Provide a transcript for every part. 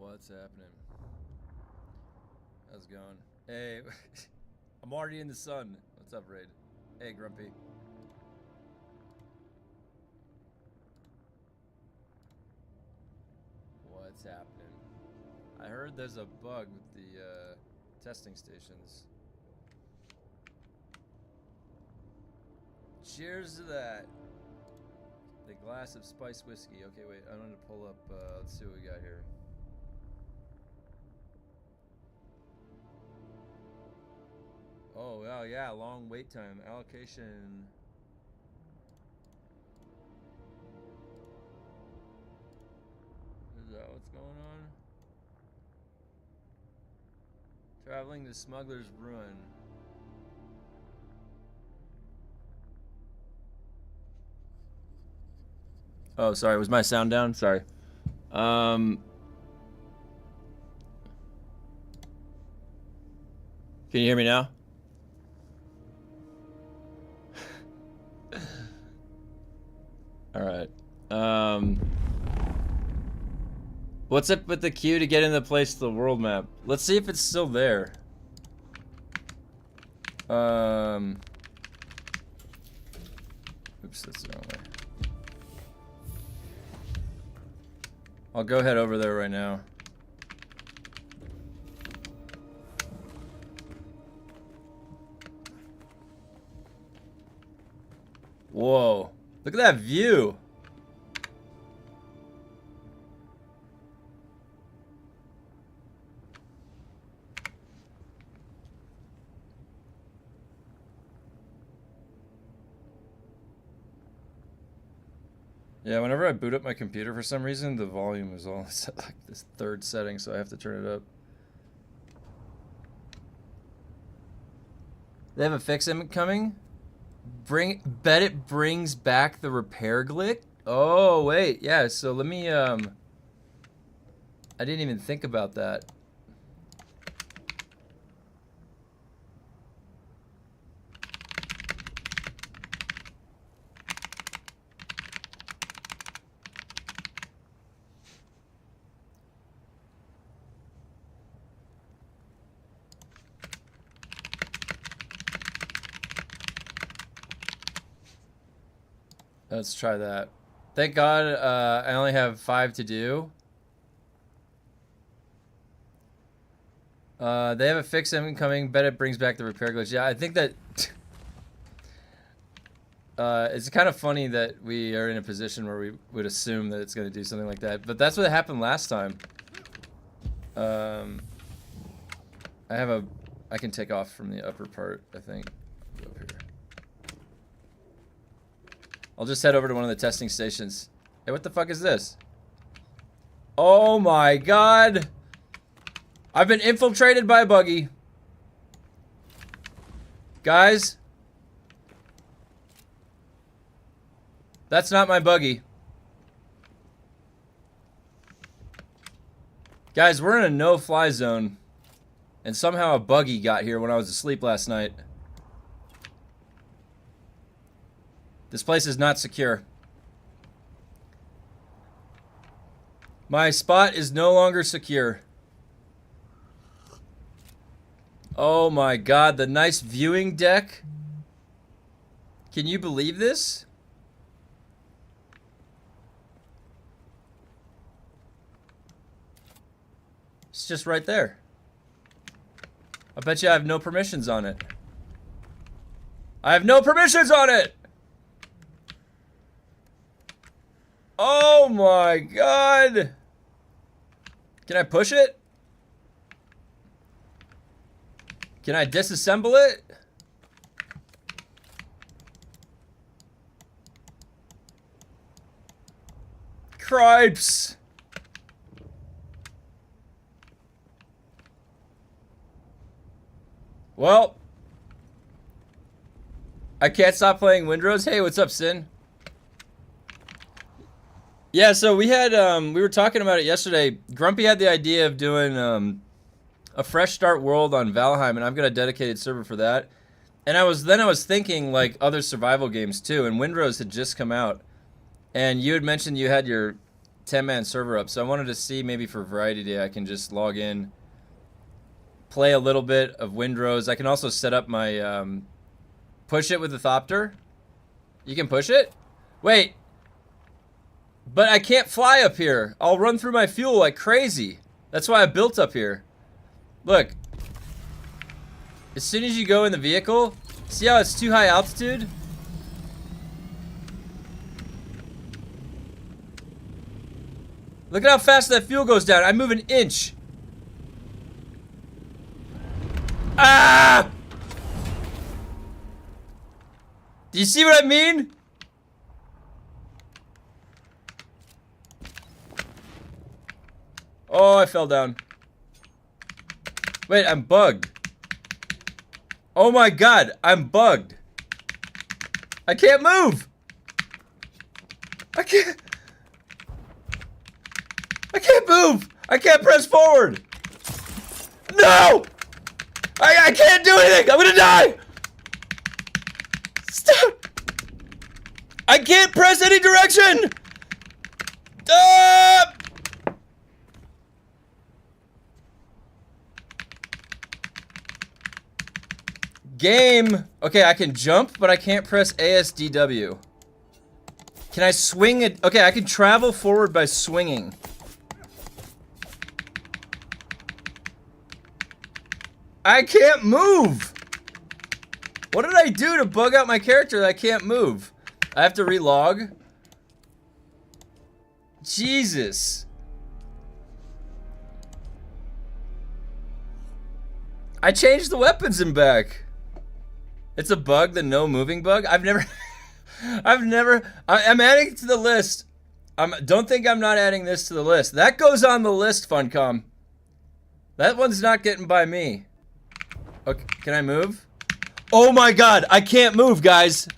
What's happening? How's it going? Hey, I'm already in the sun. What's up, Raid? Hey, Grumpy. What's happening? I heard there's a bug with the testing stations. Cheers to that. The glass of spiced whiskey. Okay, wait. I'm gonna pull up. Let's see what we got here. Oh, well, yeah, long wait time. Allocation. Is that what's going on? Traveling to Smuggler's Ruin. Oh, sorry, was my sound down? Sorry. Can you hear me now? All right. What's up with the queue to get in the place to the world map? Let's see if it's still there. Oops, that's the wrong way. I'll go head over there right now. Whoa. Look at that view. Yeah, whenever I boot up my computer for some reason, the volume is all set like this third setting, so I have to turn it up. They have a fix coming? Bet it brings back the repair glitch? Oh, wait. Yeah, so let me, I didn't even think about that. Let's try that. Thank God I only have 5 to do. They have a fix incoming. Bet it brings back the repair glitch. Yeah, I think that it's kind of funny that we are in a position where we would assume that it's going to do something like that. But that's what happened last time. I can take off from the upper part, I think. Go up here. I'll just head over to one of the testing stations. Hey, what the fuck is this? Oh my god! I've been infiltrated by a buggy. Guys? That's not my buggy. Guys, we're in a no-fly zone. And somehow a buggy got here when I was asleep last night. This place is not secure. My spot is no longer secure. Oh my god, the nice viewing deck. Can you believe this? It's just right there. I bet you I have no permissions on it. I have no permissions on it! Oh my god! Can I push it? Can I disassemble it? Cripes! Well, I can't stop playing Windrose. Hey, what's up, Sin? Yeah, so we had, we were talking about it yesterday. Grumpy had the idea of doing a fresh start world on Valheim, and I've got a dedicated server for that. And I was thinking, like, other survival games, too, and Windrose had just come out. And you had mentioned you had your 10-man server up, so I wanted to see maybe for Variety Day I can just log in, play a little bit of Windrose. I can also set up my, push it with the Thopter. You can push it? Wait. But I can't fly up here. I'll run through my fuel like crazy. That's why I built up here. Look. As soon as you go in the vehicle, see how it's too high altitude? Look at how fast that fuel goes down. I move an inch. Ah! Do you see what I mean? Oh, I fell down. Wait, I'm bugged. Oh my god, I'm bugged. I can't move. I can't move. I can't press forward. No! I can't do anything. I'm gonna die. Stop. I can't press any direction. Game. Okay, I can jump, but I can't press ASDW. Can I swing it? Okay, I can travel forward by swinging. I can't move. What did I do to bug out my character that I can't move? I have to relog. Jesus. I changed the weapons and back. It's a bug, the no moving bug. I'm adding it to the list. Don't think I'm not adding this to the list. That goes on the list, Funcom. That one's not getting by me. Okay, can I move? Oh my god, I can't move, guys.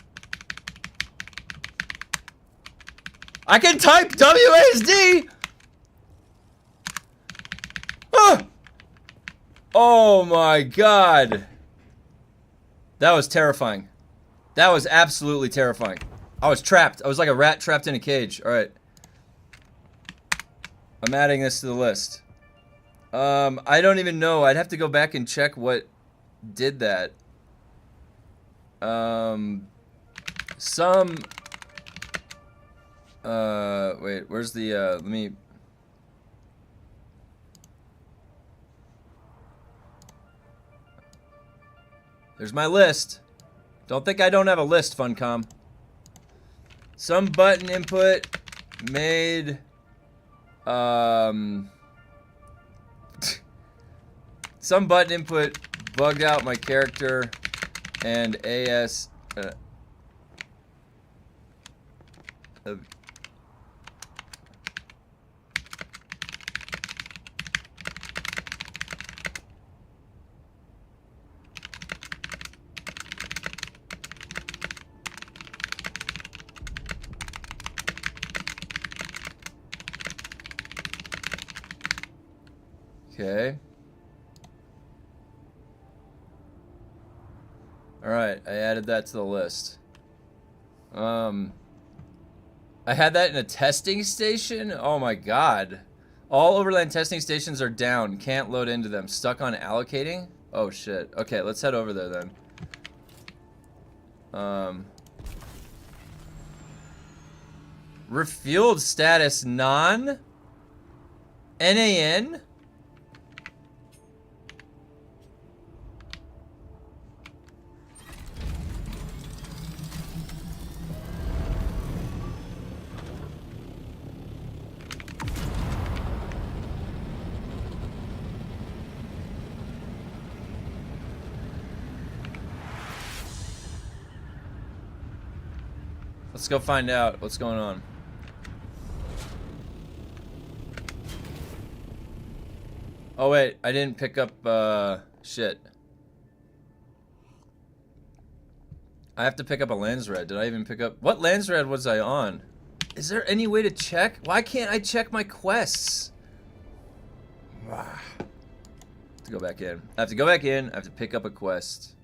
I can type WASD. Ah! Oh my god. That was terrifying. That was absolutely terrifying. I was trapped. I was like a rat trapped in a cage. Alright. I'm adding this to the list. I don't even know. I'd have to go back and check what did that. Wait, where's the, let me... There's my list. Don't think I don't have a list, Funcom. Some button input made, some button input bugged out my character and AS, okay. Alright, I added that to the list. I had that in a testing station? Oh my god. All Overland testing stations are down. Can't load into them. Stuck on allocating? Oh shit. Okay, let's head over there then. Refueled status non? NAN? Let's go find out what's going on. Oh wait, I didn't pick up, shit. I have to pick up a Landsred. Did I even pick up... What Landsred was I on? Is there any way to check? Why can't I check my quests? I have to go back in. I have to go back in. I have to pick up a quest.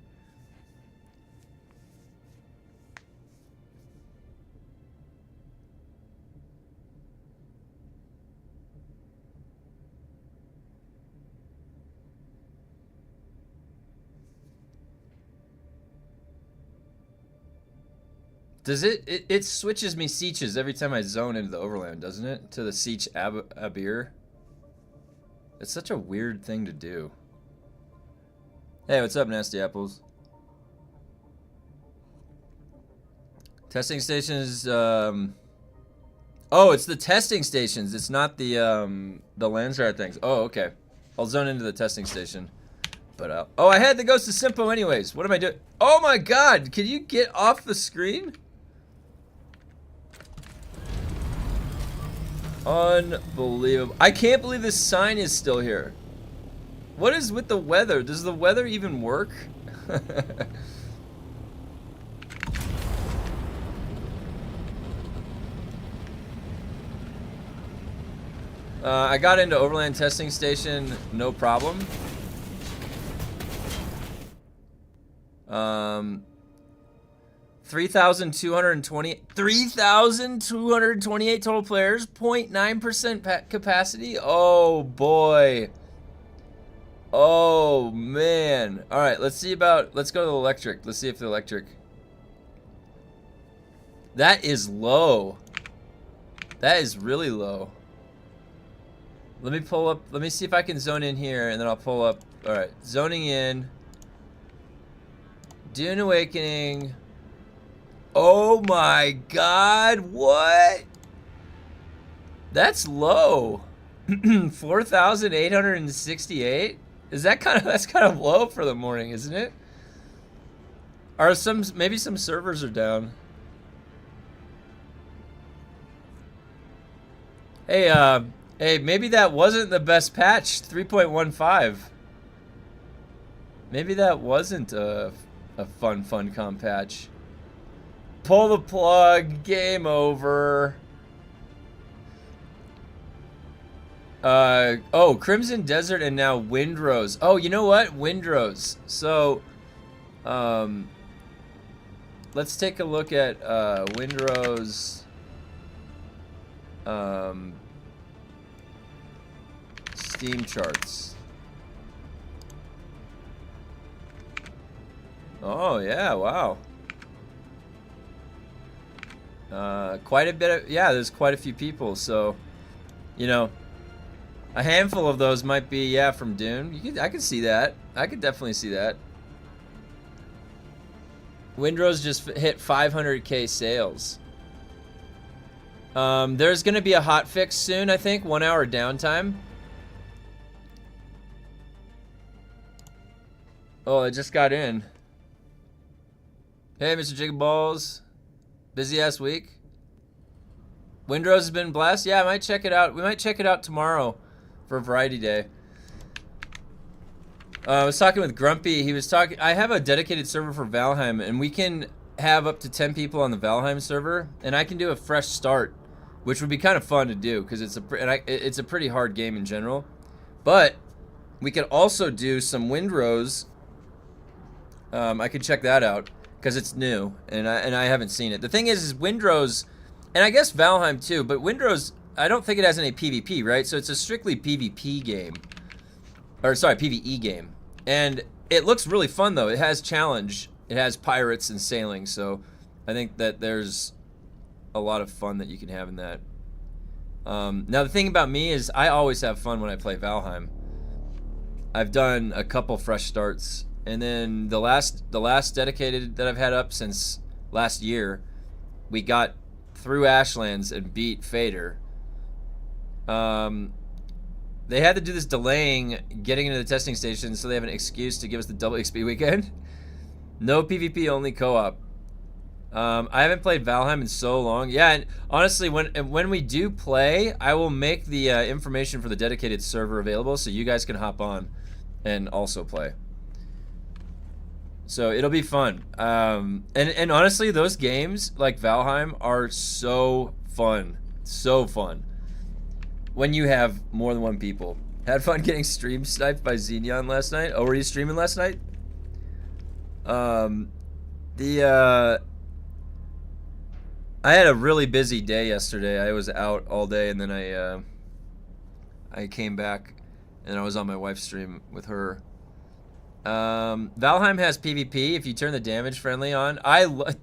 Does it switches me sietches every time I zone into the overland, doesn't it? To the sietch Abir. It's such a weird thing to do. Hey, what's up, Nasty Apples? Testing stations, oh, it's the testing stations. It's not the Landsrat things. Oh, okay. I'll zone into the testing station. But, oh, I had the Ghost of Simpo anyways. What am I doing? Oh my god, can you get off the screen? Unbelievable. I can't believe this sign is still here. What is with the weather? Does the weather even work? I got into Overland testing station, no problem. 3,228 total players, 0.9% capacity. Oh boy. Oh man. All right, let's go to the electric. Let's see if the electric. That is low. That is really low. Let me pull up, let me see if I can zone in here and then I'll pull up. All right, zoning in. Dune Awakening. Oh my god, what? That's low. 4,868? Is that that's kind of low for the morning, isn't it? Are maybe some servers are down. Hey, hey, maybe that wasn't the best patch, 3.15. Maybe that wasn't a Funcom patch. Pull the plug, game over. Oh, Crimson Desert and now Windrose. Oh, you know what? Windrose. So, let's take a look at Windrose. Steam charts. Oh yeah, wow. Quite a bit of, yeah, there's quite a few people, so, you know, a handful of those might be, yeah, from Dune. I could see that. I could definitely see that. Windrose just hit 500k sales. There's gonna be a hotfix soon, I think, 1 hour downtime. Oh, I just got in. Hey, Mr. Jigga Balls. Busy ass week. Windrose has been blessed. Yeah, I might check it out. We might check it out tomorrow for Variety Day. I was talking with Grumpy. He was talking. I have a dedicated server for Valheim, and we can have up to 10 people on the Valheim server, and I can do a fresh start, which would be kind of fun to do because it's a pretty hard game in general. But we could also do some Windrose. I could check that out. Because it's new, and I haven't seen it. The thing is Windrose, and I guess Valheim too, but Windrose, I don't think it has any PvP, right? So it's a strictly PvP game. Or, sorry, PvE game. And it looks really fun, though. It has challenge. It has pirates and sailing, so I think that there's a lot of fun that you can have in that. Now, the thing about me is I always have fun when I play Valheim. I've done a couple fresh starts. And then the last dedicated that I've had up since last year, we got through Ashlands and beat Fader. They had to do this delaying getting into the testing station, so they have an excuse to give us the double XP weekend. No PvP, only co-op. I haven't played Valheim in so long. Yeah, and honestly, when we do play, I will make the information for the dedicated server available so you guys can hop on and also play. So it'll be fun. And honestly, those games like Valheim are so fun. So fun. When you have more than one people. Had fun getting stream sniped by Xenion last night. Oh, were you streaming last night? I had a really busy day yesterday. I was out all day, and then I came back and I was on my wife's stream with her. Valheim has PvP if you turn the damage friendly on.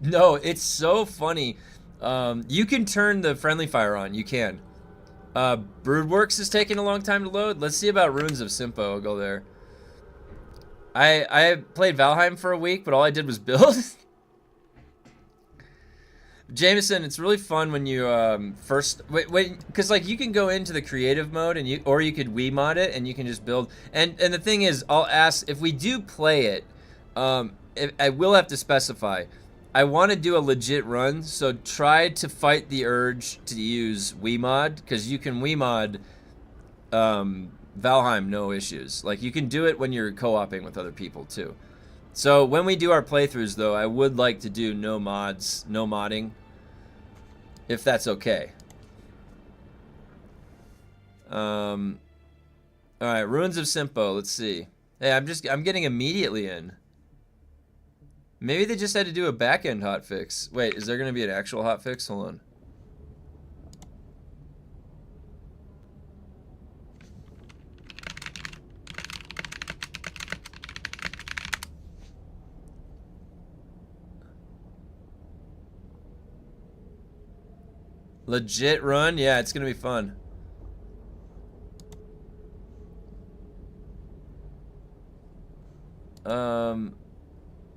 No, it's so funny. You can turn the friendly fire on. You can. Broodworks is taking a long time to load. Let's see about Runes of Simpo. I'll go there. I played Valheim for a week, but all I did was build. Jameson, it's really fun when you first wait, because like you can go into the creative mode and you could Wii mod it and you can just build. And the thing is, I'll ask if we do play it. I will have to specify. I want to do a legit run, so try to fight the urge to use Wii mod, because you can Wii mod Valheim no issues. Like you can do it when you're co-oping with other people too. So when we do our playthroughs, though, I would like to do no mods, no modding, if that's okay. All right, Ruins of Simpo. Let's see. Hey, I'm getting immediately in. Maybe they just had to do a back-end hotfix. Wait, is there going to be an actual hotfix? Hold on. Legit run? Yeah, it's gonna be fun.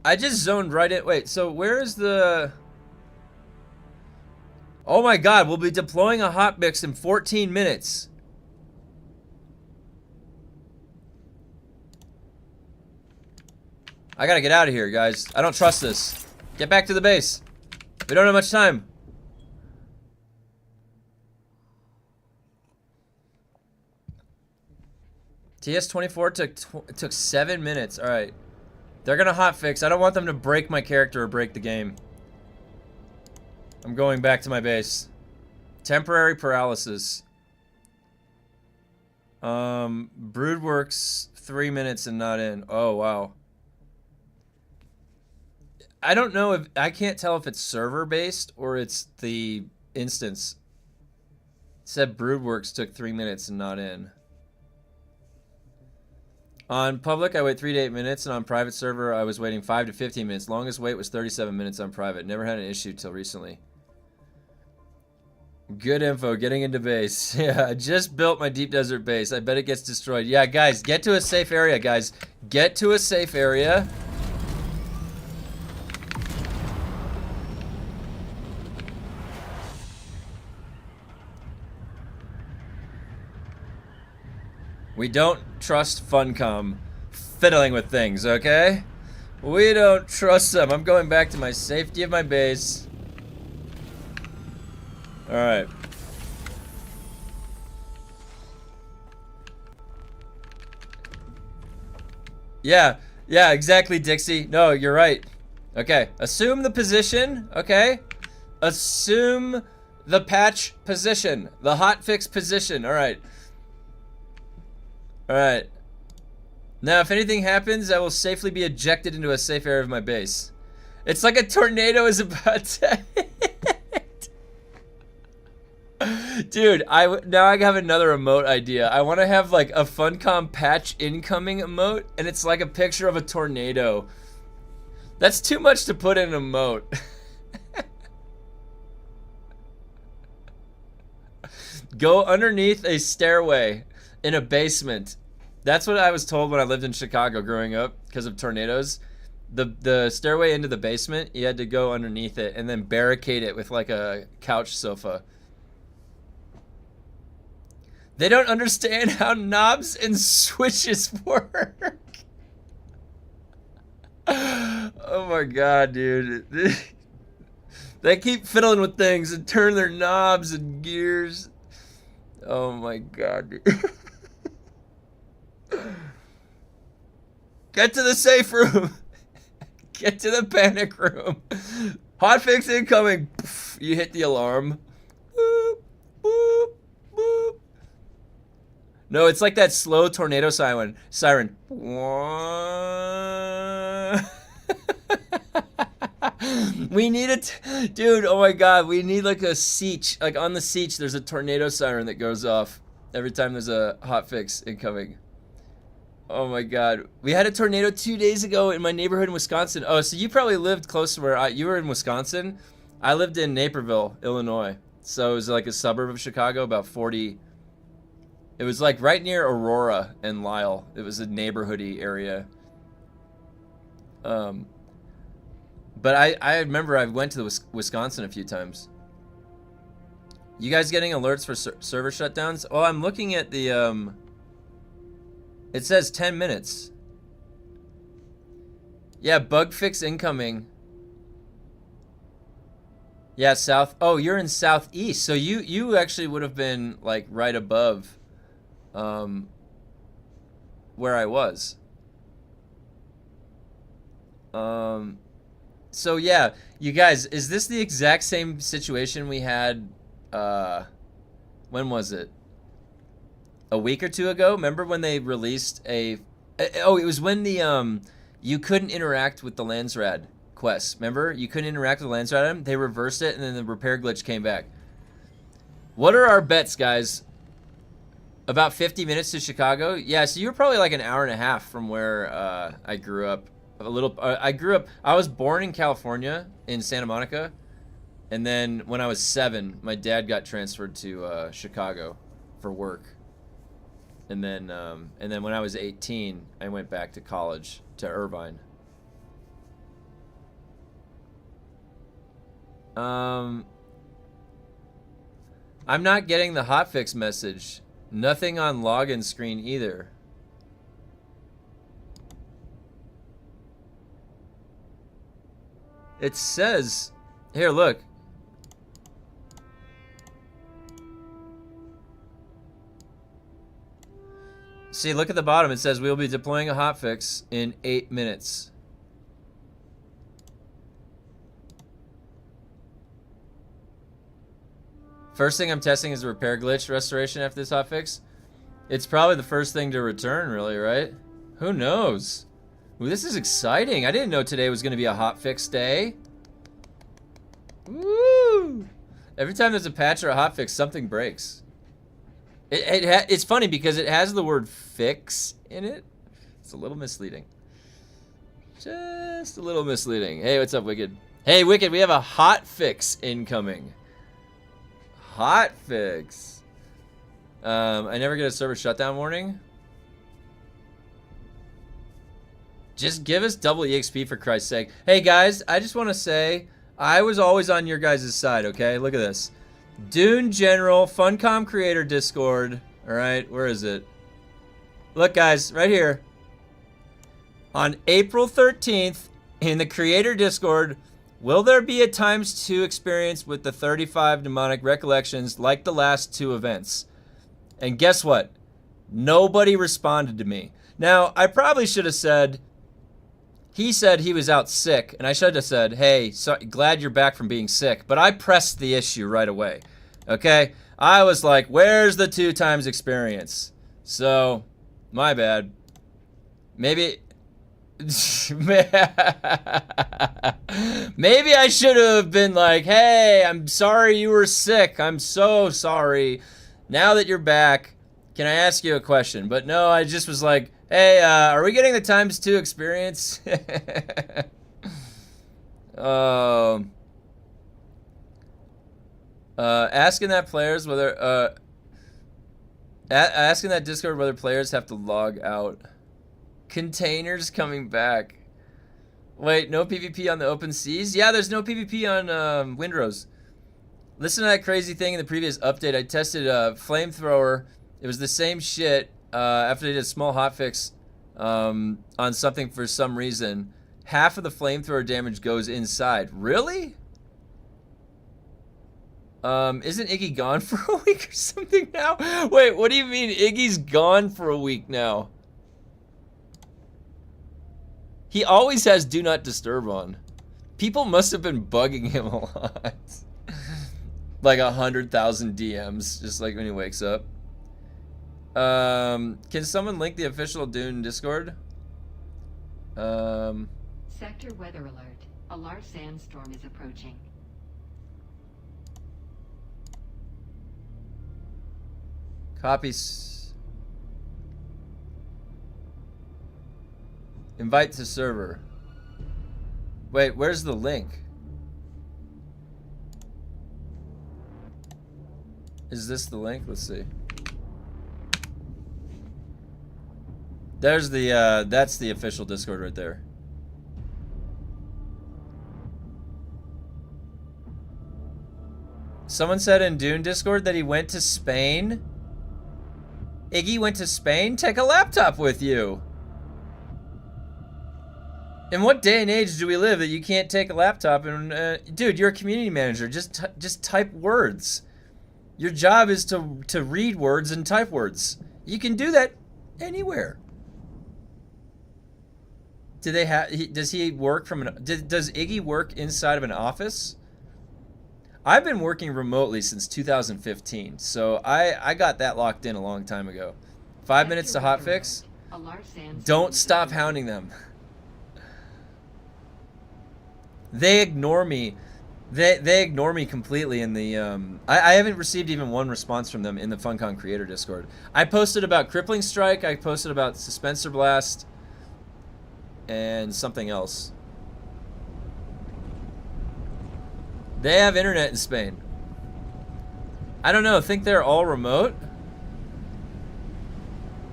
I just zoned right in. Wait, so where is the... Oh my god, we'll be deploying a hotfix in 14 minutes. I gotta get out of here, guys. I don't trust this. Get back to the base. We don't have much time. TS24 took 7 minutes. All right, they're gonna hotfix. I don't want them to break my character or break the game. I'm going back to my base. Temporary paralysis. Broodworks 3 minutes and not in. Oh wow. I don't know if I can't tell if it's server based or it's the instance. It said Broodworks took 3 minutes and not in. On public, I wait 3 to 8 minutes, and on private server, I was waiting 5 to 15 minutes. Longest wait was 37 minutes on private. Never had an issue till recently. Good info, getting into base. Yeah, I just built my deep desert base. I bet it gets destroyed. Yeah, guys, get to a safe area, guys. Get to a safe area. We don't trust Funcom fiddling with things, okay? We don't trust them. I'm going back to my safety of my base. Alright. Yeah, exactly, Dixie. No, you're right. Okay, assume the position, okay? Assume the patch position. The hotfix position, alright. Alright. Now, if anything happens, I will safely be ejected into a safe area of my base. It's like a tornado is about to hit. Dude, now I have another emote idea. I want to have like a Funcom patch incoming emote, and it's like a picture of a tornado. That's too much to put in an emote. Go underneath a stairway in a basement. That's what I was told when I lived in Chicago growing up because of tornadoes. The stairway into the basement, you had to go underneath it and then barricade it with like a couch sofa. They don't understand how knobs and switches work. Oh my god, dude. They keep fiddling with things and turn their knobs and gears. Oh my god, dude. Get to the safe room. Get to the panic room. Hotfix incoming. You hit the alarm. Boop, boop, boop. No, it's like that slow tornado siren. We need it, dude. Oh my god, we need like a sietch. Like on the sietch, there's a tornado siren that goes off every time there's a hotfix incoming. Oh my God. We had a tornado 2 days ago in my neighborhood in Wisconsin. Oh, so you probably lived close to where you were in Wisconsin. I lived in Naperville, Illinois. So it was like a suburb of Chicago, about 40. It was like right near Aurora and Lisle. It was a neighborhoody area. But I remember I went to the Wisconsin a few times. You guys getting alerts for server shutdowns? Oh, I'm looking at the it says 10 minutes. Yeah, bug fix incoming. Yeah, south. Oh, you're in southeast. So you actually would have been like right above where I was. So yeah, you guys, is this the exact same situation we had when was it? A week or two ago? Remember when they released oh, it was when the you couldn't interact with the Landsrad quests. Remember? You couldn't interact with the Landsrad item. They reversed it and then the repair glitch came back. What are our bets, guys? About 50 minutes to Chicago? Yeah, so you were probably like an hour and a half from where I grew up. I was born in California in Santa Monica, and then when I was 7, my dad got transferred to Chicago for work. And then when I was 18, I went back to college to Irvine. I'm not getting the hotfix message. Nothing on login screen either. It says, here, look. See, look at the bottom. It says we'll be deploying a hotfix in 8 minutes. First thing I'm testing is the repair glitch restoration after this hotfix. It's probably the first thing to return, really, right? Who knows? Ooh, this is exciting. I didn't know today was going to be a hotfix day. Woo! Every time there's a patch or a hotfix, something breaks. It's funny because it has the word fix in it. It's a little misleading. Just a little misleading. Hey, what's up, Wicked? Hey, Wicked, we have a hotfix incoming. Hotfix. I never get a server shutdown warning. Just give us double EXP for Christ's sake. Hey guys, I just want to say I was always on your guys' side, okay? Look at this. Dune General, Funcom Creator Discord. Alright, where is it? Look guys, right here. On April 13th, in the Creator Discord, will there be a ×2 experience with the 35 demonic recollections like the last 2 events? And guess what? Nobody responded to me. Now, I probably should have said, he said he was out sick, and I should have said, hey, glad you're back from being sick. But I pressed the issue right away, okay? I was like, where's the 2 times experience? So, my bad. Maybe... Maybe I should have been like, hey, I'm sorry you were sick. I'm so sorry. Now that you're back, can I ask you a question? But no, I just was like, hey, are we getting the ×2 experience? Asking that players whether, asking that Discord whether players have to log out. Containers coming back. Wait, no PvP on the open seas? Yeah, there's no PvP on Windrose. Listen to that crazy thing in the previous update. I tested a flamethrower. It was the same shit after they did a small hotfix on something for some reason. Half of the flamethrower damage goes inside. Really? Isn't Iggy gone for a week or something now? Wait, what do you mean Iggy's gone for a week now? He always has Do Not Disturb on. People must have been bugging him a lot. Like 100,000 DMs, just like when he wakes up. Can someone link the official Dune Discord? Sector weather alert. A large sandstorm is approaching. Copies. Invite to server. Wait, where's the link? Is this the link? Let's see. There's the, that's the official Discord right there. Someone said in Dune Discord that he went to Spain. Iggy went to Spain? Take a laptop with you. In what day and age do we live that you can't take a laptop and, dude, you're a community manager. Just type words. Your job is to read words and type words. You can do that anywhere. Do they have? Does he work from an? Does Iggy work inside of an office? I've been working remotely since 2015, so I got that locked in a long time ago. 5 minutes to hotfix. Don't stop hounding them. They ignore me. They ignore me completely in the I haven't received even one response from them in the FunCon creator Discord. I posted about Crippling Strike, I posted about Suspensor Blast, and something else. They have internet in Spain. I don't know, think they're all remote?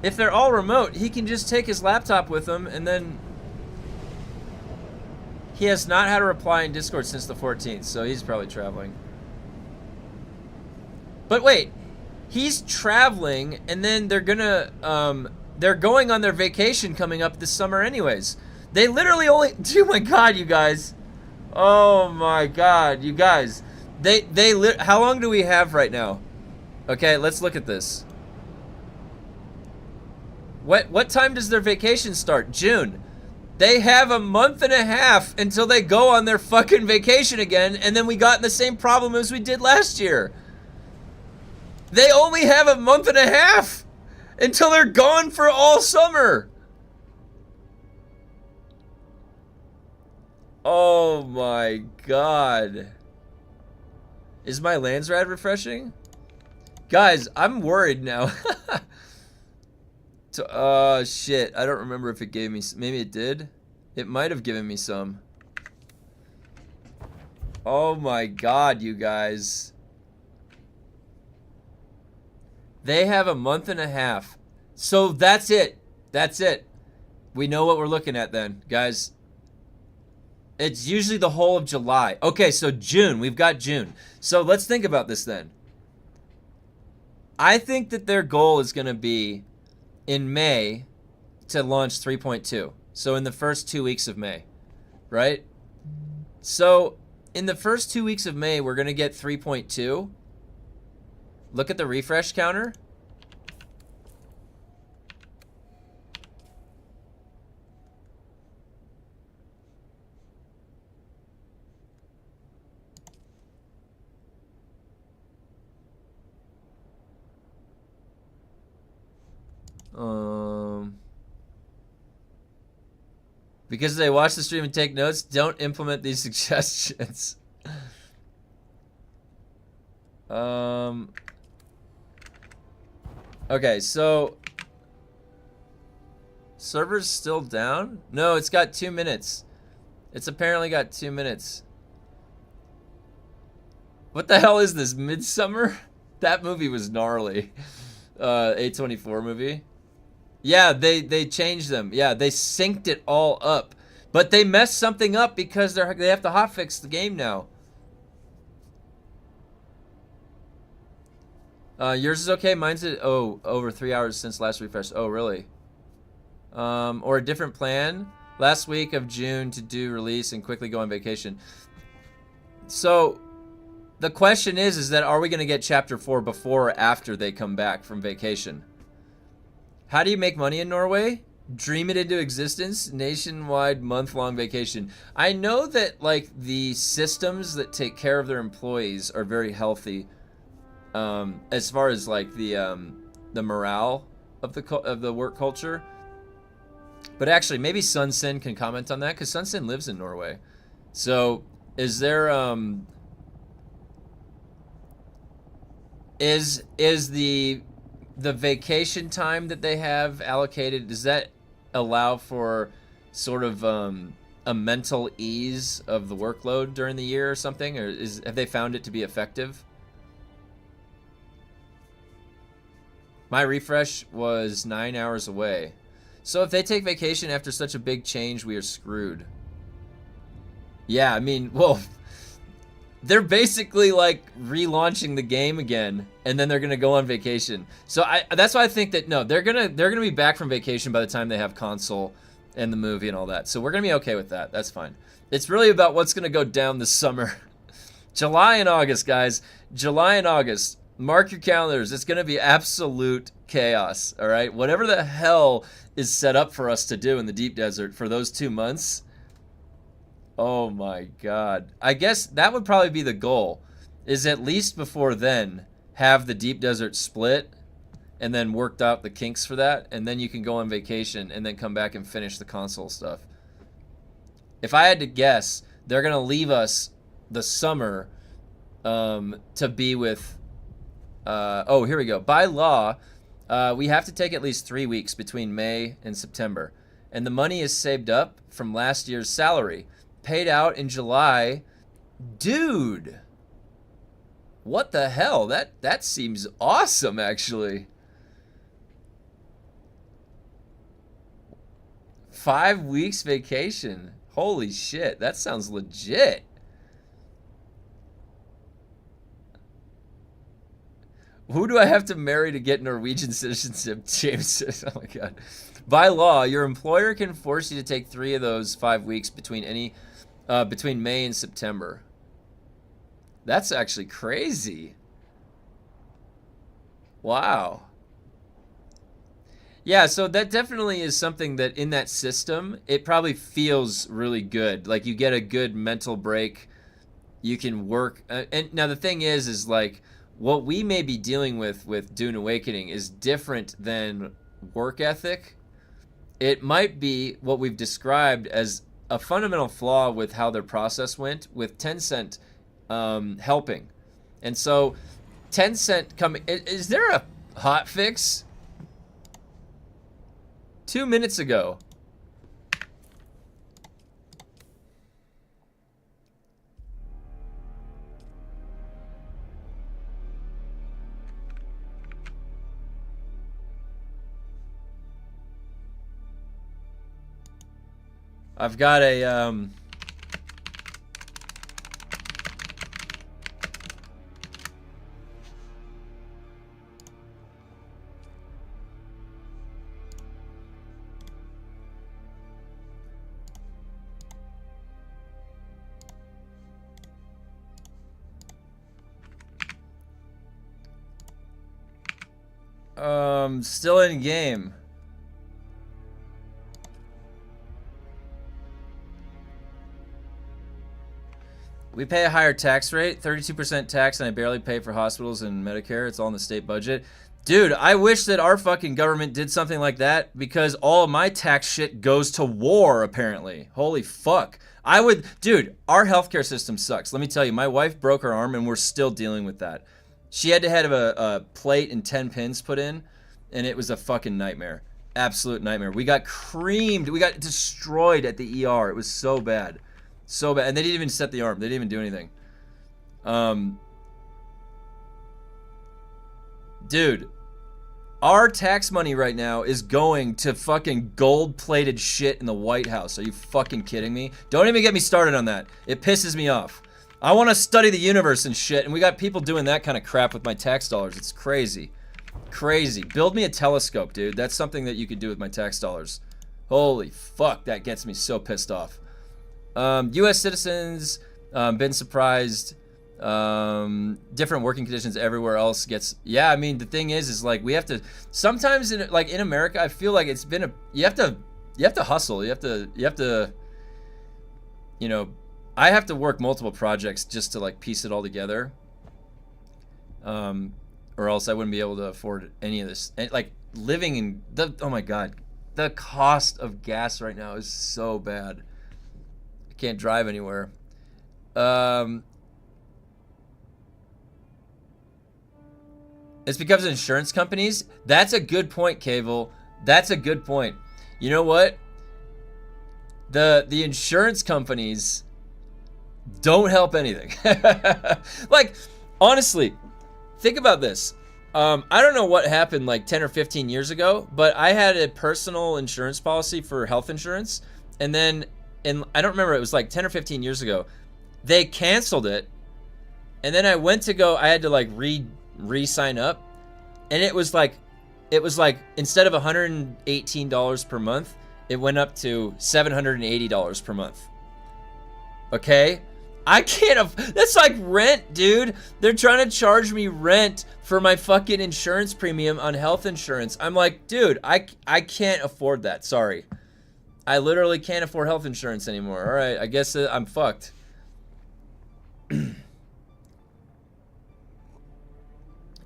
If they're all remote, he can just take his laptop with him and then... He has not had a reply in Discord since the 14th, so he's probably traveling. But wait, he's traveling, and then they're gonna, they're going on their vacation coming up this summer anyways. They literally only, oh my god, you guys. Oh my god, you guys. How long do we have right now? Okay, let's look at this. What time does their vacation start? June. They have a month and a half until they go on their fucking vacation again, and then we got in the same problem as we did last year. They only have a month and a half until they're gone for all summer. Oh my god. Is my Landsrad refreshing? Guys, I'm worried now. Shit. I don't remember if it gave me... Maybe it did? It might have given me some. Oh my god, you guys. They have a month and a half. So that's it. That's it. We know what we're looking at then, guys. It's usually the whole of July. Okay, so June. We've got June. So let's think about this then. I think that their goal is going to be... in May to launch 3.2. So in the first 2 weeks of May, right? So in the first 2 weeks of May, we're going to get 3.2. Look at the refresh counter. Because they watch the stream and take notes, don't implement these suggestions. Okay, so server's still down? No, it's got 2 minutes. It's apparently got 2 minutes. What the hell is this, Midsummer? That movie was gnarly. A24 movie. Yeah, they changed them. Yeah, they synced it all up. But they messed something up because they have to hotfix the game now. Yours is okay. Mine's over 3 hours since last refresh. Oh, really? Or a different plan. Last week of June to do release and quickly go on vacation. So, the question is that are we going to get Chapter 4 before or after they come back from vacation? How do you make money in Norway? Dream it into existence. Nationwide month-long vacation. I know that like the systems that take care of their employees are very healthy. As far as like the morale of the work culture. But actually, maybe Sunsin can comment on that because Sunsin lives in Norway. So, is there is the vacation time that they have allocated, does that allow for sort of a mental ease of the workload during the year or something? Or have they found it to be effective? My refresh was 9 hours away. So if they take vacation after such a big change, we are screwed. Yeah, I mean, well, they're basically like relaunching the game again, and then they're gonna go on vacation. So that's why I think that no, they're gonna be back from vacation by the time they have console and the movie and all that. So we're gonna be okay with that. That's fine. It's really about what's gonna go down this summer. July and August, guys. July and August. Mark your calendars. It's gonna be absolute chaos. All right. Whatever the hell is set up for us to do in the deep desert for those 2 months. Oh my God. I guess that would probably be the goal, is at least before then have the deep desert split and then worked out the kinks for that, and then you can go on vacation and then come back and finish the console stuff. If I had to guess, they're going to leave us the summer to be with... oh, here we go. By law, we have to take at least 3 weeks between May and September, and the money is saved up from last year's salary. Paid out in July. Dude, what the hell? That seems awesome, actually. 5 weeks vacation. Holy shit, that sounds legit. Who do I have to marry to get Norwegian citizenship? James says, oh my God. By law, your employer can force you to take 3 of those 5 weeks between May and September. That's actually crazy. Wow. Yeah, so that definitely is something that in that system, it probably feels really good. Like you get a good mental break. You can work. And now the thing is like what we may be dealing with Dune Awakening is different than work ethic. It might be what we've described as a fundamental flaw with how their process went, with Tencent helping. And so Tencent coming... Is there a hotfix? 2 minutes ago. I've got a still in game. We pay a higher tax rate, 32% tax, and I barely pay for hospitals and Medicare. It's all in the state budget. Dude, I wish that our fucking government did something like that, because all of my tax shit goes to war, apparently. Holy fuck. Dude, our healthcare system sucks. Let me tell you, my wife broke her arm and we're still dealing with that. She had to have a plate and 10 pins put in, and it was a fucking nightmare. Absolute nightmare. We got creamed. We got destroyed at the ER. It was so bad. So bad. And they didn't even set the arm. They didn't even do anything. Dude, our tax money right now is going to fucking gold-plated shit in the White House. Are you fucking kidding me? Don't even get me started on that. It pisses me off. I want to study the universe and shit, and we got people doing that kind of crap with my tax dollars. It's crazy. Crazy. Build me a telescope, dude. That's something that you could do with my tax dollars. Holy fuck, that gets me so pissed off. U.S. citizens, been surprised. Different working conditions everywhere else gets... Yeah, I mean, the thing is like, we have to... Sometimes, in America, I feel like it's been a... You have to hustle. You have to... You know... I have to work multiple projects just to, like, piece it all together. Or else I wouldn't be able to afford any of this. And, like, living in... Oh, my God. The cost of gas right now is so bad. I can't drive anywhere. It's because of insurance companies? That's a good point, Cable. That's a good point. You know what? the insurance companies don't help anything. Like, honestly, think about this. I don't know what happened like 10 or 15 years ago, but I had a personal insurance policy for health insurance, and then I don't remember, it was like 10 or 15 years ago, they canceled it, and then I went to go, I had to like re-sign up, and it was like instead of $118 per month, it went up to $780 per month. Okay? I can't, that's like rent, dude. They're trying to charge me rent for my fucking insurance premium on health insurance. I'm like, dude, I can't afford that. Sorry. I literally can't afford health insurance anymore. All right, I guess I'm fucked.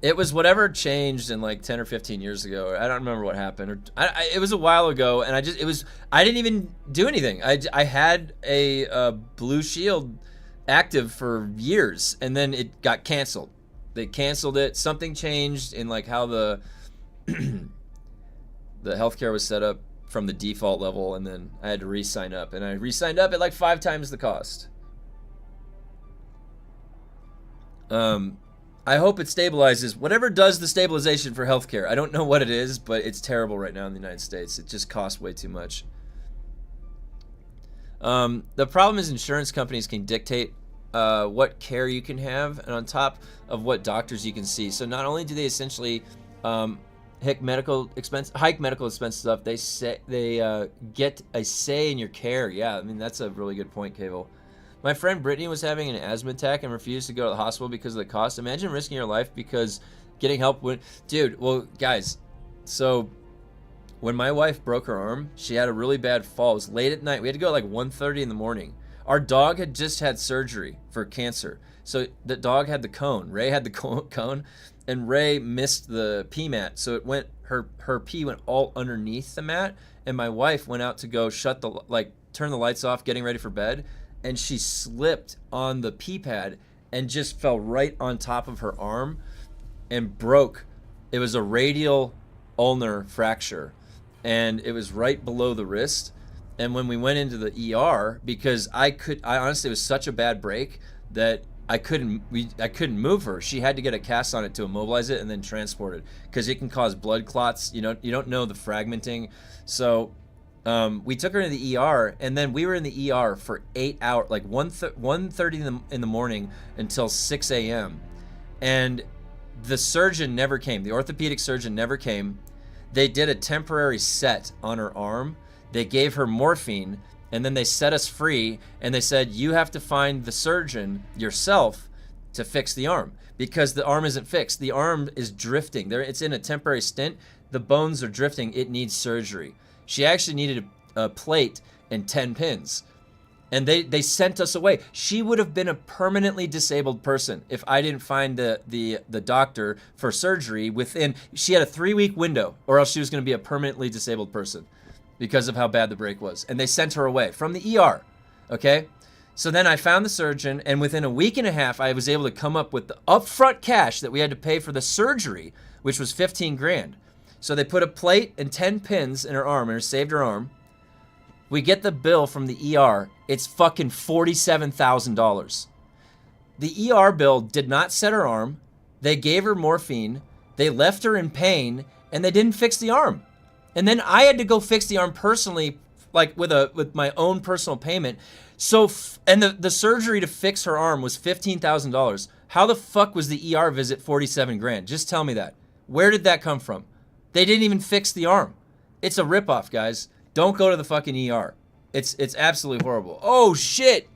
It was whatever changed in like 10 or 15 years ago. I don't remember what happened. It was a while ago, and I didn't even do anything. I had a Blue Shield active for years, and then it got canceled. They canceled it. Something changed in like how the healthcare was set up from the default level, and then I had to re-sign up, and I re-signed up at like 5 times the cost. I hope it stabilizes. Whatever does the stabilization for healthcare. I don't know what it is, but it's terrible right now in the United States. It just costs way too much. The problem is insurance companies can dictate what care you can have, and on top of what doctors you can see. So not only do they essentially hike medical expenses up, they get a say in your care. Yeah, I mean, that's a really good point, Cable. My friend Brittany was having an asthma attack and refused to go to the hospital because of the cost. Imagine risking your life because getting help would... Dude, well, guys, so when my wife broke her arm, she had a really bad fall. It was late at night. We had to go at like 1:30 in the morning. Our dog had just had surgery for cancer. So the dog had the cone. Ray had the cone, and Ray missed the pee mat. So it went, her pee went all underneath the mat, and my wife went out to go turn the lights off, getting ready for bed, and she slipped on the pee pad and just fell right on top of her arm and broke. It was a radial ulnar fracture, and it was right below the wrist. And when we went into the ER, because I honestly, it was such a bad break that I couldn't move her. She had to get a cast on it to immobilize it and then transport it, because it can cause blood clots. You don't know the fragmenting. So we took her to the ER, and then we were in the ER for 8 hours, like 1:30 in the morning until 6 a.m. And the surgeon never came. The orthopedic surgeon never came. They did a temporary set on her arm. They gave her morphine, and then they set us free, and they said, you have to find the surgeon yourself to fix the arm, because the arm isn't fixed. The arm is drifting. It's in a temporary stent. The bones are drifting. It needs surgery. She actually needed a plate and 10 pins. And they sent us away. She would have been a permanently disabled person if I didn't find the doctor for surgery within... She had a 3-week window, or else she was going to be a permanently disabled person because of how bad the break was. And they sent her away from the ER, okay? So then I found the surgeon, and within a week and a half, I was able to come up with the upfront cash that we had to pay for the surgery, which was 15 grand. So they put a plate and 10 pins in her arm, and it saved her arm. We get the bill from the ER. It's fucking $47,000. The ER bill did not set her arm. They gave her morphine. They left her in pain, and they didn't fix the arm. And then I had to go fix the arm personally, like with my own personal payment. So, and the surgery to fix her arm was $15,000. How the fuck was the ER visit 47 grand? Just tell me that. Where did that come from? They didn't even fix the arm. It's a ripoff, guys. Don't go to the fucking ER. It's absolutely horrible. Oh shit,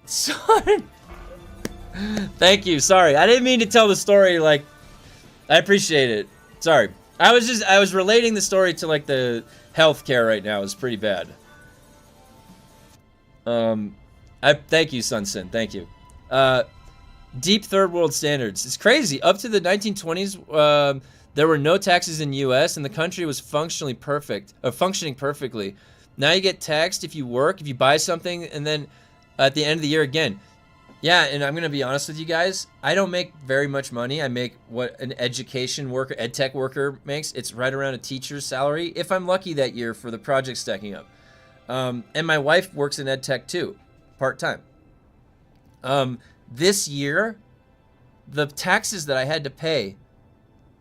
son. Thank you. Sorry, I didn't mean to tell the story. Like, I appreciate it. Sorry. I was relating the story to like the healthcare right now. It's pretty bad. Thank you, Sunsin. Thank you. Deep third world standards. It's crazy. Up to the 1920s, there were no taxes in U.S. and the country was functioning perfectly. Now you get taxed if you work, if you buy something, and then at the end of the year again. Yeah, and I'm gonna be honest with you guys. I don't make very much money. I make what an education worker, ed tech worker makes. It's right around a teacher's salary, if I'm lucky that year for the project stacking up. And my wife works in ed tech too, part-time. This year, the taxes that I had to pay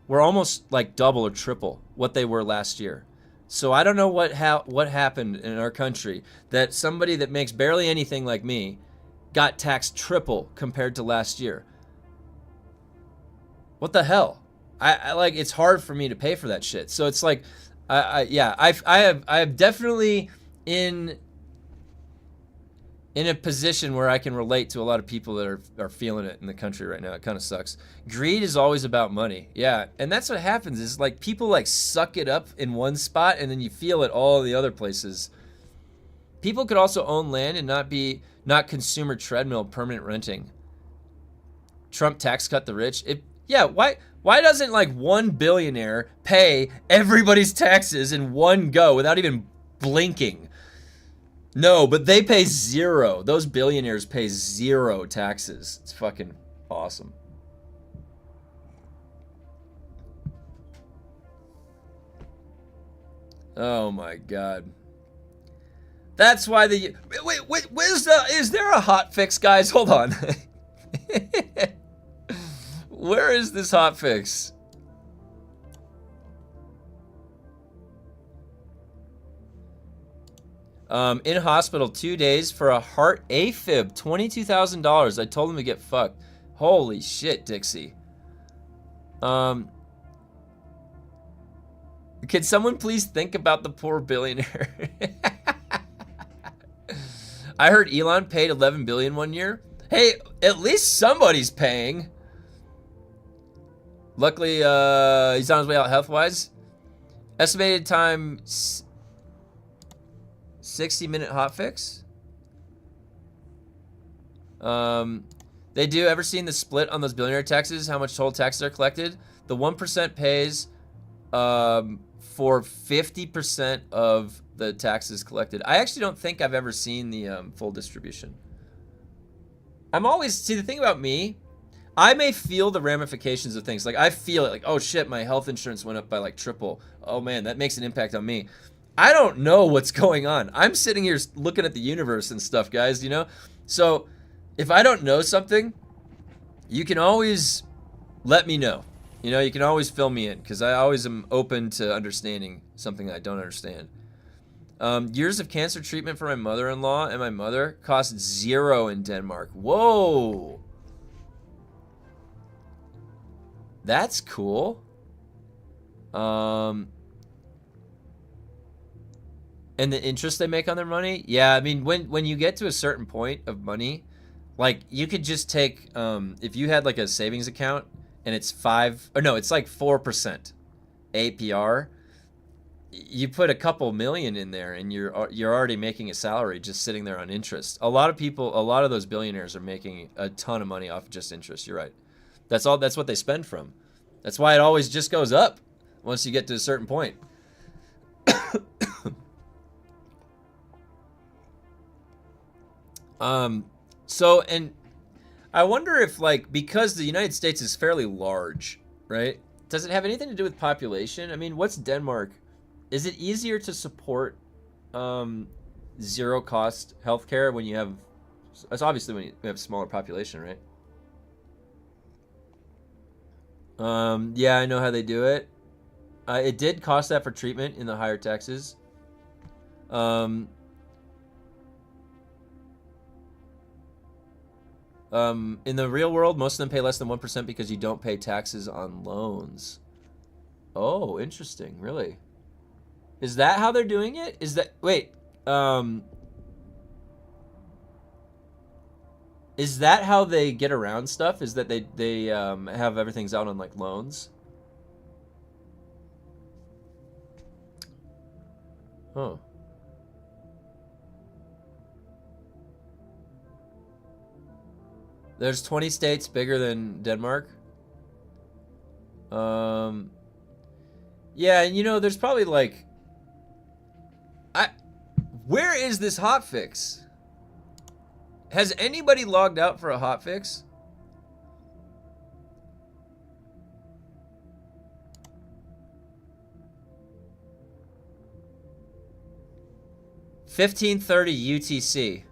were almost like double or triple what they were last year. So I don't know what happened in our country that somebody that makes barely anything like me got taxed triple compared to last year. What the hell? I like, it's hard for me to pay for that shit. So it's like, I have definitely in a position where I can relate to a lot of people that are feeling it in the country right now. It kind of sucks. Greed is always about money. Yeah, and that's what happens is like people like suck it up in one spot and then you feel it all the other places. People could also own land and not consumer treadmill permanent renting. Trump tax cut the rich. Why doesn't like one billionaire pay everybody's taxes in one go without even blinking? No, but they pay zero. Those billionaires pay zero taxes. It's fucking awesome. Oh my god. That's why the wait, is there a hotfix, guys? Hold on. Where is this hotfix? In hospital 2 days for a heart AFib, $22,000. I told him to get fucked. Holy shit, Dixie. Can someone please think about the poor billionaire? I heard Elon paid $11 billion one year. Hey, at least somebody's paying. Luckily, he's on his way out health-wise. Estimated time 60-minute hotfix. They do. Ever seen the split on those billionaire taxes? How much total taxes are collected? The 1% pays for 50% of the taxes collected. I actually don't think I've ever seen the full distribution. See, the thing about me, I may feel the ramifications of things. Like, I feel it. Like, oh shit, my health insurance went up by like triple. Oh man, that makes an impact on me. I don't know what's going on. I'm sitting here looking at the universe and stuff, guys, you know? So, if I don't know something, you can always let me know. You know, you can always fill me in, because I always am open to understanding something I don't understand. Years of cancer treatment for my mother-in-law and my mother cost $0 in Denmark. Whoa! That's cool. And the interest they make on their money? Yeah, I mean, when you get to a certain point of money, like, you could just take, if you had, like, a savings account, and it's it's like 4% APR, you put a couple million in there, and you're already making a salary just sitting there on interest. A lot of those billionaires are making a ton of money off just interest. You're right. That's what they spend from. That's why it always just goes up once you get to a certain point. So, and I wonder if, like, because the United States is fairly large, right? Does it have anything to do with population? I mean, what's Denmark? Is it easier to support zero cost healthcare when you have, it's obviously when you have smaller population, right? Yeah, I know how they do it. It did cost that for treatment in the higher taxes. In the real world, most of them pay less than 1% because you don't pay taxes on loans. Oh, interesting. Really? Is that how they're doing it? Is that, wait, is that how they get around stuff? Is that they have everything's out on, like, loans? Huh. There's 20 states bigger than Denmark. Yeah, and you know, there's probably like, where is this hotfix? Has anybody logged out for a hotfix? 1530 UTC.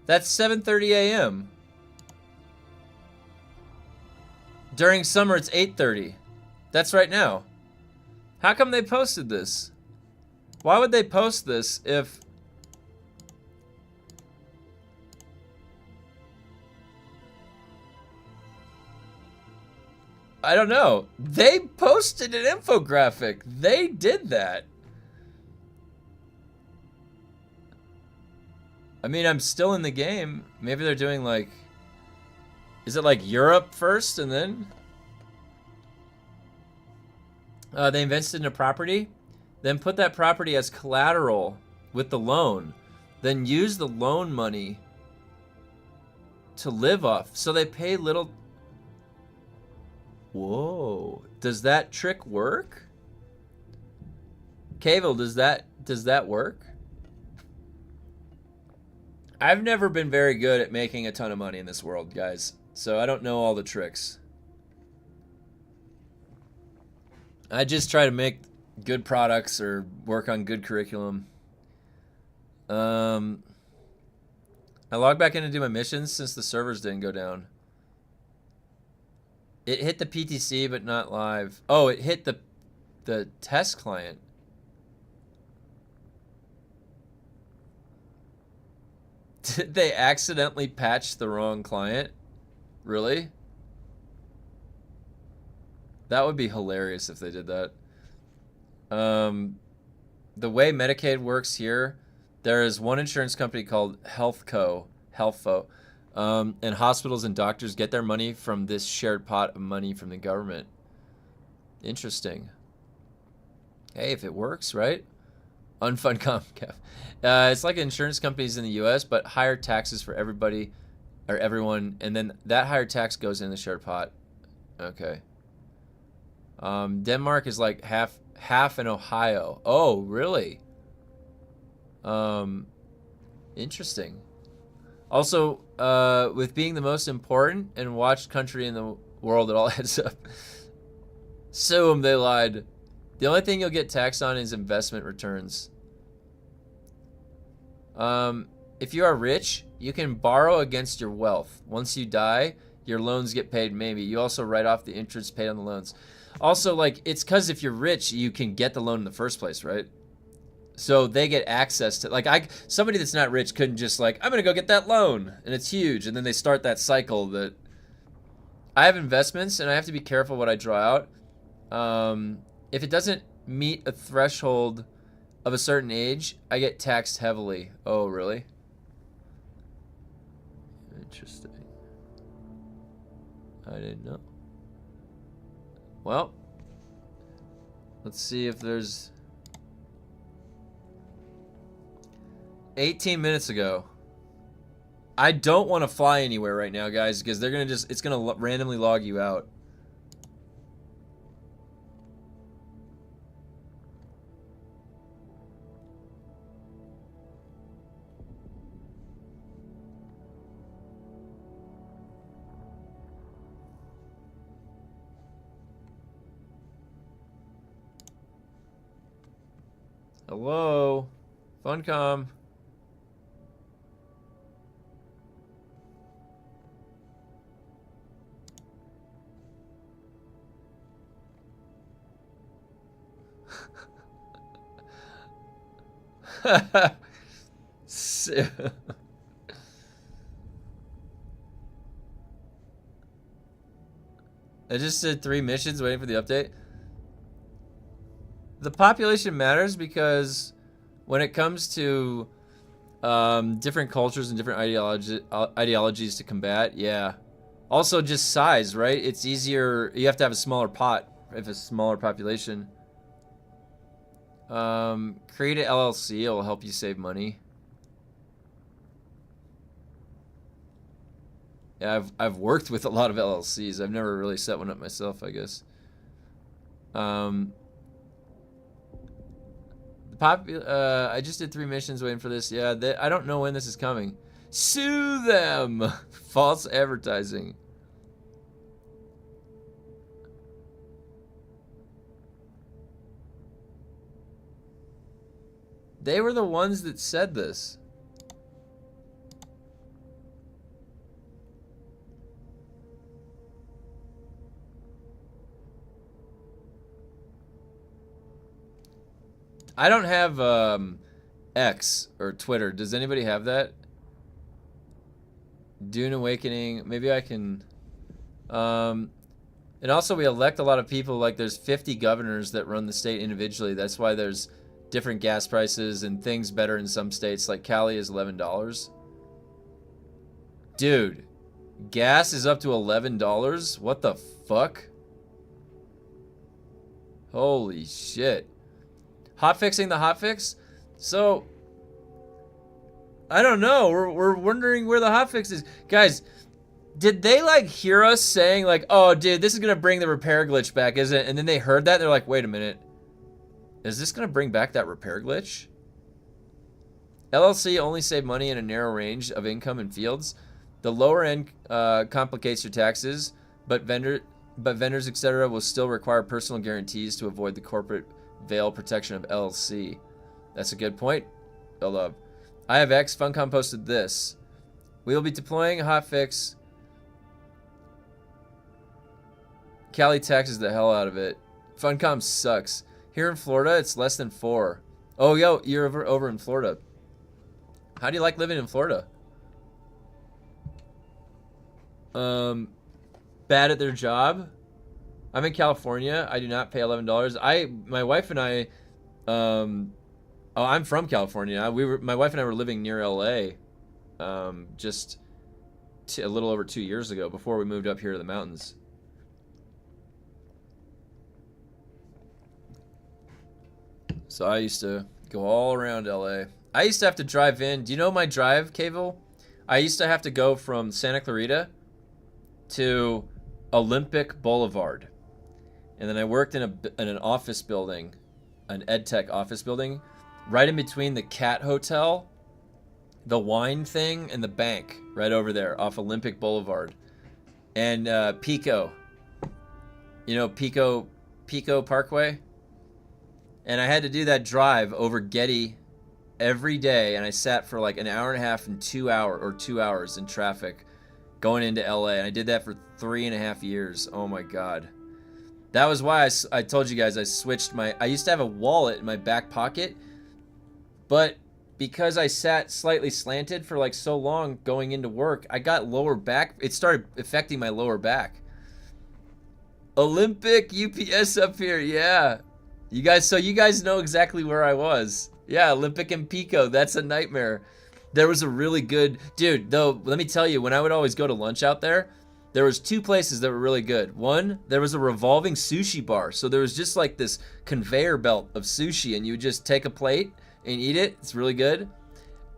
That's 7:30 a.m. During summer, it's 8:30. That's right now. How come they posted this? Why would they post this if... I don't know. They posted an infographic. They did that. I mean, I'm still in the game. Maybe they're doing like... Is it like Europe first and then? They invested in a property, then put that property as collateral with the loan, then use the loan money to live off. So they pay little... Whoa. Does that trick work? Cable, does that work? I've never been very good at making a ton of money in this world, guys. So I don't know all the tricks. I just try to make good products or work on good curriculum. I logged back in to do my missions since the servers didn't go down. It hit the PTC but not live. Oh, it hit the test client. Did they accidentally patch the wrong client? Really? That would be hilarious if they did that. The way Medicaid works here, there is one insurance company called Healthfo, and hospitals and doctors get their money from this shared pot of money from the government. Interesting. Hey, if it works, right? Unfund Comcast. It's like insurance companies in the U.S., but higher taxes for everybody or everyone, and then that higher tax goes in the shared pot. Okay. Denmark is like half in Ohio. Oh, really? Interesting. Also, with being the most important and watched country in the world, it all adds up. Sue them, they lied. The only thing you'll get taxed on is investment returns. If you are rich, you can borrow against your wealth. Once you die, your loans get paid maybe. You also write off the interest paid on the loans. Also, like, it's because if you're rich, you can get the loan in the first place, right? So they get access to, like, somebody that's not rich couldn't just, like, I'm going to go get that loan, and it's huge. And then they start that cycle that... I have investments, and I have to be careful what I draw out. If it doesn't meet a threshold of a certain age, I get taxed heavily. Oh, really? Interesting. I didn't know. Well, let's see if there's... 18 minutes ago. I don't want to fly anywhere right now, guys, because they're going to just... It's going to randomly log you out. Hello? Funcom. I just did 3 missions waiting for the update. The population matters because when it comes to different cultures and different ideologies to combat, yeah. Also just size, right? It's easier, you have to have a smaller pot if it's a smaller population. Create an LLC, it'll help you save money. Yeah, I've worked with a lot of LLCs. I've never really set one up myself, I guess. I just did 3 missions waiting for this. Yeah, I don't know when this is coming. Sue them. False advertising. They were the ones that said this. I don't have X or Twitter. Does anybody have that? Dune Awakening. Maybe I can. And also we elect a lot of people. Like there's 50 governors that run the state individually. That's why there's different gas prices and things better in some states. Like Cali is $11. Dude, gas is up to $11? What the fuck? Holy shit. Hotfixing the hotfix? So, I don't know. We're wondering where the hotfix is. Guys, did they like hear us saying like, oh dude, this is gonna bring the repair glitch back, isn't it? And then they heard that and they're like, wait a minute. Is this gonna bring back that repair glitch? LLC only save money in a narrow range of income and fields. The lower end complicates your taxes, but vendors, etc., will still require personal guarantees to avoid the corporate veil protection of LLC. That's a good point. Love. I have X. Funcom posted this. We will be deploying a hotfix. Cali taxes the hell out of it. Funcom sucks. Here in Florida, it's less than 4. Oh, yo, you're over in Florida. How do you like living in Florida? Bad at their job. I'm in California. I do not pay $11. My wife and I, I'm from California. My wife and I were living near LA, just a little over 2 years ago before we moved up here to the mountains. So I used to go all around LA. I used to have to drive in. Do you know my drive, Cable? I used to have to go from Santa Clarita to Olympic Boulevard. And then I worked in an office building, an EdTech office building, right in between the Cat Hotel, the wine thing, and the bank, right over there off Olympic Boulevard. And Pico. You know Pico Parkway? And I had to do that drive over Getty every day, and I sat for like an hour and a half and 2 hours in traffic going into LA. And I did that for 3.5 years. Oh my God. That was why I told you guys I switched I used to have a wallet in my back pocket, but because I sat slightly slanted for like so long going into work, I got lower back. It started affecting my lower back. Olympic UPS up here, yeah. You guys know exactly where I was. Yeah, Olympic and Pico, that's a nightmare. There was a really good, dude, though, let me tell you, when I would always go to lunch out there was 2 places that were really good. One, there was a revolving sushi bar. So there was just like this conveyor belt of sushi, and you would just take a plate and eat it. It's really good.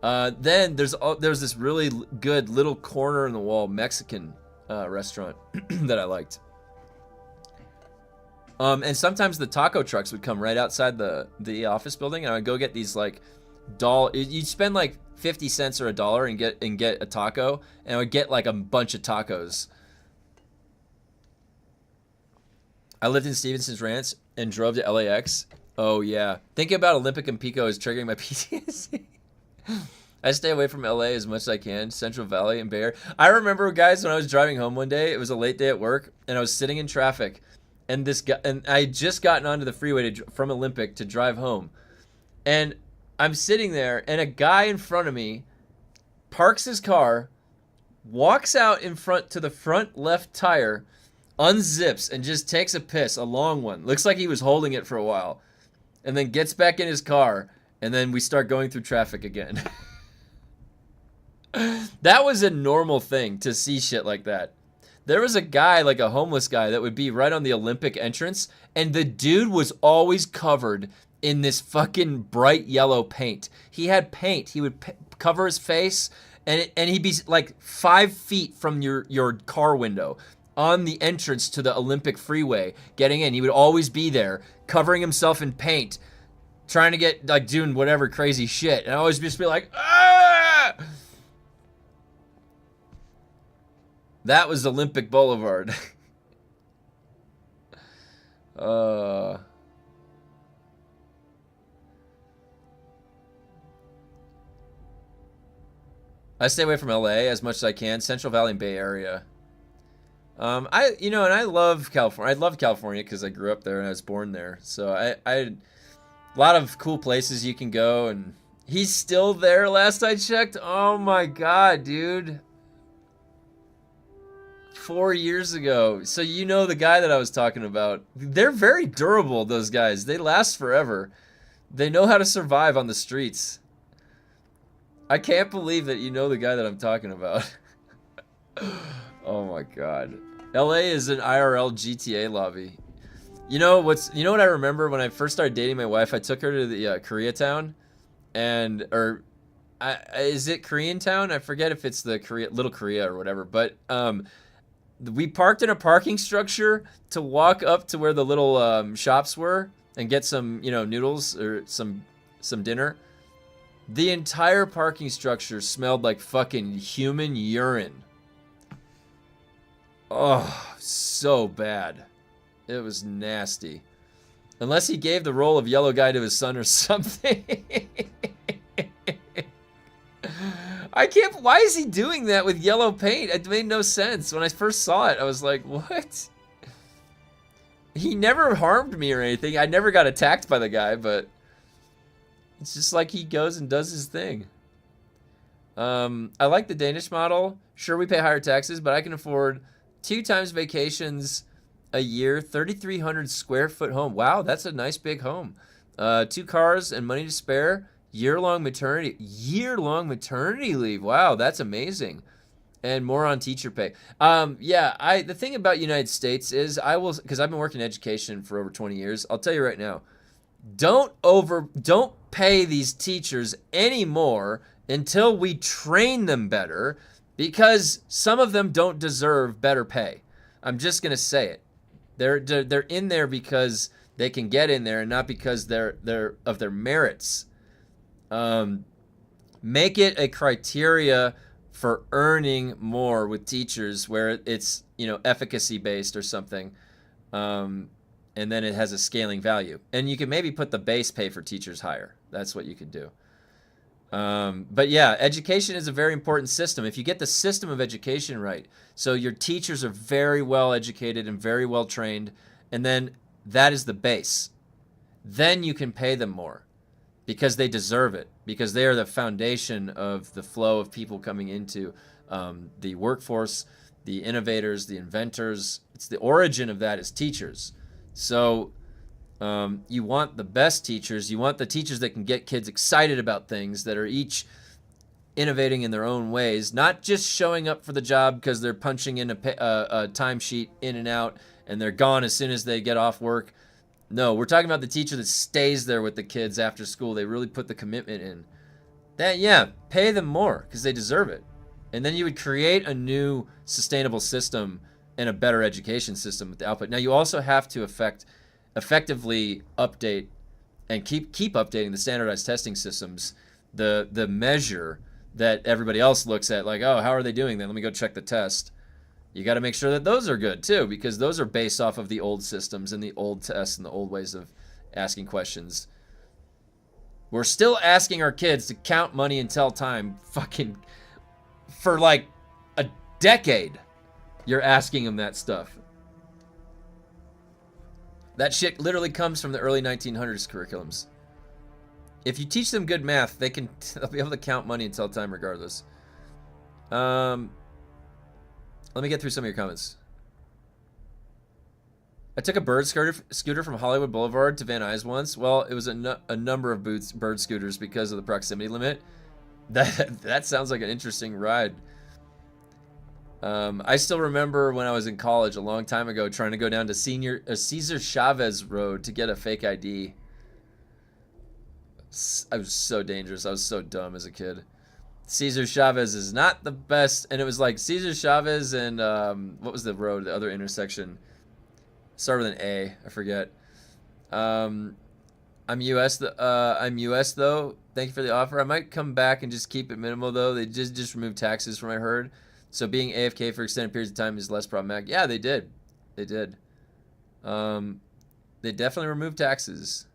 Then there's this really good little corner in the wall Mexican restaurant that I liked. And sometimes the taco trucks would come right outside the office building, and I would go get these like you'd spend like 50 cents or $1 and get a taco, and I would get like a bunch of tacos. I lived in Stevenson's Ranch and drove to LAX. Oh yeah, thinking about Olympic and Pico is triggering my PTSD. I stay away from LA as much as I can, Central Valley and Bay Area. I remember, guys, when I was driving home one day, it was a late day at work, and I was sitting in traffic, and I had just gotten onto the freeway from Olympic to drive home, and I'm sitting there, and a guy in front of me parks his car, walks out in front to the front left tire, unzips, and just takes a piss, a long one. Looks like he was holding it for a while, and then gets back in his car, and then we start going through traffic again. That was a normal thing to see shit like that. There was a guy, like a homeless guy, that would be right on the Olympic entrance, and the dude was always covered in this fucking bright yellow paint. He had paint. He would cover his face, and he'd be like 5 feet from your car window on the entrance to the Olympic freeway getting in. He would always be there, covering himself in paint, trying to get, like, doing whatever crazy shit. And I always just be like, ah! That was Olympic Boulevard. uh... I stay away from LA as much as I can. Central Valley and Bay Area. And I love California. I love California because I grew up there and I was born there. So I a lot of cool places you can go, and he's still there last I checked. Oh my God, dude. 4 years ago. So you know the guy that I was talking about. They're very durable, those guys. They last forever. They know how to survive on the streets. I can't believe that you know the guy that I'm talking about. Oh my God. LA is an IRL GTA lobby. You know what I remember when I first started dating my wife? I took her to the Koreatown, is it Koreatown? I forget if it's the Little Korea or whatever. But we parked in a parking structure to walk up to where the little shops were and get some noodles or some dinner. The entire parking structure smelled like fucking human urine. Oh, so bad. It was nasty. Unless he gave the role of yellow guy to his son or something. Why is he doing that with yellow paint? It made no sense. When I first saw it, I was like, what? He never harmed me or anything. I never got attacked by the guy, but it's just like he goes and does his thing. I like the Danish model. Sure, we pay higher taxes, but I can afford 2 times vacations a year, 3,300 square foot home. Wow, that's a nice big home. 2 cars and money to spare. Year-long maternity leave. Wow, that's amazing. And more on teacher pay. The thing about United States is because I've been working in education for over 20 years. I'll tell you right now, don't pay these teachers anymore until we train them better, because some of them don't deserve better pay. I'm just gonna say it. They're in there because they can get in there and not because they're of their merits. Make it a criteria for earning more with teachers where it's efficacy based or something. And then it has a scaling value. And you can maybe put the base pay for teachers higher. That's what you could do. But yeah, education is a very important system. If you get the system of education right, so your teachers are very well educated and very well trained, and then that is the base. Then you can pay them more because they deserve it, because they are the foundation of the flow of people coming into the workforce, the innovators, the inventors. It's the origin of that is teachers. So you want the best teachers. You want the teachers that can get kids excited about things, that are each innovating in their own ways, not just showing up for the job because they're punching in a timesheet in and out and they're gone as soon as they get off work. No, we're talking about the teacher that stays there with the kids after school. They really put the commitment in. Pay them more because they deserve it. And then you would create a new sustainable system and a better education system with the output. Now, you also have to effectively update and keep updating the standardized testing systems, the measure that everybody else looks at, like, oh, how are they doing then? Let me go check the test. You got to make sure that those are good too, because those are based off of the old systems and the old tests and the old ways of asking questions. We're still asking our kids to count money and tell time fucking for like a decade. You're asking them that stuff. That shit literally comes from the early 1900s curriculums. If you teach them good math, they'll be able to count money and tell time regardless. Let me get through some of your comments. I took a bird scooter from Hollywood Boulevard to Van Nuys once. Well, it was a number of bird scooters because of the proximity limit. That sounds like an interesting ride. I still remember when I was in college a long time ago trying to go down to Cesar Chavez Road to get a fake ID. I was so dangerous. I was so dumb as a kid. Cesar Chavez is not the best. And it was like Cesar Chavez and what was the road, the other intersection? Started with an A. I forget. I'm US though. Thank you for the offer. I might come back and just keep it minimal though. They just removed taxes from what I heard. So being AFK for extended periods of time is less problematic. Yeah, they did. They did. They definitely removed taxes.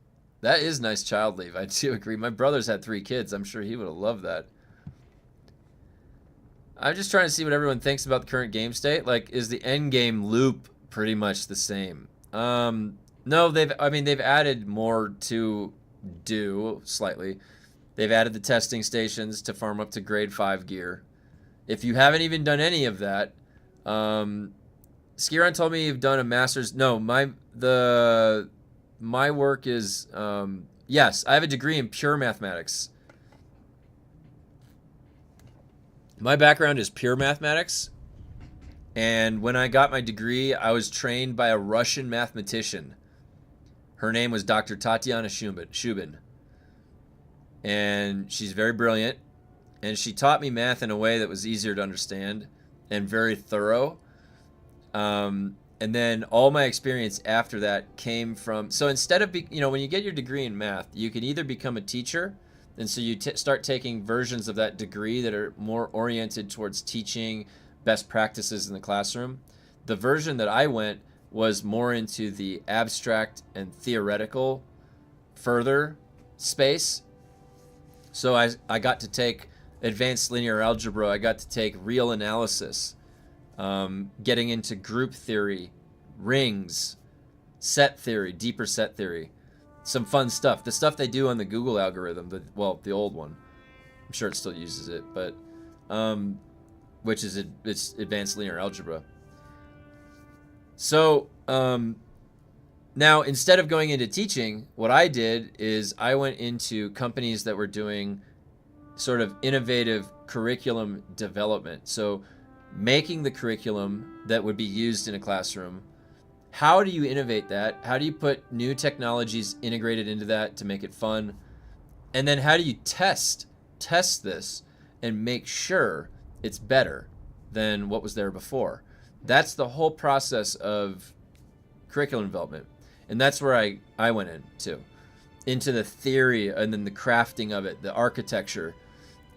That is nice child leave. I do agree. My brother's had 3 kids. I'm sure he would have loved that. I'm just trying to see what everyone thinks about the current game state. Like, is the end game loop pretty much the same? No, they've added more to do slightly. They've added the testing stations to farm up to grade 5 gear. If you haven't even done any of that, Skiron told me you've done a master's. No, my work is yes, I have a degree in pure mathematics. My background is pure mathematics, and when I got my degree, I was trained by a Russian mathematician. Her name was Dr. Tatiana Shubin, and she's very brilliant, and she taught me math in a way that was easier to understand and very thorough. And then all my experience after that came from, so instead of, when you get your degree in math, you can either become a teacher, and so you start taking versions of that degree that are more oriented towards teaching best practices in the classroom. The version that I went was more into the abstract and theoretical further space. So I got to take advanced linear algebra, I got to take real analysis, getting into group theory, rings, set theory, deeper set theory. Some fun stuff. The stuff they do on the Google algorithm, the old one. I'm sure it still uses it, but which is it's advanced linear algebra. So now instead of going into teaching, what I did is I went into companies that were doing sort of innovative curriculum development. So making the curriculum that would be used in a classroom. How do you innovate that? How do you put new technologies integrated into that to make it fun? And then how do you test this and make sure it's better than what was there before? That's the whole process of curriculum development. And that's where I went into the theory and then the crafting of it, the architecture.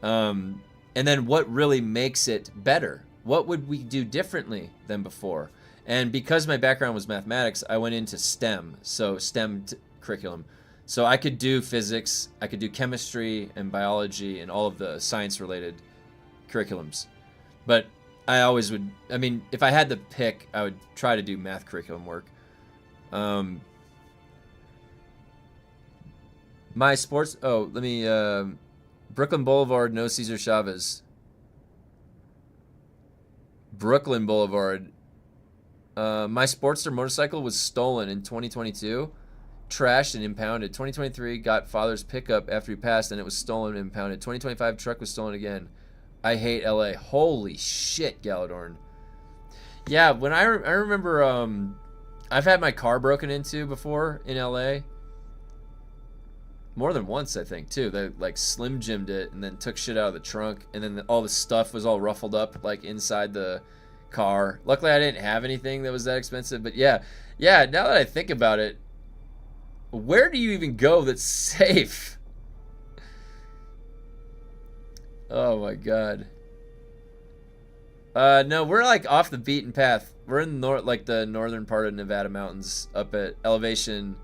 And then what really makes it better? What would we do differently than before? And because my background was mathematics, I went into STEM, so STEM curriculum. So I could do physics, I could do chemistry and biology and all of the science-related curriculums. But I always would, if I had to pick, I would try to do math curriculum work. My sports, Brooklyn Boulevard, no Cesar Chavez. Brooklyn Boulevard. My Sportster motorcycle was stolen in 2022, trashed and impounded. 2023 got father's pickup after he passed, and it was stolen and impounded. 2025 truck was stolen again. I hate LA. Holy shit, Galadorn. Yeah, when I remember, I've had my car broken into before in LA. More than once, I think, too. They like Slim Jim'd it and then took shit out of the trunk, and then all the stuff was all ruffled up like inside the car. Luckily I didn't have anything that was that expensive, but yeah, now that I think about it, where do you even go that's safe? Oh my god. No, we're like off the beaten path. We're in the northern part of Nevada mountains, up at elevation,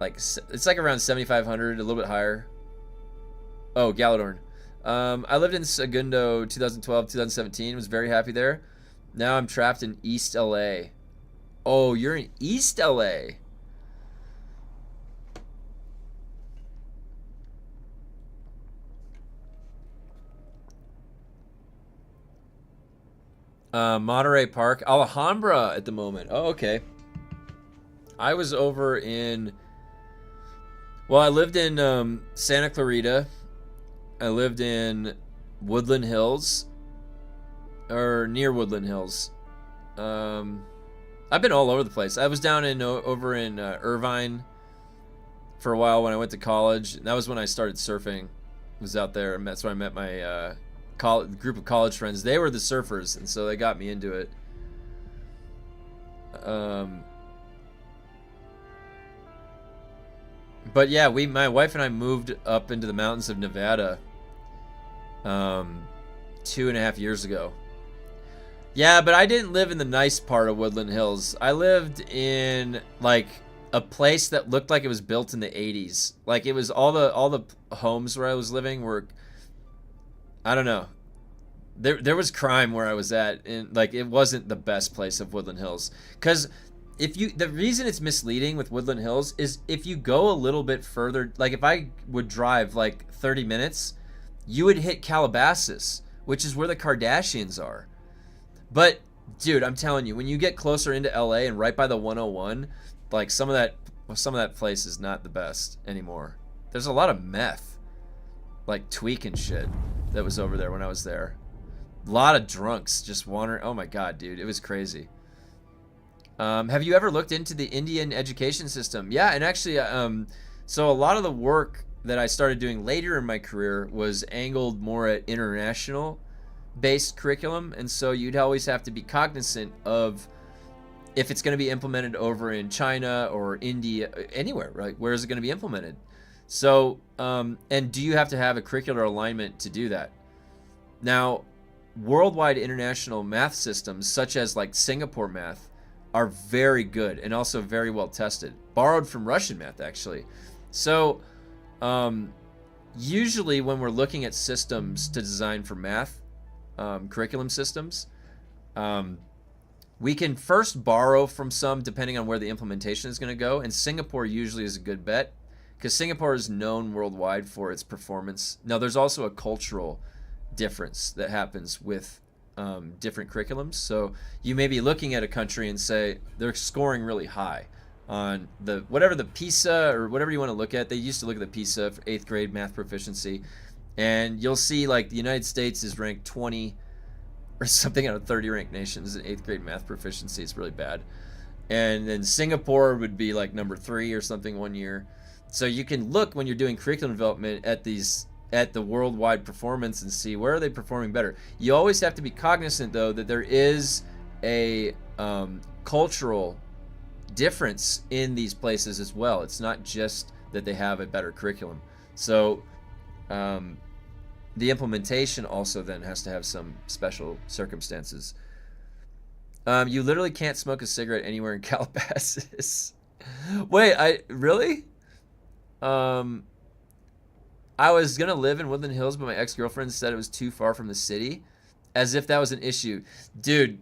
like it's like around 7,500, a little bit higher. Oh, Galadorn. I lived in Segundo 2012, 2017. Was very happy there. Now I'm trapped in East LA. Oh, you're in East LA. Monterey Park, Alhambra at the moment. Oh, okay. I was over in, I lived in Santa Clarita. I lived in Woodland Hills, or near Woodland Hills. I've been all over the place. I was down over in Irvine for a while when I went to college. And that was when I started surfing. I was out there, and that's when I met my group of college friends. They were the surfers, and so they got me into it. But yeah, my wife and I moved up into the mountains of Nevada 2.5 years ago. Yeah, but I didn't live in the nice part of Woodland Hills. I lived in like a place that looked like it was built in the 80s. Like it was all the homes where I was living were, I don't know. There was crime where I was at, and like it wasn't the best place of Woodland Hills. Cuz the reason it's misleading with Woodland Hills is if you go a little bit further, like if I would drive like 30 minutes, you would hit Calabasas, which is where the Kardashians are. But dude, I'm telling you, when you get closer into LA and right by the 101, like some of that place is not the best anymore. There's a lot of meth, like tweak and shit that was over there when I was there. A lot of drunks just wandering. Oh my god, dude, it was crazy. Have you ever looked into the Indian education system? Yeah, and actually, so a lot of the work that I started doing later in my career was angled more at international based curriculum, and so you'd always have to be cognizant of if it's going to be implemented over in China or India, anywhere, right? Where is it going to be implemented? So, and do you have to have a curricular alignment to do that? Now, worldwide international math systems, such as like Singapore math, are very good and also very well tested. Borrowed from Russian math, actually. So, usually when we're looking at systems to design for math, curriculum systems, we can first borrow from some depending on where the implementation is going to go, and Singapore usually is a good bet because Singapore is known worldwide for its performance. Now, there's also a cultural difference that happens with different curriculums. So you may be looking at a country and say they're scoring really high on the whatever the PISA or whatever you want to look at. They used to look at the PISA for 8th grade math proficiency, and you'll see like the United States is ranked 20 or something out of 30 ranked nations in 8th grade math proficiency. It's really bad. And then Singapore would be like number 3 or something one year. So you can look when you're doing curriculum development at the worldwide performance and see where are they performing better. You always have to be cognizant though that there is a cultural difference in these places as well. It's not just that they have a better curriculum. So the implementation also then has to have some special circumstances. You literally can't smoke a cigarette anywhere in Calabasas. Wait, I really? I was gonna live in Woodland Hills, but my ex-girlfriend said it was too far from the city, as if that was an issue. Dude,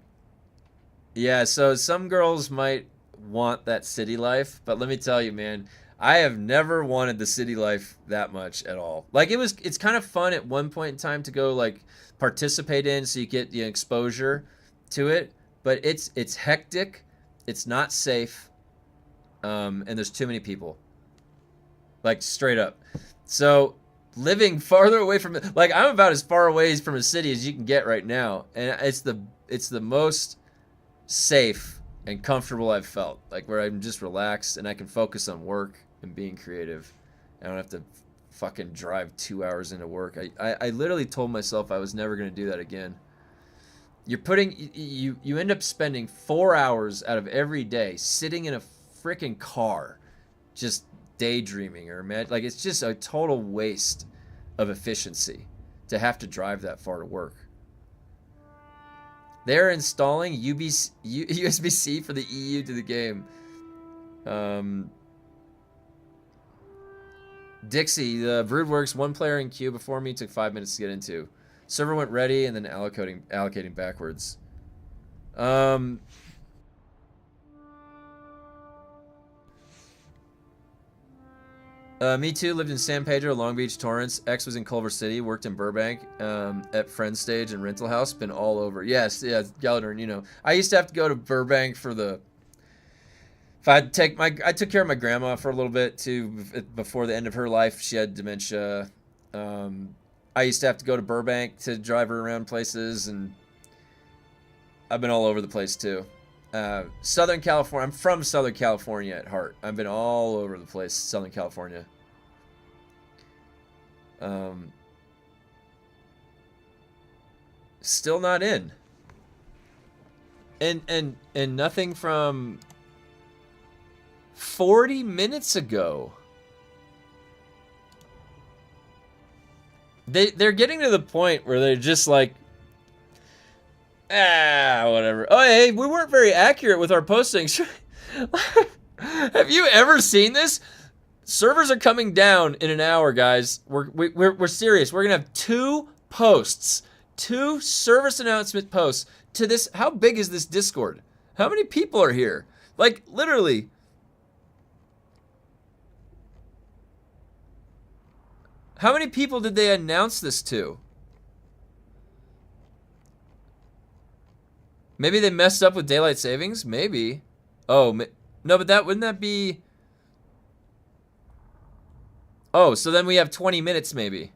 yeah, so some girls might want that city life, but let me tell you, man, I have never wanted the city life that much at all. Like it's kind of fun at one point in time to go like participate in, so you get the exposure to it, but it's hectic, it's not safe, and there's too many people. Like straight up. So living farther away from it, like I'm about as far away from a city as you can get right now, and it's the most safe and comfortable I've felt, like where I'm just relaxed and I can focus on work and being creative. I don't have to fucking drive 2 hours into work. I literally told myself I was never going to do that again. You end up spending 4 hours out of every day sitting in a freaking car just daydreaming or like it's just a total waste of efficiency to have to drive that far to work. They're installing USB-C for the EU to the game. Dixie, the Broodworks, one player in queue before me, took 5 minutes to get into. Server went ready and then allocating backwards. Me too, lived in San Pedro, Long Beach, Torrance. X was in Culver City, worked in Burbank, at Friend Stage and Rental House, been all over. Yes, yeah, Galadorn, you know. I used to have to go to Burbank for I took care of my grandma for a little bit too, before the end of her life. She had dementia. I used to have to go to Burbank to drive her around places, and I've been all over the place too. Southern California. I'm from Southern California at heart. I've been all over the place, Southern California. Still not in. And nothing from 40 minutes ago. They're getting to the point where they're just like, Whatever. Oh, hey, we weren't very accurate with our postings. Have you ever seen this? Servers are coming down in an hour, guys. We're serious. We're gonna have 2 posts, 2 service announcement posts to this. How big is this Discord? How many people are here? Like, literally. How many people did they announce this to? Maybe they messed up with daylight savings? Maybe. Oh, no, but wouldn't that be... Oh, so then we have 20 minutes maybe.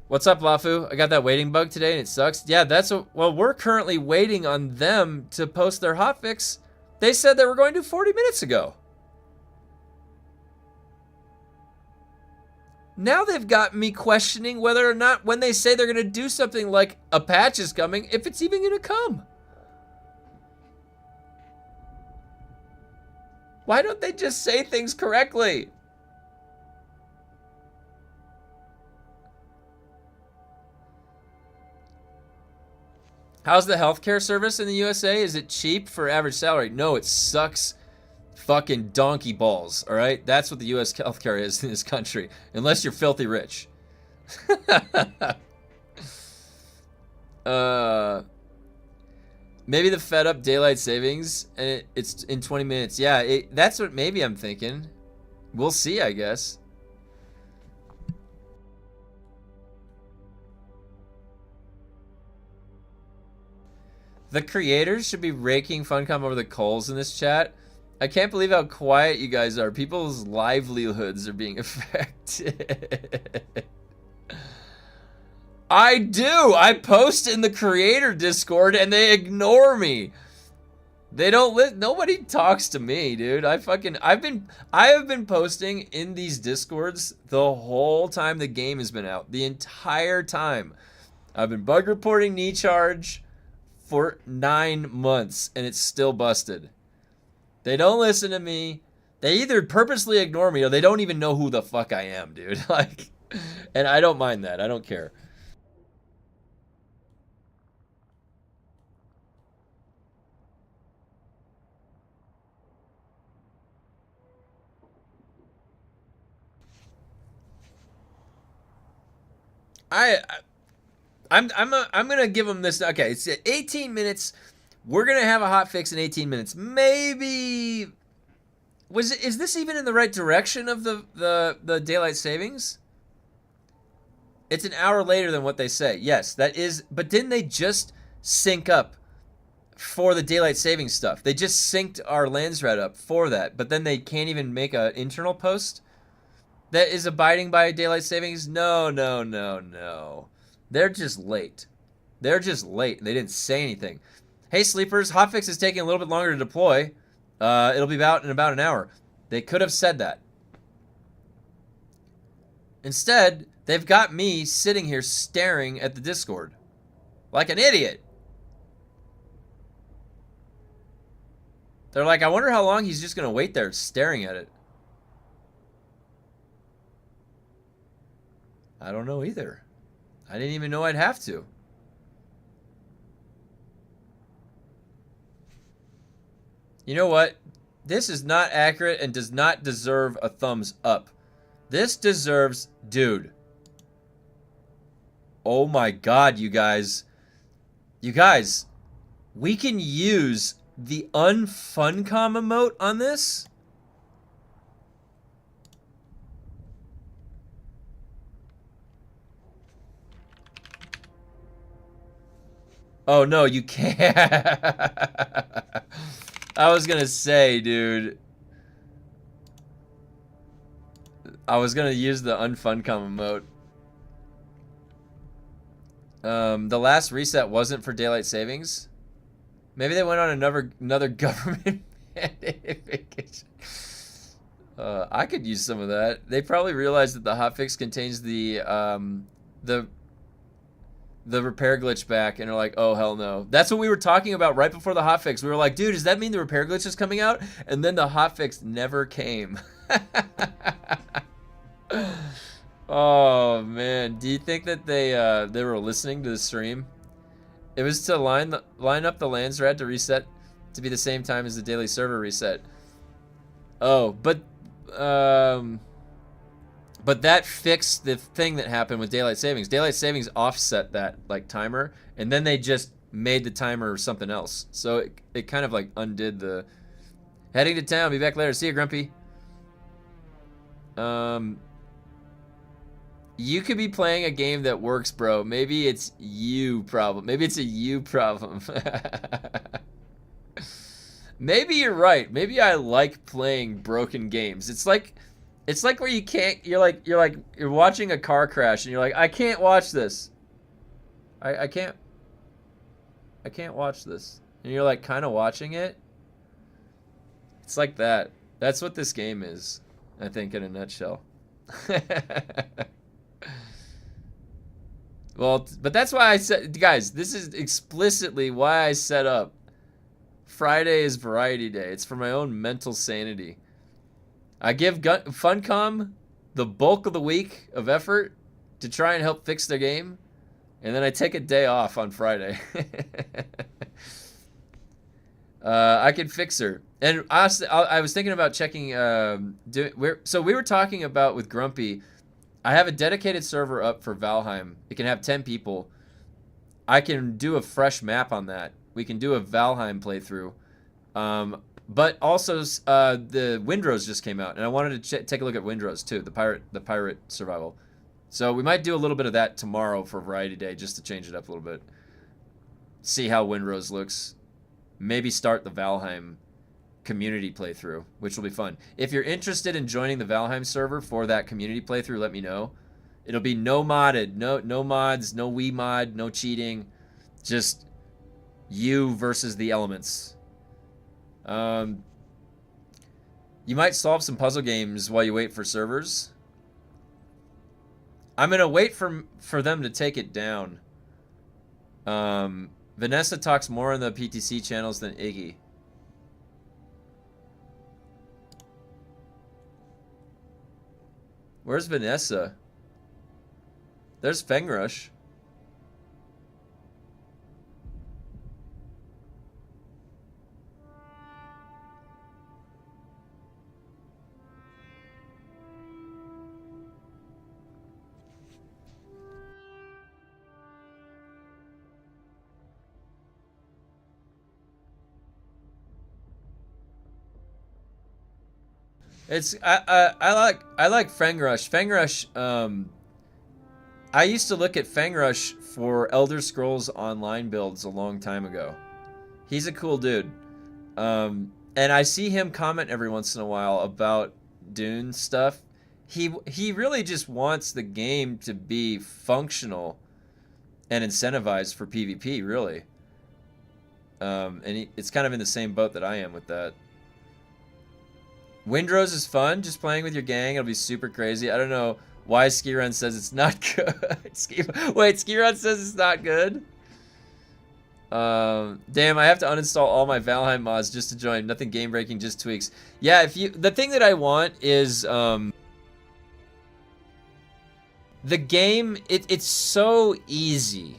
What's up, Lafu? I got that waiting bug today and it sucks. Yeah, well, we're currently waiting on them to post their hotfix. They said they were going to 40 minutes ago. Now they've got me questioning whether or not when they say they're going to do something like a patch is coming, if it's even going to come. Why don't they just say things correctly? How's the healthcare service in the USA? Is it cheap for average salary? No, it sucks fucking donkey balls, all right? That's what the US healthcare is in this country, unless you're filthy rich. Maybe the fed up daylight savings, and it's in 20 minutes. Yeah, that's what maybe I'm thinking. We'll see, I guess. The creators should be raking Funcom over the coals in this chat. I can't believe how quiet you guys are. People's livelihoods are being affected. I do. I post in the creator Discord and they ignore me. They don't nobody talks to me, dude. I have been posting in these Discords the whole time the game has been out. The entire time. I've been bug reporting knee charge for 9 months and it's still busted. They don't listen to me. They either purposely ignore me or they don't even know who the fuck I am, dude. Like, and I don't mind that. I don't care. I'm gonna give them this. Okay, it's 18 minutes. We're gonna have a hot fix in 18 minutes. Maybe is this even in the right direction of the daylight savings? It's an hour later than what they say. Yes, that is. But didn't they just sync up for the daylight savings stuff? They just synced our Landsrat up for that. But then they can't even make an internal post that is abiding by daylight savings. No. They're just late. They're just late. They didn't say anything. Hey, sleepers, hotfix is taking a little bit longer to deploy. It'll be in about an hour. They could have said that. Instead, they've got me sitting here staring at the Discord like an idiot. They're like, I wonder how long he's just going to wait there staring at it. I don't know either. I didn't even know I'd have to. You know what? This is not accurate and does not deserve a thumbs up. This deserves, dude. Oh my god, you guys. You guys, we can use the unfuncom emote on this? Oh, no, you can't. I was gonna say, dude. I was gonna use the unfuncom emote. The last reset wasn't for daylight savings. Maybe they went on another government mandated vacation. I could use some of that. They probably realized that the hotfix contains the the repair glitch back, and are like, oh hell no. That's what we were talking about right before the hotfix. We were like, dude, does that mean the repair glitch is coming out? And then the hotfix never came. Oh man, do you think that they were listening to the stream? It was to line up the lands red to reset to be the same time as the daily server reset. Oh, but that fixed the thing that happened with daylight savings. Daylight savings offset that like timer, and then they just made the timer something else. So it kind of like undid the heading to town. Be back later. See you, Grumpy. You could be playing a game that works, bro. Maybe it's you problem. Maybe it's a you problem. Maybe you're right. Maybe I like playing broken games. It's like where you can't. You're watching a car crash and you're like, I can't watch this. I can't watch this. And you're like kind of watching it. It's like that. That's what this game is, I think, in a nutshell. Well, but that's why I said, guys, this is explicitly why I set up Friday is variety day. It's for my own mental sanity. I give Funcom the bulk of the week of effort to try and help fix their game, and then I take a day off on Friday. I can fix her. And honestly, I was thinking about checking. So we were talking about with Grumpy. I have a dedicated server up for Valheim. It can have 10 people. I can do a fresh map on that. We can do a Valheim playthrough. But also, the Windrose just came out, and I wanted to take a look at Windrose too, the pirate survival. So we might do a little bit of that tomorrow for Variety Day, just to change it up a little bit. See how Windrose looks. Maybe start the Valheim community playthrough, which will be fun. If you're interested in joining the Valheim server for that community playthrough, let me know. It'll be no modded, no mods, no Wii mod, no cheating, just you versus the elements. You might solve some puzzle games while you wait for servers. I'm gonna wait for them to take it down. Vanessa talks more on the PTC channels than Iggy. Where's Vanessa? There's Fengrush. I like Fengrush. Fengrush, I used to look at Fengrush for Elder Scrolls Online builds a long time ago. He's a cool dude. And I see him comment every once in a while about Dune stuff. He really just wants the game to be functional and incentivized for PvP, really. And it's kind of in the same boat that I am with that. Windrose is fun, just playing with your gang. It'll be super crazy. I don't know why Skirun says it's not good. Wait, Skirun says it's not good? Damn, I have to uninstall all my Valheim mods just to join. Nothing game breaking, just tweaks. Yeah, the thing that I want is the game. It's so easy,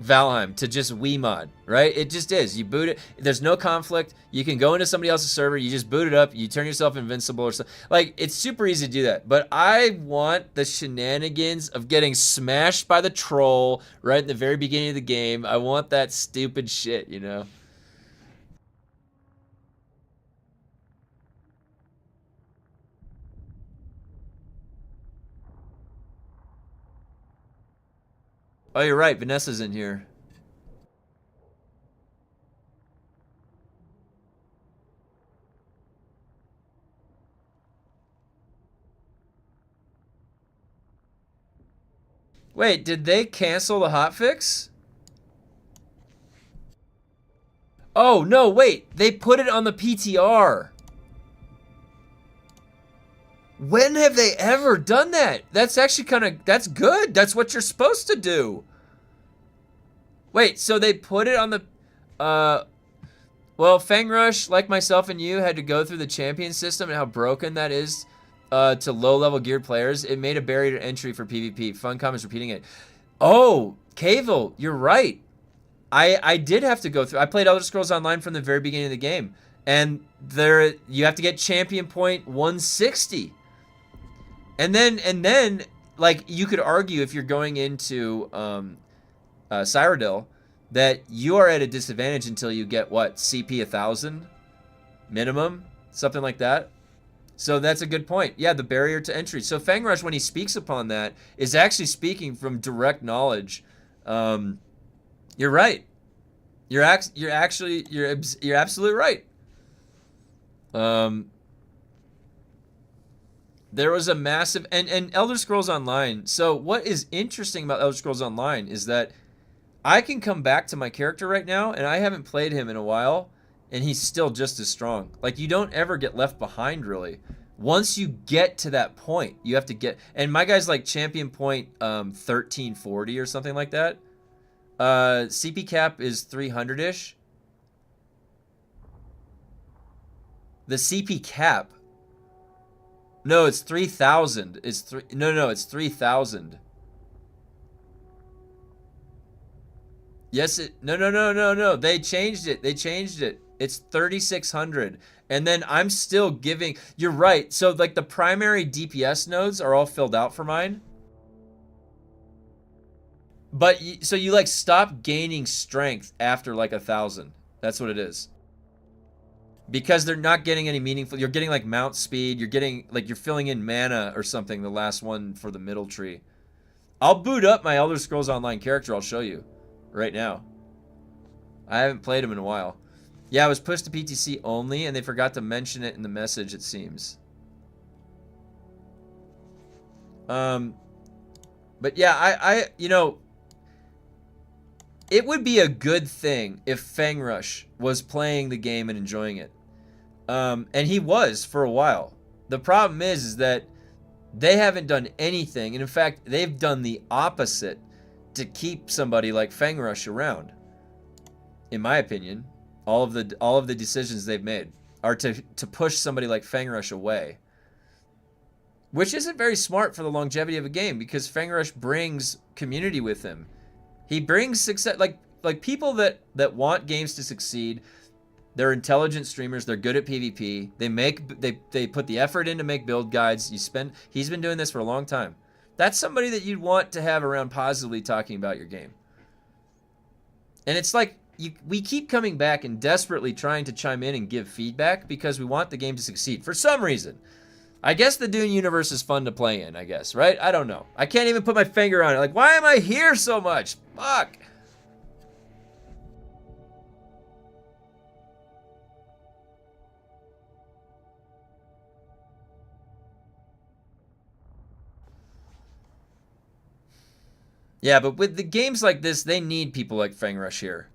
Valheim, to just Wii mod, right? It just is. You boot it. There's no conflict. You can go into somebody else's server. You just boot it up. You turn yourself invincible or something. Like, it's super easy to do that. But I want the shenanigans of getting smashed by the troll right in the very beginning of the game. I want that stupid shit, you know? Oh, you're right. Vanessa's in here. Wait, did they cancel the hotfix? Oh, no, wait. They put it on the PTR. When have they ever done that? That's actually that's good. That's what you're supposed to do. Wait, so they put it on the... Well, Fang Rush, like myself and you, had to go through the champion system and how broken that is to low-level geared players. It made a barrier to entry for PvP. Fun comments repeating it. Oh, Cavill, you're right. I did have to go through... I played Elder Scrolls Online from the very beginning of the game. And there, you have to get champion point 160. And then, like, you could argue if you're going into Cyrodiil that you are at a disadvantage until you get, what, CP 1000 minimum? Something like that. So that's a good point. Yeah, the barrier to entry. So Fang Rush, when he speaks upon that, is actually speaking from direct knowledge. You're right. You're absolutely right. There was a massive and Elder Scrolls Online. So what is interesting about Elder Scrolls Online is that I can come back to my character right now, and I haven't played him in a while, and he's still just as strong. Like, you don't ever get left behind, really. Once you get to that point, you have to get... And my guy's like champion point 1340 or something like that. CP cap is 300-ish. The CP cap... No, it's 3,000. It's it's 3,000. Yes, no. They changed it. It's 3,600. And then I'm still giving... You're right. So, like, the primary DPS nodes are all filled out for mine. But, so you, like, stop gaining strength after, like, 1,000. That's what it is. Because they're not getting any meaningful... You're getting, like, mount speed. You're getting... Like, you're filling in mana or something, the last one for the middle tree. I'll boot up my Elder Scrolls Online character. I'll show you. Right now. I haven't played him in a while. Yeah, it was pushed to PTC only, and they forgot to mention it in the message, it seems. But yeah, I you know, it would be a good thing if Fang Rush was playing the game and enjoying it. And he was for a while. The problem is that they haven't done anything, and in fact, they've done the opposite to keep somebody like Fang Rush around. In my opinion, all of the decisions they've made are to push somebody like Fang Rush away, which isn't very smart for the longevity of a game, because Fang Rush brings community with him. He brings success, like people that want games to succeed. They're intelligent streamers. They're good at PvP. They put the effort in to make build guides. He's been doing this for a long time. That's somebody that you'd want to have around positively talking about your game. And it's like, we keep coming back and desperately trying to chime in and give feedback because we want the game to succeed for some reason. I guess the Dune universe is fun to play in, I guess, right? I don't know. I can't even put my finger on it. Like, why am I here so much? Fuck. Yeah, but with the games like this, they need people like Fang Rush here.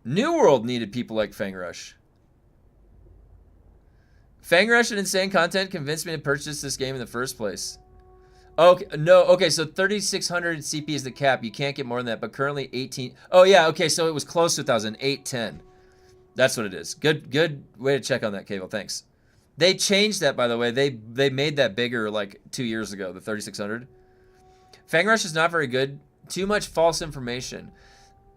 New World needed people like Fang Rush. Fang Rush and insane content convinced me to purchase this game in the first place. Okay, no, okay, so 3,600 CP is the cap. You can't get more than that, but currently 18. Oh, yeah, okay, so it was close to 1,000, 810. That's what it is. Good way to check on that, Cable, thanks. They changed that, by the way. They made that bigger like 2 years ago, the 3,600. Fang Rush is not very good. Too much false information.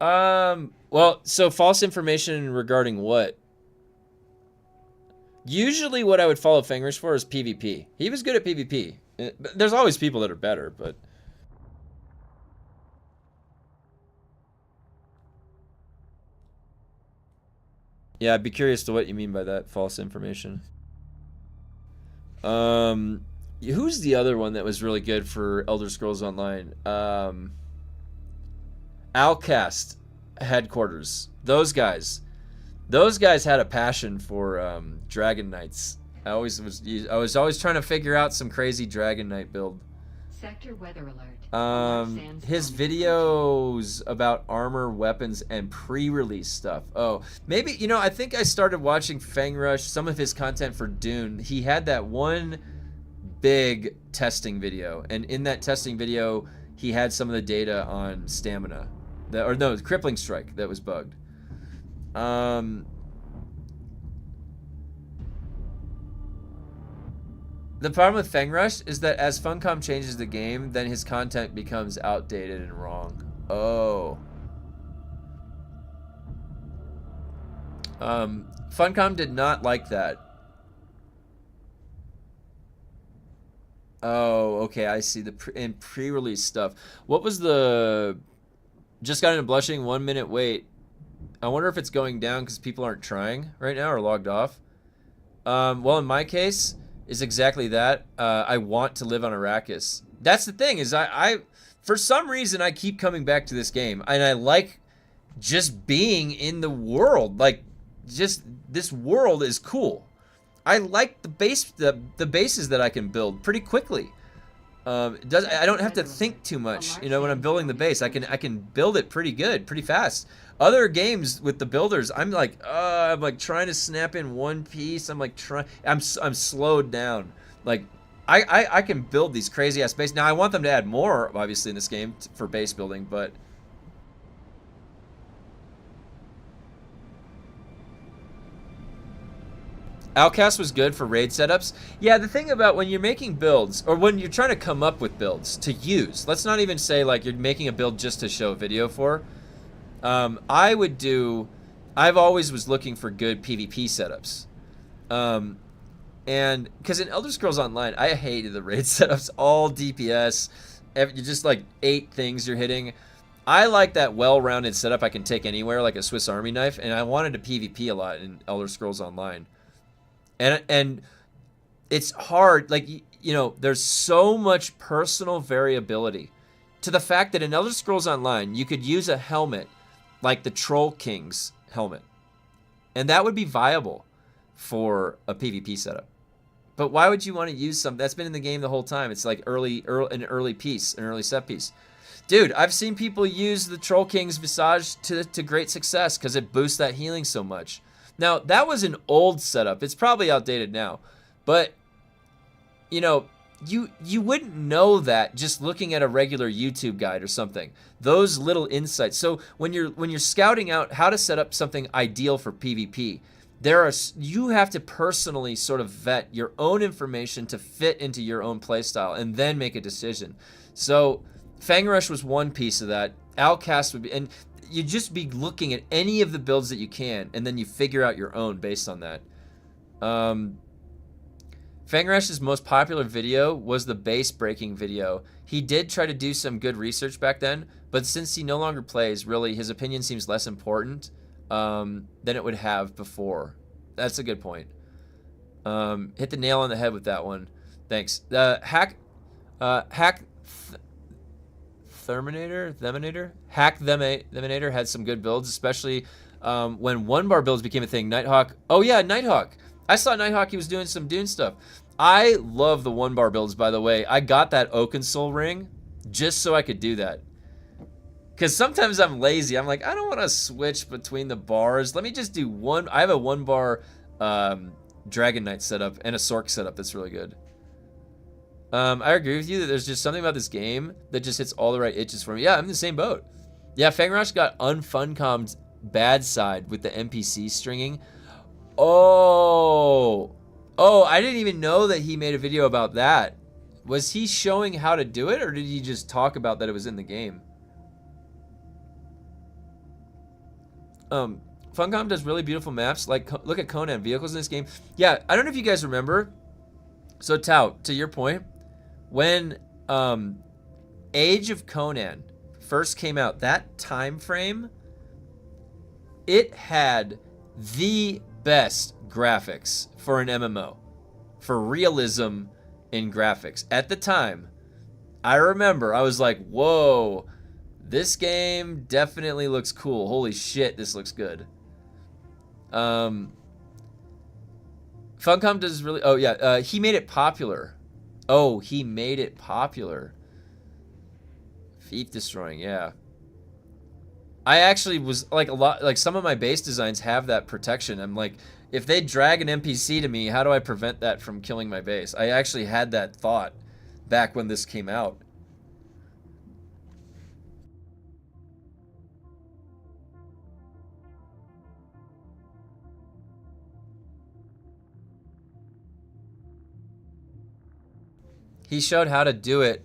Well, so false information regarding what? Usually what I would follow Fang Rush for is PvP. He was good at PvP. There's always people that are better, but... Yeah, I'd be curious to what you mean by that false information. Who's the other one that was really good for Elder Scrolls Online? Outcast headquarters. Those guys had a passion for Dragon Knights. I was always trying to figure out some crazy Dragon Knight build. Sector weather alert. His videos about armor, weapons, and pre-release stuff. Oh, maybe, you know, I think I started watching Fang Rush, some of his content for Dune. He had that one big testing video, and in that testing video, he had some of the data on stamina. or no, crippling strike that was bugged. The problem with Fang Rush is that as Funcom changes the game, then his content becomes outdated and wrong. Oh. Funcom did not like that. Oh, okay, I see. In pre-release stuff. What was the... Just got into blushing, 1 minute wait. I wonder if it's going down because people aren't trying right now or logged off. Well, in my case... is exactly that. I want to live on Arrakis. That's the thing, is I for some reason I keep coming back to this game, and I like just being in the world. Like, just this world is cool. I like the bases that I can build pretty quickly. I don't have to think too much, you know, when I'm building the base. I can build it pretty good, pretty fast. Other games with the builders, I'm like trying to snap in one piece. I'm slowed down. Like, I can build these crazy ass bases. Now I want them to add more, obviously, in this game for base building, but. Outcast was good for raid setups. Yeah, the thing about when you're making builds, or when you're trying to come up with builds to use, let's not even say like you're making a build just to show a video for. I've always was looking for good PvP setups. And because in Elder Scrolls Online, I hated the raid setups, all DPS, you're just like 8 things you're hitting. I like that well-rounded setup I can take anywhere, like a Swiss Army knife, and I wanted to PvP a lot in Elder Scrolls Online. And it's hard, like, you know, there's so much personal variability to the fact that in Elder Scrolls Online, you could use a helmet like the Troll King's helmet, and that would be viable for a PvP setup. But why would you want to use something that's been in the game the whole time? It's like an early set piece. Dude, I've seen people use the Troll King's Visage to great success because it boosts that healing so much. Now, that was an old setup. It's probably outdated now. But, you know, you wouldn't know that just looking at a regular YouTube guide or something. Those little insights. So when you're scouting out how to set up something ideal for PvP, you have to personally sort of vet your own information to fit into your own playstyle and then make a decision. So Fang Rush was one piece of that. Outcast would be... and you just be looking at any of the builds that you can, and then you figure out your own based on that. Fang Rush's most popular video was the base breaking video. He did try to do some good research back then, but since he no longer plays, really, his opinion seems less important than it would have before. That's a good point. Hit the nail on the head with that one. Thanks. Theminator had some good builds, especially when one-bar builds became a thing. Nighthawk. Oh, yeah, Nighthawk. I saw Nighthawk. He was doing some Dune stuff. I love the one-bar builds, by the way. I got that Oaken Soul ring just so I could do that. Because sometimes I'm lazy. I'm like, I don't want to switch between the bars. Let me just do one. I have a one-bar Dragon Knight setup and a Sork setup that's really good. I agree with you that there's just something about this game that just hits all the right itches for me. Yeah, I'm in the same boat. Yeah, Fang Rush got unfuncommed bad side with the NPC stringing. Oh, I didn't even know that he made a video about that. Was he showing how to do it, or did he just talk about that it was in the game? Funcom does really beautiful maps. Like, look at Conan, vehicles in this game. Yeah, I don't know if you guys remember. So, Tao, to your point, when Age of Conan first came out, that time frame, it had the best graphics for an MMO, for realism in graphics. At the time, I remember I was like, whoa, this game definitely looks cool. Holy shit, this looks good. Funcom does really... oh, yeah. He made it popular. Oh, he made it popular. Fief destroying, yeah. I actually was like some of my base designs have that protection. I'm like, if they drag an NPC to me, how do I prevent that from killing my base? I actually had that thought back when this came out. He showed how to do it.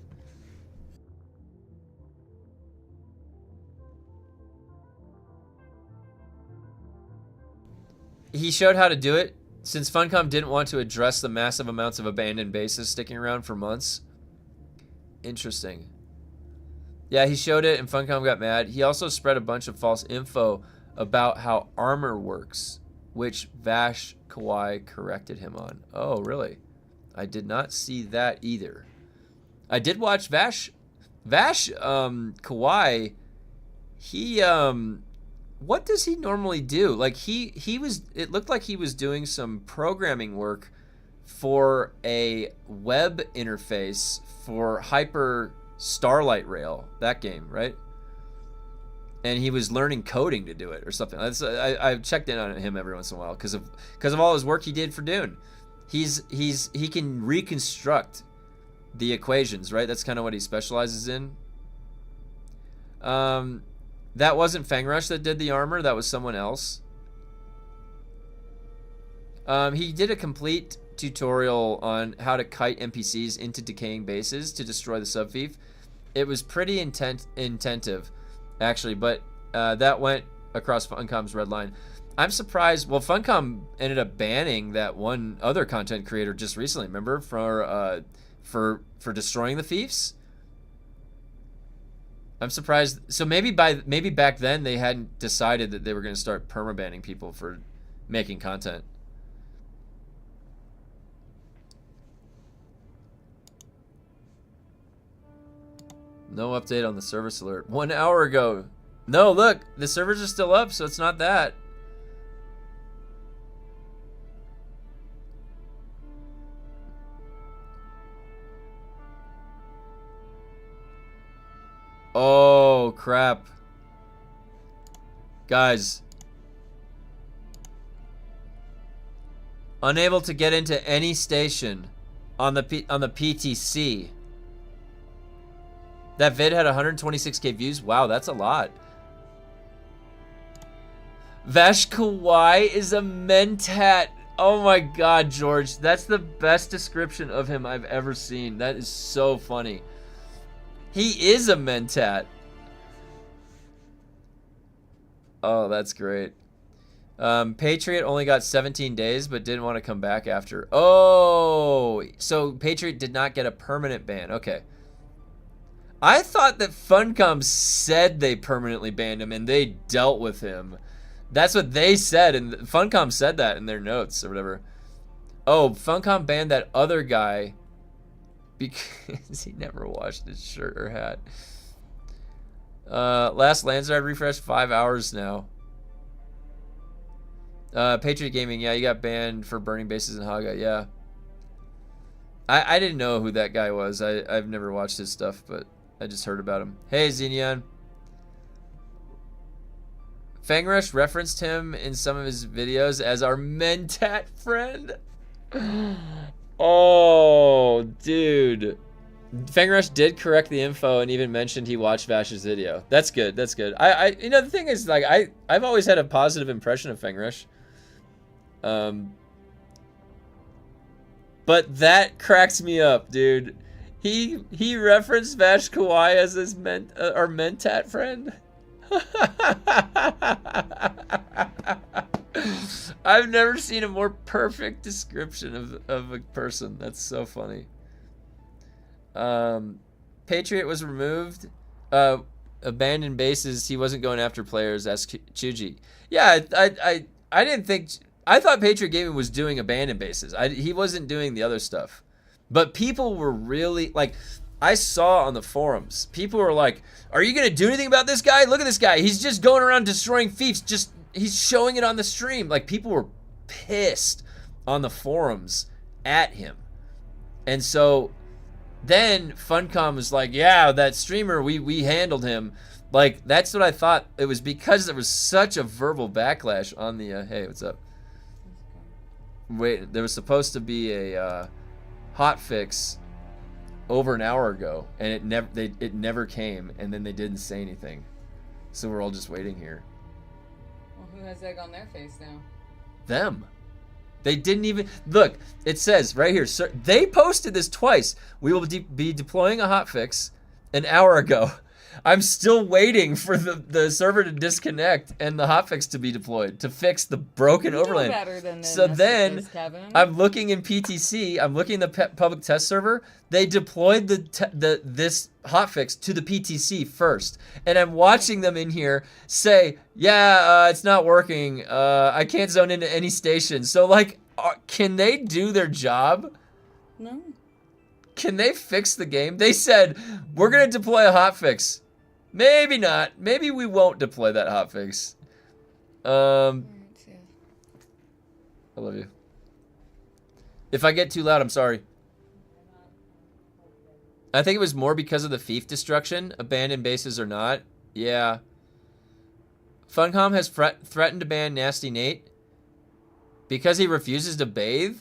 He showed how to do it since Funcom didn't want to address the massive amounts of abandoned bases sticking around for months. Interesting. Yeah, he showed it and Funcom got mad. He also spread a bunch of false info about how armor works, which Vash Kawai corrected him on. Oh, really? I did not see that either. I did watch Vash Kawai. He what does he normally do? Like he was, it looked like he was doing some programming work for a web interface for Hyper Starlight Rail, that game, right? And he was learning coding to do it or something. I've checked in on him every once in a while because of all his work he did for Dune. He can reconstruct the equations, right? That's kind of what he specializes in. That wasn't Fangrush that did the armor. That was someone else. He did a complete tutorial on how to kite NPCs into decaying bases to destroy the sub-fief. It was pretty intensive, actually, but that went across Funcom's red line. I'm surprised. Well, Funcom ended up banning that one other content creator just recently. Remember, for destroying the fiefs. I'm surprised. So maybe back then they hadn't decided that they were going to start permabanning people for making content. No update on the service alert. 1 hour ago. No, look, the servers are still up, so it's not that. Oh, crap. Guys. Unable to get into any station on the PTC. That vid had 126k views. Wow, that's a lot. Vash Kawai is a mentat. Oh my god, George. That's the best description of him I've ever seen. That is so funny. He is a mentat. Oh, that's great. Patriot only got 17 days, but didn't want to come back after. Oh, so Patriot did not get a permanent ban. Okay. I thought that Funcom said they permanently banned him and they dealt with him. That's what they said, and Funcom said that in their notes or whatever. Oh, Funcom banned that other guy because he never washed his shirt or hat. Last Lancer I refreshed 5 hours now. Patriot Gaming, yeah, you got banned for burning bases in Hagga, yeah. I didn't know who that guy was. I've never watched his stuff, but I just heard about him. Hey, Xenion. Fangrush referenced him in some of his videos as our mentat friend. Oh, dude. Fangrush did correct the info and even mentioned he watched Vash's video. That's good. That's good. You know, the thing is, like, I've always had a positive impression of Fangrush. But that cracks me up, dude. He referenced Vash Kawai as his our mentat friend. I've never seen a more perfect description of a person. That's so funny. Patriot was removed. Abandoned bases. He wasn't going after players. Asked Chuji. Yeah, I didn't think. I thought Patriot Gaming was doing abandoned bases. He wasn't doing the other stuff. But people were really, like, I saw on the forums, people were like, are you going to do anything about this guy? Look at this guy. He's just going around destroying fiefs. He's showing it on the stream. Like, people were pissed on the forums at him. And so then Funcom was like, yeah, that streamer, we handled him. Like, that's what I thought. It was because there was such a verbal backlash on the, hey, what's up? Wait, there was supposed to be a hotfix over an hour ago, and it never came, and then they didn't say anything, so we're all just waiting here. Well, who has egg on their face now? Them. They didn't even look. It says right here. Sir, they posted this twice. We will be deploying a hotfix an hour ago. I'm still waiting for the server to disconnect and the hotfix to be deployed to fix the broken overland. Better than So then this, Kevin. I'm looking in PTC. I'm looking in the public test server. They deployed this hotfix to the PTC first, and I'm watching them in here say, "Yeah, it's not working. I can't zone into any station." So like, can they do their job? No. Can they fix the game? They said, "We're gonna deploy a hotfix." Maybe not. Maybe we won't deploy that hotfix. I love you. If I get too loud, I'm sorry. I think it was more because of the fief destruction, abandoned bases or not. Yeah. Funcom has threatened to ban Nasty Nate because he refuses to bathe?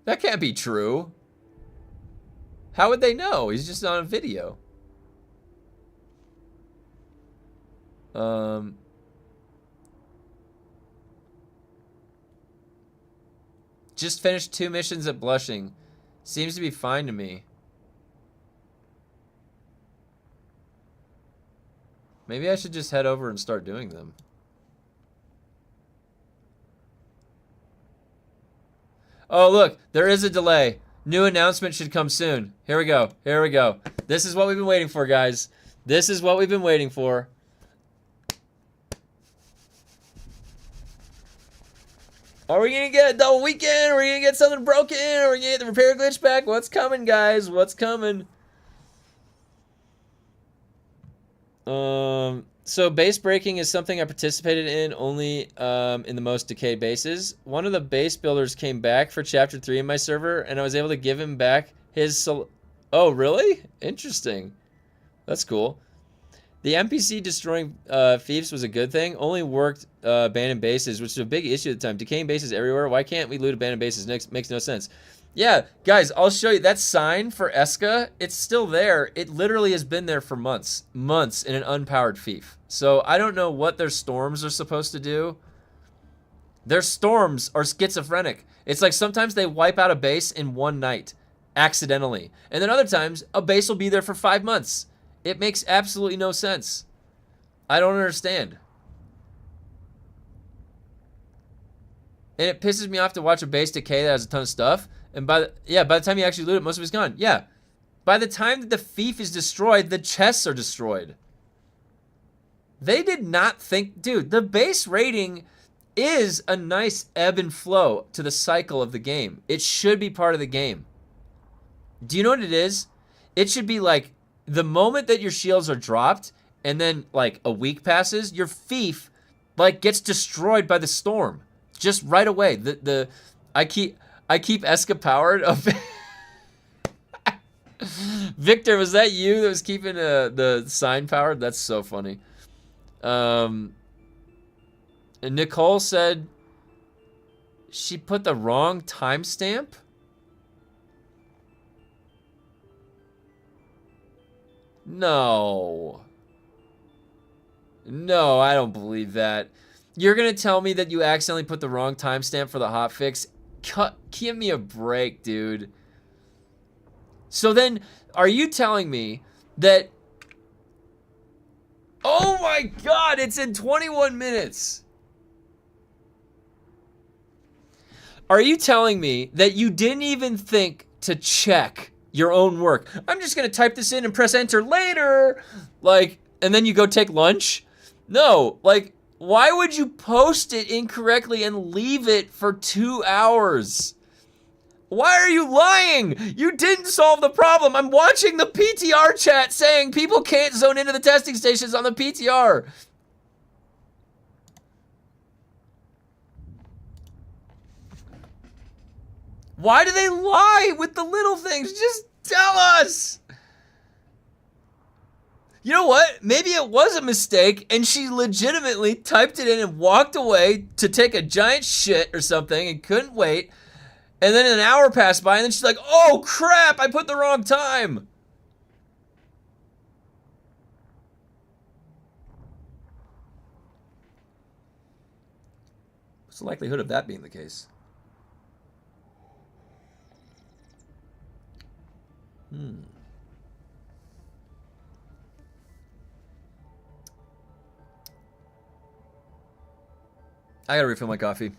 That can't be true. How would they know? He's just on a video. Just finished 2 missions at Blushing. Seems to be fine to me. Maybe I should just head over and start doing them. Oh, look, there is a delay. New announcement should come soon. Here we go. Here we go. This is what we've been waiting for, guys. This is what we've been waiting for. Are we gonna get a double weekend? Are we gonna get something broken? Are we gonna get the repair glitch back? What's coming, guys? What's coming? So base breaking is something I participated in only in the most decayed bases. One of the base builders came back for chapter 3 in my server, and I was able to give him back his Oh, really? Interesting. That's cool. The NPC destroying fiefs was a good thing. Only worked abandoned bases, which is a big issue at the time. Decaying bases everywhere. Why can't we loot abandoned bases? Makes no sense. Yeah, guys, I'll show you. That sign for Eska, it's still there. It literally has been there for months. Months in an unpowered fief. So I don't know what their storms are supposed to do. Their storms are schizophrenic. It's like sometimes they wipe out a base in one night, accidentally. And then other times, a base will be there for 5 months. It makes absolutely no sense. I don't understand. And it pisses me off to watch a base decay that has a ton of stuff. And by the time you actually loot it, most of it's gone. Yeah. By the time that the fief is destroyed, the chests are destroyed. They did not think, dude, the base rating is a nice ebb and flow to the cycle of the game. It should be part of the game. Do you know what it is? It should be like the moment that your shields are dropped and then like a week passes, your fief like gets destroyed by the storm. Just right away. I keep Eska powered up. Victor, was that you that was keeping the sign powered? That's so funny. And Nicole said she put the wrong timestamp. No. No, I don't believe that. You're going to tell me that you accidentally put the wrong timestamp for the hotfix? Give me a break, dude. So then, are you telling me that... Oh my god, it's in 21 minutes. Are you telling me that you didn't even think to check your own work? I'm just going to type this in and press enter later. Like, and then you go take lunch? No, like, why would you post it incorrectly and leave it for 2 hours? Why are you lying? You didn't solve the problem. I'm watching the PTR chat saying people can't zone into the testing stations on the PTR. Why do they lie with the little things? Just tell us. You know what? Maybe it was a mistake and she legitimately typed it in and walked away to take a giant shit or something and couldn't wait. And then an hour passed by and then she's like, oh crap, I put the wrong time. What's the likelihood of that being the case? I gotta refill my coffee.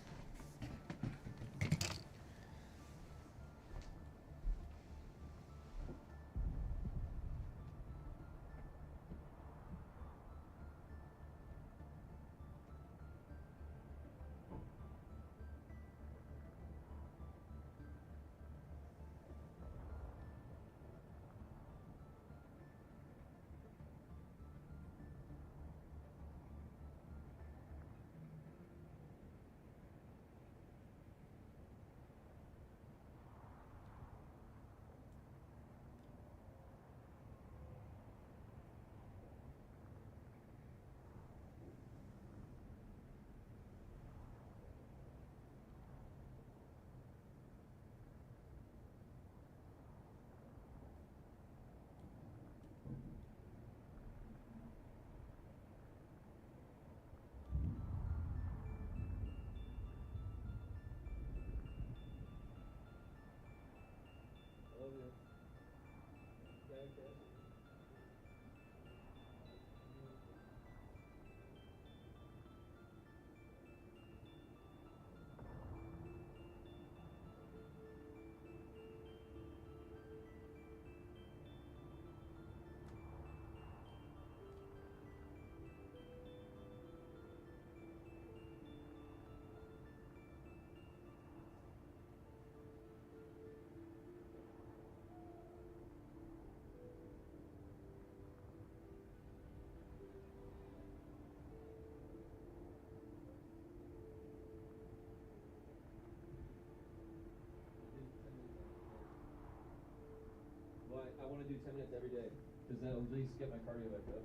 I want to do 10 minutes every day because that'll at least get my cardio back up.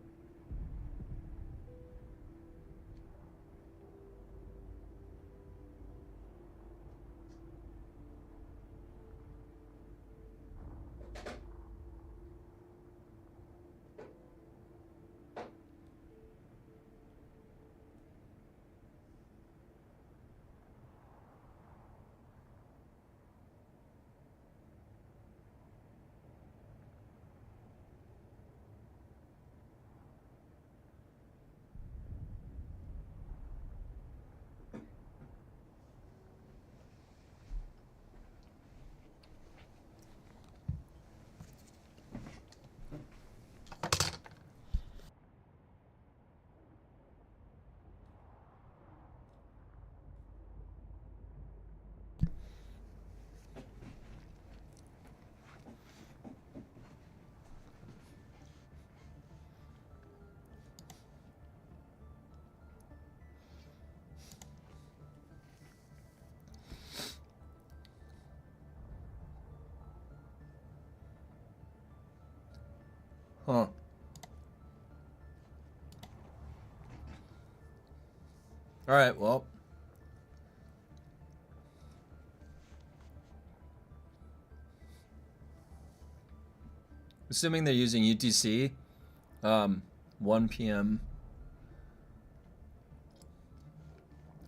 Huh. All right, well. Assuming they're using UTC, 1 p.m.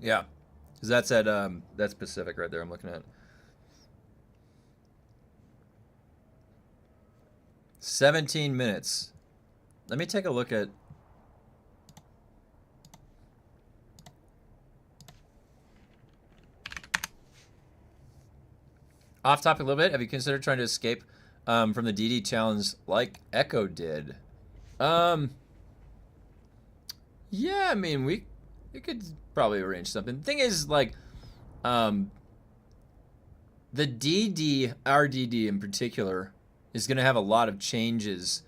Yeah, because that's at that's Pacific right there. I'm looking at 17 minutes. Let me take a look at. Off topic a little bit. Have you considered trying to escape from the DD challenge like Echo did? Yeah, I mean we could probably arrange something. The thing is, like, the DD, our DD in particular, is going to have a lot of changes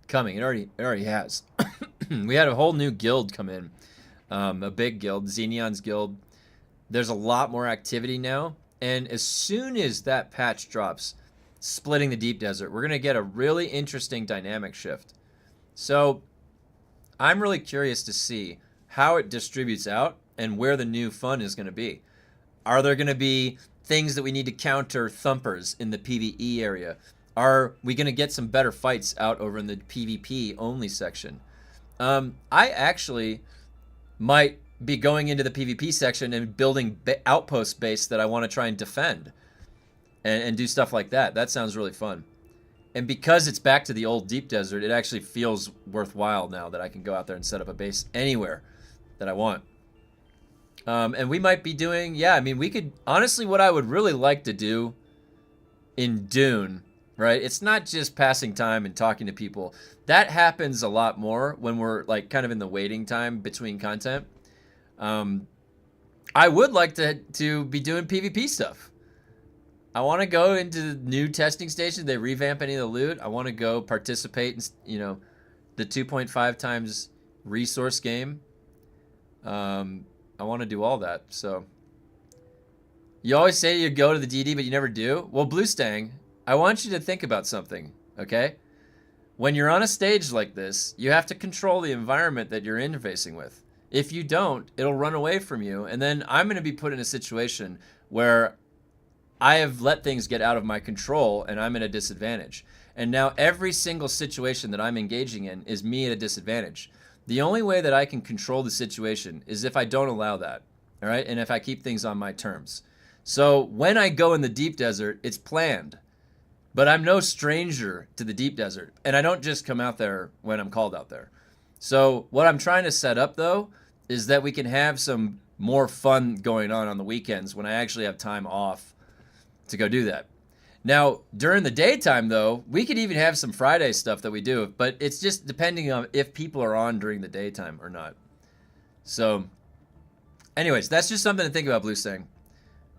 coming. It already has. We had a whole new guild come in, a big guild, Xenion's guild. There's a lot more activity now, and as soon as that patch drops, splitting the deep desert, we're going to get a really interesting dynamic shift. So I'm really curious to see how it distributes out and where the new fun is going to be. Are there going to be things that we need to counter thumpers in the PvE area? Are we going to get some better fights out over in the PvP only section? I actually might be going into the PvP section and building outpost base that I want to try and defend and do stuff like that. That sounds really fun. And because it's back to the old deep desert, it actually feels worthwhile now that I can go out there and set up a base anywhere that I want. And we might be doing, yeah, I mean, we could, honestly, what I would really like to do in Dune, right? It's not just passing time and talking to people. That happens a lot more when we're like kind of in the waiting time between content. I would like to be doing PvP stuff. I want to go into new testing stations. They revamp any of the loot. I want to go participate in, you know, the 2.5 times resource game. I want to do all that. So you always say you go to the DD, but you never do. Well, Blue Stang, I want you to think about something, okay? When you're on a stage like this, you have to control the environment that you're interfacing with. If you don't, it'll run away from you, and then I'm going to be put in a situation where I have let things get out of my control and I'm at a disadvantage. And now every single situation that I'm engaging in is me at a disadvantage. The only way that I can control the situation is if I don't allow that, all right? And if I keep things on my terms. So when I go in the deep desert, it's planned. But I'm no stranger to the deep desert. And I don't just come out there when I'm called out there. So what I'm trying to set up, though, is that we can have some more fun going on the weekends when I actually have time off to go do that. Now, during the daytime, though, we could even have some Friday stuff that we do, but it's just depending on if people are on during the daytime or not. So, anyways, that's just something to think about, Blue Stang.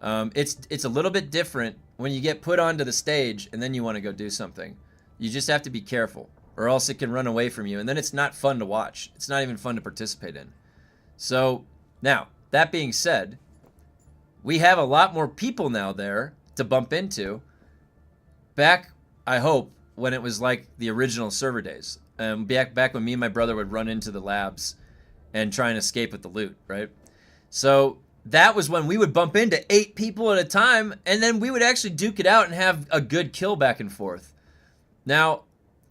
It's a little bit different when you get put onto the stage and then you want to go do something. You just have to be careful, or else it can run away from you, and then it's not fun to watch. It's not even fun to participate in. So, now, that being said, we have a lot more people now there to bump into. Back, I hope, when it was like the original server days. Back when me and my brother would run into the labs and try and escape with the loot, right? So that was when we would bump into 8 people at a time, and then we would actually duke it out and have a good kill back and forth. Now,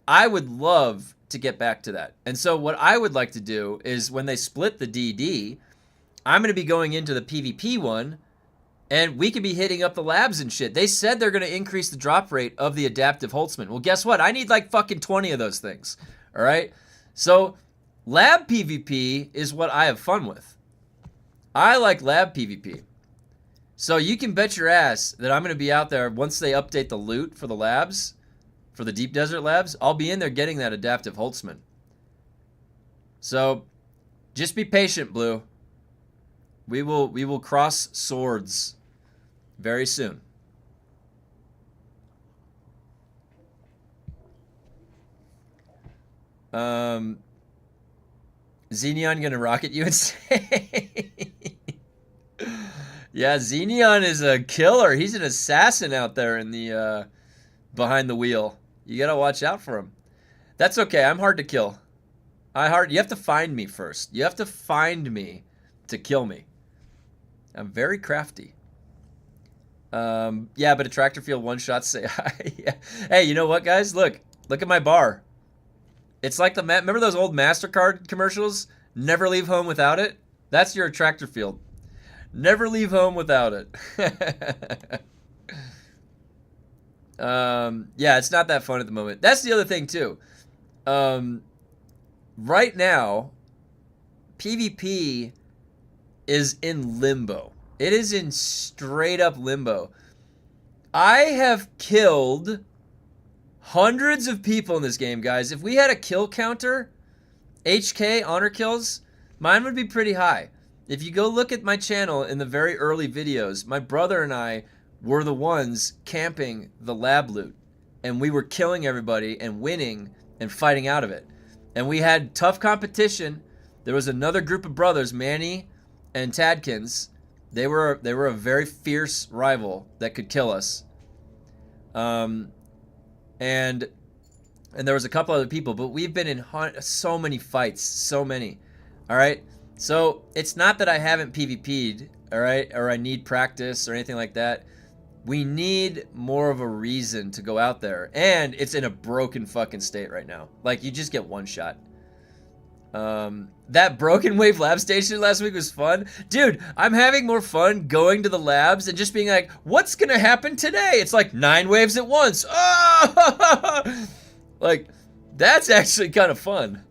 I would love to get back to that. And so what I would like to do is when they split the DD, I'm going to be going into the PvP one, and we could be hitting up the labs and shit. They said they're going to increase the drop rate of the adaptive Holtzman. Well, guess what? I need like fucking 20 of those things. All right? So lab PvP is what I have fun with. I like lab PvP. So you can bet your ass that I'm going to be out there once they update the loot for the labs, for the Deep Desert labs. I'll be in there getting that adaptive Holtzman. So just be patient, Blue. We will cross swords very soon. Xenion gonna rocket you and say, yeah, Xenion is a killer. He's an assassin out there in the behind the wheel. You gotta watch out for him. That's okay. I'm hard to kill. You have to find me first. You have to find me to kill me. I'm very crafty. Yeah, but a tractor field one-shot say hi. Yeah. Hey, you know what, guys? Look at my bar. It's like remember those old MasterCard commercials? Never leave home without it? That's your tractor field. Never leave home without it. Yeah, it's not that fun at the moment. That's the other thing, too. Right now, PvP is in limbo. It is in straight up limbo. I have killed hundreds of people in this game, guys. If we had a kill counter, HK, honor kills, mine would be pretty high. If you go look at my channel in the very early videos, my brother and I were the ones camping the lab loot. And we were killing everybody and winning and fighting out of it. And we had tough competition. There was another group of brothers, Manny and Tadkins. They were a very fierce rival that could kill us. And there was a couple other people, but we've been in so many fights, so many. All right? So it's not that I haven't PvP'd, all right, or I need practice or anything like that. We need more of a reason to go out there. And it's in a broken fucking state right now. Like, you just get one shot. That Broken Wave lab station last week was fun. Dude, I'm having more fun going to the labs and just being like, what's gonna happen today? It's like 9 waves at once. Oh! Like, that's actually kind of fun.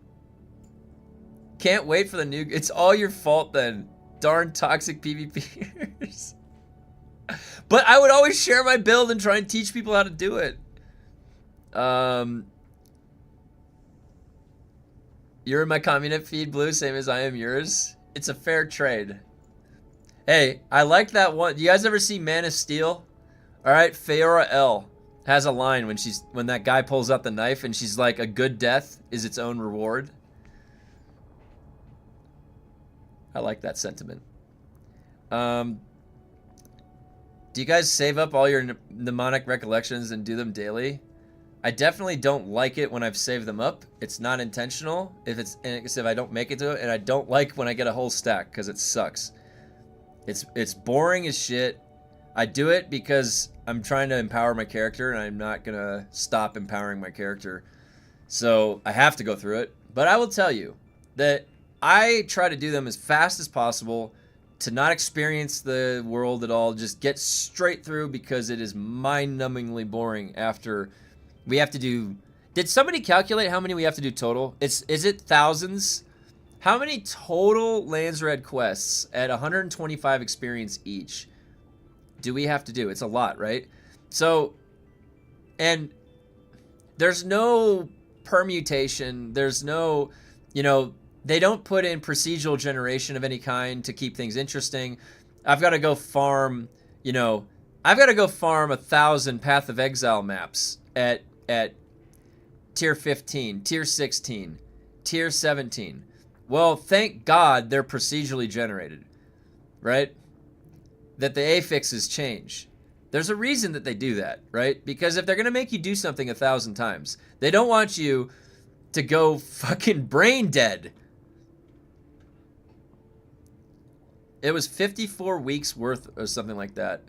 Can't wait for the new... It's all your fault then. Darn toxic PvPers. But I would always share my build and try and teach people how to do it. You're in my communist feed, Blue, same as I am yours. It's a fair trade. Hey, I like that one. You guys ever see Man of Steel? All right, Feora L has a line when that guy pulls out the knife and she's like, a good death is its own reward. I like that sentiment. Do you guys save up all your mnemonic recollections and do them daily? I definitely don't like it when I've saved them up. It's not intentional if I don't make it to it, and I don't like when I get a whole stack because it sucks. It's boring as shit. I do it because I'm trying to empower my character, and I'm not gonna stop empowering my character. So I have to go through it. But I will tell you that I try to do them as fast as possible to not experience the world at all. Just get straight through because it is mind-numbingly boring after... We have to do... Did somebody calculate how many we have to do total? Is it thousands? How many total Lands Red quests at 125 experience each do we have to do? It's a lot, right? So, and there's no permutation. There's no, they don't put in procedural generation of any kind to keep things interesting. I've got to go farm, I've got to go farm 1,000 Path of Exile maps at tier 15, tier 16, tier 17. Well, thank God they're procedurally generated, right? That the affixes change. There's a reason that they do that, right? Because if they're going to make you do something 1,000 times, they don't want you to go fucking brain dead. It was 54 weeks worth or something like that.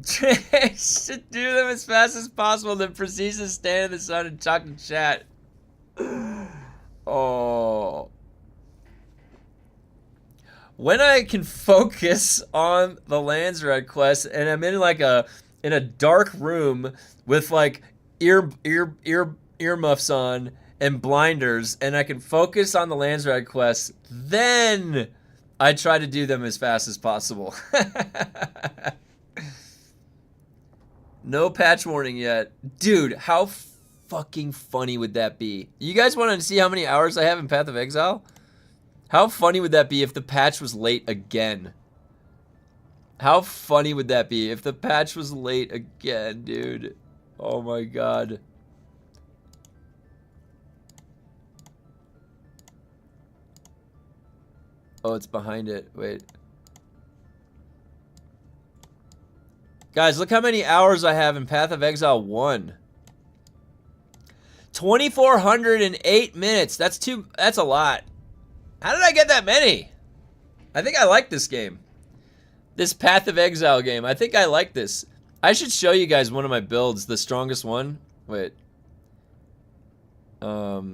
Should do them as fast as possible, then proceeds to stand in the sun and talk to chat. Oh. When I can focus on the Lands Red quest and I'm in like in a dark room with like earmuffs on and blinders and I can focus on the Lands Red quest, then I try to do them as fast as possible. No patch warning yet. Dude, how fucking funny would that be? You guys want to see how many hours I have in Path of Exile? How funny would that be if the patch was late again? How funny would that be if the patch was late again, dude? Oh my god. Oh, it's behind it. Wait. Guys, look how many hours I have in Path of Exile 1. 2,408 minutes. That's a lot. How did I get that many? I think I like this game. This Path of Exile game. I think I like this. I should show you guys one of my builds, the strongest one. Wait. How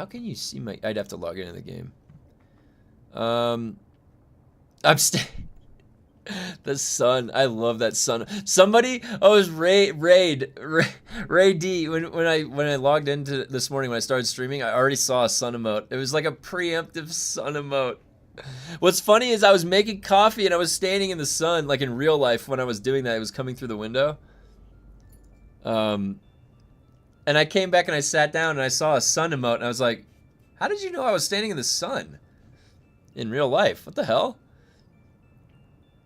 can you see my... I'd have to log into the game. The sun. I love that sun. Somebody, it was Ray D. When I logged into this morning when I started streaming, I already saw a sun emote. It was like a preemptive sun emote. What's funny is I was making coffee and I was standing in the sun, like in real life when I was doing that. It was coming through the window. And I came back and I sat down and I saw a sun emote and I was like, how did you know I was standing in the sun? In real life? What the hell?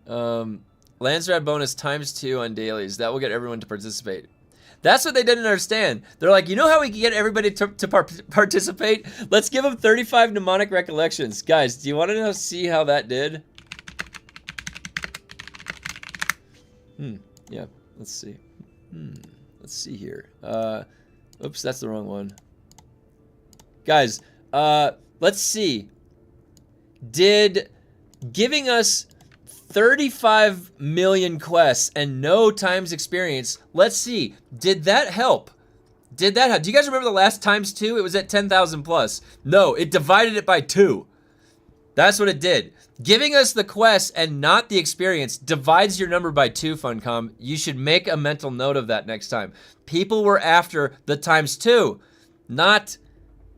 Lands Red bonus ×2 on dailies. That will get everyone to participate. That's what they didn't understand. They're like, you know how we can get everybody to participate? Let's give them 35 mnemonic recollections. Guys, do you want to see how that did? Yeah, let's see. Let's see here. Oops, that's the wrong one. Guys, let's see. Did giving us 35 million quests and no times experience. Let's see. Did that help? Did that help? Do you guys remember the last times 2? It was at 10,000 plus. No, it divided it by 2. That's what it did. Giving us the quest and not the experience divides your number by 2, Funcom. You should make a mental note of that next time. People were after the times 2, not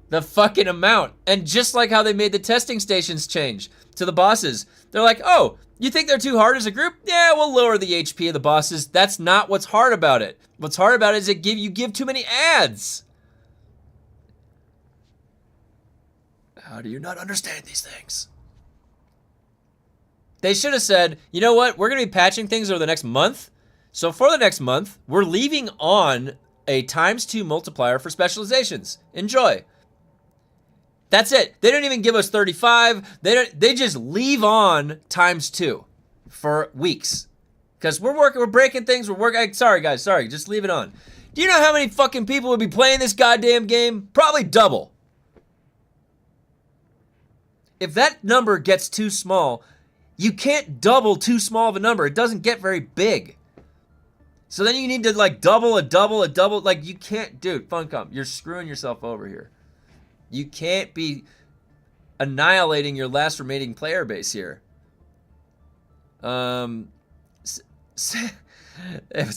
the fucking amount. And just like how they made the testing stations change to the bosses, they're like, oh, you think they're too hard as a group? Yeah, we'll lower the HP of the bosses. That's not what's hard about it. What's hard about it is you give too many ads. How do you not understand these things? They should have said, you know what? We're going to be patching things over the next month. So for the next month, we're leaving on a ×2 multiplier for specializations. Enjoy. That's it. They don't even give us 35. They just leave on ×2 for weeks. Because we're breaking things, sorry guys, just leave it on. Do you know how many fucking people would be playing this goddamn game? Probably double. If that number gets too small, you can't double too small of a number. It doesn't get very big. So then you need to like double a double. Like you can't, dude, Funcom, you're screwing yourself over here. You can't be annihilating your last remaining player base here. What's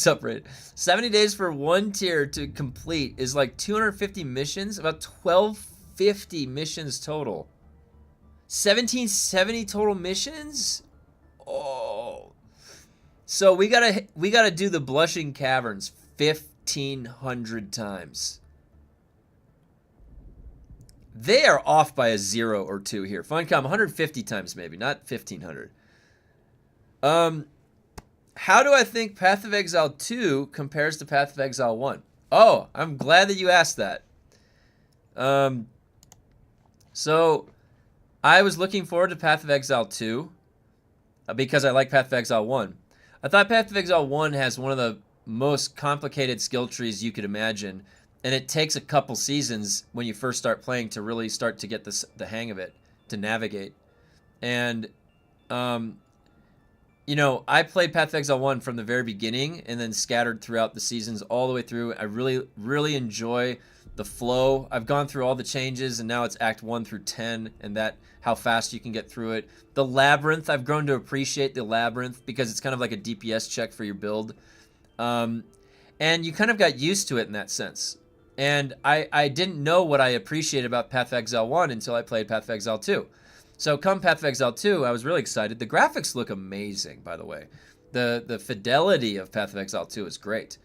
up, Red? 70 days for 1 tier to complete is like 250 missions, about 1250 missions total. 1770 total missions? Oh. So we gotta do the Blushing Caverns 1,500 times. They are off by a 0 or 2 here. Funcom, 150 times maybe, not 1,500. How do I think Path of Exile 2 compares to Path of Exile 1? Oh, I'm glad that you asked that. So I was looking forward to Path of Exile 2 because I like Path of Exile 1. I thought Path of Exile 1 has one of the most complicated skill trees you could imagine, and it takes a couple seasons when you first start playing to really start to get the hang of it, to navigate. And, you know, I played Path of Exile 1 from the very beginning and then scattered throughout the seasons all the way through. I really, really enjoy the flow. I've gone through all the changes, and now it's Act 1 through 10, and that how fast you can get through it. The Labyrinth, I've grown to appreciate the Labyrinth because it's kind of like a DPS check for your build. And you kind of got used to it in that sense. And I didn't know what I appreciated about Path of Exile 1 until I played Path of Exile 2. So come Path of Exile 2, I was really excited. The graphics look amazing, by the way. The fidelity of Path of Exile 2 is great.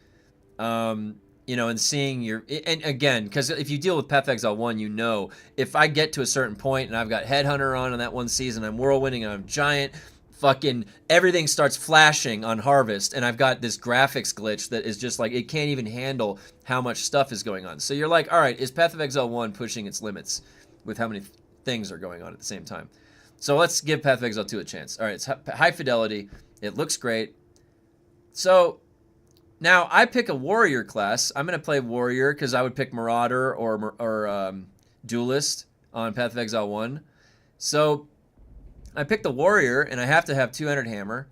You know, and seeing your... And again, because if you deal with Path of Exile 1, you know, if I get to a certain point and I've got Headhunter on in that one season, I'm whirlwinding and I'm giant, fucking everything starts flashing on Harvest, and I've got this graphics glitch that is just like, it can't even handle how much stuff is going on. So you're like, all right, is Path of Exile 1 pushing its limits with how many things are going on at the same time? So let's give Path of Exile 2 a chance. All right, it's high fidelity. It looks great. So... now, I pick a warrior class. I'm going to play warrior because I would pick marauder or duelist on Path of Exile 1. So, I pick the warrior, and I have to have 200 hammer.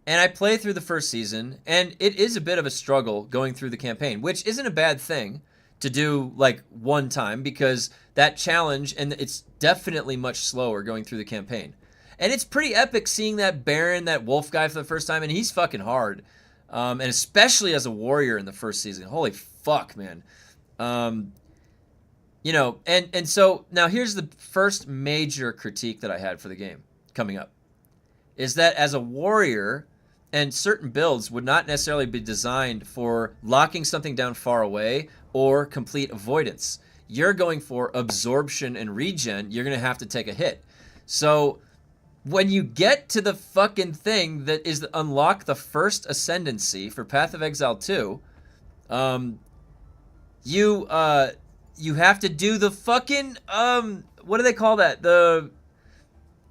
And I play through the first season, and it is a bit of a struggle going through the campaign, which isn't a bad thing to do, like, one time, because that challenge, and it's definitely much slower going through the campaign. And it's pretty epic seeing that Baron, that wolf guy for the first time, and he's fucking hard. And especially as a warrior in the first season. Holy fuck, man. You know, and so now here's the first major critique that I had for the game coming up. Is that as a warrior, and certain builds would not necessarily be designed for locking something down far away or complete avoidance. You're going for absorption and regen, you're going to have to take a hit. So... when you get to the fucking thing that is unlock the first ascendancy for Path of Exile 2, you have to do the fucking what do they call that?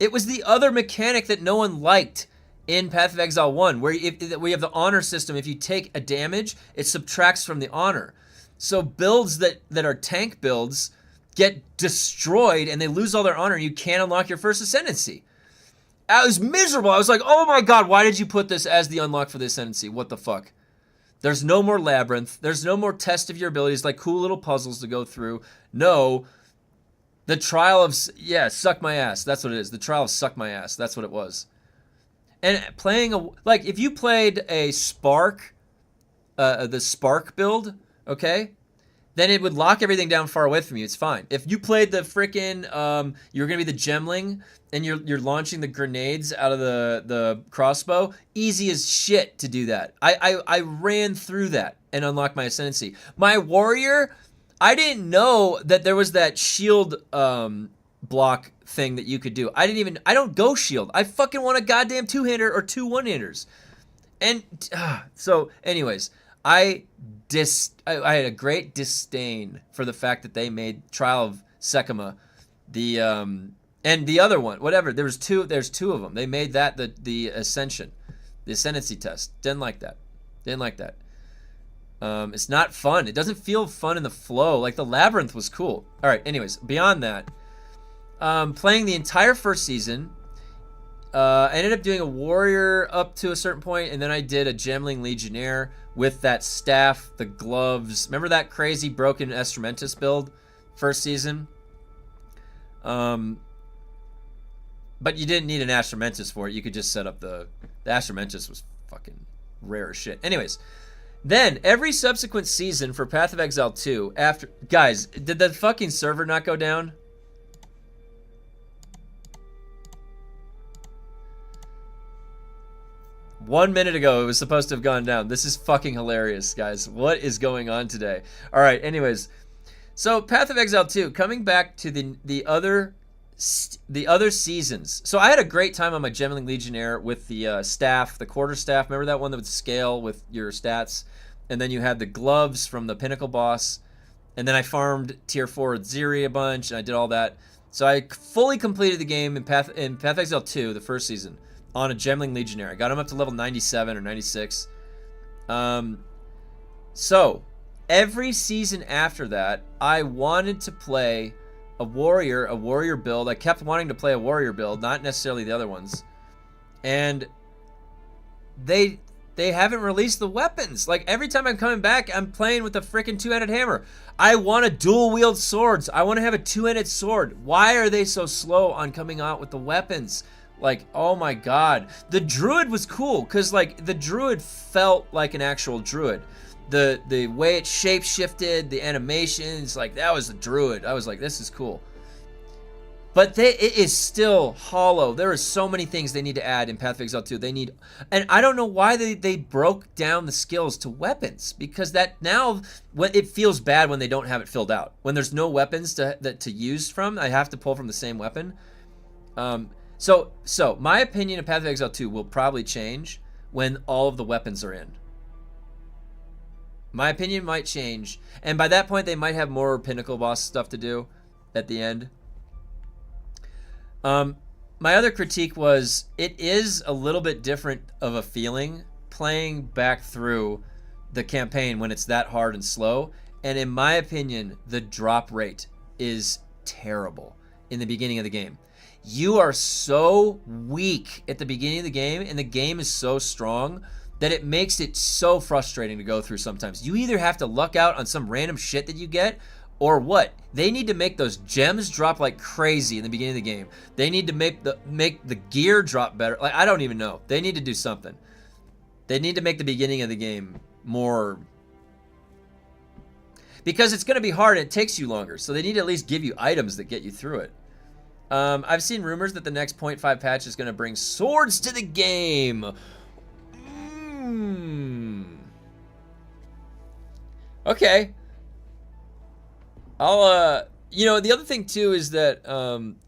It was the other mechanic that no one liked in Path of Exile 1, where we have the honor system. If you take a damage, it subtracts from the honor. So builds that are tank builds get destroyed and they lose all their honor, and you can't unlock your first ascendancy. I was miserable. I was like, oh my god, why did you put this as the unlock for the Ascendancy? What the fuck? There's no more labyrinth. There's no more test of your abilities, like cool little puzzles to go through. No. The trial of, yeah, suck my ass. That's what it is. The trial of suck my ass. That's what it was. And playing like if you played a Spark, the Spark build, okay, then it would lock everything down far away from you. It's fine. If you played the freaking, you're gonna be the gemling and you're launching the grenades out of the crossbow, easy as shit to do that. I ran through that and unlocked my Ascendancy. My warrior, I didn't know that there was that shield block thing that you could do. I don't go shield. I fucking want a goddamn two-hander or two one-handers. And so anyways, I had a great disdain for the fact that they made Trial of Sekima and the other one, whatever. There's two of them. They made that the Ascension, the Ascendancy test. Didn't like that. It's not fun. It doesn't feel fun in the flow. Like the labyrinth was cool. All right. Anyways, beyond that, playing the entire first season. I ended up doing a warrior up to a certain point, and then I did a gemling legionnaire with that staff, the gloves. Remember that crazy broken Estramentus build first season? But you didn't need an Estramentus for it. You could just set up the Estramentus was fucking rare as shit. Anyways, then every subsequent season for Path of Exile 2 after, guys, did the fucking server not go down? One minute ago, it was supposed to have gone down. This is fucking hilarious, guys. What is going on today? All right, anyways. So, Path of Exile 2, coming back to the other seasons. So, I had a great time on my Gemling Legionnaire with the staff, the quarterstaff. Remember that one that would scale with your stats? And then you had the gloves from the Pinnacle boss. And then I farmed Tier 4 Ziri a bunch, and I did all that. So, I fully completed the game in Path of Exile 2, the first season, on a Gemling Legionnaire. I got him up to level 97 or 96. So, every season after that, I wanted to play a warrior build. I kept wanting to play a warrior build, not necessarily the other ones. And they haven't released the weapons. Like, every time I'm coming back, I'm playing with a freaking two-handed hammer. I want to dual-wield swords. I want to have a two-handed sword. Why are they so slow on coming out with the weapons? Like, oh my god. The druid was cool, because, like, the druid felt like an actual druid. The way it shape-shifted, the animations, like, that was the druid. I was like, this is cool. But it is still hollow. There are so many things they need to add in Path of Exile 2. They need, and I don't know why they broke down the skills to weapons, because that now, it feels bad when they don't have it filled out. When there's no weapons to use from, I have to pull from the same weapon. So my opinion of Path of Exile 2 will probably change when all of the weapons are in. My opinion might change, and by that point they might have more Pinnacle boss stuff to do at the end. My other critique was it is a little bit different of a feeling playing back through the campaign when it's that hard and slow, and in my opinion the drop rate is terrible in the beginning of the game. You are so weak at the beginning of the game, and the game is so strong that it makes it so frustrating to go through sometimes. You either have to luck out on some random shit that you get, or what? They need to make those gems drop like crazy in the beginning of the game. They need to make the gear drop better. Like, I don't even know. They need to do something. They need to make the beginning of the game more, because it's going to be hard and it takes you longer. So they need to at least give you items that get you through it. I've seen rumors that the next 0.5 patch is going to bring swords to the game. Okay. I'll, the other thing too is that,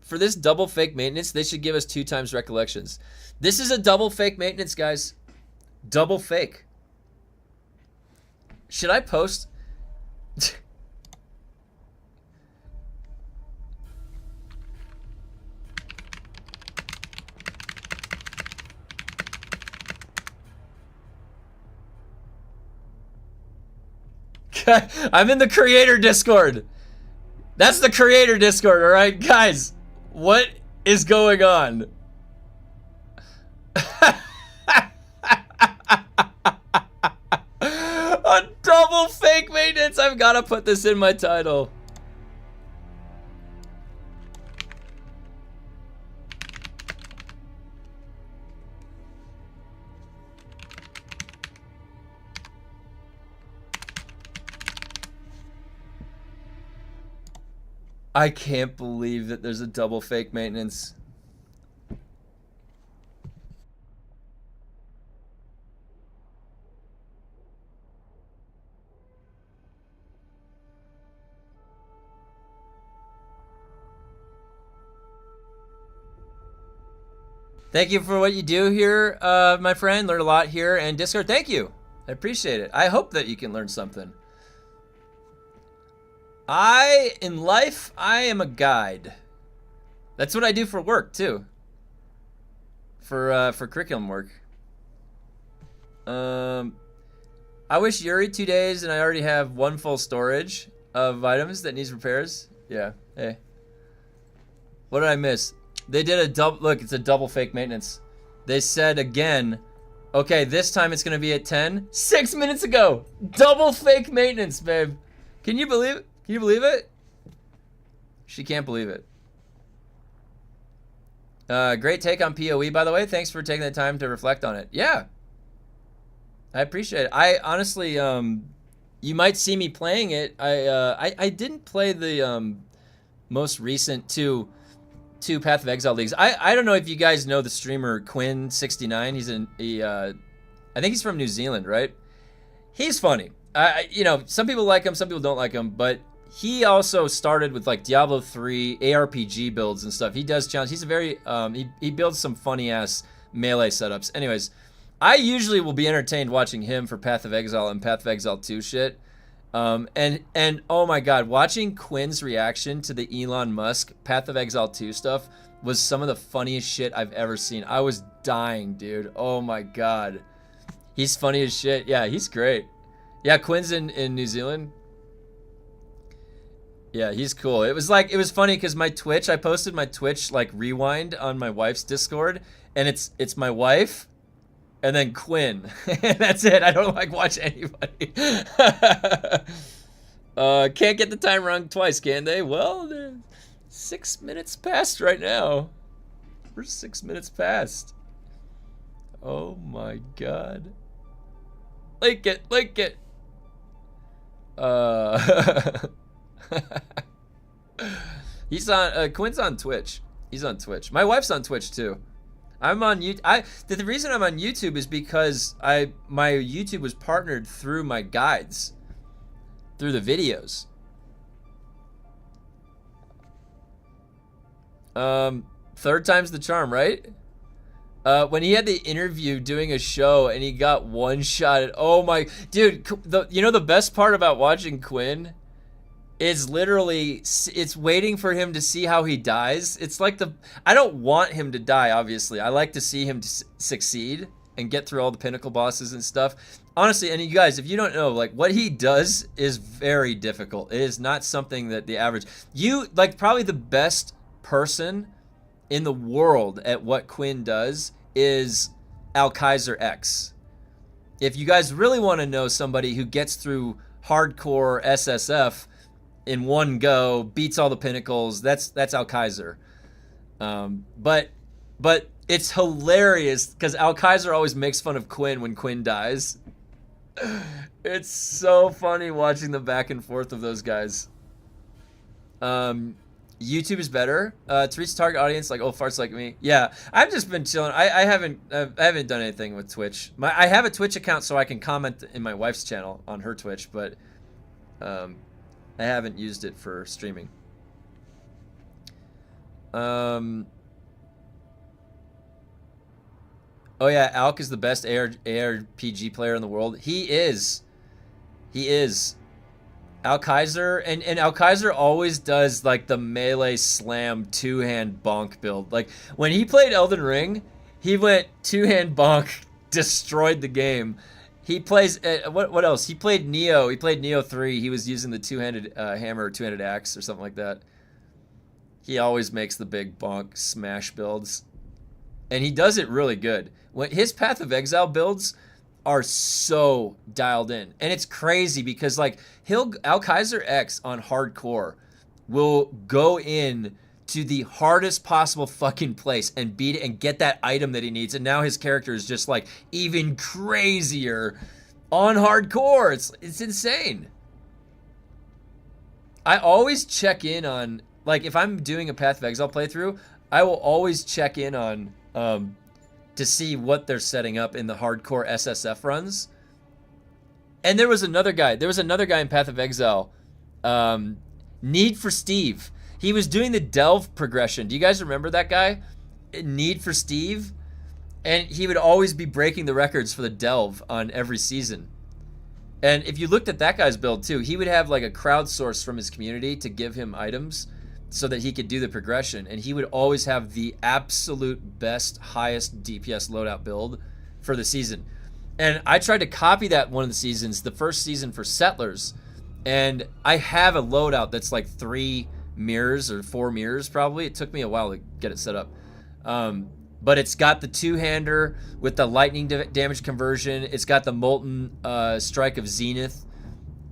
for this double fake maintenance, they should give us 2 times recollections. This is a double fake maintenance, guys. Double fake. Should I post? I'm in the creator Discord. That's the creator Discord, alright? Guys, what is going on? I've got to put this in my title. I can't believe that there's a double fake maintenance. Thank you for what you do here, my friend. Learned a lot here. And Discord, thank you. I appreciate it. I hope that you can learn something. In life, I am a guide. That's what I do for work, too. For curriculum work. I wish Yuri 2 days and I already have 1 full storage of items that needs repairs. Yeah, hey. What did I miss? They did a double, look, it's a double fake maintenance. They said again, okay, this time it's gonna be at 10. 6 minutes ago! Double fake maintenance, babe. Can you believe it? Can you believe it? She can't believe it. Great take on PoE, by the way. Thanks for taking the time to reflect on it. Yeah. I appreciate it. I honestly, you might see me playing it. I didn't play the most recent two Path of Exile leagues. I don't know if you guys know the streamer Quinn69. I think he's from New Zealand, right? He's funny. You know, some people like him, some people don't like him, but he also started with like Diablo 3 ARPG builds and stuff. He does challenge. He's a very he builds some funny ass melee setups. Anyways, I usually will be entertained watching him for Path of Exile and Path of Exile 2 shit. And oh my god, watching Quinn's reaction to the Elon Musk Path of Exile 2 stuff was some of the funniest shit I've ever seen. I was dying, dude. Oh my god. He's funny as shit. Yeah, he's great. Yeah, Quinn's in New Zealand. Yeah, he's cool. It was funny because my Twitch, I posted my Twitch like rewind on my wife's Discord, and it's my wife and then Quinn. That's it. I don't like watch anybody. Can't get the time wrong twice, can they? Well, 6 minutes past right now. We're 6 minutes past. Oh my god. Like it. He's on Quinn's on Twitch. He's on Twitch. My wife's on Twitch too. I'm on YouTube. The reason I'm on YouTube is because my YouTube was partnered through my guides, through the videos. Third time's the charm, right? When he had the interview doing a show and he got one shot at, oh my, dude, you know the best part about watching Quinn is literally, it's waiting for him to see how he dies. It's like I don't want him to die, obviously. I like to see him succeed and get through all the pinnacle bosses and stuff. Honestly, and you guys, if you don't know, like, what he does is very difficult. It is not something that the average, like, probably the best person in the world at what Quinn does is Alkaiser X. If you guys really want to know somebody who gets through hardcore SSF in one go, beats all the pinnacles, that's Alkaiser. But it's hilarious because Alkaiser always makes fun of Quinn when Quinn dies. It's so funny watching the back and forth of those guys. YouTube is better to reach target audience like old farts like me. Yeah, I've just been chilling. I haven't done anything with Twitch. I have a Twitch account so I can comment in my wife's channel on her Twitch, but I haven't used it for streaming. Oh yeah, Alk is the best ARPG player in the world. He is. Alkaiser, and Alkaiser always does like the melee slam two-hand bonk build. Like when he played Elden Ring, he went two-hand bonk, destroyed the game. He plays what else? He played Neo. He played Neo 3. He was using the two-handed hammer, or two-handed axe, or something like that. He always makes the big bonk smash builds, and he does it really good. When his Path of Exile builds are so dialed in. And it's crazy because like Alkaiser X on hardcore will go in to the hardest possible fucking place and beat it and get that item that he needs. And now his character is just like even crazier on hardcore. It's insane. I always check in on, like, if I'm doing a Path of Exile playthrough, I will always check in on to see what they're setting up in the hardcore SSF runs. And there was another guy in Path of Exile, Need for Steve. He was doing the Delve progression. Do you guys remember that guy? Need for Steve? And he would always be breaking the records for the Delve on every season. And if you looked at that guy's build too, he would have like a crowdsource from his community to give him items so that he could do the progression. And he would always have the absolute best, highest DPS loadout build for the season. And I tried to copy that one of the seasons, the first season for Settlers. And I have a loadout that's like 3 mirrors or 4 mirrors probably. It took me a while to get it set up. But it's got the 2-hander with the lightning damage conversion. It's got the molten strike of Zenith.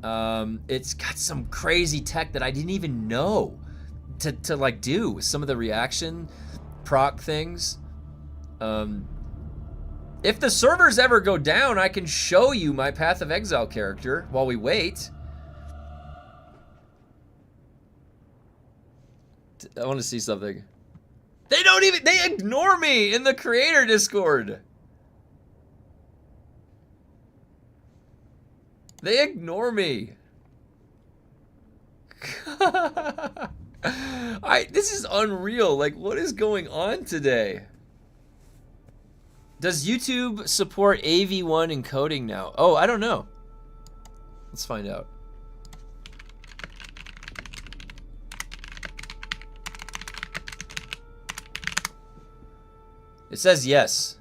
It's got some crazy tech that I didn't even know to like do. Some of the reaction proc things. If the servers ever go down, I can show you my Path of Exile character while we wait. I want to see something. They ignore me in the creator Discord. They ignore me. This is unreal. Like, what is going on today? Does YouTube support AV1 encoding now? Oh, I don't know. Let's find out. It says yes.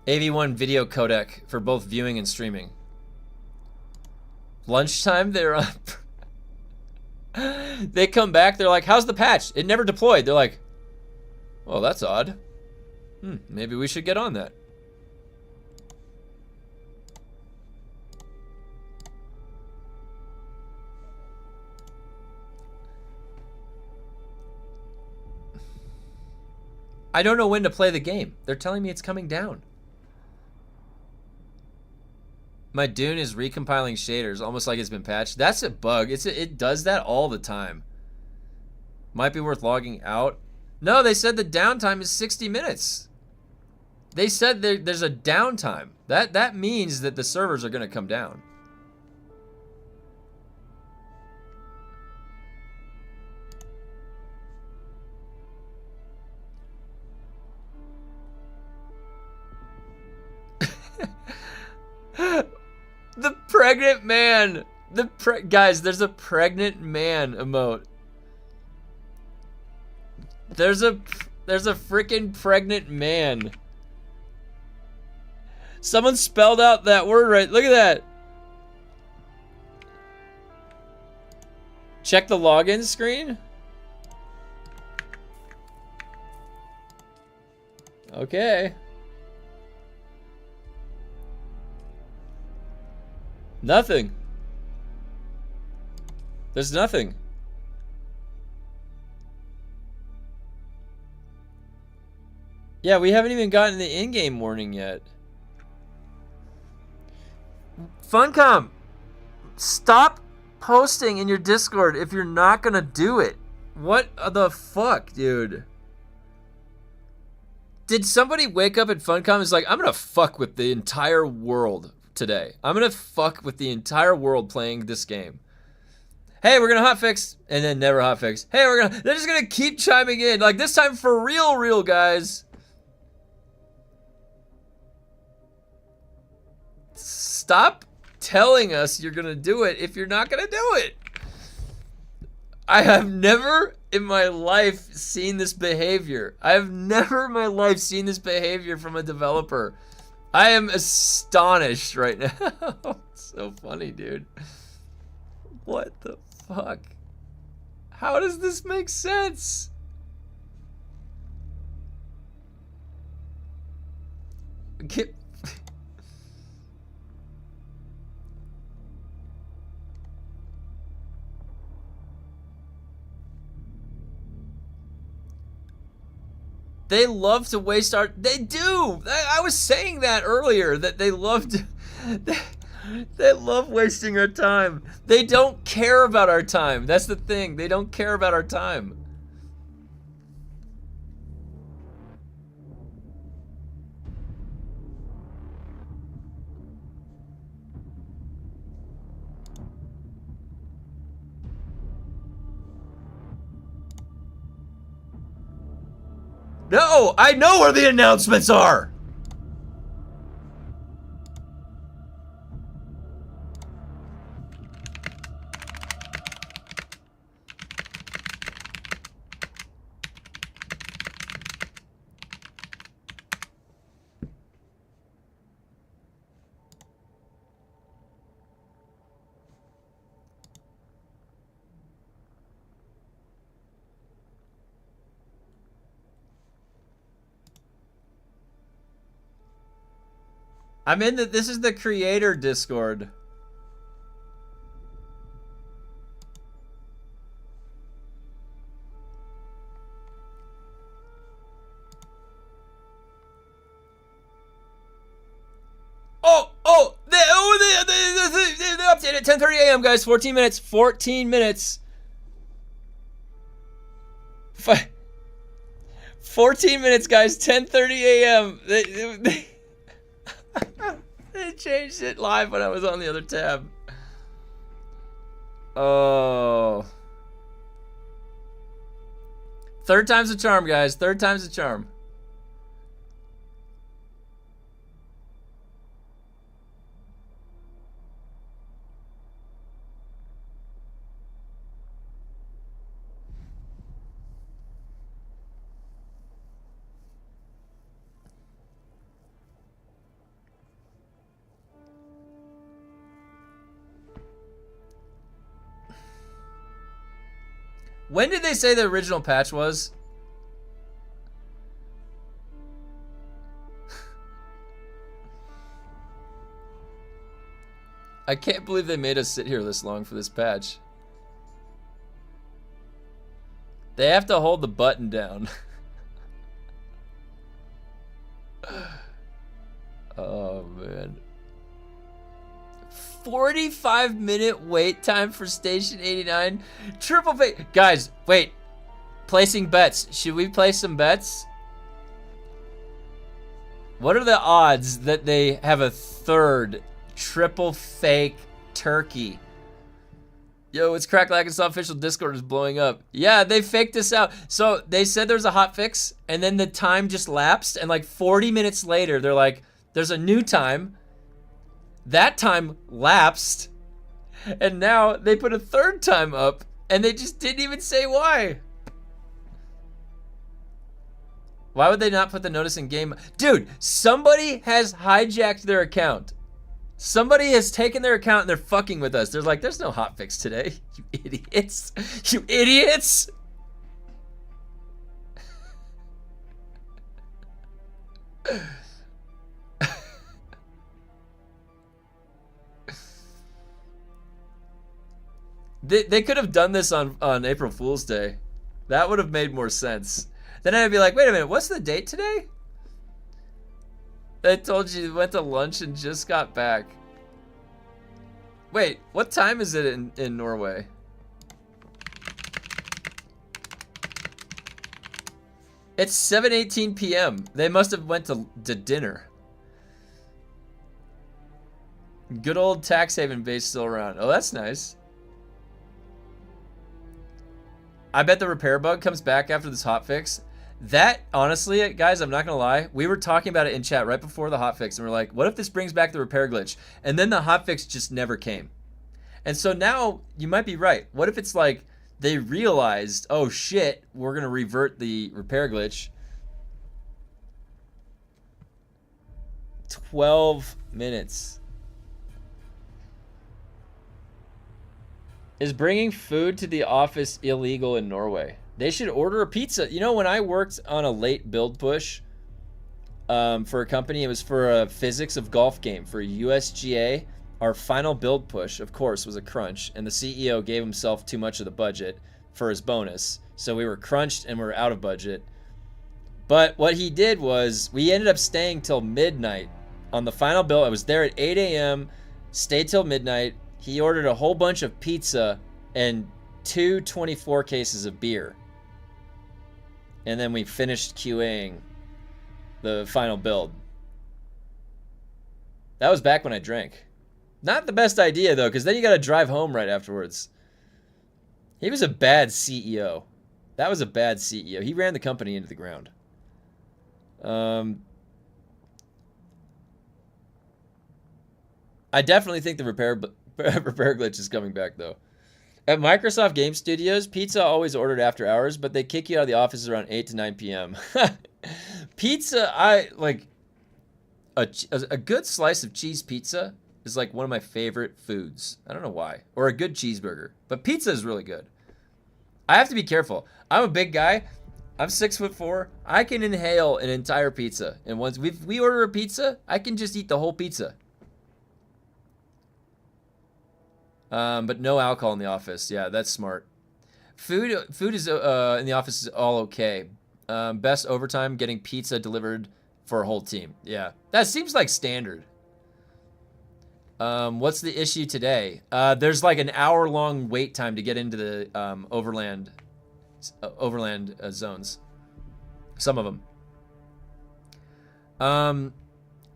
AV1 video codec for both viewing and streaming. Lunchtime, they're up. They come back, they're like, how's the patch? It never deployed. They're like, oh, that's odd. Maybe we should get on that. I don't know when to play the game. They're telling me it's coming down. My Dune is recompiling shaders, almost like it's been patched. That's a bug. It does that all the time. Might be worth logging out. No, they said the downtime is 60 minutes. They said there's a downtime. That means that the servers are going to come down. The pregnant man. Guys, there's a pregnant man emote. There's a freaking pregnant man. Someone spelled out that word right. Look at that. Check the login screen. Okay. Nothing. There's nothing. Yeah, we haven't even gotten the in-game warning yet. Funcom, stop posting in your Discord if you're not gonna do it. What the fuck, dude? Did somebody wake up at Funcom and is like, I'm gonna fuck with the entire world today. I'm gonna fuck with the entire world playing this game. Hey, we're gonna hotfix, and then never hotfix. Hey, they're just gonna keep chiming in. Like, this time for real, guys. Stop telling us you're gonna do it if you're not gonna do it. I have never in my life seen this behavior. I have never in my life seen this behavior from a developer. I am astonished right now. So funny, dude. What the fuck? How does this make sense? They love to waste our... They do! I was saying that earlier, that they love to... They love wasting our time. They don't care about our time. That's the thing. They don't care about our time. No, I know where the announcements are. I'm in the, this is the creator Discord. They updated at 10:30 a.m. guys. 14 minutes. 14 minutes. 14 minutes, guys. 10:30 a.m. They changed it live when I was on the other tab. Oh. Third time's a charm, guys. Third time's a charm. When did they say the original patch was? I can't believe they made us sit here this long for this patch. They have to hold the button down. Oh, man. 45-minute wait time for Station 89. Triple pay. Guys, wait. Placing bets. Should we place some bets? What are the odds that they have a third triple fake turkey? Yo, it's Crack Like and official Discord is blowing up. Yeah, they faked this out. So they said there's a hotfix, and then the time just lapsed, and like 40 minutes later, they're like, there's a new time. That time lapsed, and now they put a third time up, and they just didn't even say why. Why would they not put the notice in game? Dude, somebody has hijacked their account. Somebody has taken their account and they're fucking with us. They're like, there's no hotfix today. You idiots. You idiots. They could have done this on April Fool's Day. That would have made more sense. Then I'd be like, wait a minute, what's the date today? I told you went to lunch and just got back. Wait, what time is it in Norway? It's 7:18 p.m. They must have went to dinner. Good old tax haven base still around. Oh, that's nice. I bet the repair bug comes back after this hotfix. That, honestly, guys, I'm not gonna lie, we were talking about it in chat right before the hotfix, and we're like, what if this brings back the repair glitch? And then the hotfix just never came. And so now, you might be right. What if it's like, they realized, oh shit, we're gonna revert the repair glitch. 12 minutes. Is bringing food to the office illegal in Norway? They should order a pizza. You know, when I worked on a late build push for a company, it was for a physics of golf game for USGA. Our final build push, of course, was a crunch, and the CEO gave himself too much of the budget for his bonus. So we were crunched and we were out of budget. But what he did was we ended up staying till midnight on the final bill. I was there at 8 a.m., stayed till midnight. He ordered a whole bunch of pizza and 24 cases of beer. And then we finished QAing the final build. That was back when I drank. Not the best idea, though, because then you got to drive home right afterwards. He was a bad CEO. That was a bad CEO. He ran the company into the ground. I definitely think the repair glitch is coming back, though. At Microsoft Game Studios, pizza always ordered after hours, but they kick you out of the office around 8 to 9 p.m. Pizza, I like a good slice of cheese pizza is like one of my favorite foods. I don't know why. Or a good cheeseburger. But pizza is really good. I have to be careful. I'm a big guy. I'm 6'4". I can inhale an entire pizza. And once we order a pizza, I can just eat the whole pizza. But no alcohol in the office. Yeah, that's smart. Food is in the office is all okay. Best overtime, getting pizza delivered for a whole team. Yeah, that seems like standard. What's the issue today? There's like an hour-long wait time to get into the overland zones. Some of them.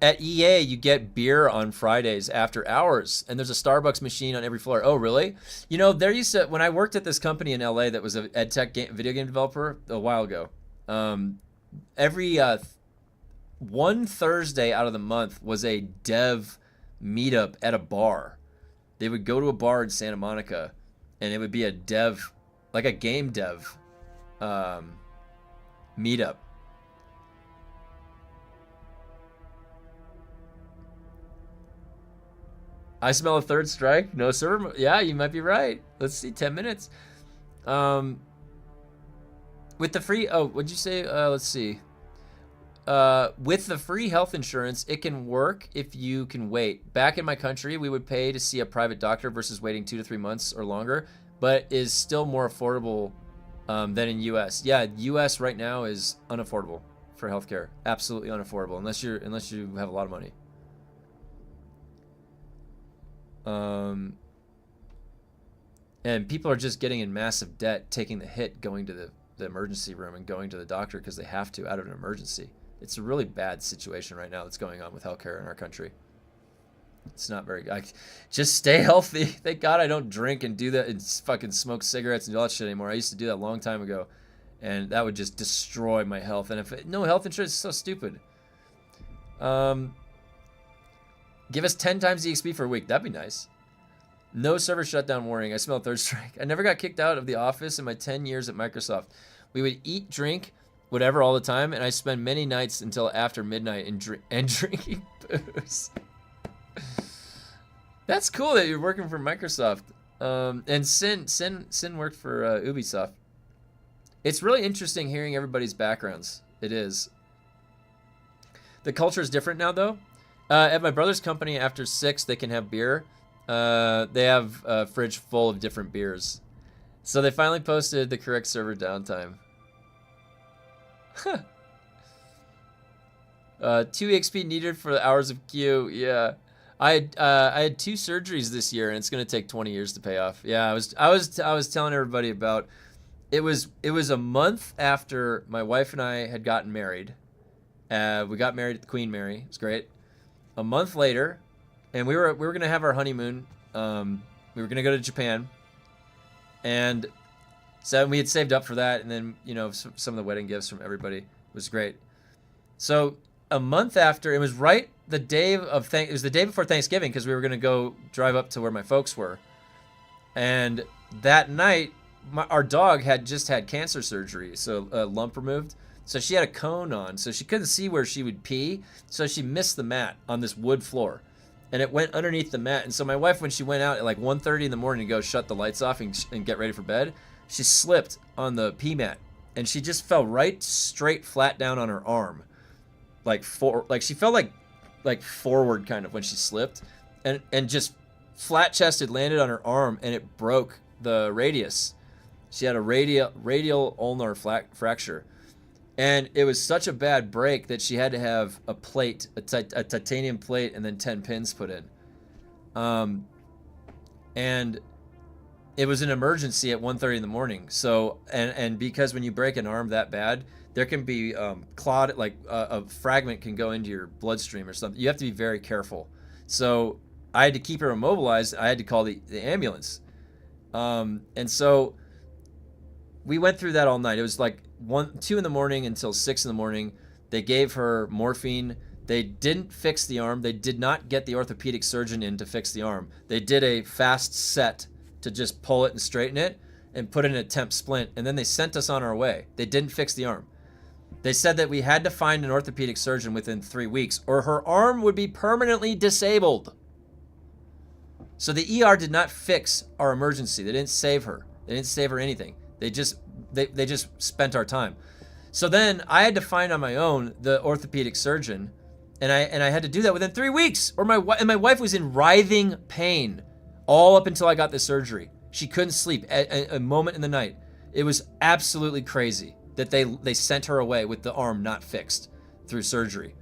At EA, you get beer on Fridays after hours, and there's a Starbucks machine on every floor. Oh, really? You know, there used to, when I worked at this company in LA that was an EdTech video game developer a while ago, every one Thursday out of the month was a dev meetup at a bar. They would go to a bar in Santa Monica, and it would be a dev, like a game dev meetup. I smell a third strike. No server. Yeah, you might be right. Let's see, 10 minutes. With the free, oh, what'd you say? Let's see. With the free health insurance, it can work if you can wait. Back in my country, we would pay to see a private doctor versus waiting 2 to 3 months or longer, but is still more affordable than in US. Yeah, US right now is unaffordable for healthcare. Absolutely unaffordable unless you have a lot of money. And people are just getting in massive debt, taking the hit, going to the emergency room and going to the doctor because they have to out of an emergency. It's a really bad situation right now that's going on with healthcare in our country. It's not very good. Just stay healthy. Thank God I don't drink and do that and fucking smoke cigarettes and do all that shit anymore. I used to do that a long time ago, and that would just destroy my health. And if no health insurance is so stupid. Give us 10 times the XP for a week. That'd be nice. No server shutdown warning. I smell third strike. I never got kicked out of the office in my 10 years at Microsoft. We would eat, drink, whatever all the time, and I spend many nights until after midnight and drinking booze. That's cool that you're working for Microsoft. And Sin worked for Ubisoft. It's really interesting hearing everybody's backgrounds. It is. The culture is different now, though. At my brother's company, after 6, they can have beer. They have a fridge full of different beers. So they finally posted the correct server downtime. 2 XP needed for the hours of queue. Yeah, I had 2 surgeries this year, and it's gonna take 20 years to pay off. Yeah, I was telling everybody about. It was a month after my wife and I had gotten married. We got married at the Queen Mary. It was great. A month later, and we were gonna have our honeymoon. We were gonna go to Japan, and so we had saved up for that. And then some of the wedding gifts from everybody was great. So a month after, it was right the day of it was the day before Thanksgiving because we were gonna go drive up to where my folks were, and that night our dog had just had cancer surgery, so a lump removed. So she had a cone on, so she couldn't see where she would pee. So she missed the mat on this wood floor, and it went underneath the mat. And so my wife, when she went out at like 1:30 in the morning to go shut the lights off and get ready for bed, she slipped on the pee mat, and she just fell right straight flat down on her arm, she fell like forward kind of when she slipped, and just flat chested landed on her arm, and it broke the radius. She had a radial ulnar fracture. And it was such a bad break that she had to have a plate, a titanium plate, and then 10 pins put in. And it was an emergency at 1:30 in the morning. So, and because when you break an arm that bad, there can be clot, like a fragment can go into your bloodstream or something. You have to be very careful. So I had to keep her immobilized. I had to call the ambulance. And so we went through that all night. It was like 2 in the morning until 6 in the morning. They gave her morphine. They didn't fix the arm. They did not get the orthopedic surgeon in to fix the arm. They did a fast set to just pull it and straighten it and put in a temp splint. And then they sent us on our way. They didn't fix the arm. They said that we had to find an orthopedic surgeon within 3 weeks or her arm would be permanently disabled. So the ER did not fix our emergency. They didn't save her. They didn't save her anything. They just spent our time. So then I had to find on my own the orthopedic surgeon, and I had to do that within 3 weeks. Or my wife was in writhing pain all up until I got the surgery. She couldn't sleep a moment in the night. It was absolutely crazy that they sent her away with the arm not fixed through surgery.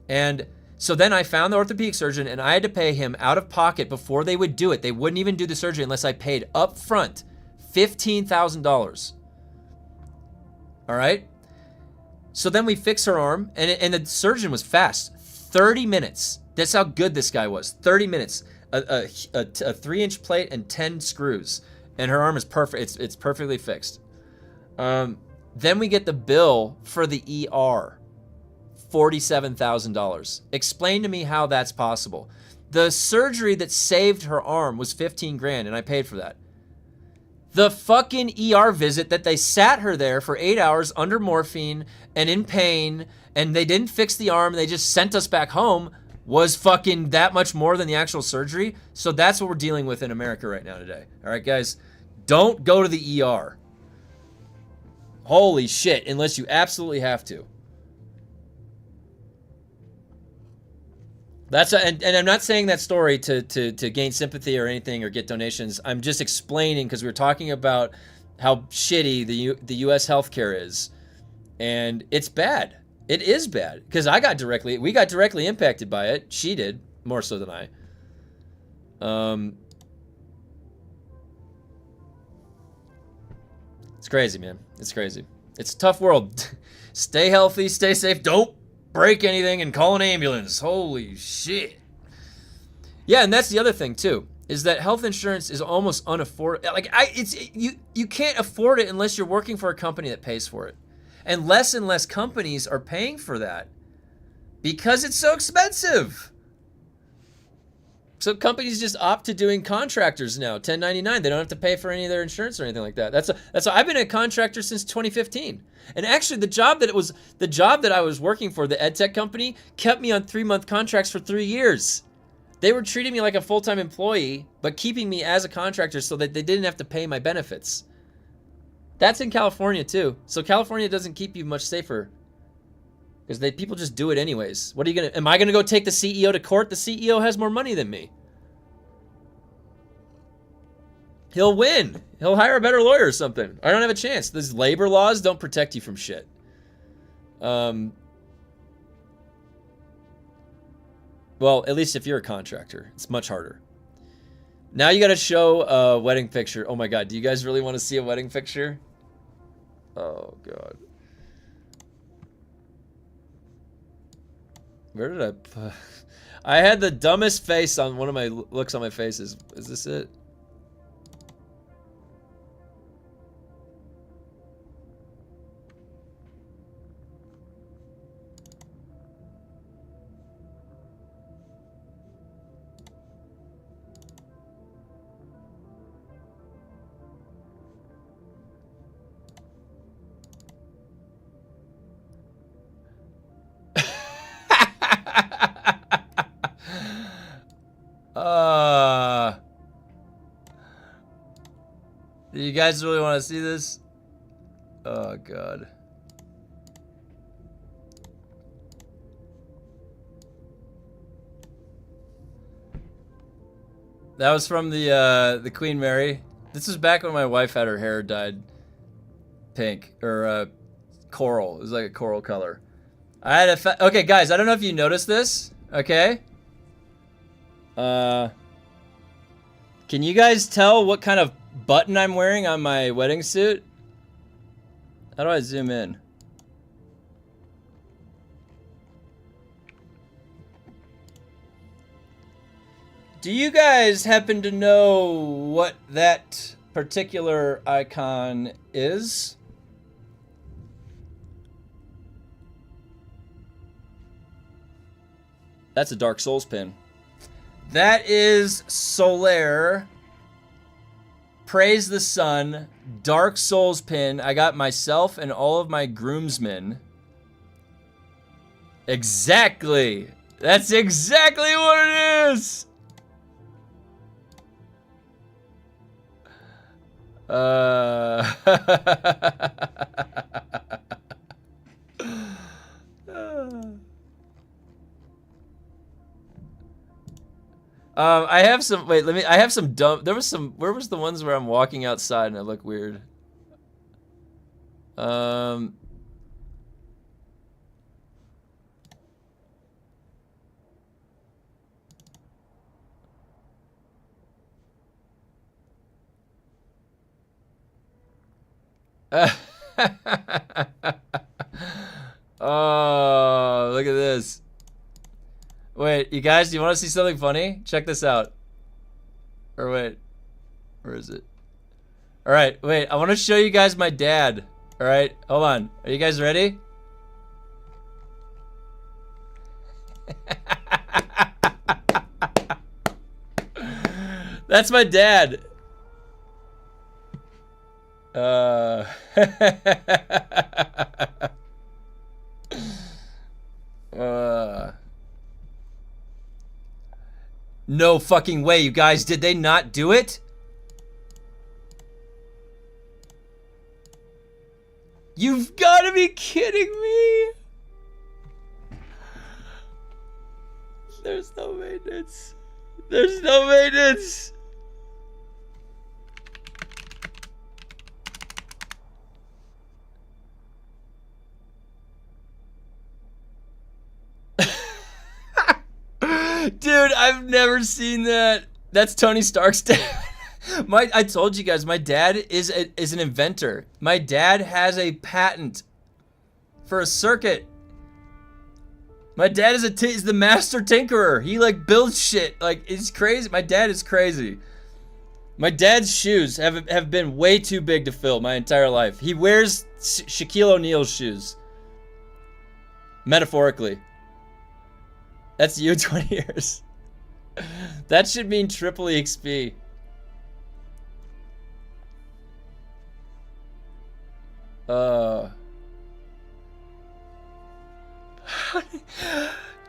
And so then I found the orthopedic surgeon, and I had to pay him out of pocket before they would do it. They wouldn't even do the surgery unless I paid up front $15,000. All right? So then we fix her arm, and the surgeon was fast. 30 minutes. That's how good this guy was. 30 minutes. A 3-inch plate and 10 screws. And her arm is perfect. It's perfectly fixed. Then we get the bill for the ER. $47,000. Explain to me how that's possible. The surgery that saved her arm was 15 grand, and I paid for that. The fucking ER visit that they sat her there for 8 hours under morphine and in pain, and they didn't fix the arm, they just sent us back home, was fucking that much more than the actual surgery. So that's what we're dealing with in America right now today. All right, guys, don't go to the ER. Holy shit, unless you absolutely have to. And I'm not saying that story to gain sympathy or anything or get donations. I'm just explaining because we were talking about how shitty the U.S. healthcare is, and it's bad. It is bad because we got directly impacted by it. She did more so than I. It's crazy, man. It's crazy. It's a tough world. Stay healthy, stay safe. Don't break anything and call an ambulance. Holy shit. Yeah, and that's the other thing too, is that health insurance is almost unaffordable. Like you can't afford it unless you're working for a company that pays for it. And less companies are paying for that because it's so expensive. So companies just opt to doing contractors now, 1099. They don't have to pay for any of their insurance or anything like that. That's I've been a contractor since 2015. And actually the job that I was working for, the ed tech company, kept me on 3-month contracts for 3 years. They were treating me like a full-time employee, but keeping me as a contractor so that they didn't have to pay my benefits. That's in California too. So California doesn't keep you much safer because people just do it anyways. What are you am I gonna go take the CEO to court? The CEO has more money than me. He'll win. He'll hire a better lawyer or something. I don't have a chance. These labor laws don't protect you from shit. Well, at least if you're a contractor, it's much harder. Now you gotta show a wedding picture. Oh my God, do you guys really want to see a wedding picture? Oh God. Where did I put? I had the dumbest face on one of my looks on my faces. Is this it? Do you guys really want to see this? Oh God. That was from the Queen Mary. This was back when my wife had her hair dyed pink, or coral. It was like a coral color. I had a okay, guys. I don't know if you noticed this. Okay. Can you guys tell what kind of button I'm wearing on my wedding suit? How do I zoom in? Do you guys happen to know what that particular icon is? That's a Dark Souls pin. That is Solaire. Praise the Sun. Dark Souls pin. I got myself and all of my groomsmen. Exactly. That's exactly what it is. I have some, wait, I have some dumb, there was some, where was the ones where I'm walking outside and I look weird? Oh, look at this. Wait, you guys, do you want to see something funny? Check this out. Or wait, where is it? All right, wait, I want to show you guys my dad. All right, hold on. Are you guys ready? That's my dad. No fucking way, you guys. Did they not do it? You've got to be kidding me. There's no maintenance. There's no maintenance. Dude, I've never seen that. That's Tony Stark's dad. I told you guys, my dad is an inventor. My dad has a patent for a circuit. My dad is the master tinkerer. He like builds shit. Like, it's crazy. My dad is crazy. My dad's shoes have been way too big to fill my entire life. He wears Shaquille O'Neal's shoes. Metaphorically. That's you 20 years. That should mean triple EXP.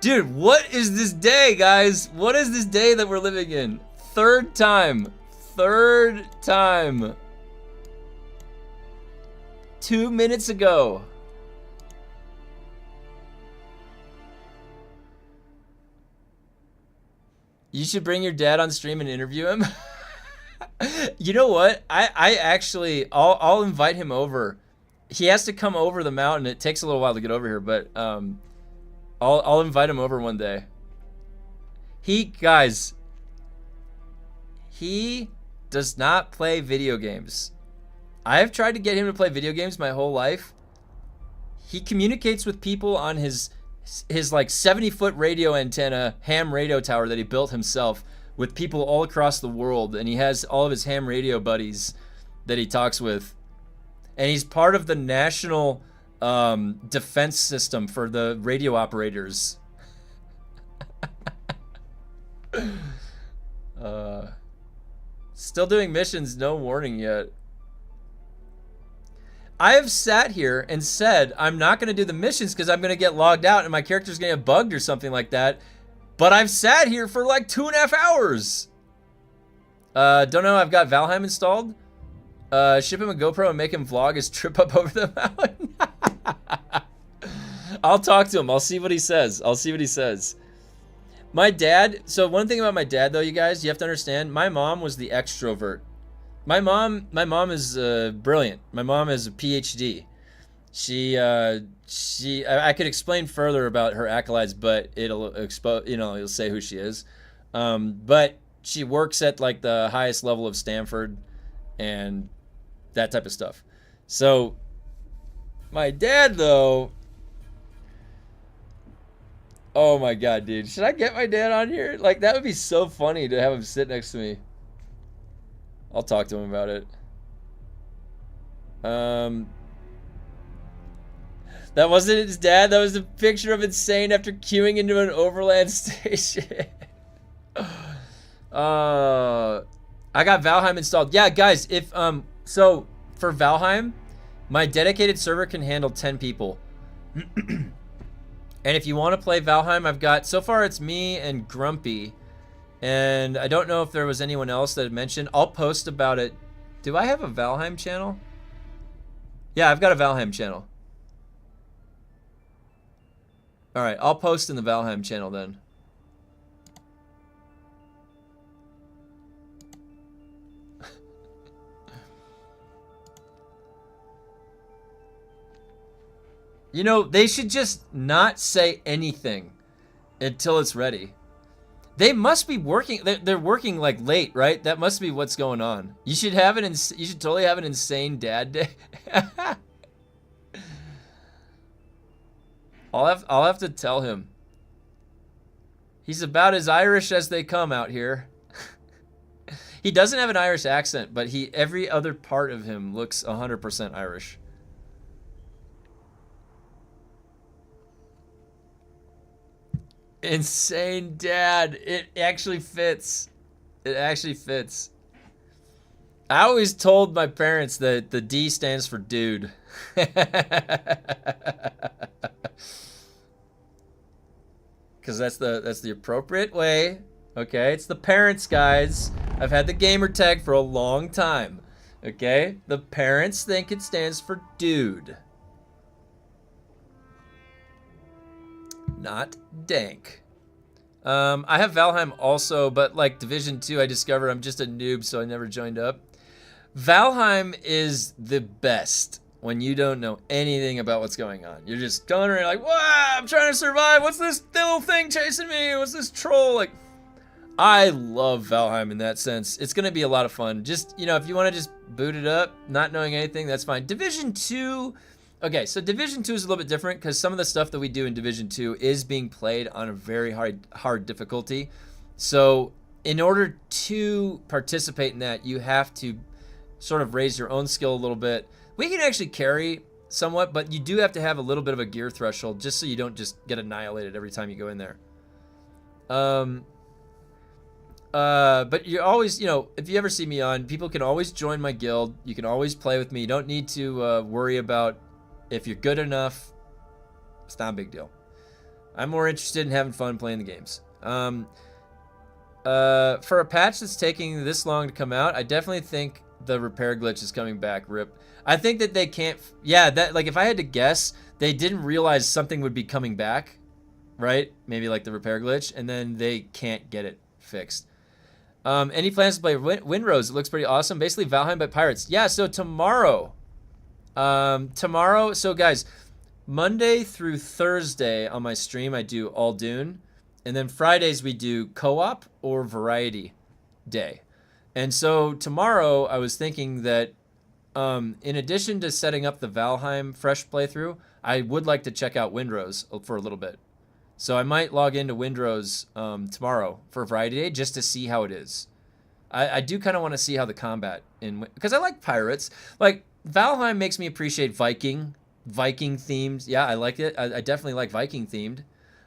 Dude, what is this day, guys? What is this day that we're living in? Third time. 2 minutes ago. You should bring your dad on stream and interview him. You know what? I'll invite him over. He has to come over the mountain. It takes a little while to get over here, but I'll invite him over one day. Guys, he does not play video games. I have tried to get him to play video games my whole life. He communicates with people on his like 70-foot radio antenna ham radio tower that he built himself with people all across the world, and he has all of his ham radio buddies that he talks with, and he's part of the national defense system for the radio operators. Still doing missions, no warning yet. I have sat here and said I'm not going to do the missions because I'm going to get logged out and my character's going to get bugged or something like that. But I've sat here for like 2.5 hours. Don't know, I've got Valheim installed. Ship him a GoPro and make him vlog his trip up over the mountain. I'll talk to him. I'll see what he says. My dad, so one thing about my dad though, you guys, you have to understand, my mom was the extrovert. My mom is brilliant. My mom is a PhD. I could explain further about her acolytes, but it'll expose, it'll say who she is. But she works at like the highest level of Stanford and that type of stuff. So my dad, though, oh my god, dude, should I get my dad on here? Like, that would be so funny to have him sit next to me. I'll talk to him about it. That wasn't his dad. That was a picture of Insane after queuing into an Overland station. I got Valheim installed. Yeah, guys, if so for Valheim, my dedicated server can handle 10 people. And if you want to play Valheim, I've got, so far it's me and Grumpy. And I don't know if there was anyone else that had mentioned. I'll post about it. Do I have a Valheim channel? Yeah, I've got a Valheim channel. Alright, I'll post in the Valheim channel then. You know, they should just not say anything until it's ready. They must be working. They're working like late, right? That must be what's going on. You should have you should totally have an Insane dad day. I'll have to tell him. He's about as Irish as they come out here. He doesn't have an Irish accent, but every other part of him looks 100% Irish. Insane dad. It actually fits. It actually fits. I always told my parents that the D stands for dude. Because that's the appropriate way. Okay, it's the parents, guys. I've had the gamer tag for a long time. Okay, the parents think it stands for dude. Not dank. I have Valheim also, but like Division 2, I discovered I'm just a noob, so I never joined up. Valheim is the best when you don't know anything about what's going on. You're just going around like, wow, I'm trying to survive. What's this little thing chasing me? What's this troll? Like, I love Valheim in that sense. It's going to be a lot of fun. Just, if you want to just boot it up, not knowing anything, that's fine. Division 2... Okay, so Division 2 is a little bit different because some of the stuff that we do in Division 2 is being played on a very hard difficulty. So in order to participate in that, you have to sort of raise your own skill a little bit. We can actually carry somewhat, but you do have to have a little bit of a gear threshold just so you don't just get annihilated every time you go in there. But you're always, if you ever see me on, people can always join my guild. You can always play with me. You don't need to worry about if you're good enough. It's not a big deal. I'm more interested in having fun playing the games. For a patch that's taking this long to come out, I definitely think the repair glitch is coming back. RIP. I think that they can't. Yeah, like if I had to guess, they didn't realize something would be coming back, right? Maybe like the repair glitch, and then they can't get it fixed. Any plans to play Windrose? It looks pretty awesome. Basically, Valheim by Pirates. Yeah. So tomorrow. So guys, Monday through Thursday on my stream, I do all Dune. And then Fridays we do co-op or variety day. And so tomorrow I was thinking that in addition to setting up the Valheim fresh playthrough, I would like to check out Windrose for a little bit. So I might log into Windrose tomorrow for variety day just to see how it is. I do kind of want to see how the combat because I like pirates. Like, Valheim makes me appreciate Viking themed. Yeah, I like it. I definitely like Viking themed.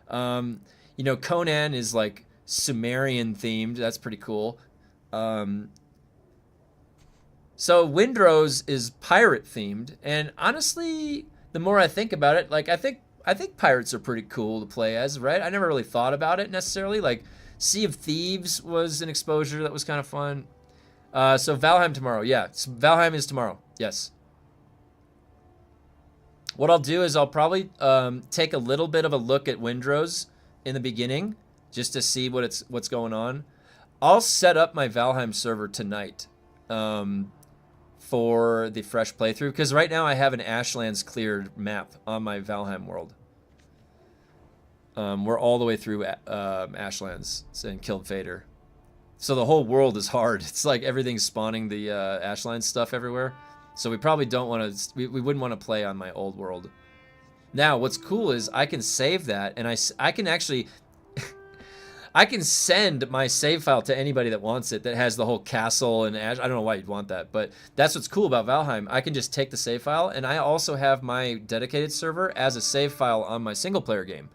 Conan is like Sumerian themed. That's pretty cool. So Windrose is pirate themed, and honestly, the more I think about it, like I think pirates are pretty cool to play as, right? I never really thought about it necessarily. Like Sea of Thieves was an exposure that was kind of fun. So Valheim tomorrow. Yeah, Valheim is tomorrow. Yes. What I'll do is I'll probably take a little bit of a look at Windrose in the beginning just to see what's going on. I'll set up my Valheim server tonight for the fresh playthrough, because right now I have an Ashlands cleared map on my Valheim world. We're all the way through Ashlands and killed Fader. So the whole world is hard. It's like everything's spawning the Ashlands stuff everywhere. So we probably don't want to, we wouldn't want to play on my old world. Now, what's cool is I can save that, and I can actually, I can send my save file to anybody that wants it, that has the whole castle and I don't know why you'd want that, but that's what's cool about Valheim. I can just take the save file, and I also have my dedicated server as a save file on my single player game.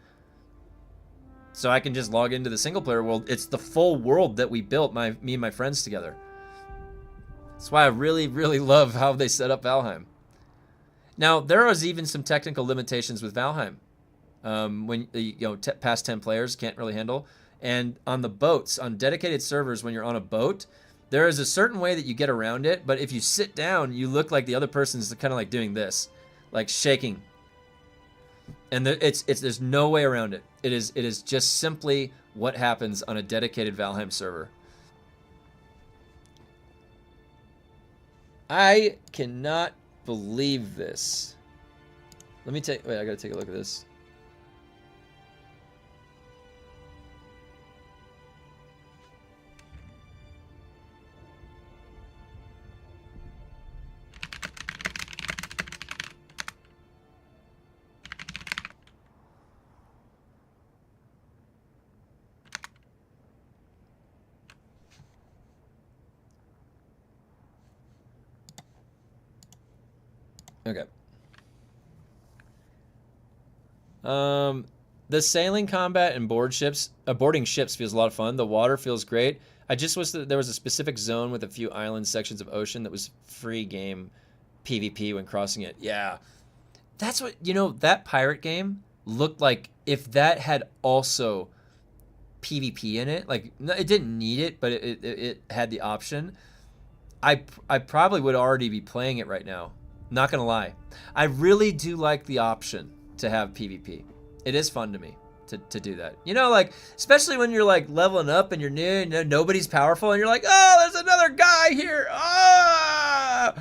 So I can just log into the single player world. It's the full world that we built, me and my friends together. That's why I really, really love how they set up Valheim. Now, there is even some technical limitations with Valheim. When, past 10 players can't really handle. And on the boats, on dedicated servers, when you're on a boat, there is a certain way that you get around it. But if you sit down, you look like the other person's kind of like doing this, like shaking. And there's no way around it. It is just simply what happens on a dedicated Valheim server. I cannot believe this. Wait, I gotta take a look at this. Okay. The sailing combat and boarding ships feels a lot of fun. The water feels great. I just wish that there was a specific zone with a few island sections of ocean that was free game PvP when crossing it. Yeah. That's what, that pirate game looked like if that had also PvP in it. Like, it didn't need it, but it had the option. I probably would already be playing it right now. Not gonna lie. I really do like the option to have PvP. It is fun to me to do that. Like, especially when you're like leveling up and you're new and nobody's powerful and you're like, oh, there's another guy here. Ah!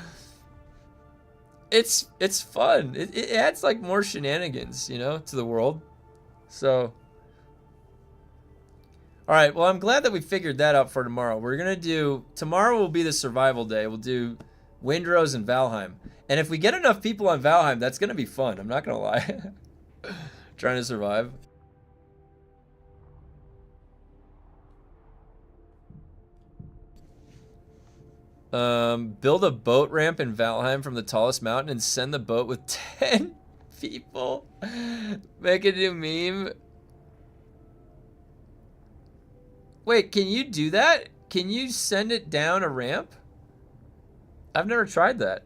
It's fun. It adds like more shenanigans, to the world. So, all right. Well, I'm glad that we figured that out for tomorrow. Tomorrow will be the survival day. We'll do Windrose and Valheim. And if we get enough people on Valheim, that's going to be fun. I'm not going to lie. Trying to survive. Build a boat ramp in Valheim from the tallest mountain and send the boat with 10 people. Make a new meme. Wait, can you do that? Can you send it down a ramp? I've never tried that.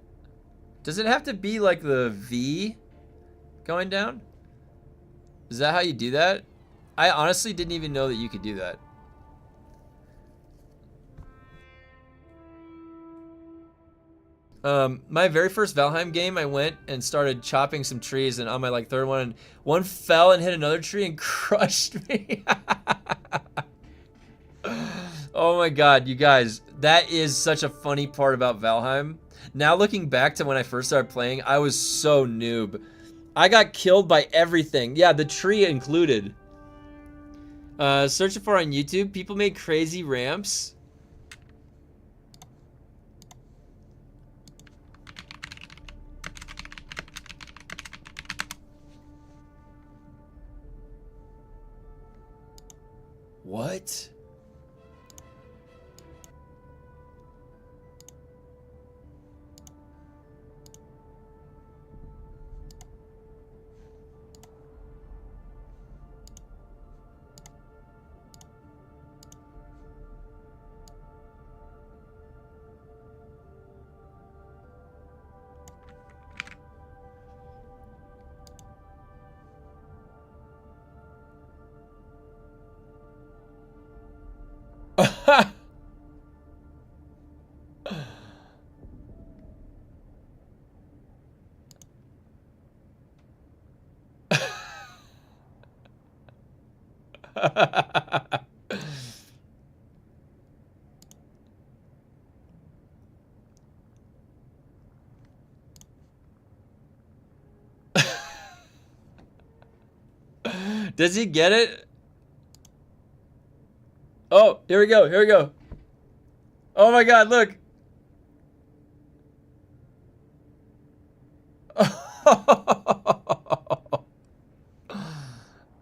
Does it have to be like the V going down? Is that how you do that? I honestly didn't even know that you could do that. My very first Valheim game, I went and started chopping some trees, and on my like third one fell and hit another tree and crushed me. Oh my god, you guys, that is such a funny part about Valheim. Now looking back to when I first started playing, I was so noob. I got killed by everything. Yeah, the tree included. Searching for on YouTube, people made crazy ramps. What? Does he get it? Oh, here we go. Here we go. Oh my God, look.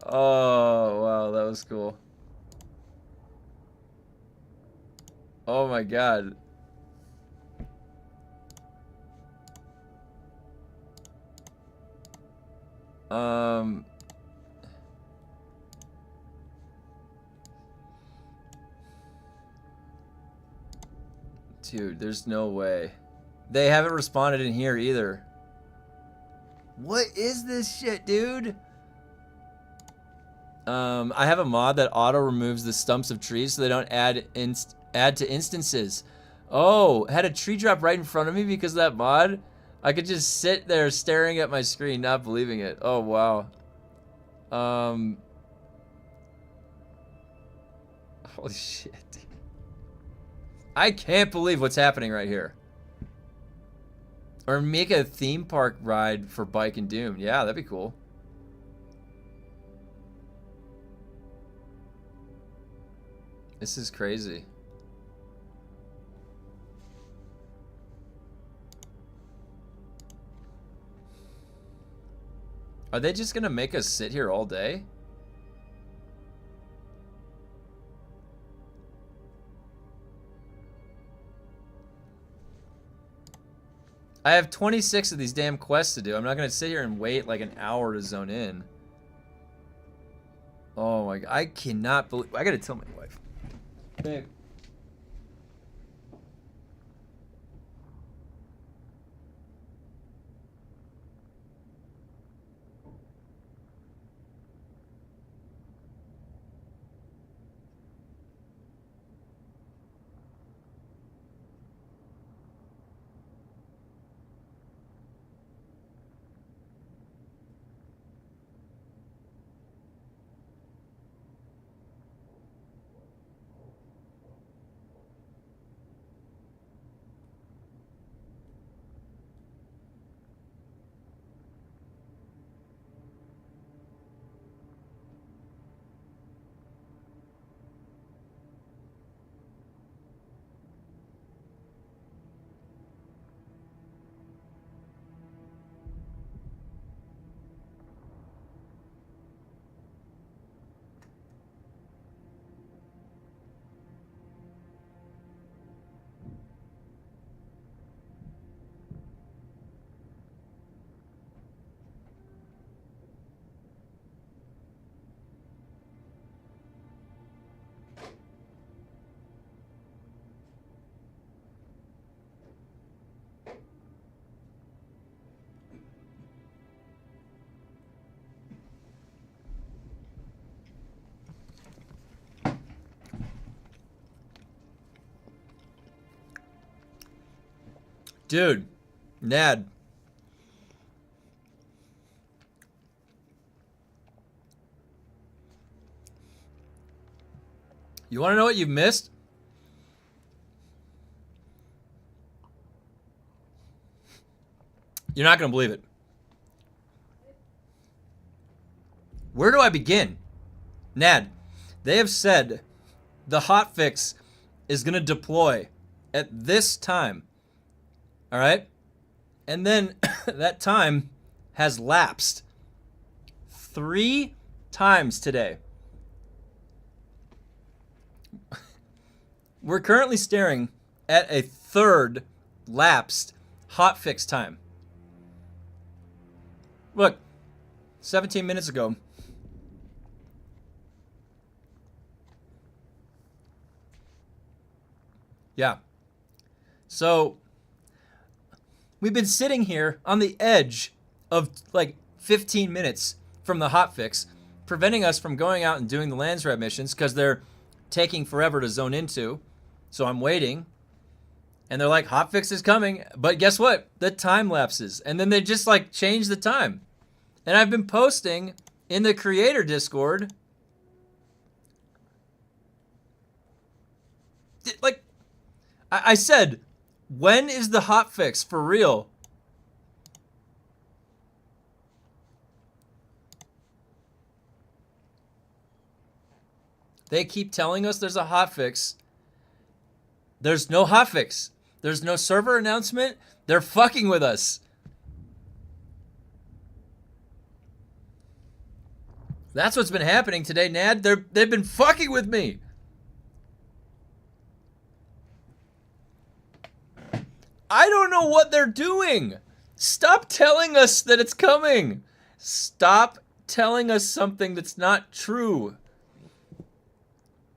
Oh, wow, that was cool. Oh my God. Dude, there's no way. They haven't responded in here either. What is this shit, dude? I have a mod that auto removes the stumps of trees so they don't add to instances. Oh, had a tree drop right in front of me because of that mod? I could just sit there staring at my screen, not believing it. Oh, wow. Holy shit. I can't believe what's happening right here. Or make a theme park ride for Bike and Dune. Yeah, that'd be cool. This is crazy. Are they just gonna make us sit here all day? I have 26 of these damn quests to do. I'm not gonna sit here and wait like an hour to zone in. Oh my God, I cannot believe, I gotta tell my wife. Babe. Dude, Nad. You want to know what you've missed? You're not going to believe it. Where do I begin? Nad, they have said the hotfix is going to deploy at this time. All right? And then that time has lapsed 3 times today. We're currently staring at a 3rd lapsed hotfix time. Look, 17 minutes ago. Yeah. So we've been sitting here on the edge of like 15 minutes from the hotfix, preventing us from going out and doing the lands rat missions because they're taking forever to zone into. So I'm waiting. And they're like, hotfix is coming. But guess what? The time lapses. And then they just like change the time. And I've been posting in the creator Discord. Like, I said, when is the hotfix for real? They keep telling us there's a hotfix. There's no hotfix. There's no server announcement. They're fucking with us. That's what's been happening today, Nad. They've been fucking with me. I don't know what they're doing. Stop telling us that it's coming. Stop telling us something that's not true.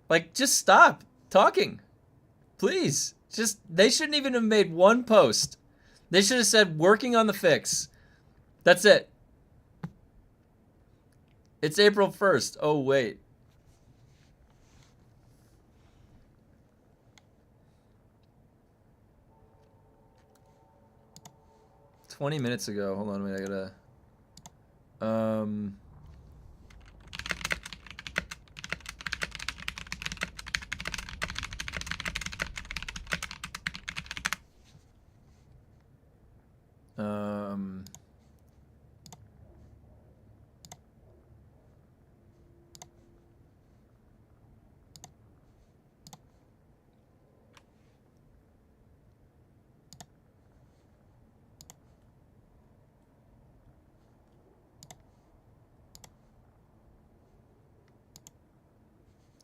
Like, just stop talking. Please. Just, they shouldn't even have made one post. They should have said, working on the fix. That's it. It's April 1st. Oh, wait. $20 minutes ago. Hold on, wait, I gotta...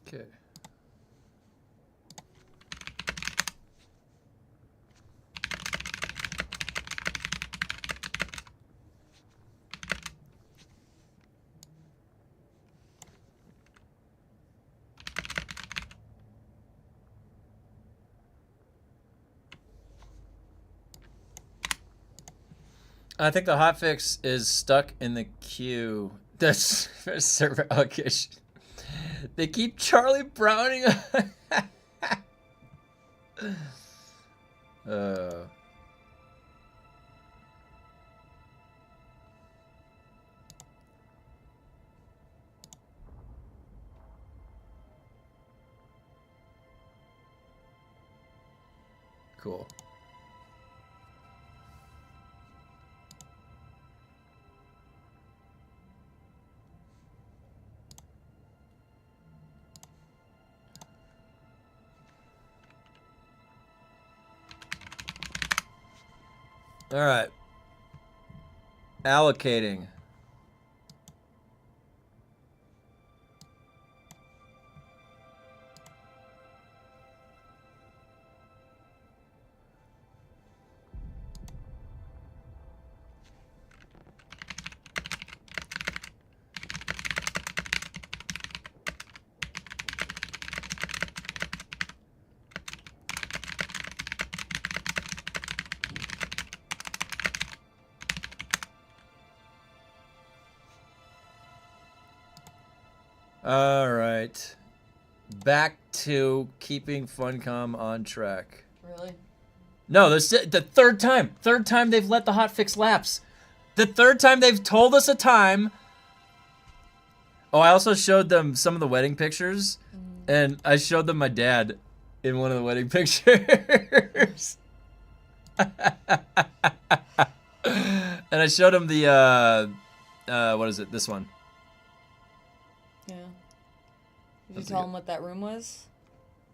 Okay. I think the hotfix is stuck in the queue. That's server allocation. They keep Charlie Browning. Cool. All right. Allocating. All right. Back to keeping Funcom on track. Really? No, this the third time. Third time they've let the hotfix lapse. The third time they've told us a time. Oh, I also showed them some of the wedding pictures, and I showed them my dad in one of the wedding pictures. And I showed him the what is it? This one. Yeah. Did you tell him what that room was?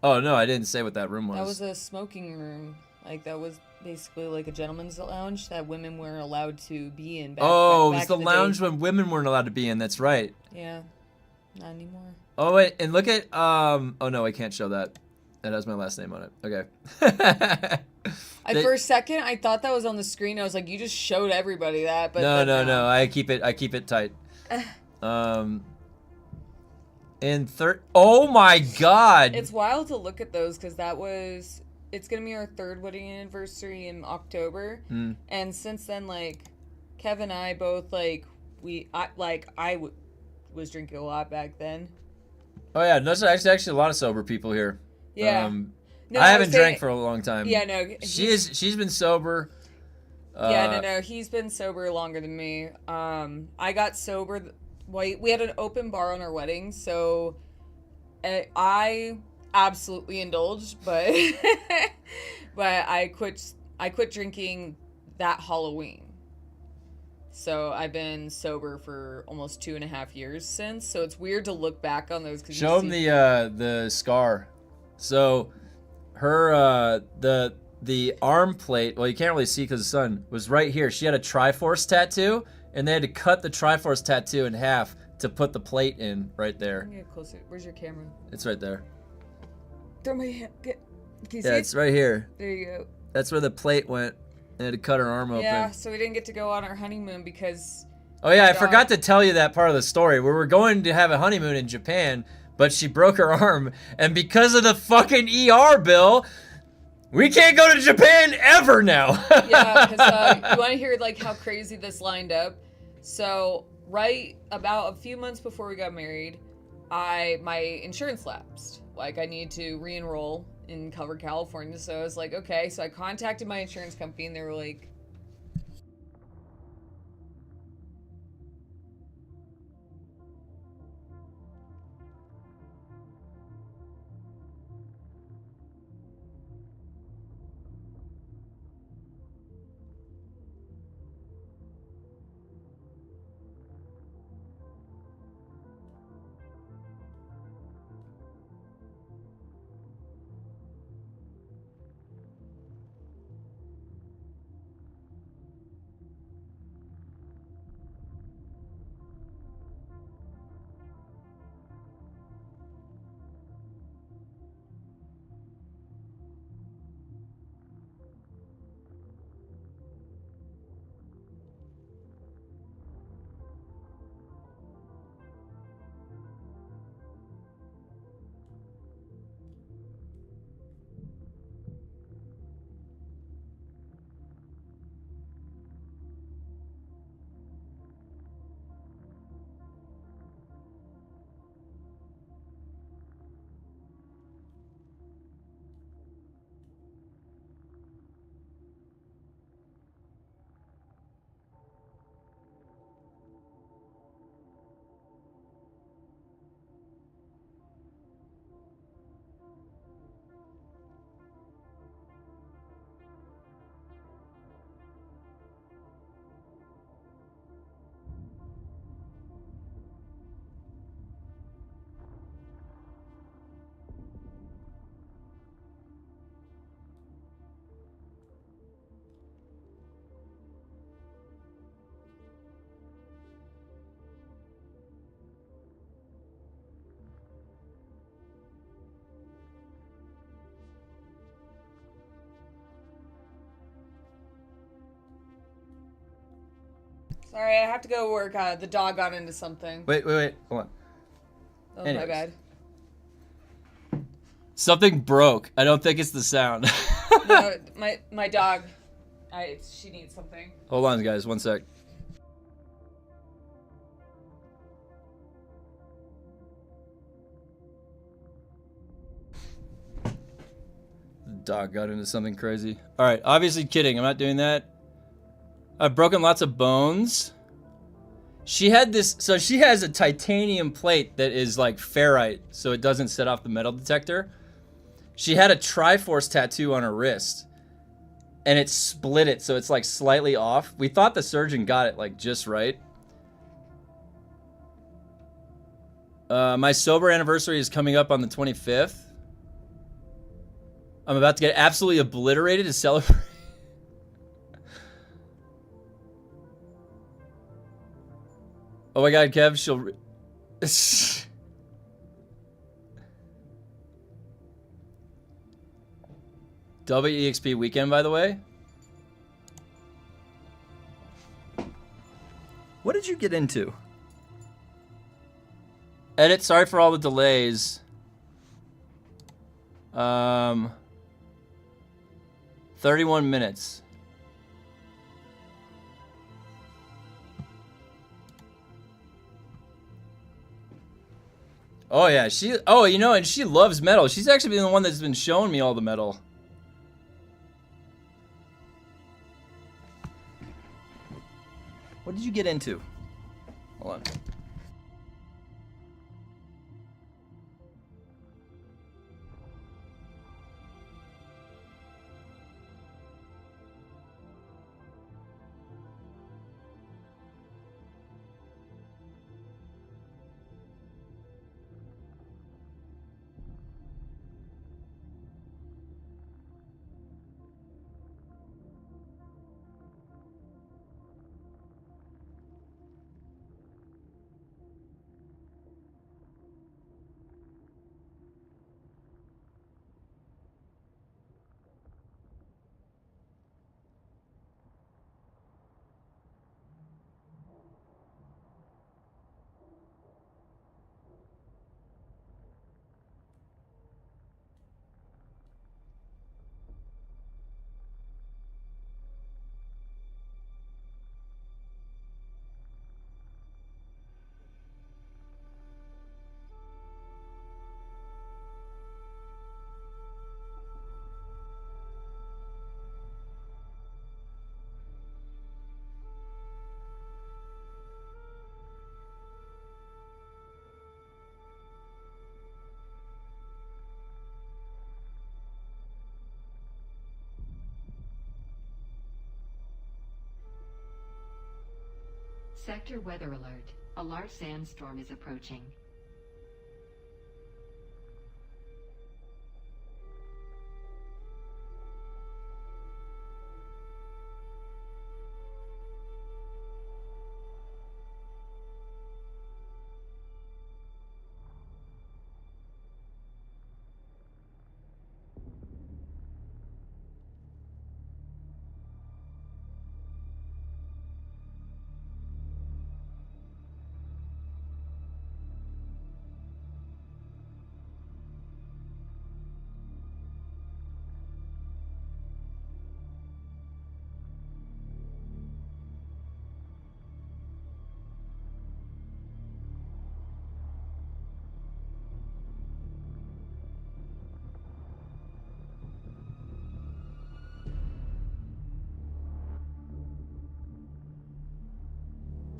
Oh no, I didn't say what that room was. That was a smoking room. Like, that was basically like a gentleman's lounge that women weren't allowed to be in. Back, oh, it was the lounge when women weren't allowed to be in. That's right. Yeah, not anymore. Oh wait, and look at oh no, I can't show that. That has my last name on it. Okay. For a second, I thought that was on the screen. I was like, you just showed everybody that. But no. I keep it tight. Oh my God. It's wild to look at those because it's gonna be our 3rd wedding anniversary in October, and since then, like, Kev and I both I was drinking a lot back then. Oh yeah, there's actually a lot of sober people here. Yeah. I haven't drank for a long time. Yeah, no. She's been sober. No. He's been sober longer than me. I got sober. We had an open bar on our wedding, so I absolutely indulged, but but I quit drinking that Halloween. So I've been sober for almost 2.5 years since. So it's weird to look back on those. Show him the scar. So her the arm plate. Well, you can't really see because the sun was right here. She had a Triforce tattoo, and they had to cut the Triforce tattoo in half to put the plate in right there. Get closer. Where's your camera? It's right there. Throw my hand. Can you see Yeah, it? it's right here. There you go. That's where the plate went. They had to cut her arm open. Yeah, so we didn't get to go on our honeymoon because... Oh yeah, I forgot to tell you that part of the story. We were going to have a honeymoon in Japan, but she broke her arm, and because of the fucking ER bill, we can't go to Japan ever now. Yeah, because you want to hear like how crazy this lined up. So right about a few months before we got married, my insurance lapsed. Like I need to re-enroll in Cover California. So I was like, okay. So I contacted my insurance company, and they were like, sorry, I have to go work. The dog got into something. Wait. Hold on. Oh, Anyways. my bad. Something broke. I don't think it's the sound. No, my dog. She needs something. Hold on, guys. One sec. The dog got into something crazy. All right, obviously kidding. I'm not doing that. I've broken lots of bones. She had this, so she has a titanium plate that is like ferrite, so it doesn't set off the metal detector. She had a Triforce tattoo on her wrist, and it split it, so it's like slightly off. We thought the surgeon got it like just right. My sober anniversary is coming up on the 25th. I'm about to get absolutely obliterated to celebrate. Oh my god, Kev, she'll... WEXP weekend, by the way. What did you get into? Edit, sorry for all the delays. 31 minutes. Oh yeah, you know, and she loves metal. She's actually been the one that's been showing me all the metal. What did you get into? Hold on. Sector weather alert. A large sandstorm is approaching.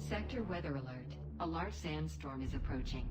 Sector weather alert. A large sandstorm is approaching.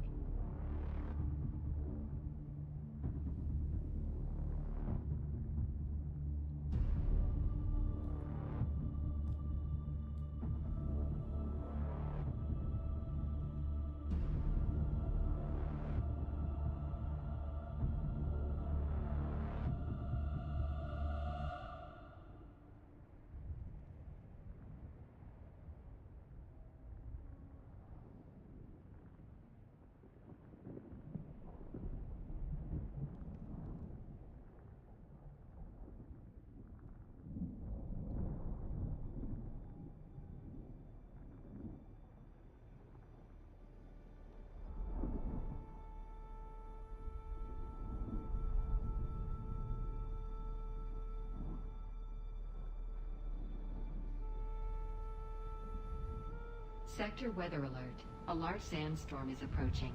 Sector weather alert. A large sandstorm is approaching.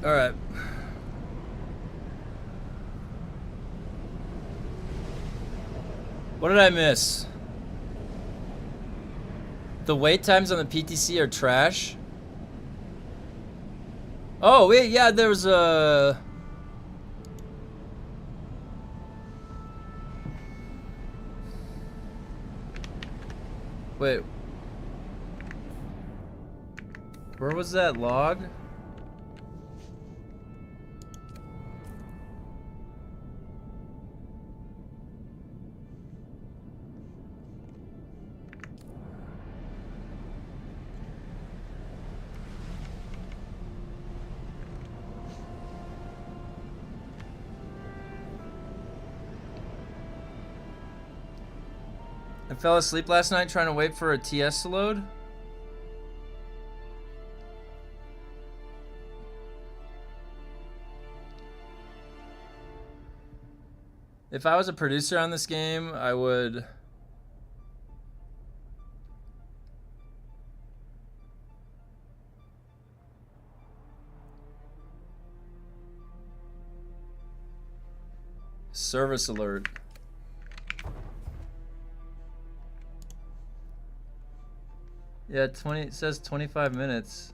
All right. What did I miss? The wait times on the PTC are trash. Oh, wait, yeah, there was a... Wait. Where was that log? I fell asleep last night trying to wait for a TS to load. If I was a producer on this game, I would... Service alert. Yeah, it says 25 minutes.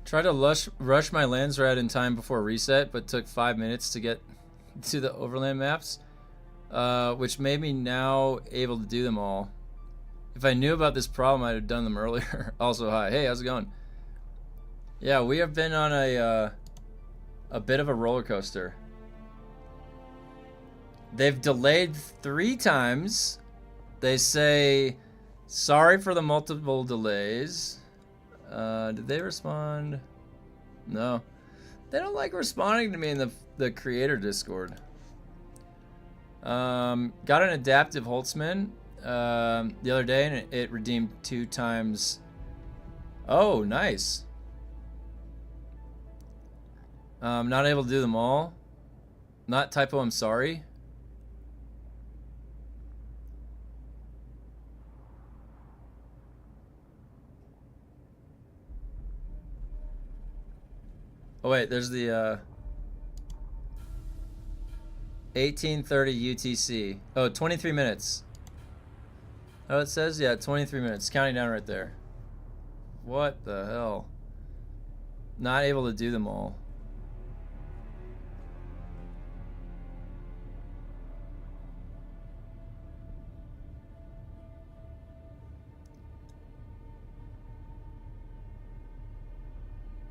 Tried to rush my lands rat in time before reset, but took 5 minutes to get to the overland maps, which made me now able to do them all. If I knew about this problem, I'd have done them earlier. Also, hi. Hey, how's it going? Yeah, we have been on a bit of a roller coaster. They've delayed 3 times. They say, sorry for the multiple delays. Did they respond? No. They don't like responding to me in the creator Discord. Got an adaptive Holtzman the other day, and it redeemed 2 times. Oh, nice. Not able to do them all. Not typo, I'm sorry. Oh wait, there's the 1830 UTC. Oh, 23 minutes. Oh, it says, yeah, 23 minutes. Counting down right there. What the hell? Not able to do them all.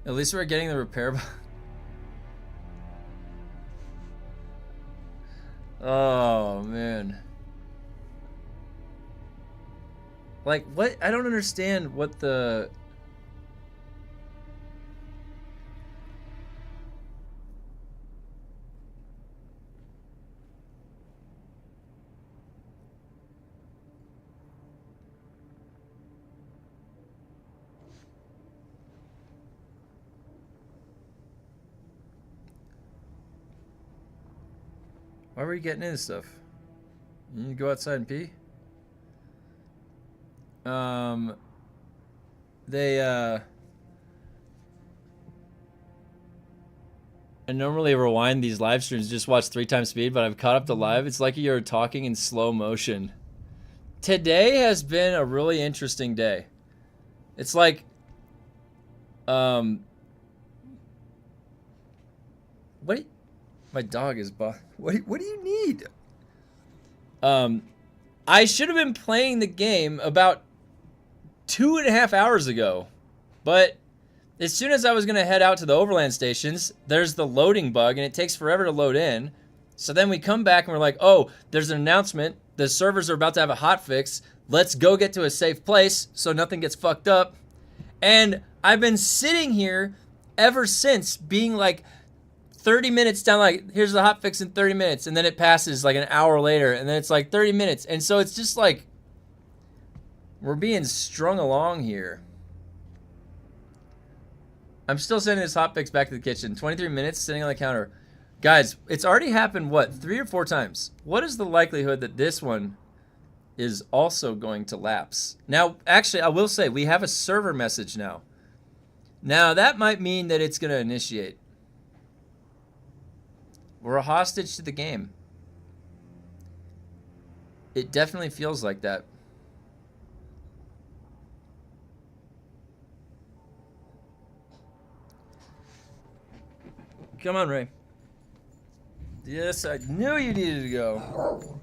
At least we're getting the repair. Oh, man. Like, what? I don't understand what the... Why were you getting into stuff? You need to go outside and pee? I normally rewind these live streams, just watch 3 times speed, but I've caught up to live. It's like you're talking in slow motion. Today has been a really interesting day. It's like, what? My dog is what do you need? I should have been playing the game about 2.5 hours ago, but as soon as I was gonna head out to the overland stations, there's the loading bug and it takes forever to load in. So then we come back and we're like, oh, there's an announcement. The servers are about to have a hotfix. Let's go get to a safe place so nothing gets fucked up. And I've been sitting here ever since being like 30 minutes down, like, here's the hotfix in 30 minutes. And then it passes like an hour later and then it's like 30 minutes. And so it's just like, we're being strung along here. I'm still sending this hotfix back to the kitchen. 23 minutes sitting on the counter. Guys, it's already happened, what, 3 or 4 times? What is the likelihood that this one is also going to lapse? Now, actually, I will say, we have a server message now. Now, that might mean that it's going to initiate. We're a hostage to the game. It definitely feels like that. Come on, Ray. Yes, I knew you needed to go.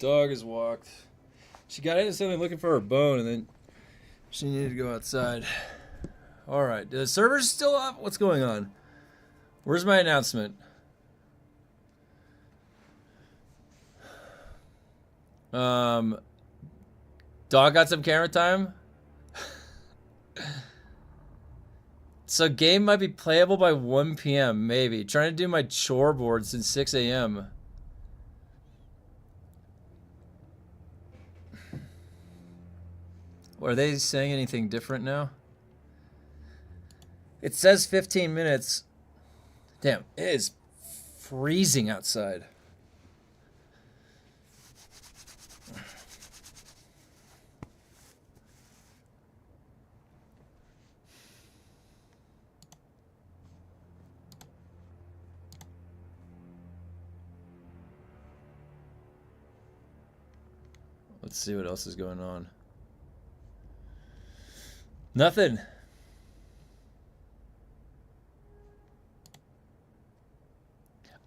Dog has walked. She got into something looking for her bone, and then she needed to go outside. All right, the server's still up. What's going on? Where's my announcement? Dog got some camera time. So game might be playable by 1 p.m. maybe. Trying to do my chore board since 6 a.m. Are they saying anything different now? It says 15 minutes. Damn, it is freezing outside. Let's see what else is going on. Nothing.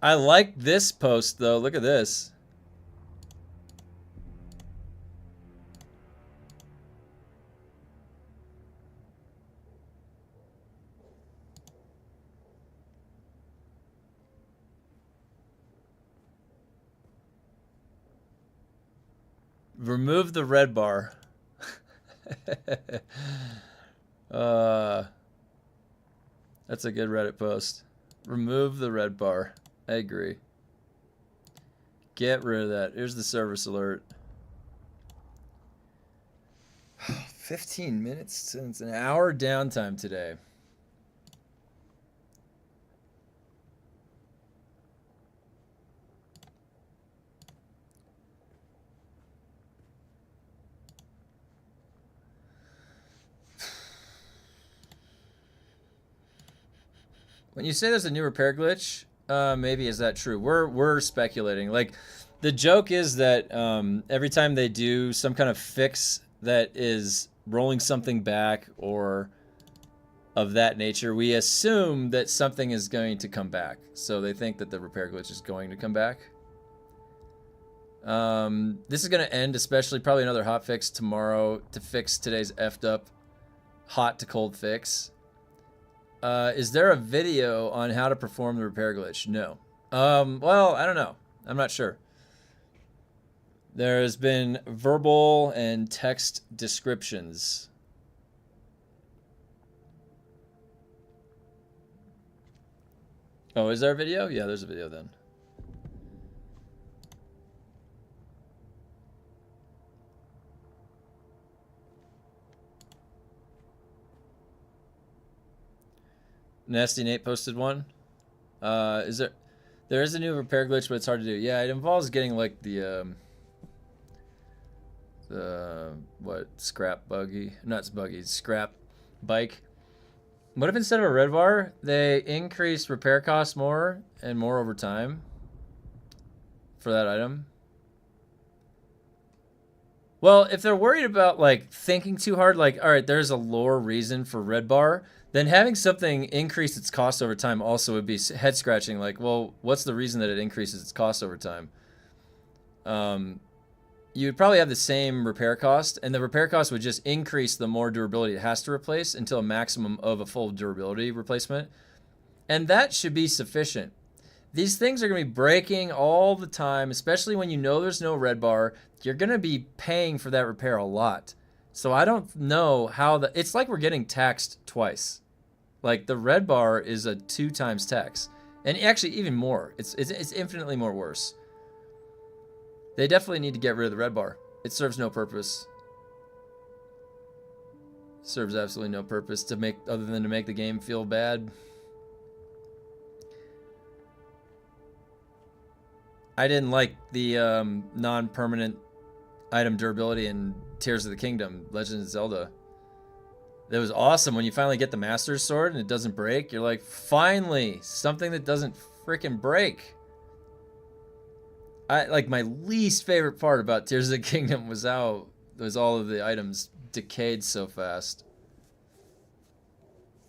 I like this post though. Look at this. Remove the red bar. That's a good Reddit post. Remove the red bar. I agree. Get rid of that. Here's the service alert. 15 minutes since an hour downtime today. When you say there's a new repair glitch, maybe is that true? We're speculating. Like, the joke is that every time they do some kind of fix that is rolling something back or of that nature, we assume that something is going to come back. So they think that the repair glitch is going to come back. This is going to end, especially probably another hotfix tomorrow to fix today's effed up hot to cold fix. Is there a video on how to perform the repair glitch? No. Well, I don't know. I'm not sure. There's been verbal and text descriptions. Oh, is there a video? Yeah, there's a video then. Nasty Nate posted one. There is a new repair glitch, but it's hard to do. Yeah, it involves getting like the scrap buggy, not buggy, scrap bike. What if instead of a red bar, they increase repair costs more and more over time for that item? Well, if they're worried about like thinking too hard, like, all right, there's a lore reason for red bar, then having something increase its cost over time also would be head scratching. Like, well, what's the reason that it increases its cost over time? You would probably have the same repair cost, and the repair cost would just increase the more durability it has to replace until a maximum of a full durability replacement. And that should be sufficient. These things are going to be breaking all the time, especially when you know there's no red bar. You're going to be paying for that repair a lot. So I don't know how it's like we're getting taxed twice. Like the red bar is a 2 times tax, and actually even more. It's infinitely more worse. They definitely need to get rid of the red bar. It serves no purpose. Serves absolutely no purpose to make other than to make the game feel bad. I didn't like the non-permanent item durability in Tears of the Kingdom, Legend of Zelda. That was awesome when you finally get the Master's Sword and it doesn't break. You're like, finally, something that doesn't freaking break. Like my least favorite part about Tears of the Kingdom was how all of the items decayed so fast.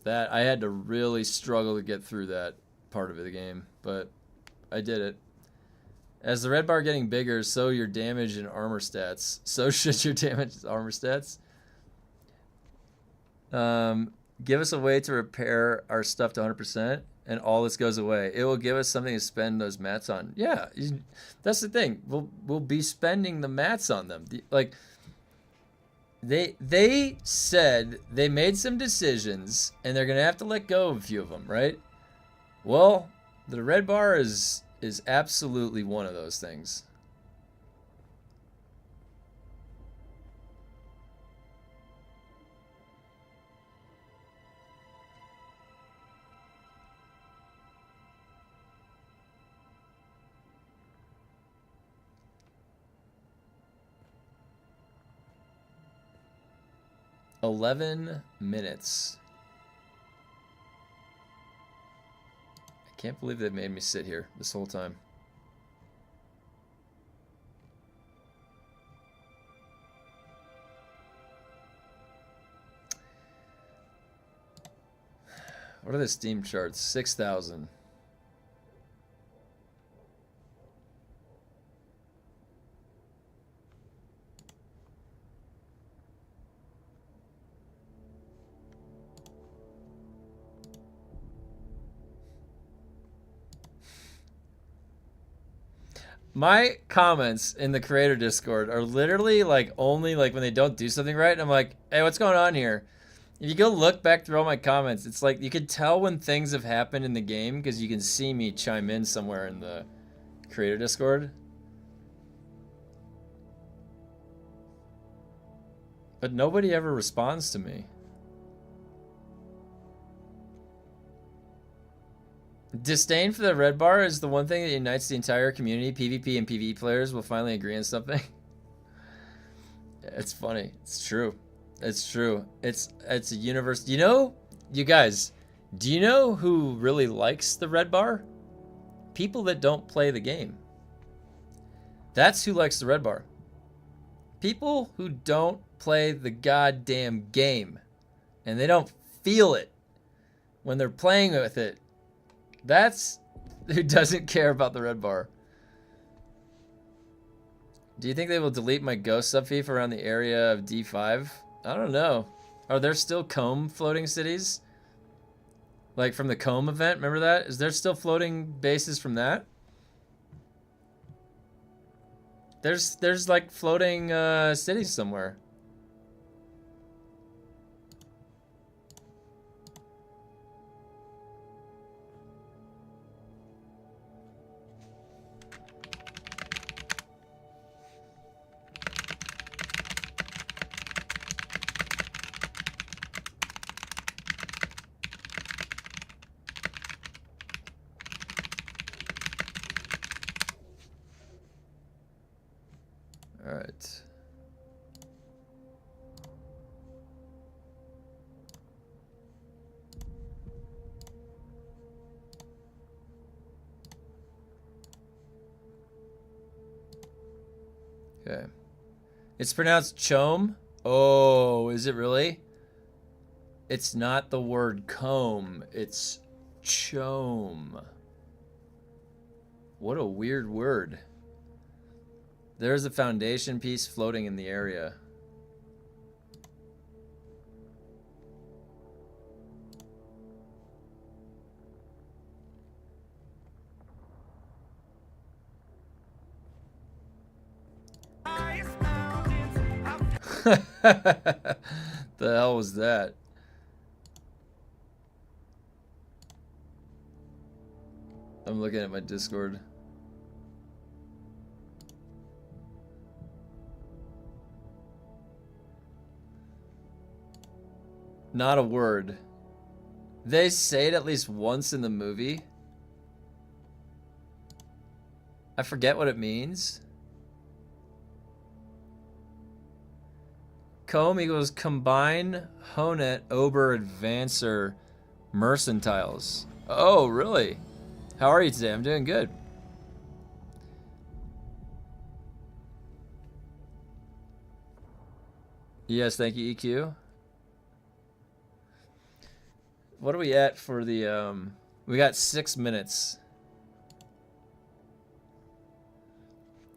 That I had to really struggle to get through that part of the game, but I did it. As the red bar getting bigger, so your damage and armor stats. So should your damage and armor stats. Give us a way to repair our stuff to 100%, and all this goes away. It will give us something to spend those mats on. Yeah, that's the thing. We'll be spending the mats on them. Like, they said they made some decisions, and they're gonna have to let go of a few of them, right? Well, the red bar is absolutely one of those things. $11 minutes. I can't believe they made me sit here this whole time. What are the Steam charts? 6,000. My comments in the creator Discord are literally like only like when they don't do something right. And I'm like, hey, what's going on here? If you go look back through all my comments, it's like you can tell when things have happened in the game because you can see me chime in somewhere in the creator Discord. But nobody ever responds to me. Disdain for the red bar is the one thing that unites the entire community. PvP and PvE players will finally agree on something. It's funny. It's true. It's true. It's a universe. You know, you guys, do you know who really likes the red bar? People that don't play the game. That's who likes the red bar. People who don't play the goddamn game. And they don't feel it when they're playing with it. That's who doesn't care about the red bar. Do you think they will delete my ghost subfief around the area of D5? I don't know. Are there still comb floating cities? Like from the comb event, remember that? Is there still floating bases from that? There's like floating cities somewhere. All right. Okay. It's pronounced chome. Oh, is it really? It's not the word comb. It's chome. What a weird word. There's a foundation piece floating in the area. The hell was that? I'm looking at my Discord. Not a word. They say it at least once in the movie. I forget what it means. Comb equals combine, honet, ober, advancer, mercentiles. Oh, really? How are you today? I'm doing good. Yes, thank you, EQ. What are we at for the, we got 6 minutes.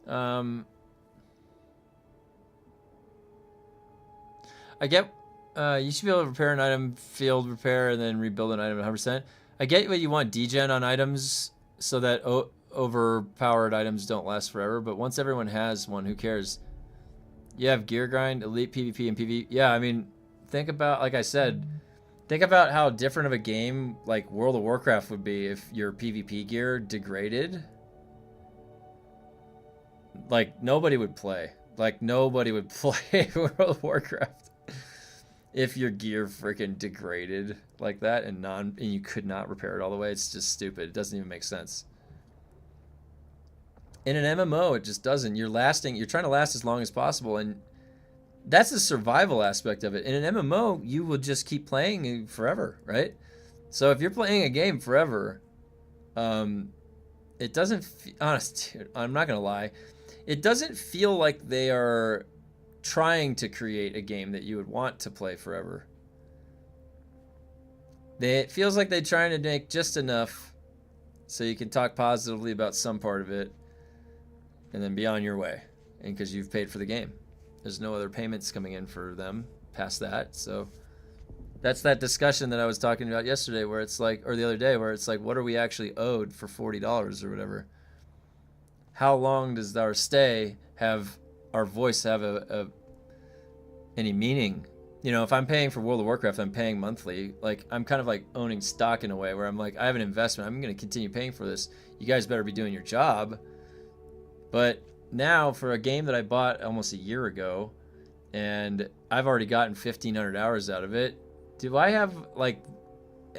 I get you should be able to repair an item, field repair, and then rebuild an item 100%. I get what you want degen on items so that overpowered items don't last forever, but once everyone has one, who cares? You have gear grind, elite PvP, and PvE. Yeah, I mean, think about, like I said, think about how different of a game like World of Warcraft would be if your PvP gear degraded. Like, nobody would play. Like, nobody would play World of Warcraft if your gear freaking degraded like that and you could not repair it all the way. It's just stupid. It doesn't even make sense. In an MMO, it just doesn't. You're trying to last as long as possible, and that's the survival aspect of it. In an MMO, you will just keep playing forever, right? So if you're playing a game forever, it doesn't honest, dude, I'm not gonna lie, it doesn't feel like they are trying to create a game that you would want to play forever. It feels like they're trying to make just enough so you can talk positively about some part of it and then be on your way, and because you've paid for the game. There's no other payments coming in for them past that. So that's that discussion that I was talking about yesterday, where it's like, or the other day, where it's like, what are we actually owed for $40 or whatever? How long does our stay have, our voice have any meaning? You know, if I'm paying for World of Warcraft, I'm paying monthly. Like, I'm kind of like owning stock in a way, where I'm like, I have an investment. I'm going to continue paying for this. You guys better be doing your job. But now, for a game that I bought almost a year ago, and I've already gotten 1,500 hours out of it, do I have like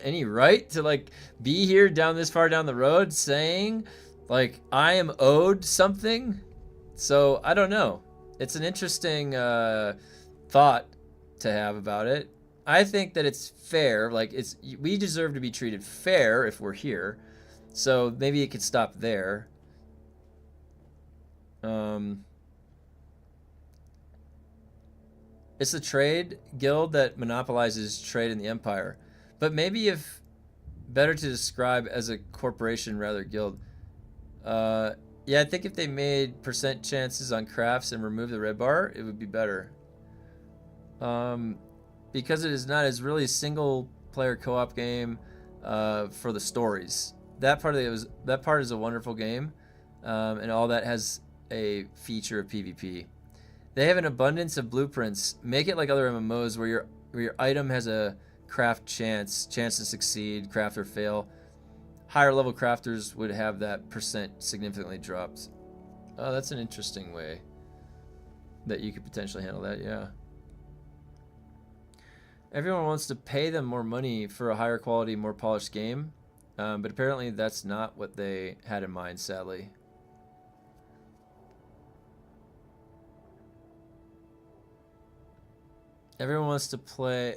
any right to like be here down this far down the road saying like I am owed something? So I don't know. It's an interesting thought to have about it. I think that it's fair. Like, we deserve to be treated fair if we're here. So maybe it could stop there. It's a trade guild that monopolizes trade in the empire, but maybe if better to describe as a corporation rather guild. Yeah, I think if they made percent chances on crafts and removed the red bar, it would be better. Because it is not as really a single player co-op game for the stories. That part is a wonderful game, and all that has a feature of PvP. They have an abundance of blueprints. Make it like other MMOs where your item has a craft chance to succeed, craft or fail. Higher level crafters would have that percent significantly dropped. Oh, that's an interesting way that you could potentially handle that, yeah. Everyone wants to pay them more money for a higher quality, more polished game, but apparently that's not what they had in mind, sadly. Everyone wants to play.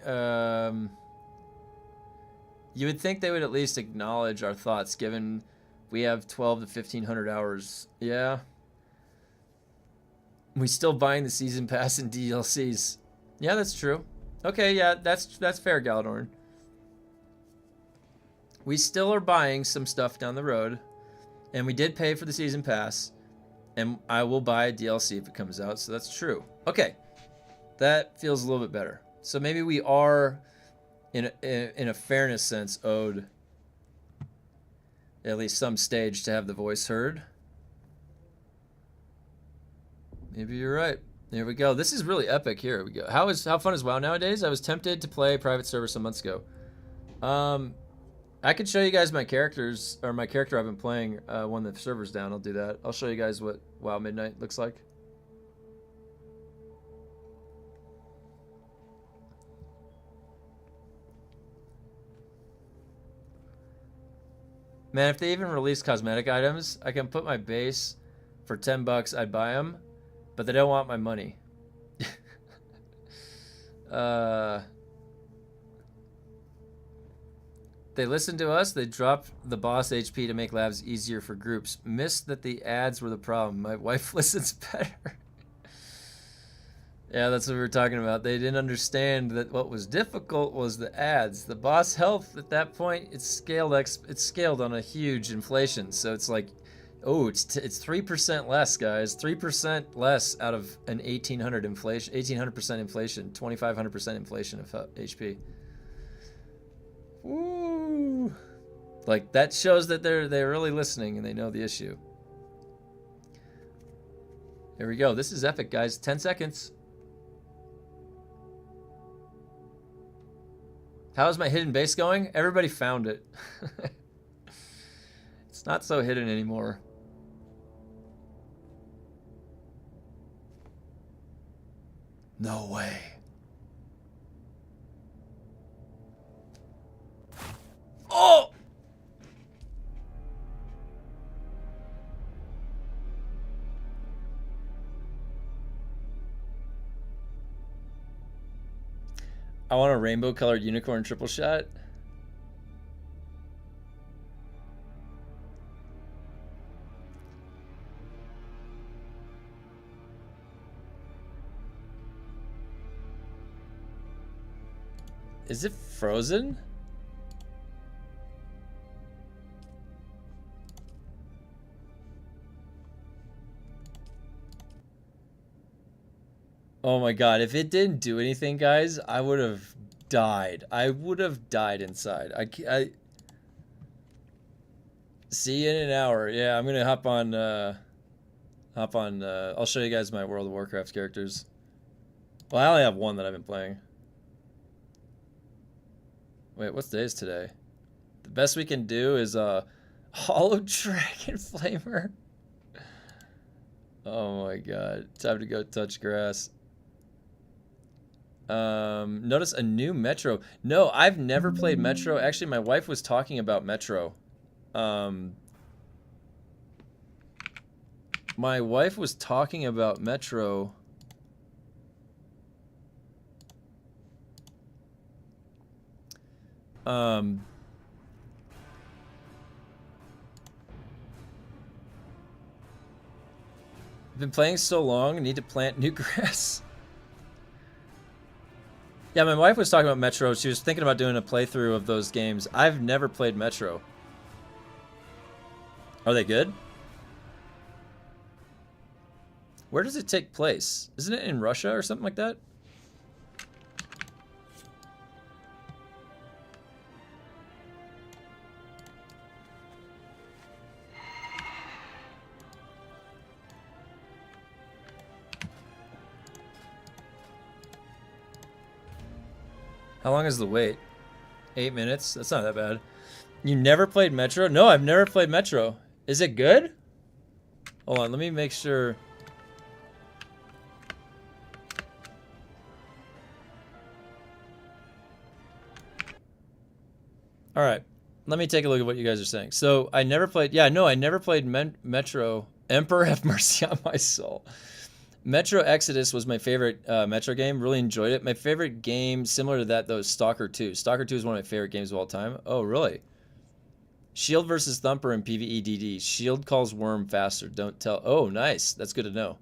You would think they would at least acknowledge our thoughts, given we have 12 to 1,500 hours. Yeah. We still buying the season pass and DLCs. Yeah, that's true. Okay, yeah, that's fair, Galadorn. We still are buying some stuff down the road, and we did pay for the season pass, and I will buy a DLC if it comes out, so that's true. Okay. That feels a little bit better. So maybe we are, in a fairness sense, owed at least some stage to have the voice heard. Maybe you're right. There we go. This is really epic. Here we go. How fun is WoW nowadays? I was tempted to play private server some months ago. I could show you guys my characters, or my character I've been playing when the server's down. I'll do that. I'll show you guys what WoW Midnight looks like. Man, if they even release cosmetic items, I can put my base for 10 bucks, I'd buy them, but they don't want my money. They listened to us, they dropped the boss HP to make labs easier for groups. Missed that the ads were the problem. My wife listens better. Yeah, that's what we were talking about. They didn't understand that what was difficult was the ads. The boss health at that point, it's scaled on a huge inflation. So it's like Oh, it's 3% less, guys. 3% less out of an 1800 inflation, 1800% inflation, 2500% inflation of HP. Woo! Like that shows that they're really listening and they know the issue. Here we go. This is epic, guys. 10 seconds. How's my hidden base going? Everybody found it. It's not so hidden anymore. No way. Oh! I want a rainbow colored unicorn triple shot. Is it frozen? Oh my god, if it didn't do anything, guys, I would have died. I would have died inside. I see you in an hour. Yeah, I'm gonna hop on, I'll show you guys my World of Warcraft characters. Well, I only have one that I've been playing. Wait, what day is today? The best we can do is Hollow Dragon Flamer. Oh my god. Time to go touch grass. Notice a new Metro. No, I've never played Metro. Actually, my wife was talking about Metro. My wife was talking about Metro. Been playing so long, need to plant new grass. Yeah, my wife was talking about Metro. She was thinking about doing a playthrough of those games. I've never played Metro. Are they good? Where does it take place? Isn't it in Russia or something like that? How long is the wait? 8 minutes? That's not that bad. You never played Metro? No, I've never played Metro. Is it good? Hold on, let me make sure. Alright, let me take a look at what you guys are saying. So, I never played, yeah, no, I never played Metro. Emperor have mercy on my soul. Metro Exodus was my favorite Metro game. Really enjoyed it. My favorite game, similar to that, though, is Stalker 2. Stalker 2 is one of my favorite games of all time. Oh, really? Shield versus Thumper in PvEDD. Shield calls Worm faster. Don't tell. Oh, nice. That's good to know.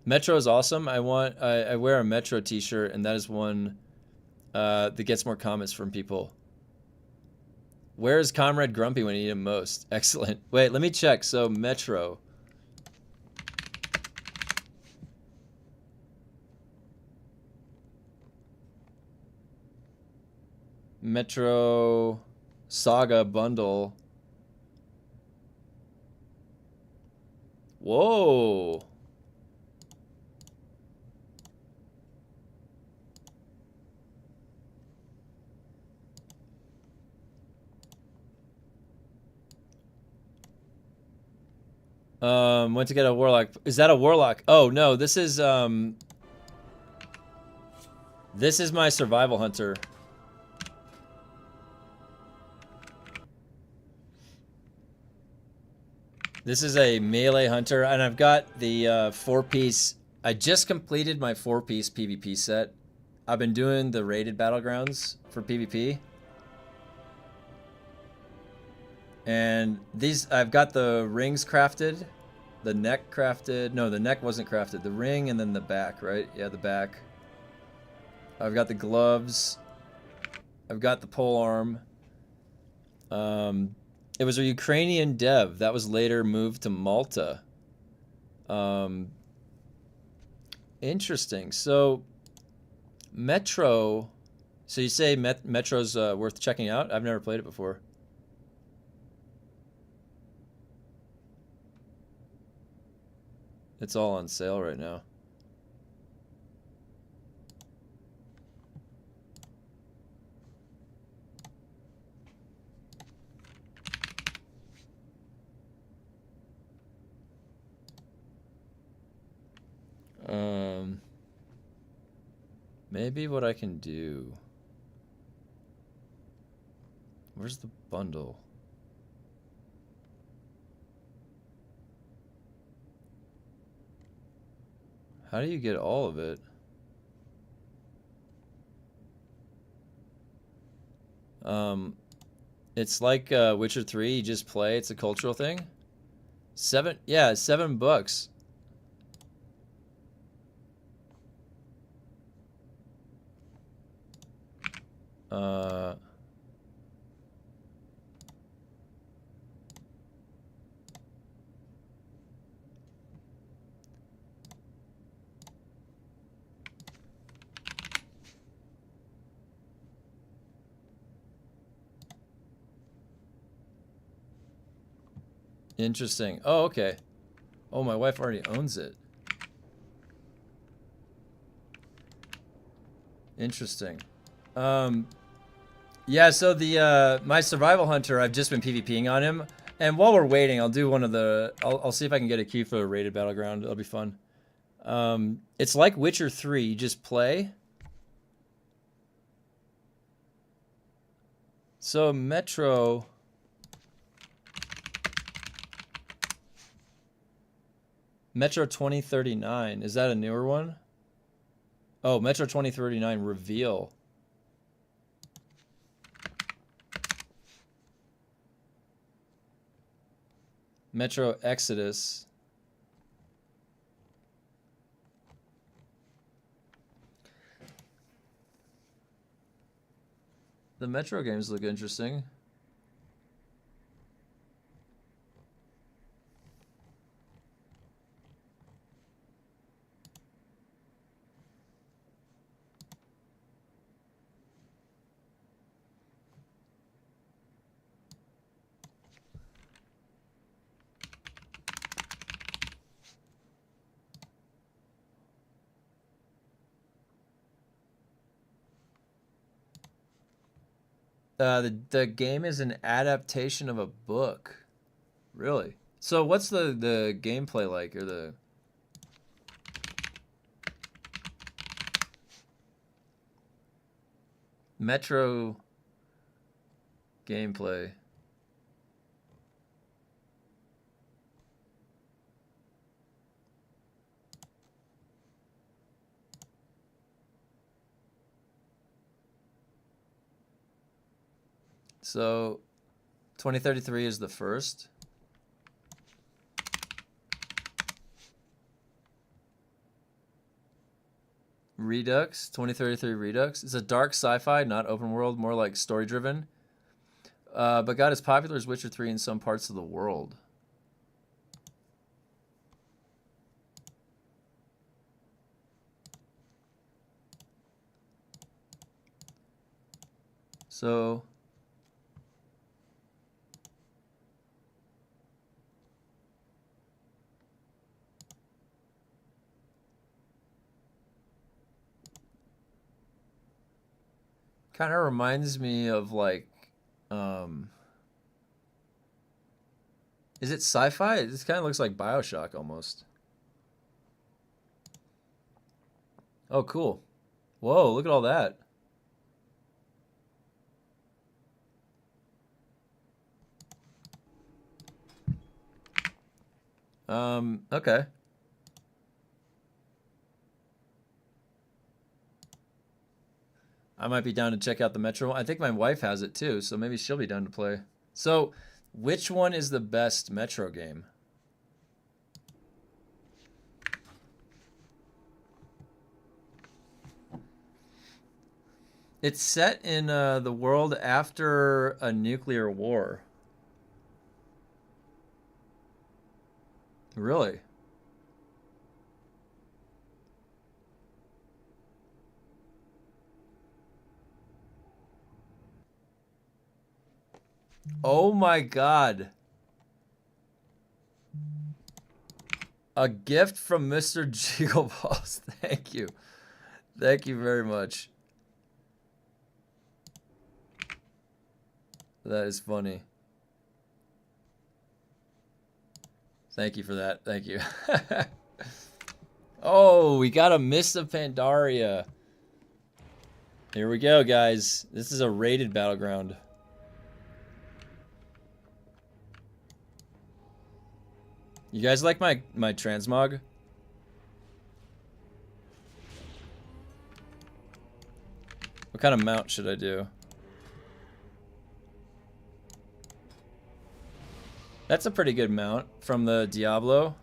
Metro is awesome. I wear a Metro t-shirt, and that is one that gets more comments from people. Where is Comrade Grumpy when you need him most? Excellent. Wait, let me check. So, Metro. Metro Saga bundle. Whoa. Went to get a warlock. Is that a warlock? Oh no, this is my survival hunter. This is a melee hunter, and I've got the 4-piece. I just completed my 4-piece PvP set. I've been doing the raided battlegrounds for PvP. And these, I've got the rings crafted, the neck crafted. No, the neck wasn't crafted. The ring and then the back, right? Yeah, the back. I've got the gloves. I've got the pole arm. It was a Ukrainian dev that was later moved to Malta. Um, Interesting. So Metro. So you say Metro's worth checking out? I've never played it before. It's all on sale right now. Maybe what I can do. Where's the bundle? How do you get all of it? It's like Witcher 3, you just play, it's a cultural thing. Yeah, $7. Uh, Interesting. Oh, okay. Oh, my wife already owns it. Interesting. Yeah, so the my survival hunter, I've just been PvPing on him. And while we're waiting, I'll do one of the I'll see if I can get a key for a rated battleground. It'll be fun. It's like Witcher 3, you just play. So Metro Metro 2039, is that a newer one? Oh, Metro 2039 reveal. Metro Exodus. The Metro games look interesting. The game is an adaptation of a book. Really? So what's the gameplay like, or the Metro gameplay? So 2033 is the first. Redux, 2033 Redux. It's a dark sci-fi, not open world, more like story-driven. But got as popular as Witcher 3 in some parts of the world. So kind of reminds me of like, is it sci-fi? This kind of looks like BioShock almost. Oh, cool. Whoa, look at all that. Okay. I might be down to check out the Metro. I think my wife has it too, so maybe she'll be down to play. So, which one is the best Metro game? It's set in the world after a nuclear war. Really? Oh my god. A gift from Mr. Jiggleballs. Thank you. Thank you very much. That is funny. Thank you for that. Thank you. Oh, we got a Mist of Pandaria. Here we go, guys. This is a rated battleground. You guys like my transmog? What kind of mount should I do? That's a pretty good mount from the Diablo.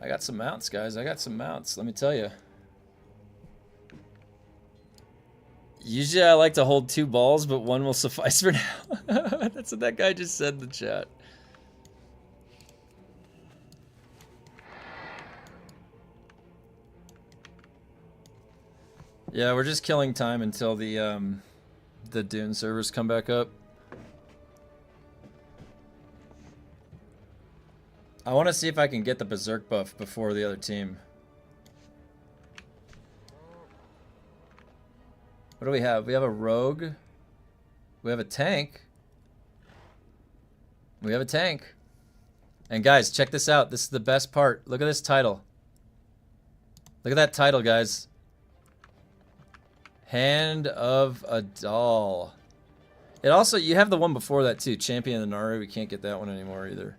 I got some mounts, guys. I got some mounts, let me tell you. Usually I like to hold 2 balls, but 1 will suffice for now. That's what that guy just said in the chat. Yeah, we're just killing time until the Dune servers come back up. I want to see if I can get the Berserk buff before the other team. What do we have? We have a rogue. We have a tank. We have a tank. And guys, check this out. This is the best part. Look at this title. Look at that title, guys. Hand of a Doll. It also, you have the one before that too. Champion of the Naru. We can't get that one anymore either.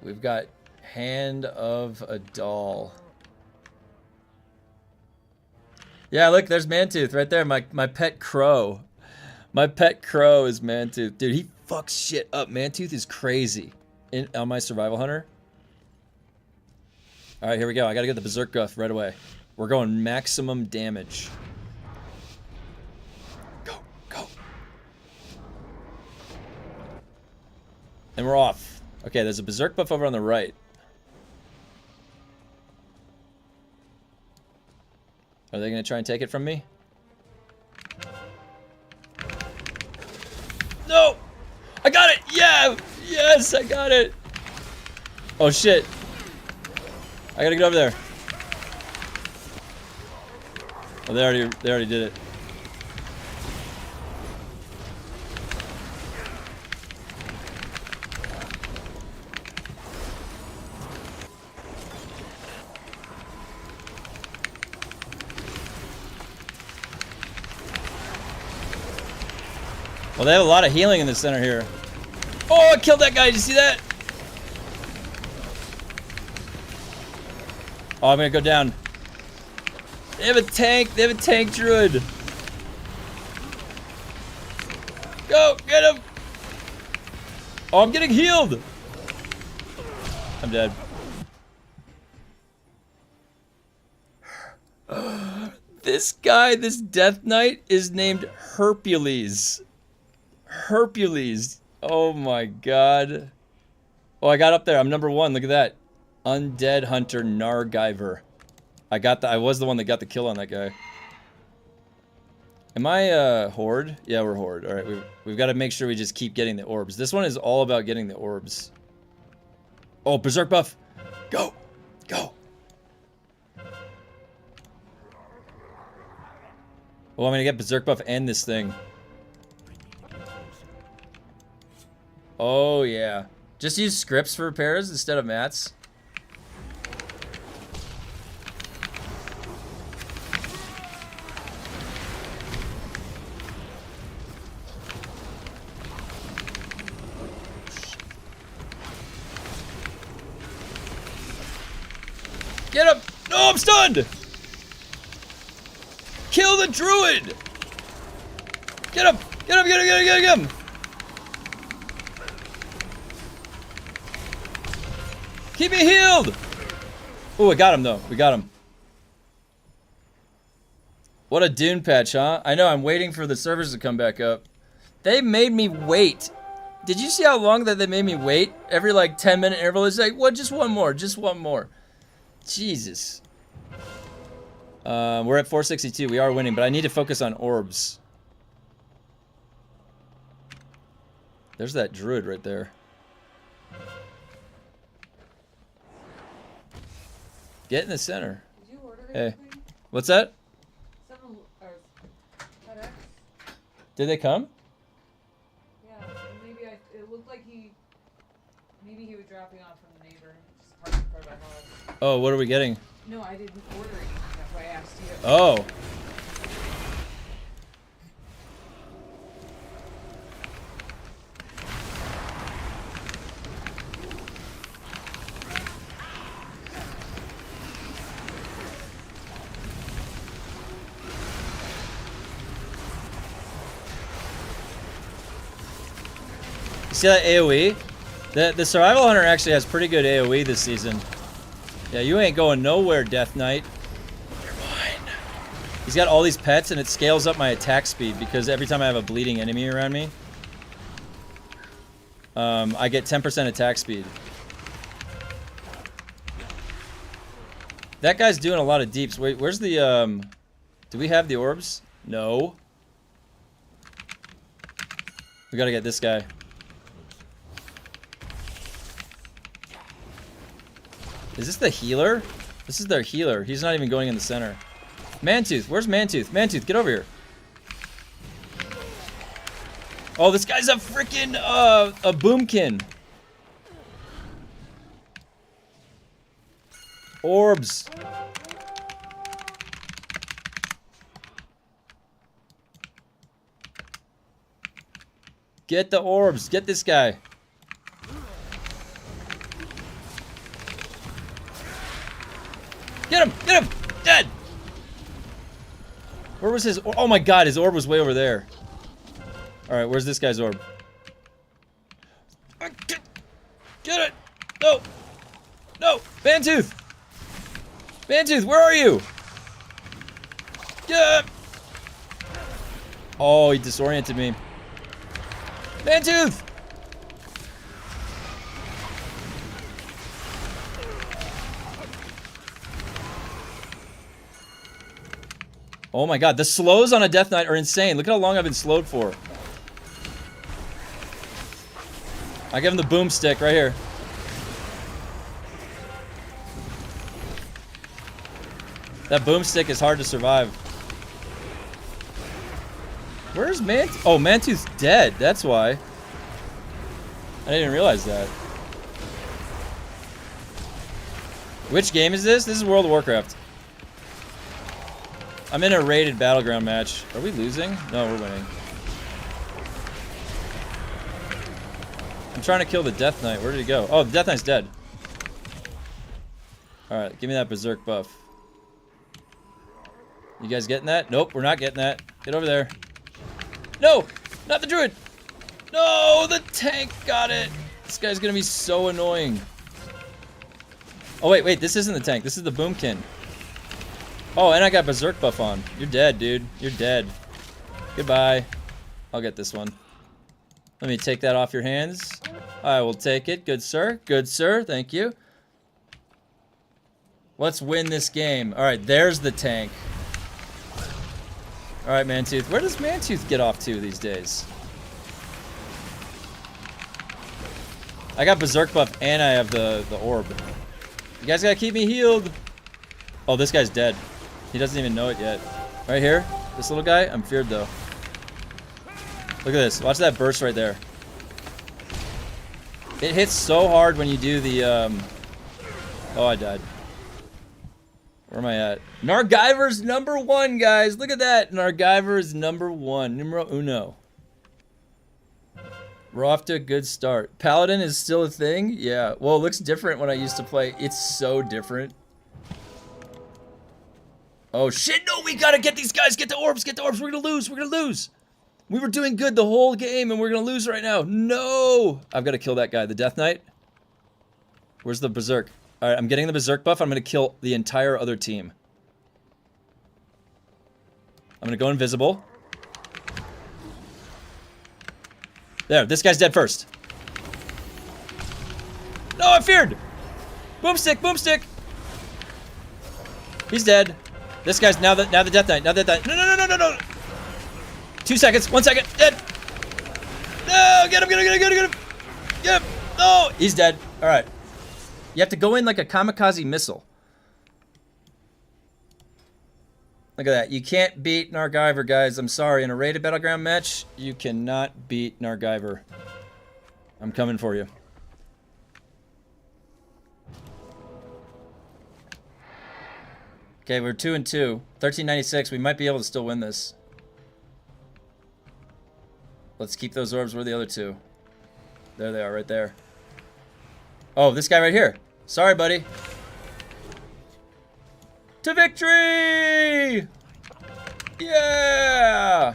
We've got Hand of a Doll. Yeah, look, there's Mantooth right there. My pet crow. My pet crow is Mantooth. Dude, he fucks shit up. Mantooth is crazy. On my survival hunter. Alright, here we go. I gotta get the Berserk buff right away. We're going maximum damage. Go, go. And we're off. Okay, there's a Berserk buff over on the right. Are they gonna try and take it from me? No! I got it! Yeah! Yes, I got it! Oh shit. I gotta get over there. Oh, they already did it. Well, they have a lot of healing in the center here. Oh, I killed that guy. Did you see that? Oh, I'm gonna go down. They have a tank. They have a tank druid. Go, get him. Oh, I'm getting healed. I'm dead. This guy, this Death Knight, is named Hercules. Hercules. Oh my god. Oh, I got up there. I'm number 1. Look at that. Undead Hunter Nargiver. I was the one that got the kill on that guy. Am I Horde? Yeah, we're Horde. Alright, we've got to make sure we just keep getting the orbs. This one is all about getting the orbs. Oh, Berserk buff. Go. Go. Oh, I'm gonna get Berserk buff and this thing. Oh, yeah. Just use scripts for repairs instead of mats. Get him! No, I'm stunned! Kill the druid! Get him! Get him! Get him! Get him! Get him! Keep me healed! Ooh, I got him though. We got him. What a Dune patch, huh? I know, I'm waiting for the servers to come back up. They made me wait. Did you see how long that they made me wait? Every like 10-minute interval, it's like, what, just one more, just one more. Jesus. We're at 462, we are winning, but I need to focus on orbs. There's that druid right there. Get in the center. Did you order Hey. anything? What's that? Someone, or FedEx? Did they come? Yeah, maybe it looked like maybe he was dropping off from the neighbor. Just parked in front of my house. Oh, what are we getting? No, I didn't order anything. That's why I asked you. Oh. See that AoE? The Survival Hunter actually has pretty good AoE this season. Yeah, you ain't going nowhere, Death Knight. You're mine. He's got all these pets and it scales up my attack speed because every time I have a bleeding enemy around me, I get 10% attack speed. That guy's doing a lot of deeps. Wait, where's the, do we have the orbs? No. We gotta get this guy. Is this the healer? This is their healer. He's not even going in the center. Mantooth, where's Mantooth? Mantooth, get over here. Oh, this guy's a freaking a boomkin. Orbs. Get the orbs. Get this guy. Get him! Get him! Dead! Where was his orb? Oh my god, his orb was way over there. Alright, where's this guy's orb? Get it! No! No! Mantooth! Mantooth, where are you? Get! Oh, he disoriented me. Mantooth! Oh my god, the slows on a Death Knight are insane. Look at how long I've been slowed for. I give him the boomstick right here. That boomstick is hard to survive. Where's Mantooth? Oh, Mantooth's dead. That's why. I didn't even realize that. Which game is this? This is World of Warcraft. I'm in a rated battleground match. Are we losing? No, we're winning. I'm trying to kill the Death Knight. Where did he go? Oh, the Death Knight's dead. Alright, give me that berserk buff. You guys getting that? Nope, we're not getting that. Get over there. No! Not the druid! No! The tank got it! This guy's gonna be so annoying. Oh, wait, this isn't the tank. This is the boomkin. Oh, and I got berserk buff on. You're dead, dude. You're dead. Goodbye. I'll get this one. Let me take that off your hands. I will take it. Good sir. Good sir. Thank you. Let's win this game. Alright, there's the tank. Alright, Mantooth. Where does Mantooth get off to these days? I got berserk buff and I have the orb. You guys gotta keep me healed. Oh, this guy's dead. He doesn't even know it yet. Right here, this little guy, I'm feared though. Look at this, watch that burst right there. It hits so hard when you do the, oh, I died. Where am I at? Nargiver's #1, guys. Look at that. Nargiver is #1. Numero uno. We're off to a good start. Paladin is still a thing? Yeah. Well, it looks different when I used to play. It's so different. Oh shit, no, we gotta get these guys, get the orbs, we're gonna lose, We were doing good the whole game and we're gonna lose right now. No! I've gotta kill that guy, the Death Knight. Where's the berserk? All right, I'm getting the berserk buff. I'm gonna kill the entire other team. I'm gonna go invisible. There, this guy's dead first. No, I feared! Boomstick, boomstick! He's dead. This guy's now the death knight, now the death knight. No. 2 seconds, 1 second, dead! No, get him! Get him! No! He's dead. Alright. You have to go in like a kamikaze missile. Look at that. You can't beat Nargiver, guys. I'm sorry. In a rated battleground match, you cannot beat Nargiver. I'm coming for you. Okay, we're 2-2. 1396. We might be able to still win this. Let's keep those orbs. Where are the other two? There they are, right there. Oh, this guy right here. Sorry, buddy. To victory! Yeah!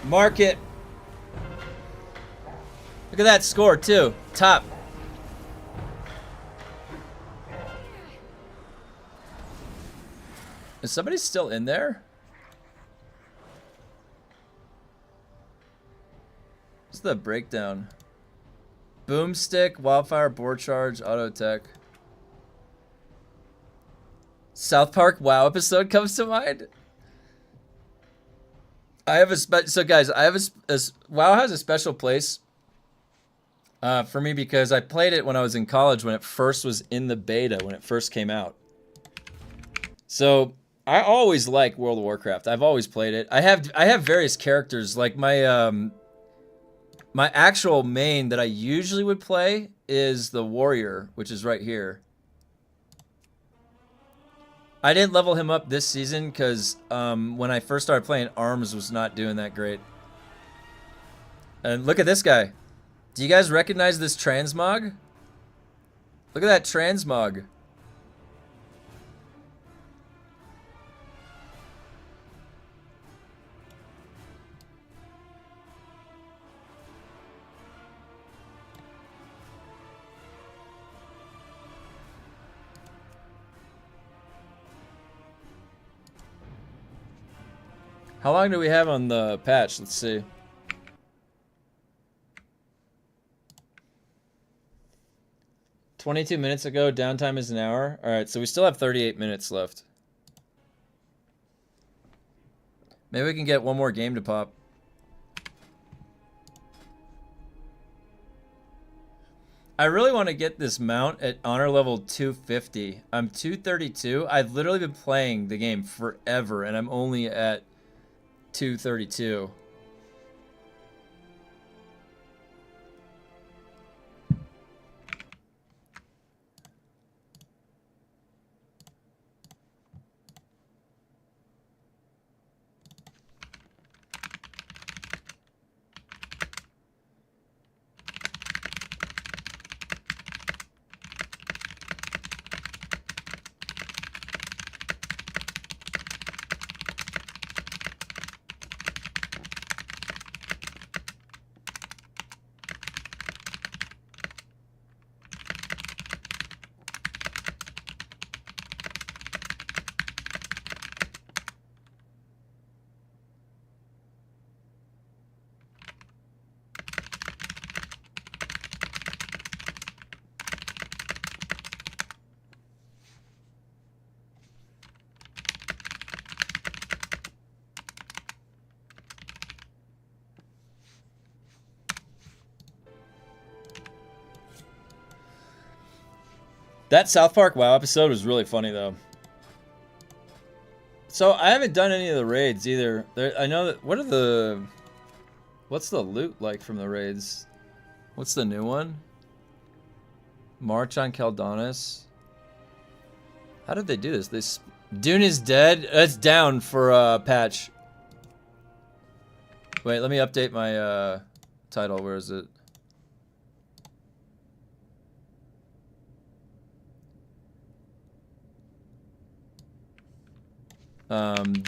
Mark it. Look at that score, too. Top. Is somebody still in there? What's the breakdown? Boomstick, wildfire, board charge, auto attack. South Park WoW episode comes to mind. I have a so guys, I have a WoW has a special place for me because I played it when I was in college when it first was in the beta when it first came out. So I always like World of Warcraft. I've always played it. I have various characters like my my actual main that I usually would play is the warrior, which is right here. I didn't level him up this season because when I first started playing, Arms was not doing that great. And look at this guy. Do you guys recognize this transmog? Look at that transmog. How long do we have on the patch? Let's see. "22 minutes ago, downtime is an hour." Alright, so we still have 38 minutes left. Maybe we can get one more game to pop. I really want to get this mount at honor level 250. I'm 232. I've literally been playing the game forever, and I'm only at 232. That South Park WoW episode was really funny, though. So, I haven't done any of the raids, either. I know that... What's the loot like from the raids? What's the new one? March on Caldonis. How did they do this? Dune is dead? That's down for patch. Wait, let me update my title. Where is it?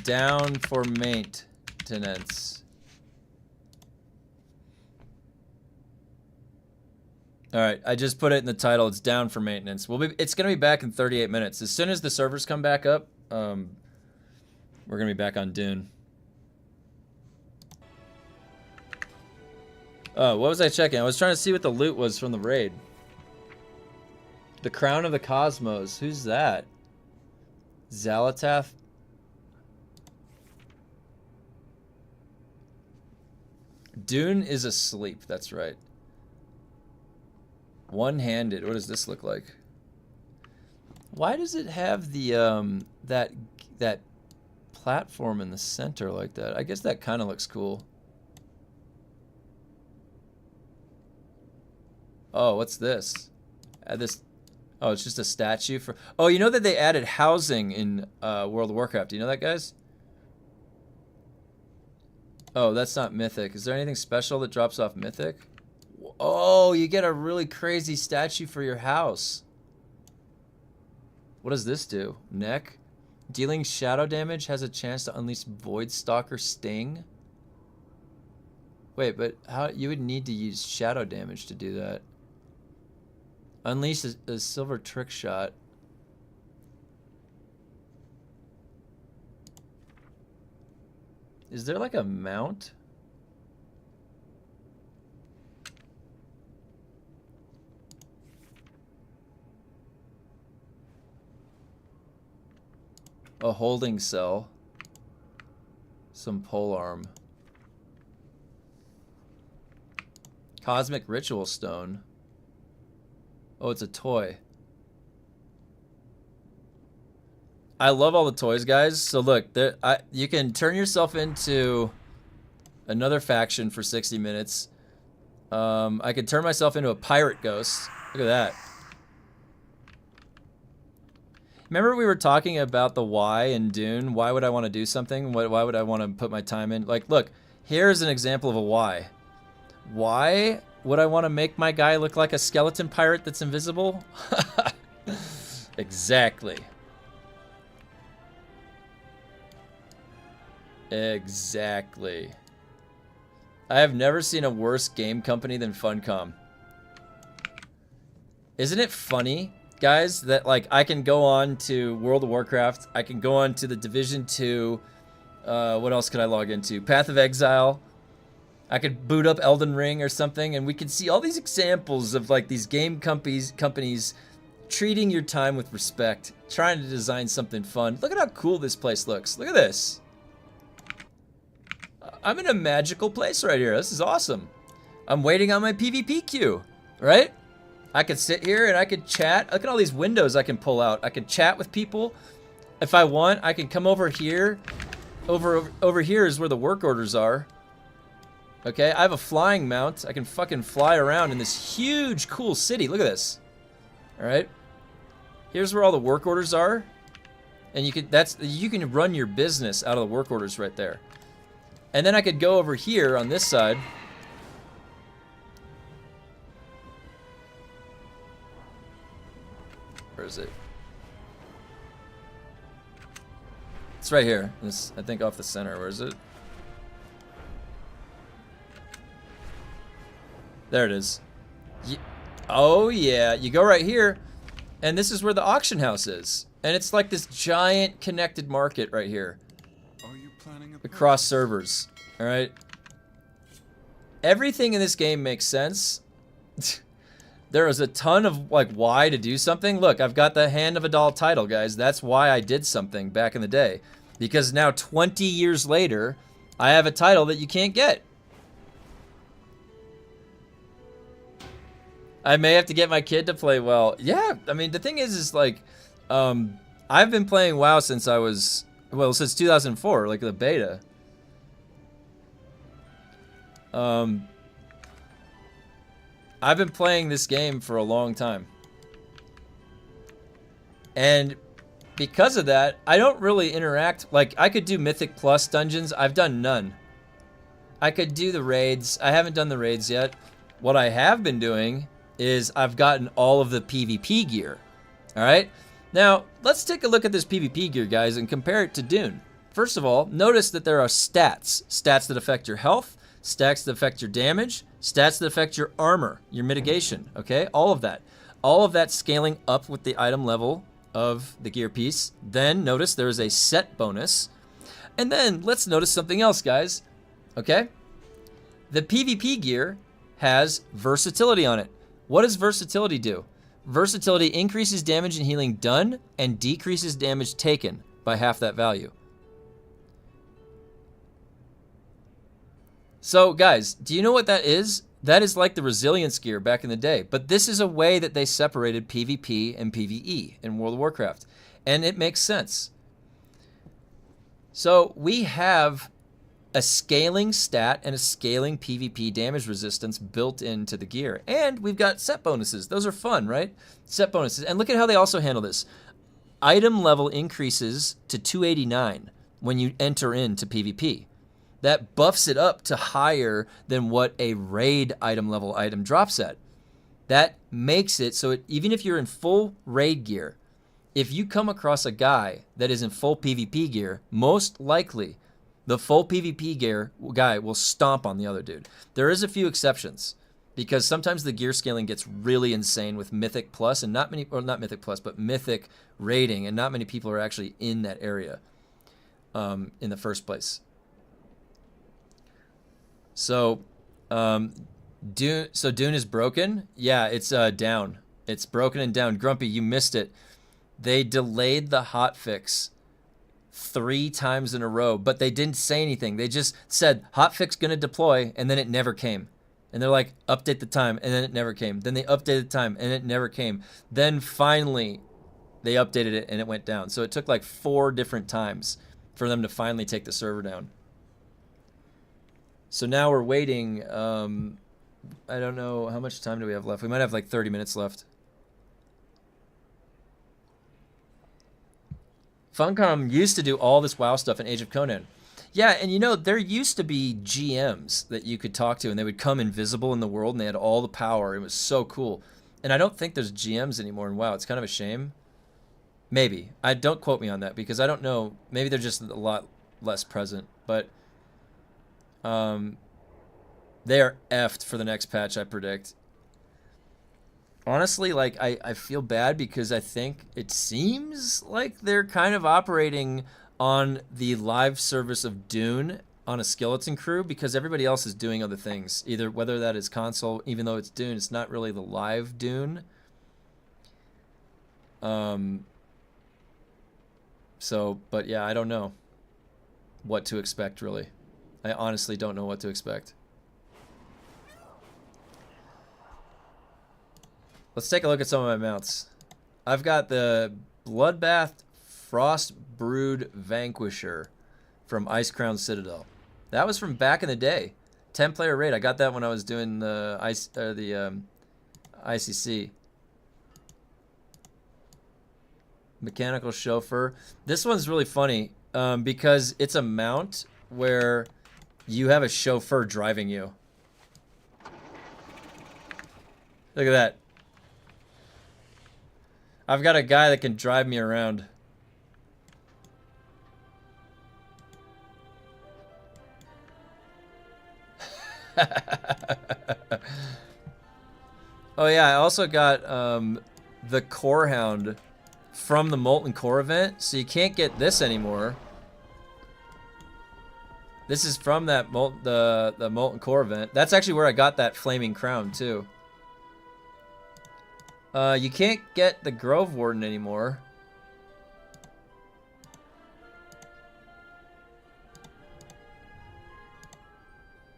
Down for maintenance. All right, I just put it in the title. It's down for maintenance. It's going to be back in 38 minutes. As soon as the servers come back up, we're going to be back on Dune. What was I checking? I was trying to see what the loot was from the raid. The Crown of the Cosmos. Who's that? Zalatath? Dune is asleep. That's right. One-handed. What does this look like? Why does it have the that platform in the center like that? I guess that kind of looks cool. Oh, what's this? Add this. Oh, it's just a statue for. Oh, you know that they added housing in World of Warcraft. Do you know that, guys? Oh, that's not Mythic. Is there anything special that drops off Mythic? Oh, you get a really crazy statue for your house. What does this do? Neck? Dealing shadow damage has a chance to unleash Void Stalker Sting? Wait, but how you would need to use shadow damage to do that? Unleash a silver trick shot. Is there like a mount? A holding cell. Some polearm. Cosmic Ritual Stone. Oh, it's a toy. I love all the toys, guys. So look, you can turn yourself into another faction for 60 minutes. I could turn myself into a pirate ghost. Look at that. Remember we were talking about the why in Dune? Why would I want to do something? Why would I want to put my time in? Like, look, here's an example of a why. Why would I want to make my guy look like a skeleton pirate that's invisible? Exactly. Exactly. I have never seen a worse game company than Funcom. Isn't it funny, guys, that like I can go on to World of Warcraft, I can go on to the Division 2, what else could I log into? Path of Exile. I could boot up Elden Ring or something, and we can see all these examples of like these game companies treating your time with respect, trying to design something fun. Look at how cool this place looks. Look at this. I'm in a magical place right here. This is awesome. I'm waiting on my PvP queue, right? I could sit here and I could chat. Look at all these windows I can pull out. I can chat with people. If I want, I can come over here. Over here is where the work orders are. Okay, I have a flying mount. I can fucking fly around in this huge, cool city. Look at this. All right. Here's where all the work orders are, and you can run your business out of the work orders right there. And then I could go over here on this side. Where is it? It's right here. This, I think, off the center. Where is it? There it is. Oh yeah, you go right here, and this is where the auction house is. And it's like this giant connected market right here. Are you planning across servers, all right? Everything in this game makes sense. There is a ton of like why to do something. Look, I've got the Hand of a Doll title, guys. That's why I did something back in the day. Because now 20 years later, I have a title that you can't get. I may have to get my kid to play well. Yeah, I mean, the thing is like, I've been playing WoW since I was, well, since 2004, like the beta. I've been playing this game for a long time. And because of that, I don't really interact. Like, I could do Mythic Plus dungeons. I've done none. I could do the raids. I haven't done the raids yet. What I have been doing is I've gotten all of the PvP gear. All right? Now, let's take a look at this PvP gear, guys, and compare it to Dune. First of all, notice that there are stats. Stats that affect your health, stats that affect your damage, stats that affect your armor, your mitigation, okay? All of that. All of that scaling up with the item level of the gear piece. Then notice there is a set bonus. And then let's notice something else, guys, okay? The PvP gear has versatility on it. What does versatility do? Versatility increases damage and healing done and decreases damage taken by half that value. So guys, do you know what that is? That is like the resilience gear back in the day. But this is a way that they separated PvP and PvE in World of Warcraft. And it makes sense. So we have a scaling stat and a scaling PvP damage resistance built into the gear. And we've got set bonuses. Those are fun, right? Set bonuses. And look at how they also handle this. Item level increases to 289 when you enter into PvP. That buffs it up to higher than what a raid item level item drops at. That makes it so even if you're in full raid gear, if you come across a guy that is in full PvP gear, most likely the full PvP gear guy will stomp on the other dude. There is a few exceptions because sometimes the gear scaling gets really insane with Mythic Plus and not Mythic Plus, but Mythic raiding, and not many people are actually in that area in the first place. So, Dune is broken. Yeah, it's down. It's broken and down. Grumpy, you missed it. They delayed the hotfix 3 times in a row, but they didn't say anything. They just said hotfix gonna deploy, and then it never came. And they're like, update the time, and then it never came. Then they updated the time, and it never came. Then finally, they updated it, and it went down. So it took like 4 different times for them to finally take the server down. So now we're waiting. I don't know, how much time do we have left? We might have like 30 minutes left. Funcom used to do all this WoW stuff in Age of Conan. Yeah, and you know, there used to be GMs that you could talk to, and they would come invisible in the world, and they had all the power. It was so cool. And I don't think there's GMs anymore in WoW. It's kind of a shame. Maybe. Don't quote me on that, because I don't know. Maybe they're just a lot less present. But they are effed for the next patch, I predict. Honestly, like, I feel bad because I think it seems like they're kind of operating on the live service of Dune on a skeleton crew, because everybody else is doing other things. Either whether that is console, even though it's Dune, it's not really the live Dune. So, but yeah, I don't know what to expect, really. I honestly don't know what to expect. Let's take a look at some of my mounts. I've got the Bloodbath Frost Brood Vanquisher from Ice Crown Citadel. That was from back in the day. 10-player raid. I got that when I was doing the ICC. Mechanical Chauffeur. This one's really funny because it's a mount where you have a chauffeur driving you. Look at that. I've got a guy that can drive me around. Oh yeah, I also got the Core Hound from the Molten Core event, so you can't get this anymore. This is from that the Molten Core event. That's actually where I got that Flaming Crown too. You can't get the Grove Warden anymore.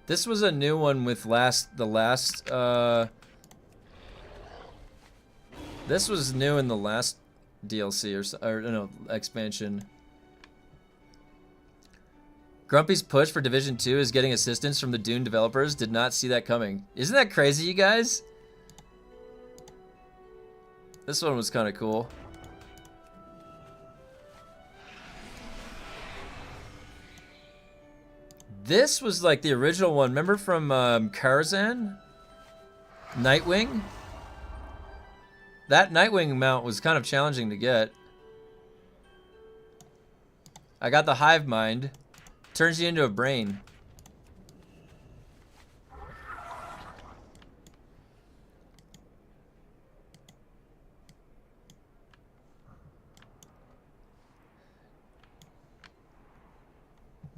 This was a new one with this was new in the last DLC or no, expansion. Grumpy's push for Division 2 is getting assistance from the Dune developers. Did not see that coming. Isn't that crazy, you guys? This one was kind of cool. This was like the original one. Remember from Karazhan? Nightwing? That Nightwing mount was kind of challenging to get. I got the Hive Mind. Turns you into a brain.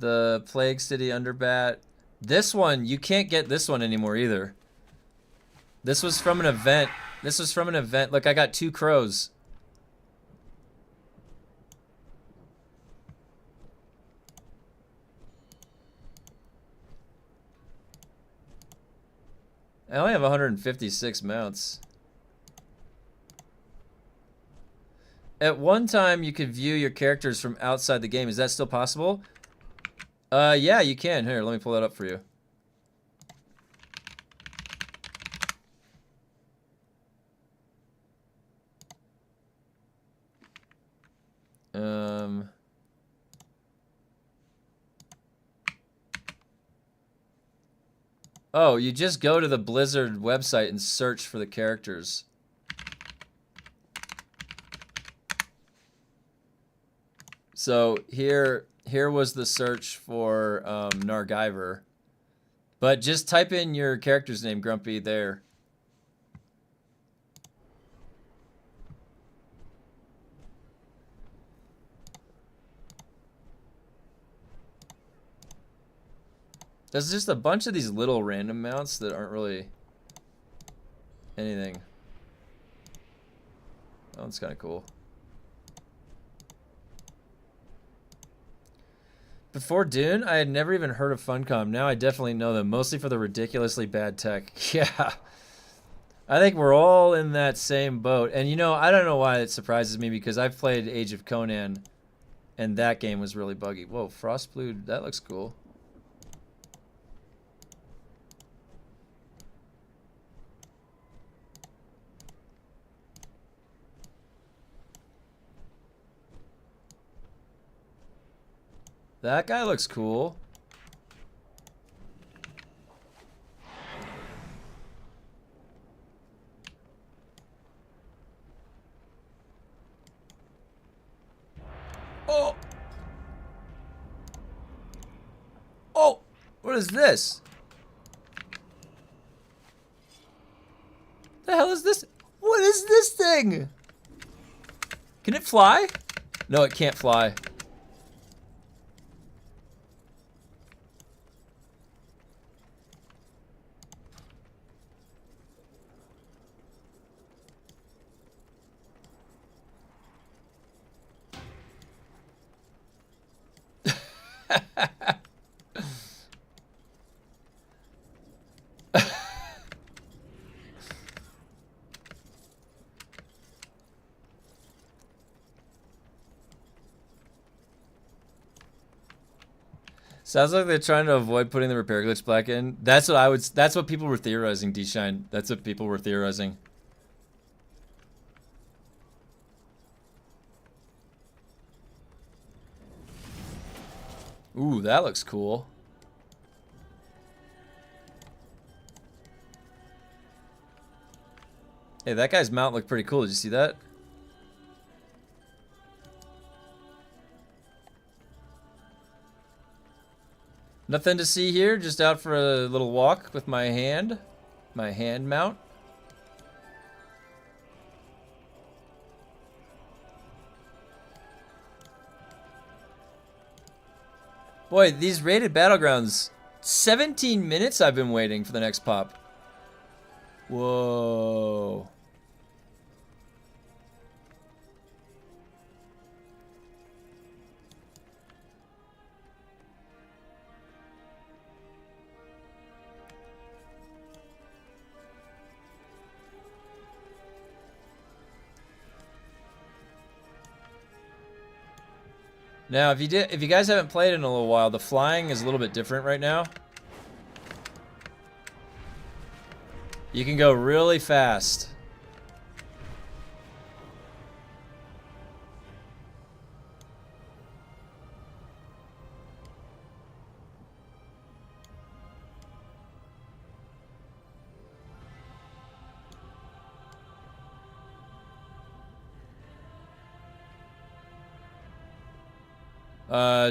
The Plague City Underbat. This one, you can't get this one anymore either. This was from an event. This was from an event. Look, I got 2 crows. I only have 156 mounts. At one time, you could view your characters from outside the game. Is that still possible? Yeah, you can. Here, let me pull that up for you. Oh, you just go to the Blizzard website and search for the characters. So here was the search for Nargiver. But just type in your character's name, Grumpy, there. There's just a bunch of these little random mounts that aren't really anything. Oh, it's kind of cool. Before Dune, I had never even heard of Funcom. Now I definitely know them, mostly for the ridiculously bad tech. Yeah. I think we're all in that same boat. And you know, I don't know why it surprises me, because I've played Age of Conan, and that game was really buggy. Whoa, Frostblue, that looks cool. That guy looks cool. Oh! Oh! What is this? The hell is this? What is this thing? Can it fly? No, it can't fly. Sounds like they're trying to avoid putting the repair glitch black in. That's what people were theorizing, D-Shine. That's what people were theorizing. Ooh, that looks cool. Hey, that guy's mount looked pretty cool. Did you see that? Nothing to see here, just out for a little walk with my hand mount. Boy, these rated battlegrounds, 17 minutes I've been waiting for the next pop. Whoa. Now, if you guys haven't played in a little while, the flying is a little bit different right now. You can go really fast.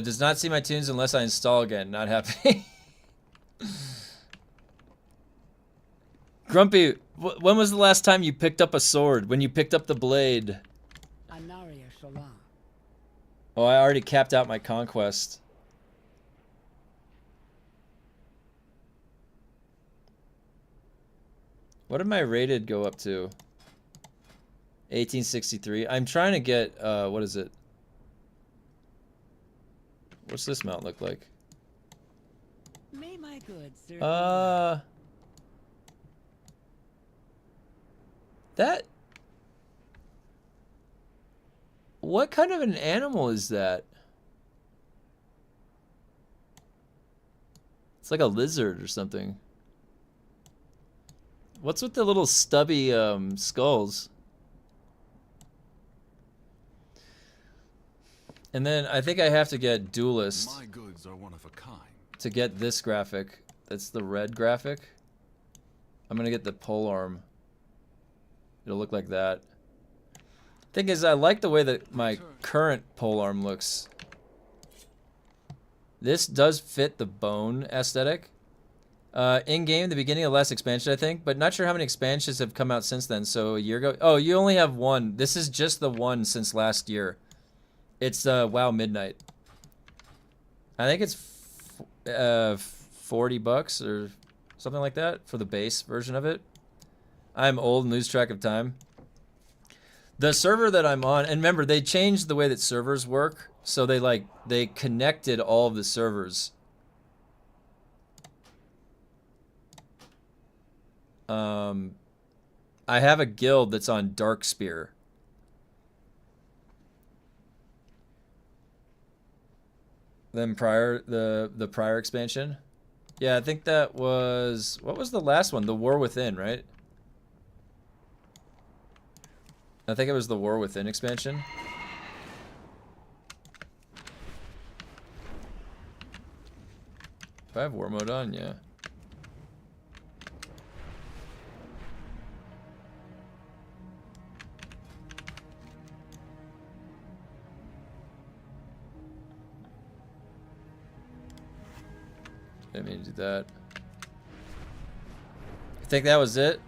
Does not see my tunes unless I install again. Not happening. Grumpy, when was the last time you picked up a sword? When you picked up the blade? Oh, I already capped out my conquest. What did my rated go up to? 1863. I'm trying to get, what is it? What's this mount look like? May my goods serve That... What kind of an animal is that? It's like a lizard or something. What's with the little stubby skulls? And then I think I have to get duelist. My goods are one of a kind. To get this graphic. That's the red graphic. I'm gonna get the polearm. It'll look like that. Thing is, I like the way that my current polearm looks. This does fit the bone aesthetic. In-game, the beginning of the last expansion, I think. But not sure how many expansions have come out since then. So a year ago. Oh, you only have one. This is just the one since last year. It's WoW Midnight. I think it's 40 bucks or something like that for the base version of it. I'm old and lose track of time. The server that I'm on, and remember, they changed the way that servers work. So they connected all of the servers. I have a guild that's on Darkspear. Then the prior expansion. Yeah, I think that was, what was the last one? The War Within, right? I think it was the War Within expansion. Do I have war mode on? Yeah. Didn't mean to do that. I think that was it.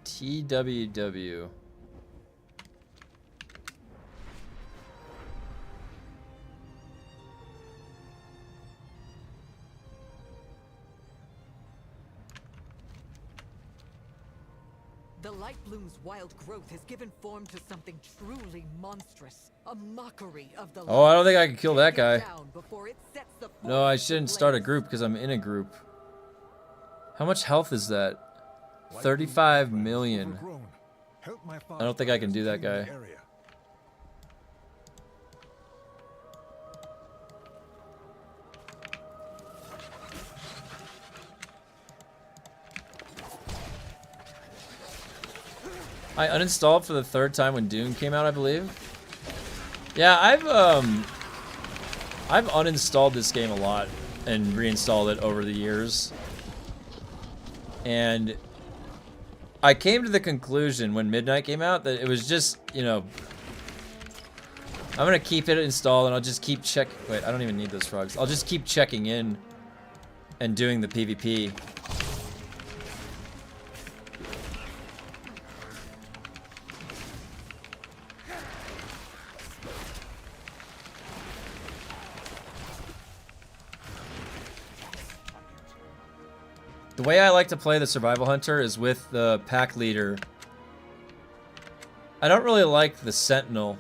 TWW. The light bloom's wild growth has given form to something truly monstrous. A mockery of the Oh, I don't think I can kill that guy. down before it sets the No, I forest shouldn't start a ablaze. group because I'm in a group. How much health is that? 35 million. I don't think I can do that guy. I uninstalled for the third time when Dune came out, I believe. Yeah, I've uninstalled this game a lot and reinstalled it over the years. And I came to the conclusion when Midnight came out that it was just, you know, I'm gonna keep it installed and I'll just keep wait, I don't even need those frogs. I'll just keep checking in and doing the PvP. The way I like to play the Survival Hunter is with the pack leader. I don't really like the Sentinel.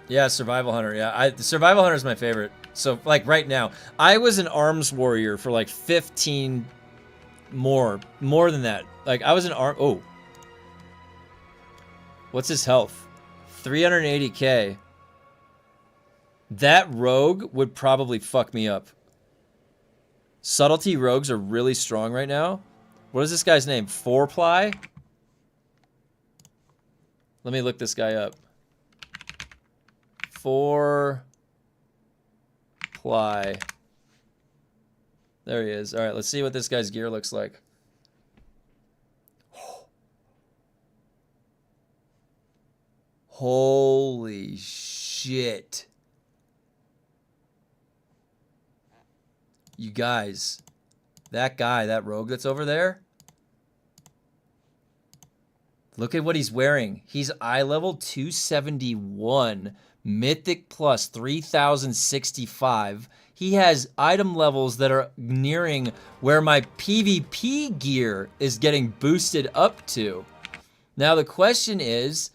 Yeah, Survival Hunter. Yeah, the Survival Hunter is my favorite. So, like, right now. I was an Arms Warrior for, like, 15 more than that. Like, I was an oh. What's his health? 380k. That rogue would probably fuck me up. Subtlety rogues are really strong right now. What is this guy's name? 4ply? Let me look this guy up. 4ply. There he is. All right, let's see what this guy's gear looks like. Holy shit. You guys, that guy, that rogue that's over there, Look at what he's wearing. He's eye level 271, mythic plus 3065. He has item levels that are nearing where my PvP gear is getting boosted up to. Now the question is,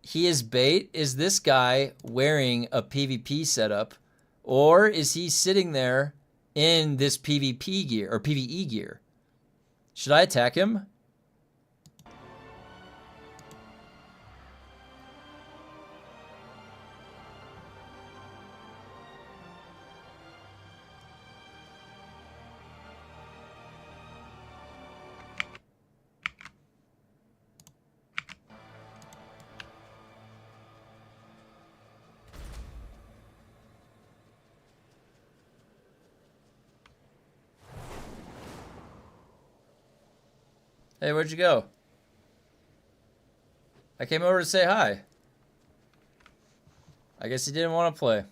he is bait. Is this guy wearing a PvP setup, or is he sitting there in this PvP gear or PvE gear? Should I attack him? Hey, where'd you go? I came over to say hi. I guess he didn't want to play.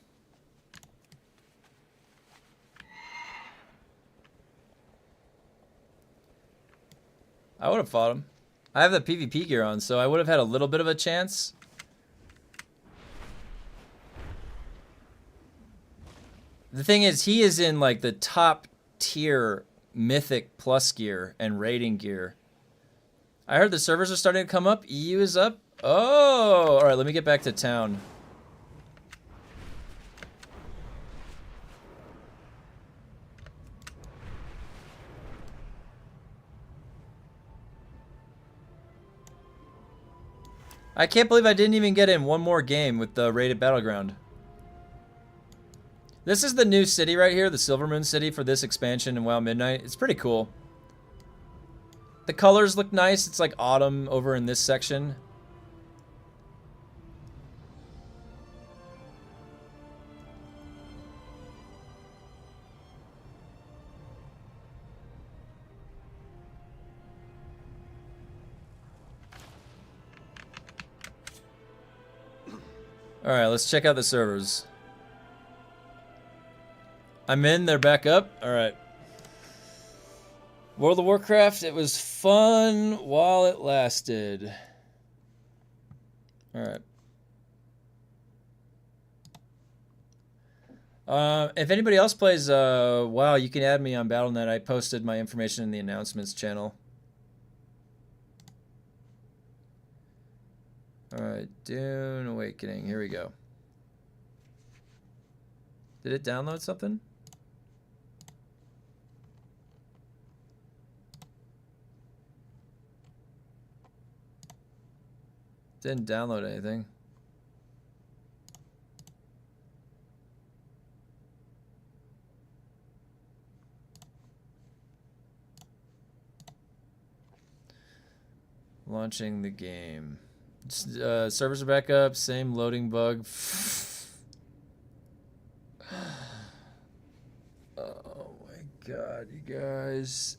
I would have fought him. I have the PvP gear on, so I would have had a little bit of a chance. The thing is, he is in like the top tier mythic plus gear and rating gear. I heard the servers are starting to come up. EU is up. Oh, all right. Let me get back to town. I can't believe I didn't even get in one more game with the rated battleground. This is the new city right here, the Silvermoon City for this expansion in WoW Midnight. It's pretty cool. The colors look nice. It's like autumn over in this section. All right, let's check out the servers. I'm in, they're back up. All right. World of Warcraft, it was fun while it lasted. All right. If anybody else plays WoW, you can add me on Battle.net. I posted my information in the announcements channel. All right, Dune Awakening. Here we go. Did it download something? Didn't download anything. Launching the game. Servers are back up. Same loading bug. Oh my god, you guys.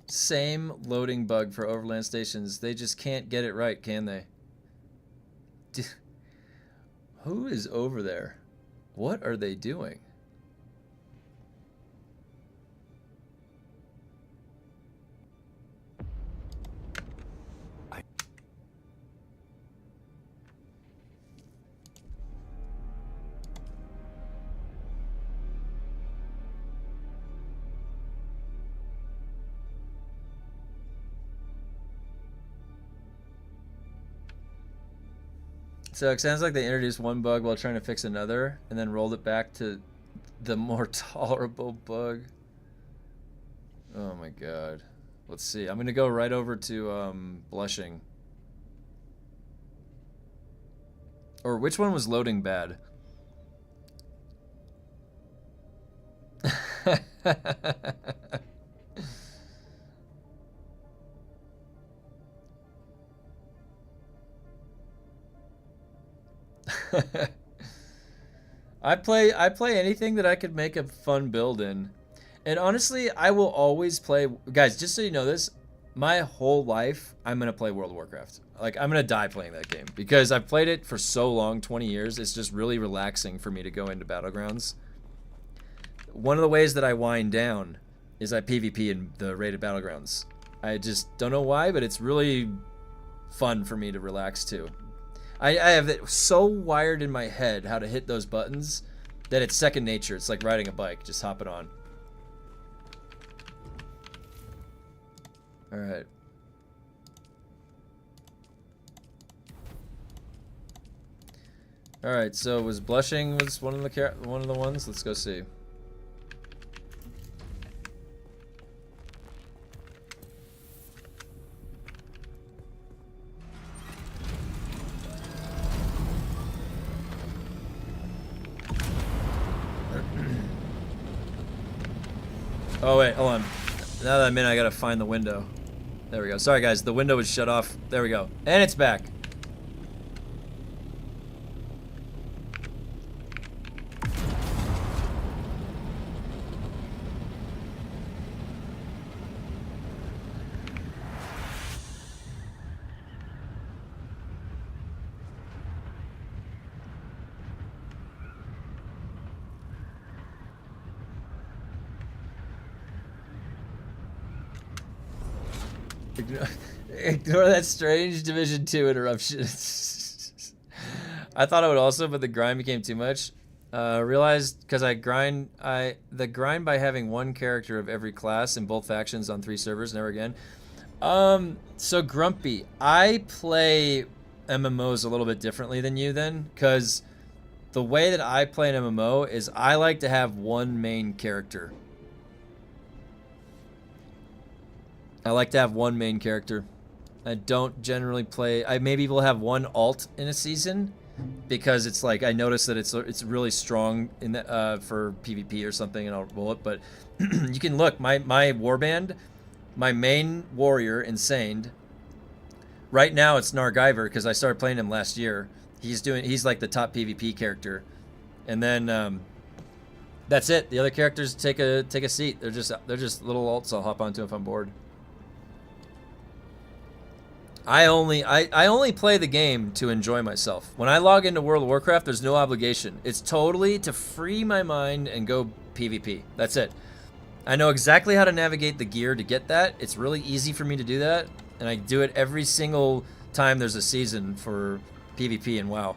Same loading bug for Overland stations. They just can't get it right, can they? Who is over there? What are they doing? So it sounds like they introduced one bug while trying to fix another, and then rolled it back to the more tolerable bug. Oh my god. Let's see. I'm gonna go right over to blushing. Or which one was loading bad? I play anything that I could make a fun build in. And honestly, I will always play, guys, just so you know this, my whole life, I'm going to play World of Warcraft. Like, I'm going to die playing that game because I've played it for so long, 20 years. It's just really relaxing for me to go into Battlegrounds. One of the ways that I wind down is I PvP in the rated Battlegrounds. I just don't know why, but it's really fun for me to relax too. I have it so wired in my head how to hit those buttons that it's second nature. It's like riding a bike, just hop it on. All right. All right. So was blushing was one of the ones? Let's go see. Oh wait, hold on. Now that I'm in, I gotta find the window. There we go. Sorry guys, the window was shut off. There we go. And it's back. Ignore that strange Division 2 interruption. I thought I would also, but the grind became too much. Realized because the grind by having one character of every class in both factions on 3 servers, never again. So Grumpy, I play MMOs a little bit differently than you then, because the way that I play an MMO is I like to have one main character. I like to have one main character. I don't generally play. I maybe will have one alt in a season because it's like I notice that it's really strong in the, for PvP or something, and I'll roll it. But you can look my warband, my main warrior, Insane. Right now it's Nargiver because I started playing him last year. He's like the top PvP character, and then that's it. The other characters take a seat. They're just little alts I'll hop onto if I'm bored. I only play the game to enjoy myself. When I log into World of Warcraft, there's no obligation. It's totally to free my mind and go PvP. That's it. I know exactly how to navigate the gear to get that. It's really easy for me to do that, and I do it every single time there's a season for PvP and WoW.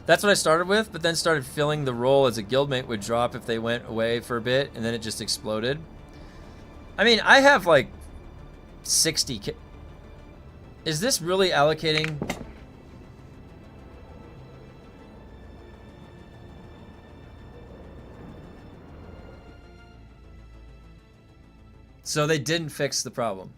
That's what I started with, but then started filling the role as a guildmate would drop if they went away for a bit, and then it just exploded. I mean, I have like 60. Is this really allocating? So they didn't fix the problem.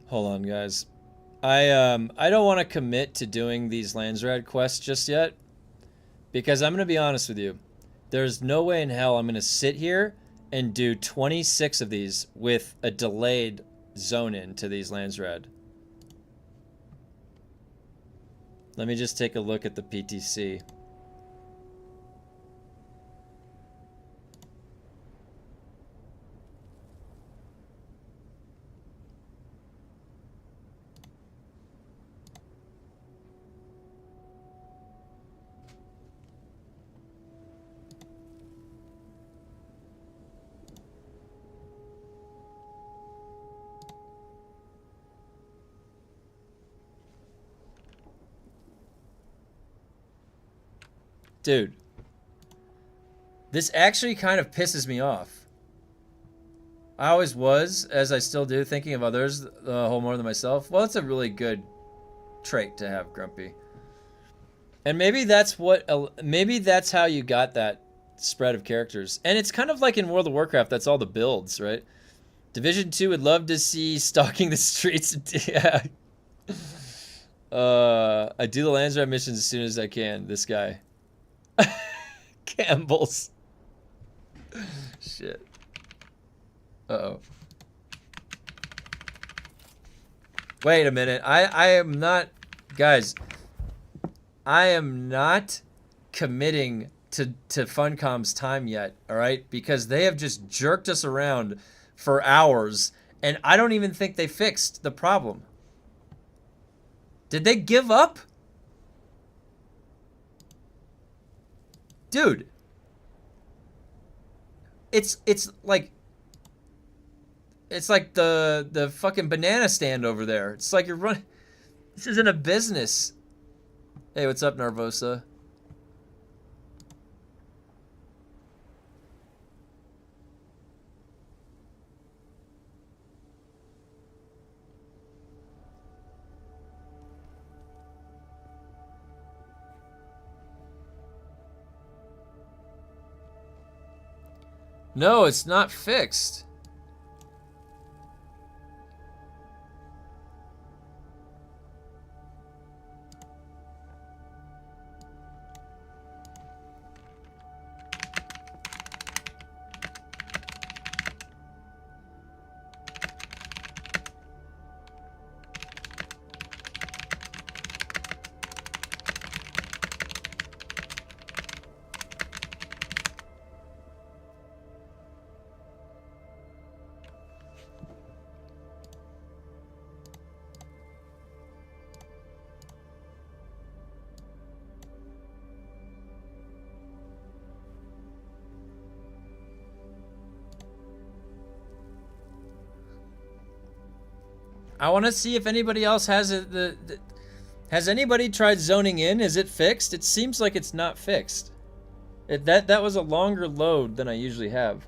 Hold on, guys. I don't want to commit to doing these Landsrad quests just yet, because I'm going to be honest with you. There's no way in hell I'm going to sit here and do 26 of these with a delayed zone in to these Landsrad. Let me just take a look at the PTC. Dude, this actually kind of pisses me off. I always was, as I still do, thinking of others a whole more than myself. Well, it's a really good trait to have, Grumpy. And maybe that's how you got that spread of characters. And it's kind of like in World of Warcraft, that's all the builds, right? Division 2 would love to see stalking the streets. Yeah. I do the Landsrat missions as soon as I can. This guy. Campbell's. Shit. Uh-oh. Wait a minute. I am not... Guys, I am not committing to Funcom's time yet, all right? Because they have just jerked us around for hours, and I don't even think they fixed the problem. Did they give up? Dude. It's like the fucking banana stand over there. It's like you're running. This isn't a business. Hey, what's up, Narvosa? No, it's not fixed. I want to see if anybody else has it. Has anybody tried zoning in? Is it fixed? It seems like it's not fixed. That was a longer load than I usually have.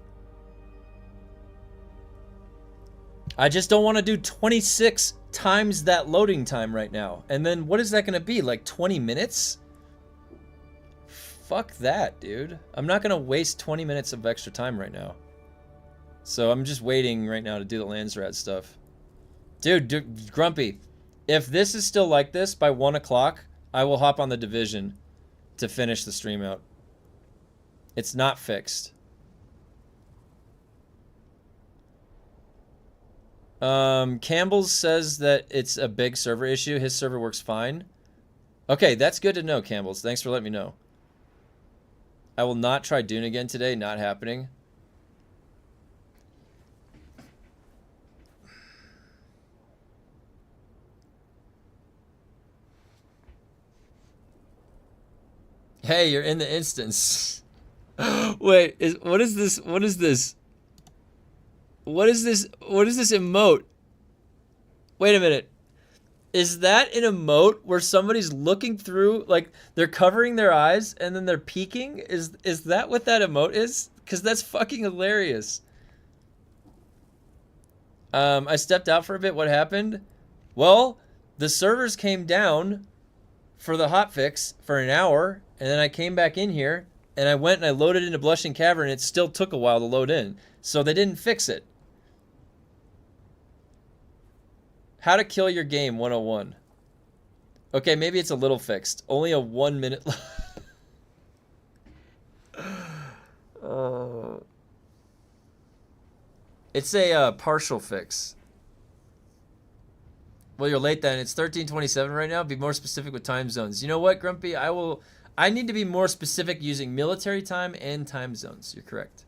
I just don't want to do 26 times that loading time right now. And then what is that going to be? Like 20 minutes? Fuck that, dude. I'm not going to waste 20 minutes of extra time right now. So I'm just waiting right now to do the Landsrat stuff. Dude, Grumpy, if this is still like this by 1 o'clock, I will hop on the Division to finish the stream out. It's not fixed. Campbell says that it's a big server issue. His server works fine. Okay, that's good to know, Campbell's. Thanks for letting me know. I will not try Dune again today. Not happening. Hey, you're in the instance. Wait, what is this? What is this? What is this? What is this emote? Wait a minute. Is that an emote where somebody's looking through, like they're covering their eyes and then they're peeking? Is that what that emote is? Because that's fucking hilarious. I stepped out for a bit. What happened? Well, the servers came down for the hotfix for an hour, and then I came back in here and I went and I loaded into Blushing Cavern, and it still took a while to load in. So they didn't fix it. How to kill your game 101. Okay, maybe it's a little fixed. Only a 1 minute. It's a partial fix. Well, you're late then. It's 13:27 right now. Be more specific with time zones. You know what, Grumpy? I need to be more specific using military time and time zones. You're correct.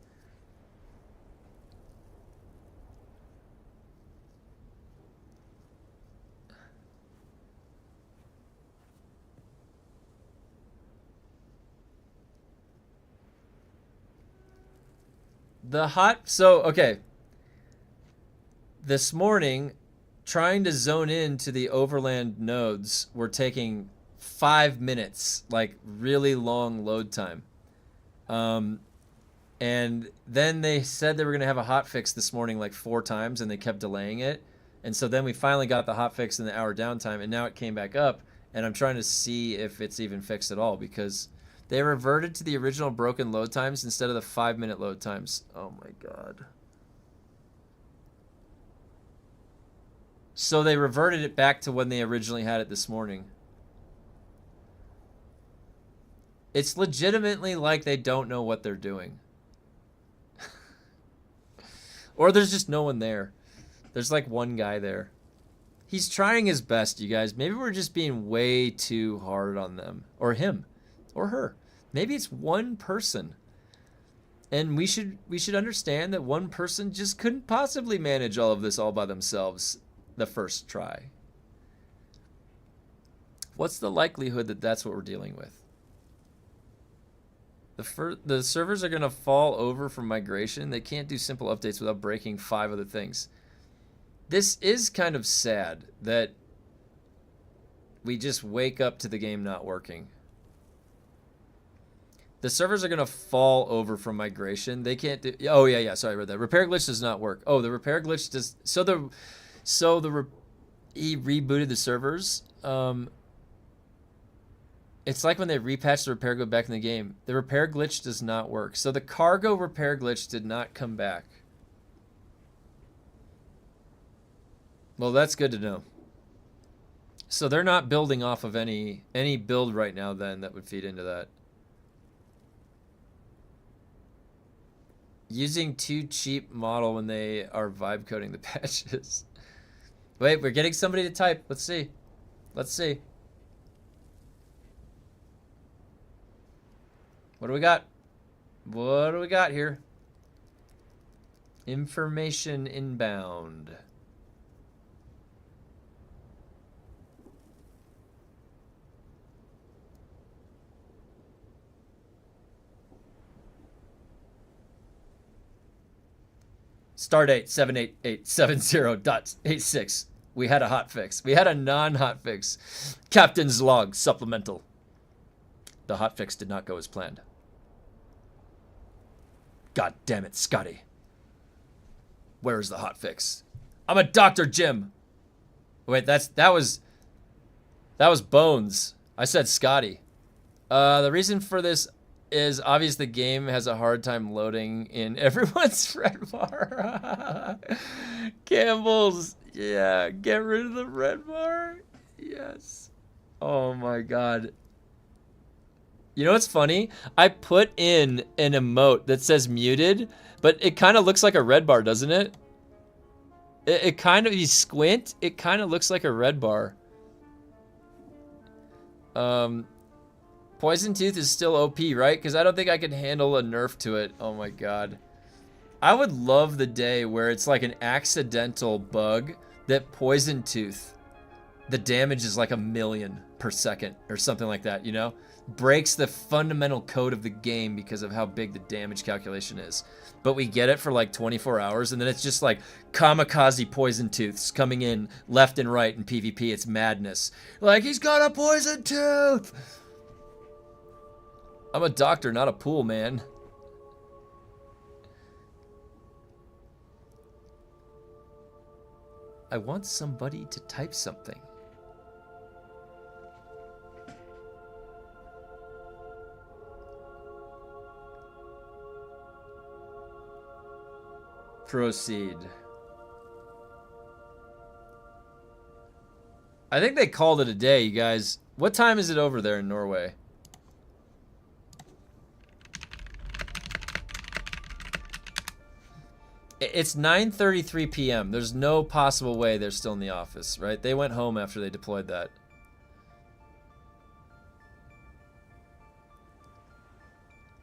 Okay. This morning, trying to zone in to the Overland nodes were taking 5 minutes, like really long load time. And then they said they were going to have a hotfix this morning like 4 times, and they kept delaying it. And so then we finally got the hotfix in the hour downtime, and now it came back up, and I'm trying to see if it's even fixed at all, because they reverted to the original broken load times instead of the 5-minute load times. Oh my god. So they reverted it back to when they originally had it this morning. It's legitimately like they don't know what they're doing. Or there's just no one there. There's like one guy there. He's trying his best, you guys. Maybe we're just being way too hard on them. Or him. Or her. Maybe it's one person. And we should understand that one person just couldn't possibly manage all of this all by themselves the first try. What's the likelihood that that's what we're dealing with? The servers are going to fall over from migration. They can't do simple updates without breaking 5 other things. This is kind of sad that we just wake up to the game not working. The servers are going to fall over from migration. They can't do... Oh, yeah, sorry, I read that. Repair glitch does not work. Oh, the repair glitch does... He rebooted the servers. It's like when they repatched the repair glitch back in the game. The repair glitch does not work. So the cargo repair glitch did not come back. Well, that's good to know. So they're not building off of any build right now then that would feed into that. Using too cheap model when they are vibe coding the patches. Wait, we're getting somebody to type. Let's see. Let's see. What do we got? What do we got here? Information inbound. Stardate 78870.86. We had a hotfix. We had a non-hotfix. Captain's log supplemental. The hotfix did not go as planned. God damn it, Scotty. Where is the hotfix? I'm a Dr. Jim. Wait, that was Bones. I said Scotty. The reason for this is obvious the game has a hard time loading in everyone's red bar. Campbell's, yeah, get rid of the red bar. Yes. Oh my god. You know what's funny? I put in an emote that says muted, but it kind of looks like a red bar, doesn't it? It kind of, you squint, it kind of looks like a red bar. Poison Tooth is still OP, right? Because I don't think I can handle a nerf to it. Oh my god. I would love the day where it's like an accidental bug that Poison Tooth, the damage is like 1,000,000 per second or something like that, you know? Breaks the fundamental code of the game because of how big the damage calculation is. But we get it for like 24 hours, and then it's just like kamikaze Poison Tooths coming in left and right in PvP. It's madness. Like, he's got a Poison Tooth! I'm a doctor, not a pool man. I want somebody to type something. Proceed. I think they called it a day, you guys. What time is it over there in Norway? It's 9:33 p.m. There's no possible way they're still in the office, right? They went home after they deployed that.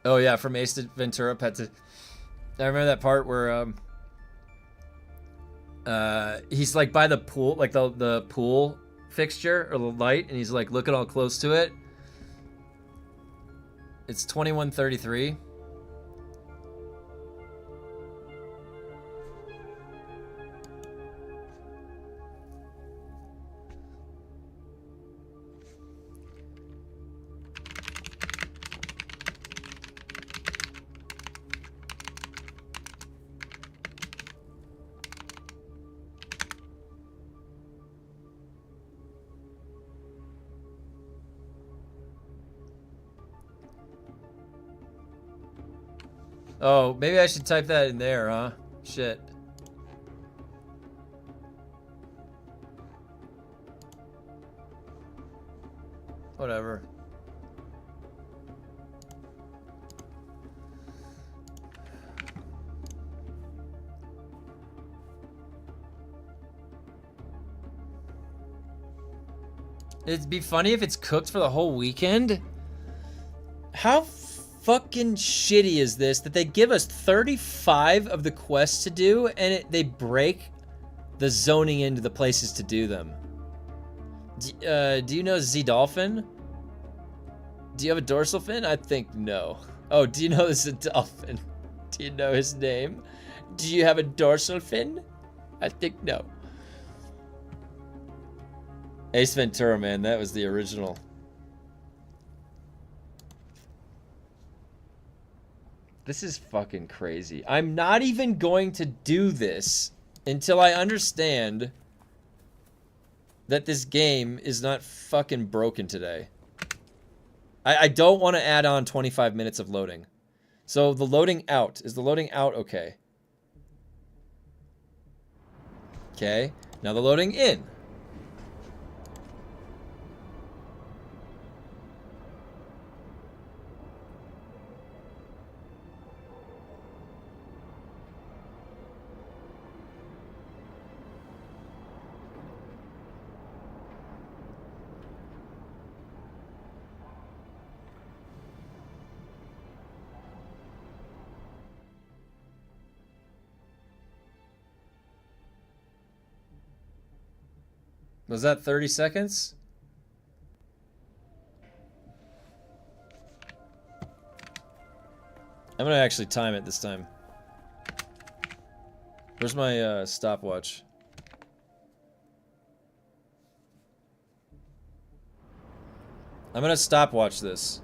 Oh yeah, from Ace Ventura, Pet to... I remember that part where he's like by the pool, like the pool fixture or the light, and he's like looking all close to it. It's 21:33. Oh, maybe I should type that in there, huh? Shit. Whatever. It'd be funny if it's cooked for the whole weekend. How fucking shitty is this that they give us 35 of the quests to do and they break the zoning into the places to do them? Do you know Z-Dolphin? Do you have a dorsal fin? I think no. Oh, do you know this is a dolphin? Do you know his name? Do you have a dorsal fin? I think no. Ace Ventura, man, that was the original. This is fucking crazy. I'm not even going to do this until I understand that this game is not fucking broken today. I don't want to add on 25 minutes of loading. So the loading out. Is the loading out okay? Okay. Now the loading in. Was that 30 seconds? I'm gonna actually time it this time. Where's my stopwatch? I'm gonna stopwatch this.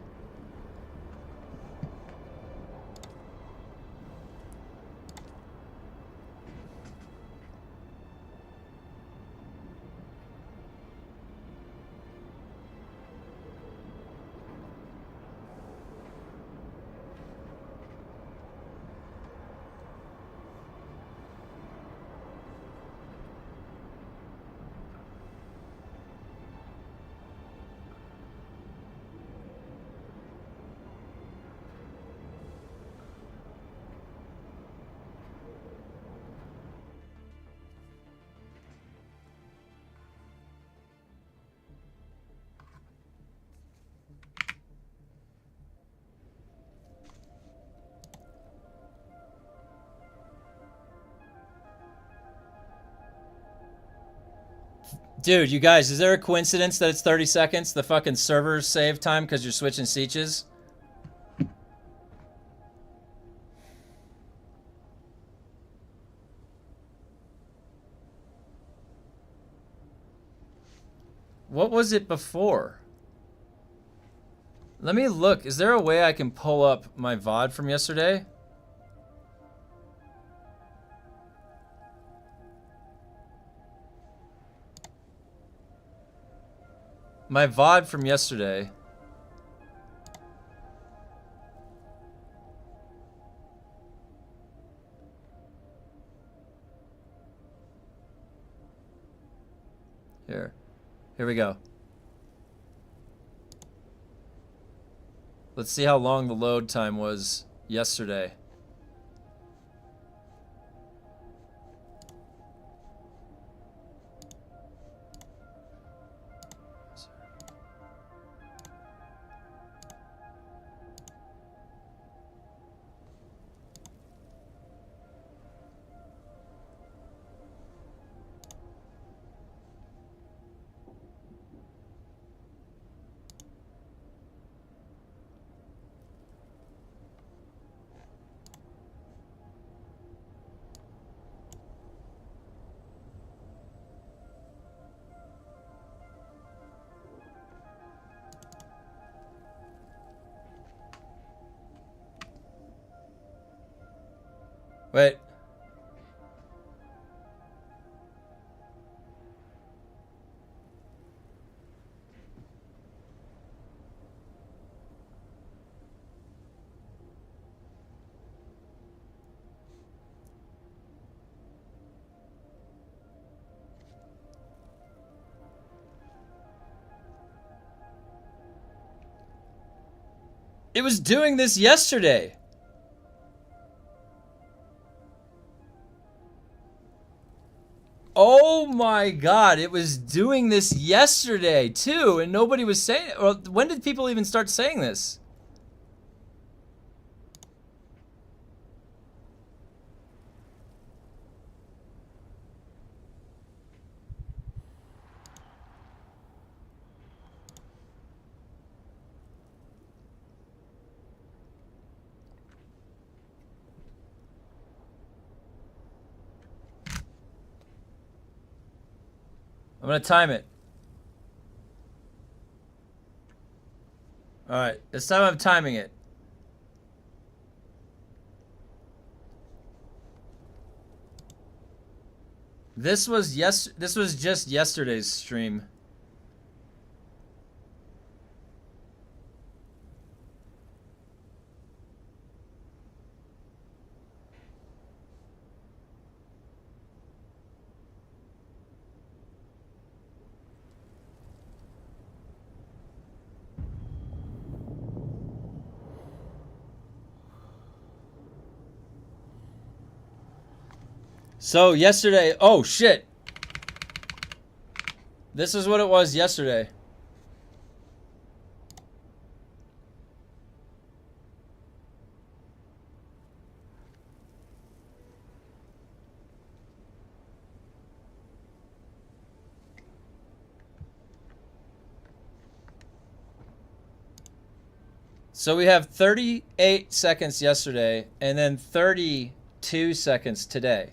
Dude, you guys, is there a coincidence that it's 30 seconds? The fucking server save time because you're switching sietches? What was it before? Let me look. Is there a way I can pull up my VOD from yesterday? My VOD from yesterday. Here we go. Let's see how long the load time was yesterday. Wait. It was doing this yesterday. Oh my god, it was doing this yesterday too, and nobody was saying it. Well, when did people even start saying this? I'm gonna time it. Alright, this time I'm timing it. This was just yesterday's stream. So yesterday, oh shit. This is what it was yesterday. So we have 38 seconds yesterday and then 32 seconds today.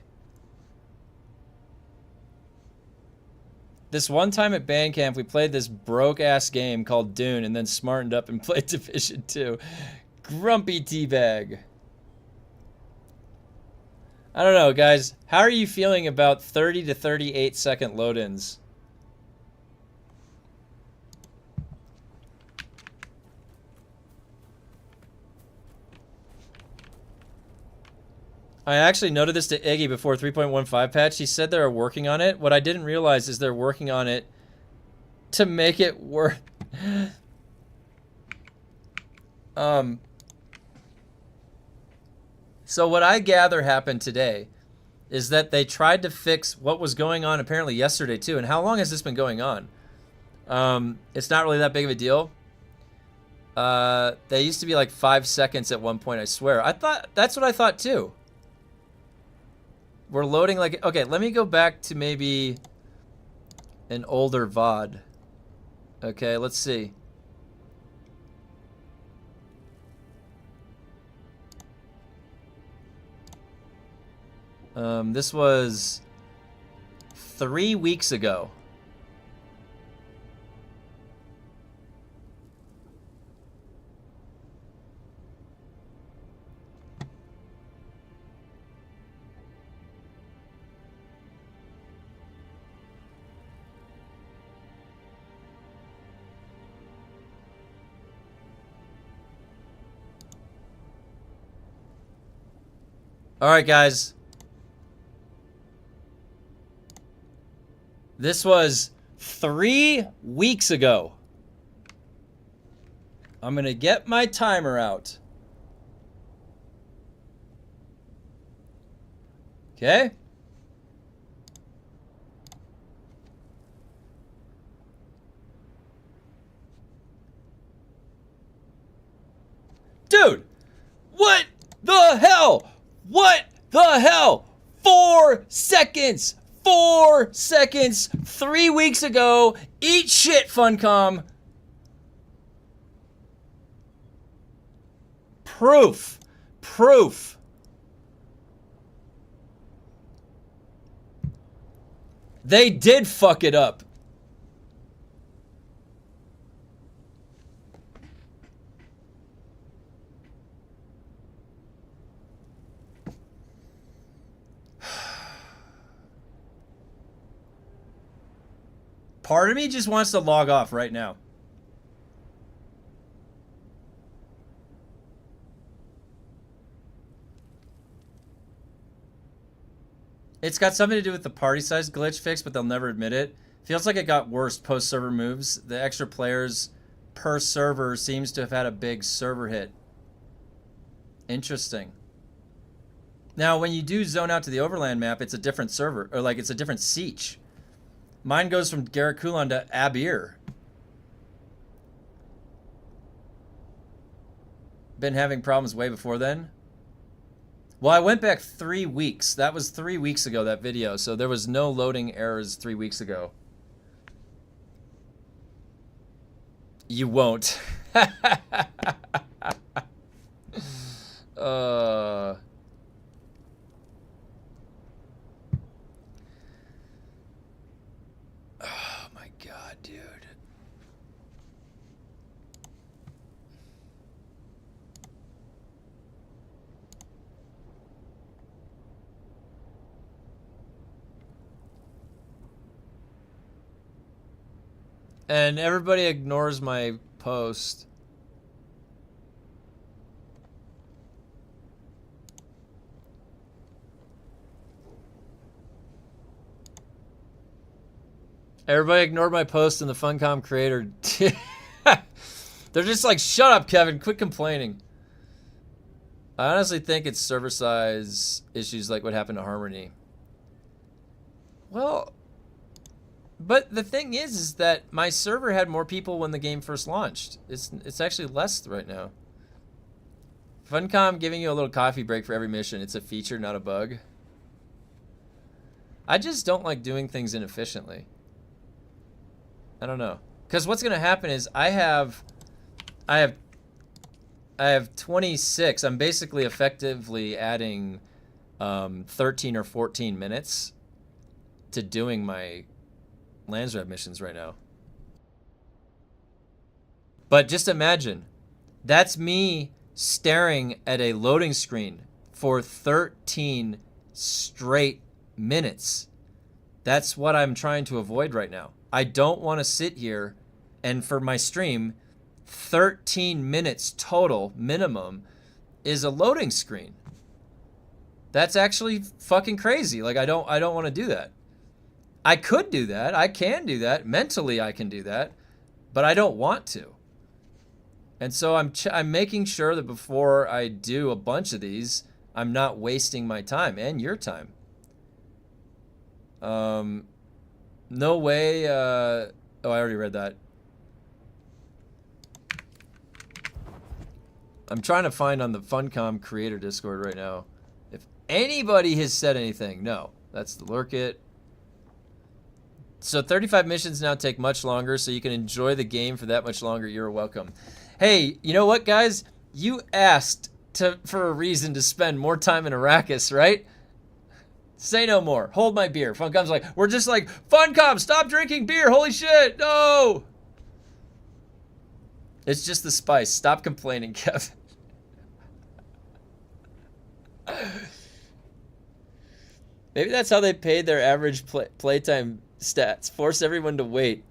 This one time at band camp, we played this broke-ass game called Dune and then smartened up and played Division 2. Grumpy teabag. I don't know, guys. How are you feeling about 30 to 38 second load-ins? I actually noted this to Iggy before 3.15 patch. He said they were working on it. What I didn't realize is they're working on it to make it work. So what I gather happened today is that they tried to fix what was going on apparently yesterday too. And how long has this been going on? It's not really that big of a deal. They used to be like 5 seconds at one point, I swear. That's what I thought too. We're loading like... Okay, let me go back to maybe an older VOD. Okay, let's see. This was 3 weeks ago. All right, guys. This was 3 weeks ago. I'm gonna get my timer out. Okay. Dude, what the hell? What the hell? 4 seconds! 4 seconds! 3 weeks ago! Eat shit, Funcom! Proof. Proof. They did fuck it up. Part of me just wants to log off right now. It's got something to do with the party size glitch fix, but they'll never admit it. Feels like it got worse post-server moves. The extra players per server seems to have had a big server hit. Interesting. Now, when you do zone out to the Overland map, it's a different server, or like it's a different siege. Mine goes from Garikulan to Abir. Been having problems way before then. Well, I went back 3 weeks. That was 3 weeks ago, that video. So there was no loading errors 3 weeks ago. You won't. Oh my god, dude. And everybody ignores my post. Everybody ignored my post in the Funcom creator. They're just like, shut up, Kevin. Quit complaining. I honestly think it's server size issues like what happened to Harmony. Well, but the thing is that my server had more people when the game first launched. It's actually less right now. Funcom giving you a little coffee break for every mission. It's a feature, not a bug. I just don't like doing things inefficiently. I don't know. Because what's going to happen is I have 26. I'm basically effectively adding 13 or 14 minutes to doing my Landsrev missions right now. But just imagine, that's me staring at a loading screen for 13 straight minutes. That's what I'm trying to avoid right now. I don't want to sit here and for my stream, 13 minutes total minimum is a loading screen. That's actually fucking crazy. Like I don't want to do that. I could do that. I can do that. Mentally I can do that, but I don't want to. And so I'm making sure that before I do a bunch of these, I'm not wasting my time and your time. No way. Oh, I already read that. I'm trying to find on the Funcom creator Discord right now if anybody has said anything. No, that's the Lurk It. So 35 missions now take much longer, so you can enjoy the game for that much longer. You're welcome. Hey, you know what, guys? You asked for a reason to spend more time in Arrakis, right? Say no more. Hold my beer. Funcom's like, we're just like, Funcom, stop drinking beer. Holy shit, no. It's just the spice. Stop complaining, Kevin. Maybe that's how they paid their average playtime stats. Force everyone to wait.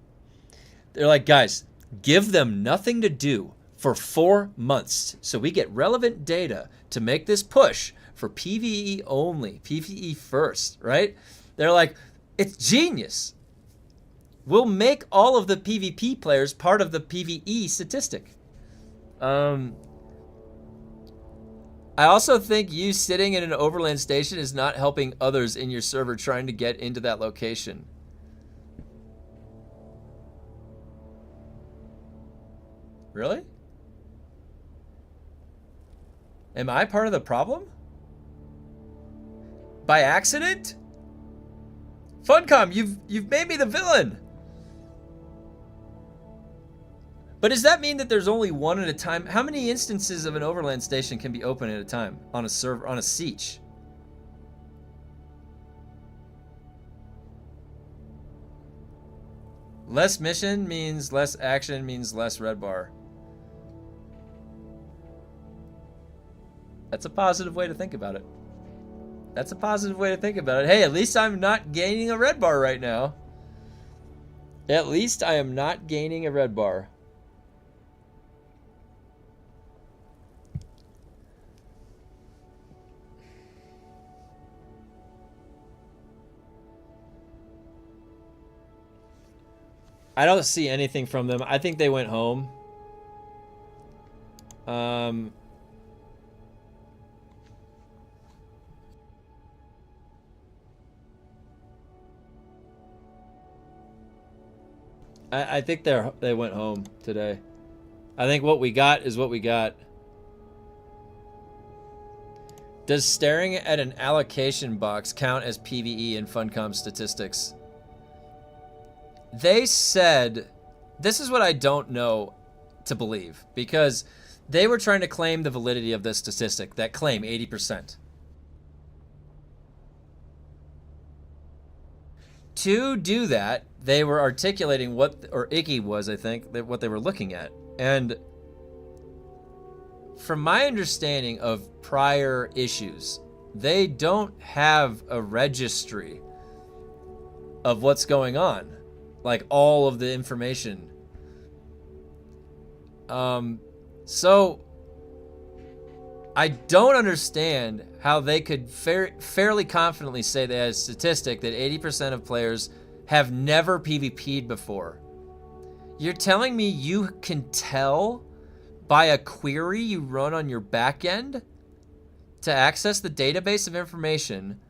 They're like, guys, give them nothing to do for 4 months so we get relevant data to make this push for PvE only, PvE first, right? They're like, it's genius. We'll make all of the PvP players part of the PvE statistic. I also think you sitting in an overland station is not helping others in your server trying to get into that location. Really? Am I part of the problem? By accident? Funcom, you've made me the villain. But does that mean that there's only one at a time? How many instances of an overland station can be open at a time on a server, on a siege? Less mission means less action means less red bar. That's a positive way to think about it. That's a positive way to think about it. Hey, at least I'm not gaining a red bar right now. At least I am not gaining a red bar. I don't see anything from them. I think they went home. Um, I think they went home today. I think what we got is what we got. Does staring at an allocation box count as PvE in Funcom statistics? They said, this is what I don't know to believe, because they were trying to claim the validity of this statistic, that claim 80%. To do that, they were articulating what, or Iggy was, I think, what they were looking at. And from my understanding of prior issues, they don't have a registry of what's going on, like all of the information. So I don't understand how they could fairly confidently say they had a statistic that 80% of players have never PvP'd before. You're telling me you can tell by a query you run on your backend to access the database of information,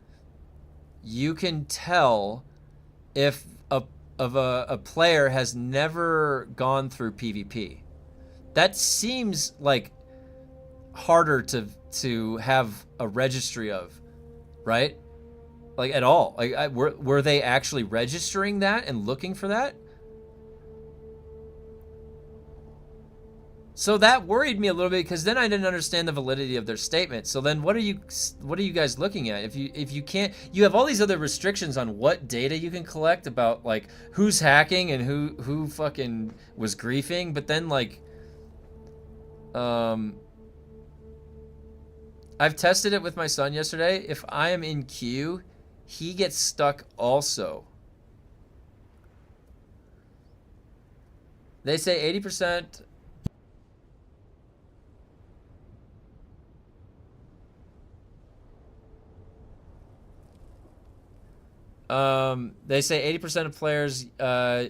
you can tell if a player has never gone through PvP. That seems like harder to have a registry of, right? Like at all. Like were they actually registering that and looking for that? So that worried me a little bit, because then I didn't understand the validity of their statement. So then what are you guys looking at? If you can't, you have all these other restrictions on what data you can collect about, like who's hacking and who fucking was griefing, but then like I've tested it with my son yesterday. If I am in queue, he gets stuck also. They say 80%. They say 80% of players are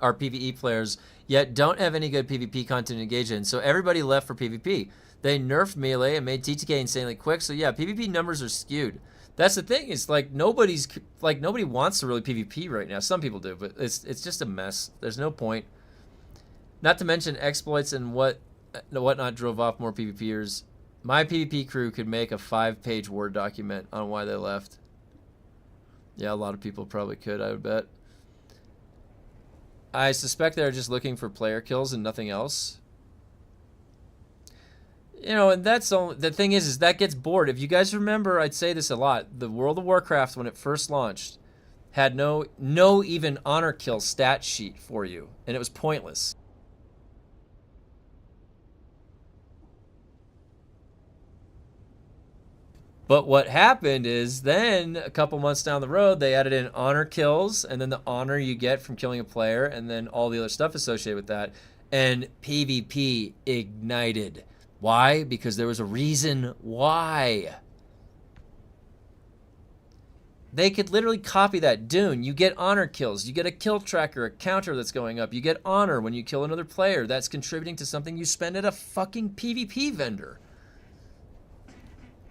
PvE players, yet don't have any good PvP content to engage in. So everybody left for PvP. They nerfed melee and made TTK insanely quick. So yeah, PvP numbers are skewed. That's the thing. Is like nobody wants to really PvP right now. Some people do, but it's just a mess. There's no point. Not to mention exploits and whatnot drove off more PvPers. My PvP crew could make a 5-page Word document on why they left. Yeah, a lot of people probably could, I would bet. I suspect they're just looking for player kills and nothing else. You know, and that's all. The thing is that gets bored. If you guys remember, I'd say this a lot. The World of Warcraft, when it first launched, had no even honor kill stat sheet for you, and it was pointless. But what happened is then a couple months down the road, they added in honor kills, and then the honor you get from killing a player, and then all the other stuff associated with that. And PvP ignited. Why? Because there was a reason why. They could literally copy that. Dune, you get honor kills. You get a kill tracker, a counter that's going up. You get honor when you kill another player. That's contributing to something you spend at a fucking PvP vendor.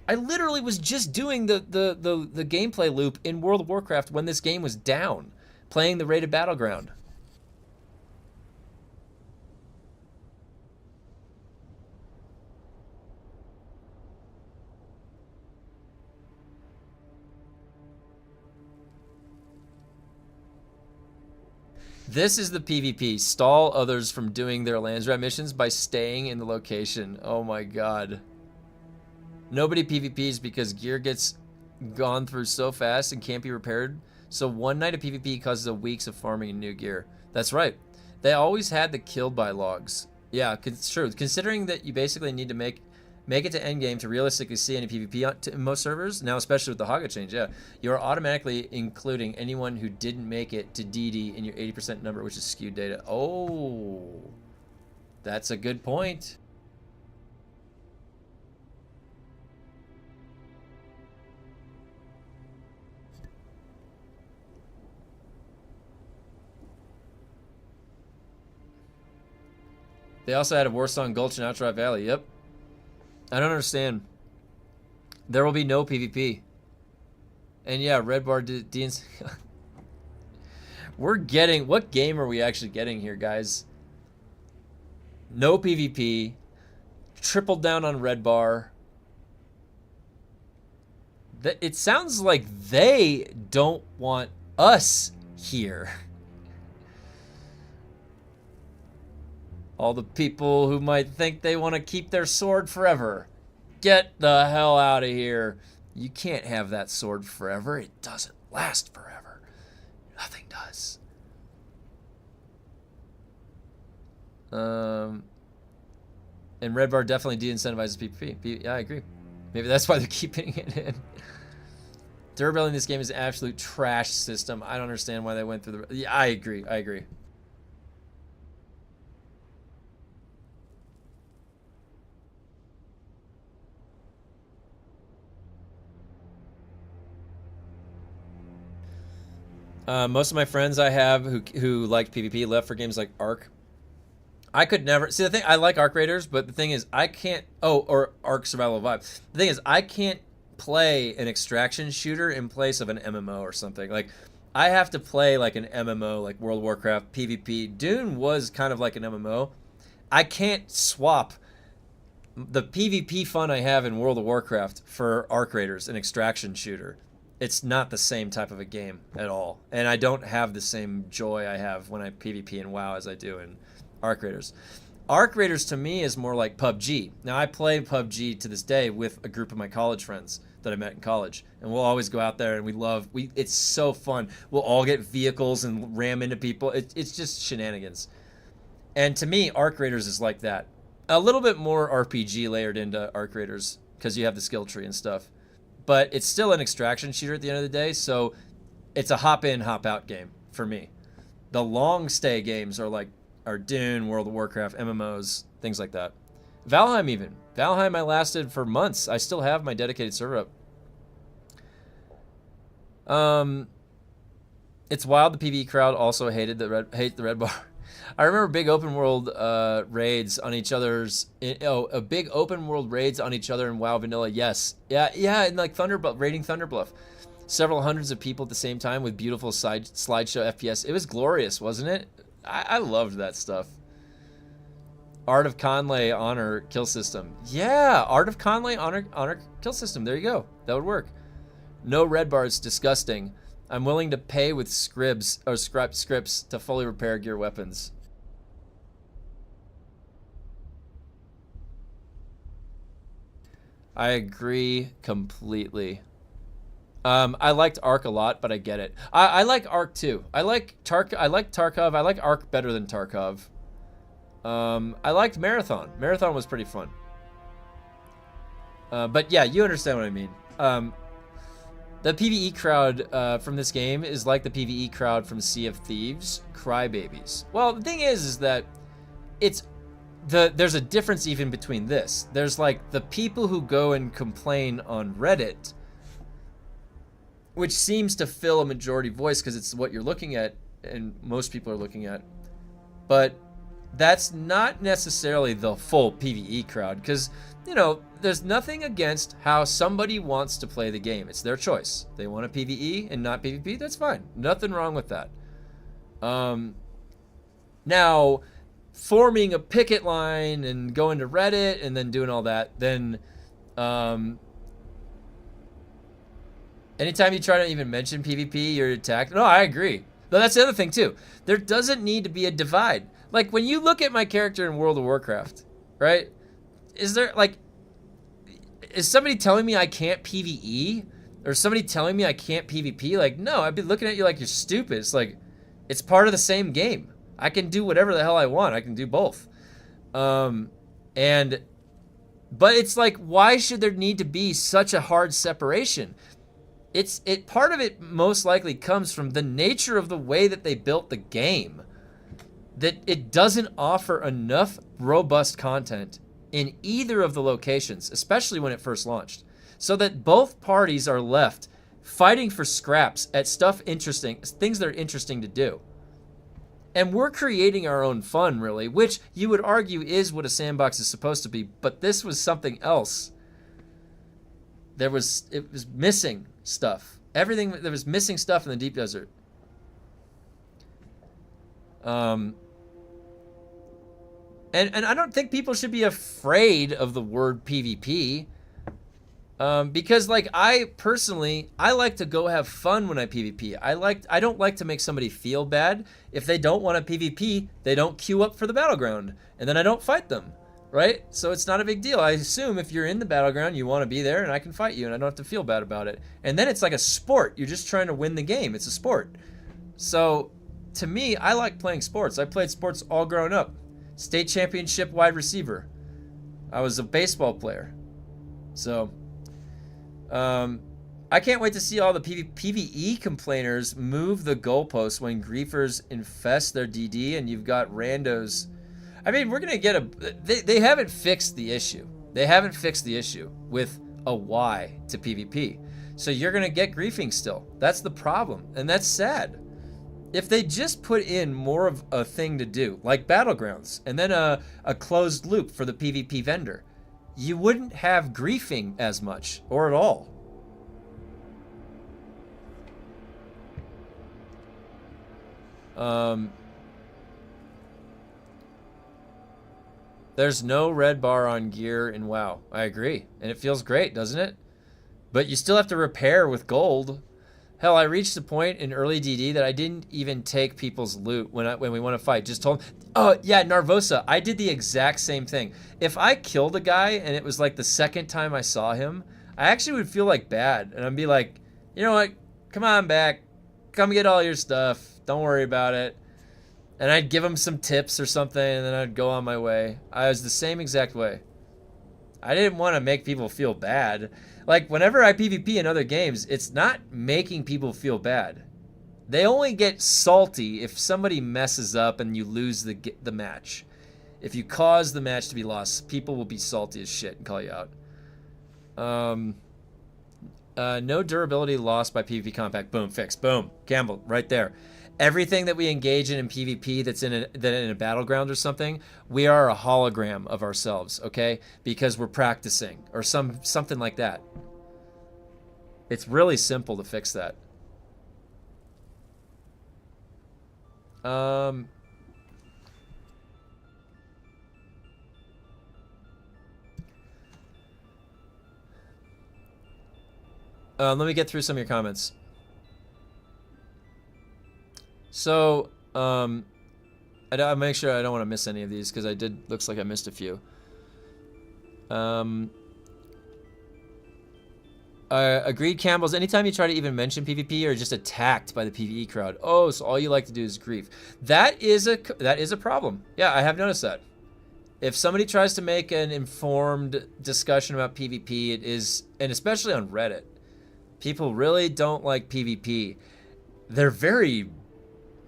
I literally was just doing the gameplay loop in World of Warcraft when this game was down, playing the rated battleground. This is the PvP. Stall others from doing their Landsrat missions by staying in the location. Oh my god. Nobody PvPs because gear gets gone through so fast and can't be repaired. So one night of PvP causes a weeks of farming and new gear. That's right. They always had the killed by logs. Yeah, it's true. Considering that you basically need to make it to endgame to realistically see any PvP in most servers, now especially with the hagga change, yeah, you're automatically including anyone who didn't make it to DD in your 80% number, which is skewed data. Oh, that's a good point. They also added Warsong Gulch and Outdrive Valley. Yep. I don't understand. There will be no PvP. And yeah, Red Bar DNC. We're getting... What game are we actually getting here, guys? No PvP. Triple down on Red Bar. It sounds like they don't want us here. All the people who might think they want to keep their sword forever. Get the hell out of here. You can't have that sword forever. It doesn't last forever. Nothing does. And Red Bar definitely de-incentivizes PvP. Yeah, I agree. Maybe that's why they're keeping it in. Durability in this game is an absolute trash system. I don't understand why they went through the... Yeah, I agree. I agree. Most of my friends I have who liked PvP left for games like Ark. I could never... See, the thing... I like Ark Raiders, but the thing is, I can't... Oh, or Ark Survival Vibe. The thing is, I can't play an extraction shooter in place of an MMO or something. Like, I have to play like an MMO, like World of Warcraft, PvP. Dune was kind of like an MMO. I can't swap the PvP fun I have in World of Warcraft for Ark Raiders, an extraction shooter. It's not the same type of a game at all. And I don't have the same joy I have when I PvP in WoW as I do in Ark Raiders. Ark Raiders to me is more like PUBG. Now I play PUBG to this day with a group of my college friends that I met in college, and we'll always go out there and it's so fun. We'll all get vehicles and ram into people. It's just shenanigans. And to me, Ark Raiders is like that. A little bit more RPG layered into Ark Raiders because you have the skill tree and stuff. But it's still an extraction shooter at the end of the day, so it's a hop in, hop out game for me. The long stay games are Dune, World of Warcraft, MMOs, things like that. Valheim even. Valheim I lasted for months. I still have my dedicated server up. It's wild the PvE crowd also hate the Red Bar. I remember big open world raids on each other's. A big open world raids on each other in WoW Vanilla. Yes, yeah, and like raiding Thunderbluff. Several hundreds of people at the same time with beautiful slideshow FPS. It was glorious, wasn't it? I loved that stuff. Art of Conley honor kill system. Yeah, Art of Conley honor kill system. There you go. That would work. No Red Bar. It's disgusting. I'm willing to pay with scripts to fully repair gear weapons. I agree completely. I liked Ark a lot, but I get it. I like Ark too. I like Tarkov. I like Ark better than Tarkov. I liked Marathon. Marathon was pretty fun. But yeah, you understand what I mean. The PvE crowd from this game is like the PvE crowd from Sea of Thieves, crybabies. Well, the thing is that there's a difference even between this. There's like the people who go and complain on Reddit, which seems to fill a majority voice because it's what you're looking at and most people are looking at. But that's not necessarily the full PvE crowd because, you know, there's nothing against how somebody wants to play the game. It's their choice. They want a PvE and not PvP, that's fine. Nothing wrong with that. Now, forming a picket line and going to Reddit and then doing all that, then anytime you try to even mention PvP, you're attacked. No, I agree. But that's the other thing too. There doesn't need to be a divide. Like when you look at my character in World of Warcraft, right? Is somebody telling me I can't PvE? Or somebody telling me I can't PvP? Like, no, I'd be looking at you like you're stupid. It's like, it's part of the same game. I can do whatever the hell I want. I can do both. But it's like, why should there need to be such a hard separation? Part of it most likely comes from the nature of the way that they built the game. That it doesn't offer enough robust content in either of the locations, especially when it first launched, so that both parties are left fighting for scraps at things that are interesting to do. And we're creating our own fun, really, which you would argue is what a sandbox is supposed to be. But this was something else. It was missing stuff. There was missing stuff in the deep desert. And I don't think people should be afraid of the word PvP. Because like I like to go have fun when I PvP. I don't like to make somebody feel bad. If they don't want to PvP, they don't queue up for the battleground, and then I don't fight them, right? So it's not a big deal. I assume if you're in the battleground, you want to be there, and I can fight you, and I don't have to feel bad about it. And then it's like a sport. You're just trying to win the game. It's a sport. So to me, I like playing sports. I played sports all growing up. State championship wide receiver. I was a baseball player. So I can't wait to see all the PvE complainers move the goalposts when griefers infest their DD and you've got randos. I mean, we're going to get they haven't fixed the issue. They haven't fixed the issue with a Y to PvP. So you're going to get griefing still. That's the problem. And that's sad. If they just put in more of a thing to do, like Battlegrounds, and then a closed loop for the PvP vendor, you wouldn't have griefing as much, or at all. There's no red bar on gear in WoW. I agree. And it feels great, doesn't it? But you still have to repair with gold. Hell, I reached a point in early DD that I didn't even take people's loot when we want to fight. Just told them, oh, yeah, Narvosa, I did the exact same thing. If I killed a guy and it was like the second time I saw him, I actually would feel like bad. And I'd be like, you know what? Come on back. Come get all your stuff. Don't worry about it. And I'd give him some tips or something, and then I'd go on my way. I was the same exact way. I didn't want to make people feel bad. Like, whenever I PvP in other games, it's not making people feel bad. They only get salty if somebody messes up and you lose the match. If you cause the match to be lost, people will be salty as shit and call you out. No durability lost by PvP compact. Boom, fixed. Boom. Campbell, right there. Everything that we engage in PvP that's in a battleground or something, we are a hologram of ourselves, okay? Because we're practicing or something like that. It's really simple to fix that. Let me get through some of your comments. So, I'll make sure I don't want to miss any of these because looks like I missed a few. Agreed, Campbell's. Anytime you try to even mention PvP, you're just attacked by the PvE crowd. Oh, so all you like to do is grief. That is a problem. Yeah, I have noticed that. If somebody tries to make an informed discussion about PvP, it is, and especially on Reddit, people really don't like PvP.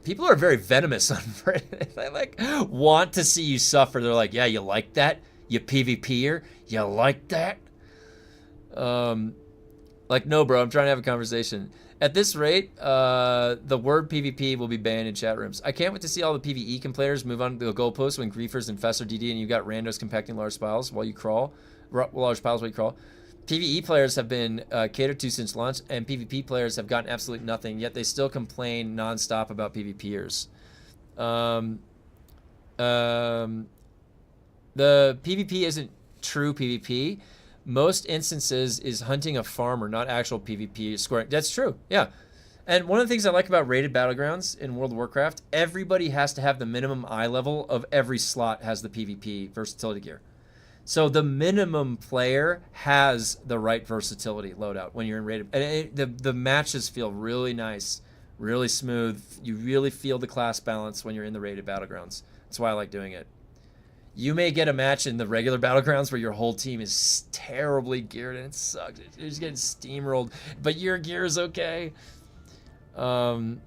People are very venomous on Reddit. They like want to see you suffer. They're like, yeah, you like that? You PvPer? You like that? Like, no, bro, I'm trying to have a conversation. At this rate, the word PvP will be banned in chat rooms. I can't wait to see all the PvE completers move on to the goalposts when griefers infest their DD and you've got randos compacting large piles while you crawl. PvE players have been catered to since launch, and PvP players have gotten absolutely nothing, yet they still complain nonstop about PvPers. The PvP isn't true PvP. Most instances is hunting a farmer, not actual PvP scoring. That's true, yeah. And one of the things I like about rated battlegrounds in World of Warcraft, everybody has to have the minimum eye level of every slot has the PvP versatility gear. So the minimum player has the right versatility loadout when you're in rated. And the matches feel really nice, really smooth. You really feel the class balance when you're in the rated battlegrounds. That's why I like doing it. You may get a match in the regular battlegrounds where your whole team is terribly geared and it sucks. You're just getting steamrolled, but your gear is okay. Maybe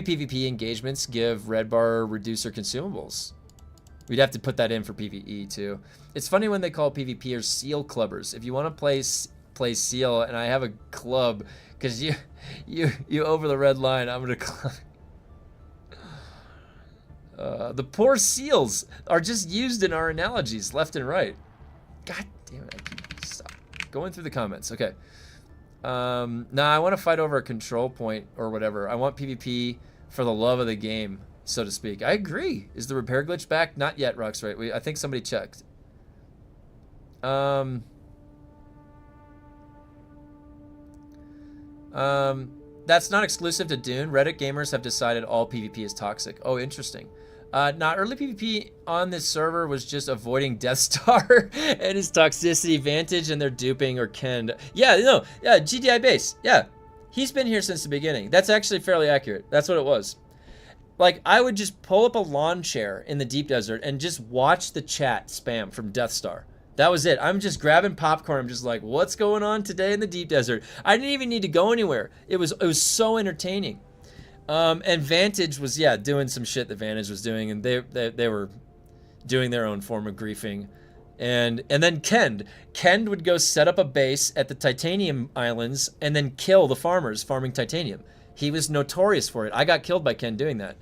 PvP engagements give red bar reducer consumables. We'd have to put that in for PvE too. It's funny when they call PvPers seal clubbers. If you want to play seal and I have a club, because you over the red line, I'm gonna club. The poor seals are just used in our analogies left and right. God damn it, I keep stop going through the comments. Okay. Nah, I want to fight over a control point or whatever. I want PvP for the love of the game, so to speak. I agree. Is the repair glitch back? Not yet, Rux, right? I think somebody checked. That's not exclusive to Dune. Reddit gamers have decided all PvP is toxic. Oh, interesting. Early PvP on this server was just avoiding Death Star and his toxicity Vantage and their duping or Kend. Yeah, no, yeah, GDI base. Yeah, he's been here since the beginning. That's actually fairly accurate. That's what it was. Like, I would just pull up a lawn chair in the deep desert and just watch the chat spam from Death Star. That was it. I'm just grabbing popcorn. I'm just like, what's going on today in the deep desert? I didn't even need to go anywhere. It was so entertaining. And Vantage was, yeah, doing some shit that Vantage was doing, and they were doing their own form of griefing. And then Kend would go set up a base at the Titanium Islands and then kill the farmers farming titanium. He was notorious for it. I got killed by Ken doing that.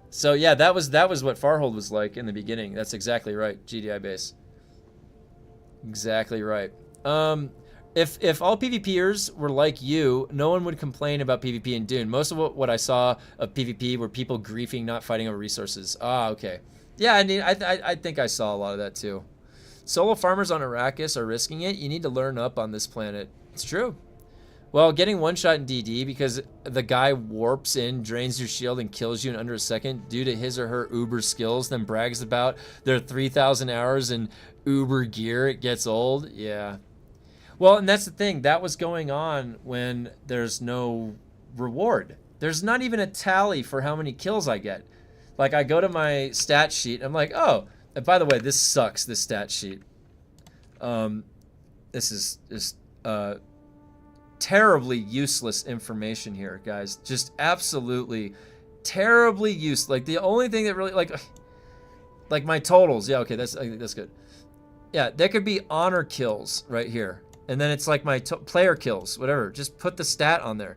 So yeah, that was what Farhold was like in the beginning. That's exactly right. GDI base. Exactly right. If all PvPers were like you, no one would complain about PvP in Dune. Most of what I saw of PvP were people griefing, not fighting over resources. Ah, okay. Yeah, I mean, I think I saw a lot of that too. Solo farmers on Arrakis are risking it. You need to learn up on this planet. It's true. Well, getting one shot in DD because the guy warps in, drains your shield, and kills you in under a second due to his or her uber skills, then brags about their 3,000 hours in uber gear. It gets old. Yeah. Well, and that's the thing. That was going on when there's no reward. There's not even a tally for how many kills I get. Like, I go to my stat sheet. I'm like, oh, and by the way, this sucks, this stat sheet. This is just terribly useless information here, guys. Just absolutely terribly useless. Like, the only thing that really, like my totals. Yeah, okay, that's good. Yeah, there could be honor kills right here. And then it's like my player kills, whatever. Just put the stat on there.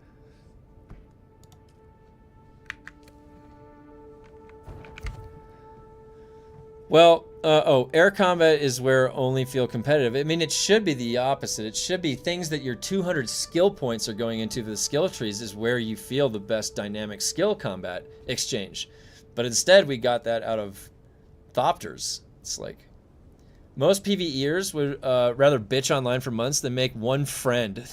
Well, air combat is where only feel competitive. I mean, it should be the opposite. It should be things that your 200 skill points are going into the skill trees is where you feel the best dynamic skill combat exchange. But instead, we got that out of Thopters. It's like, most PvEers would rather bitch online for months than make one friend.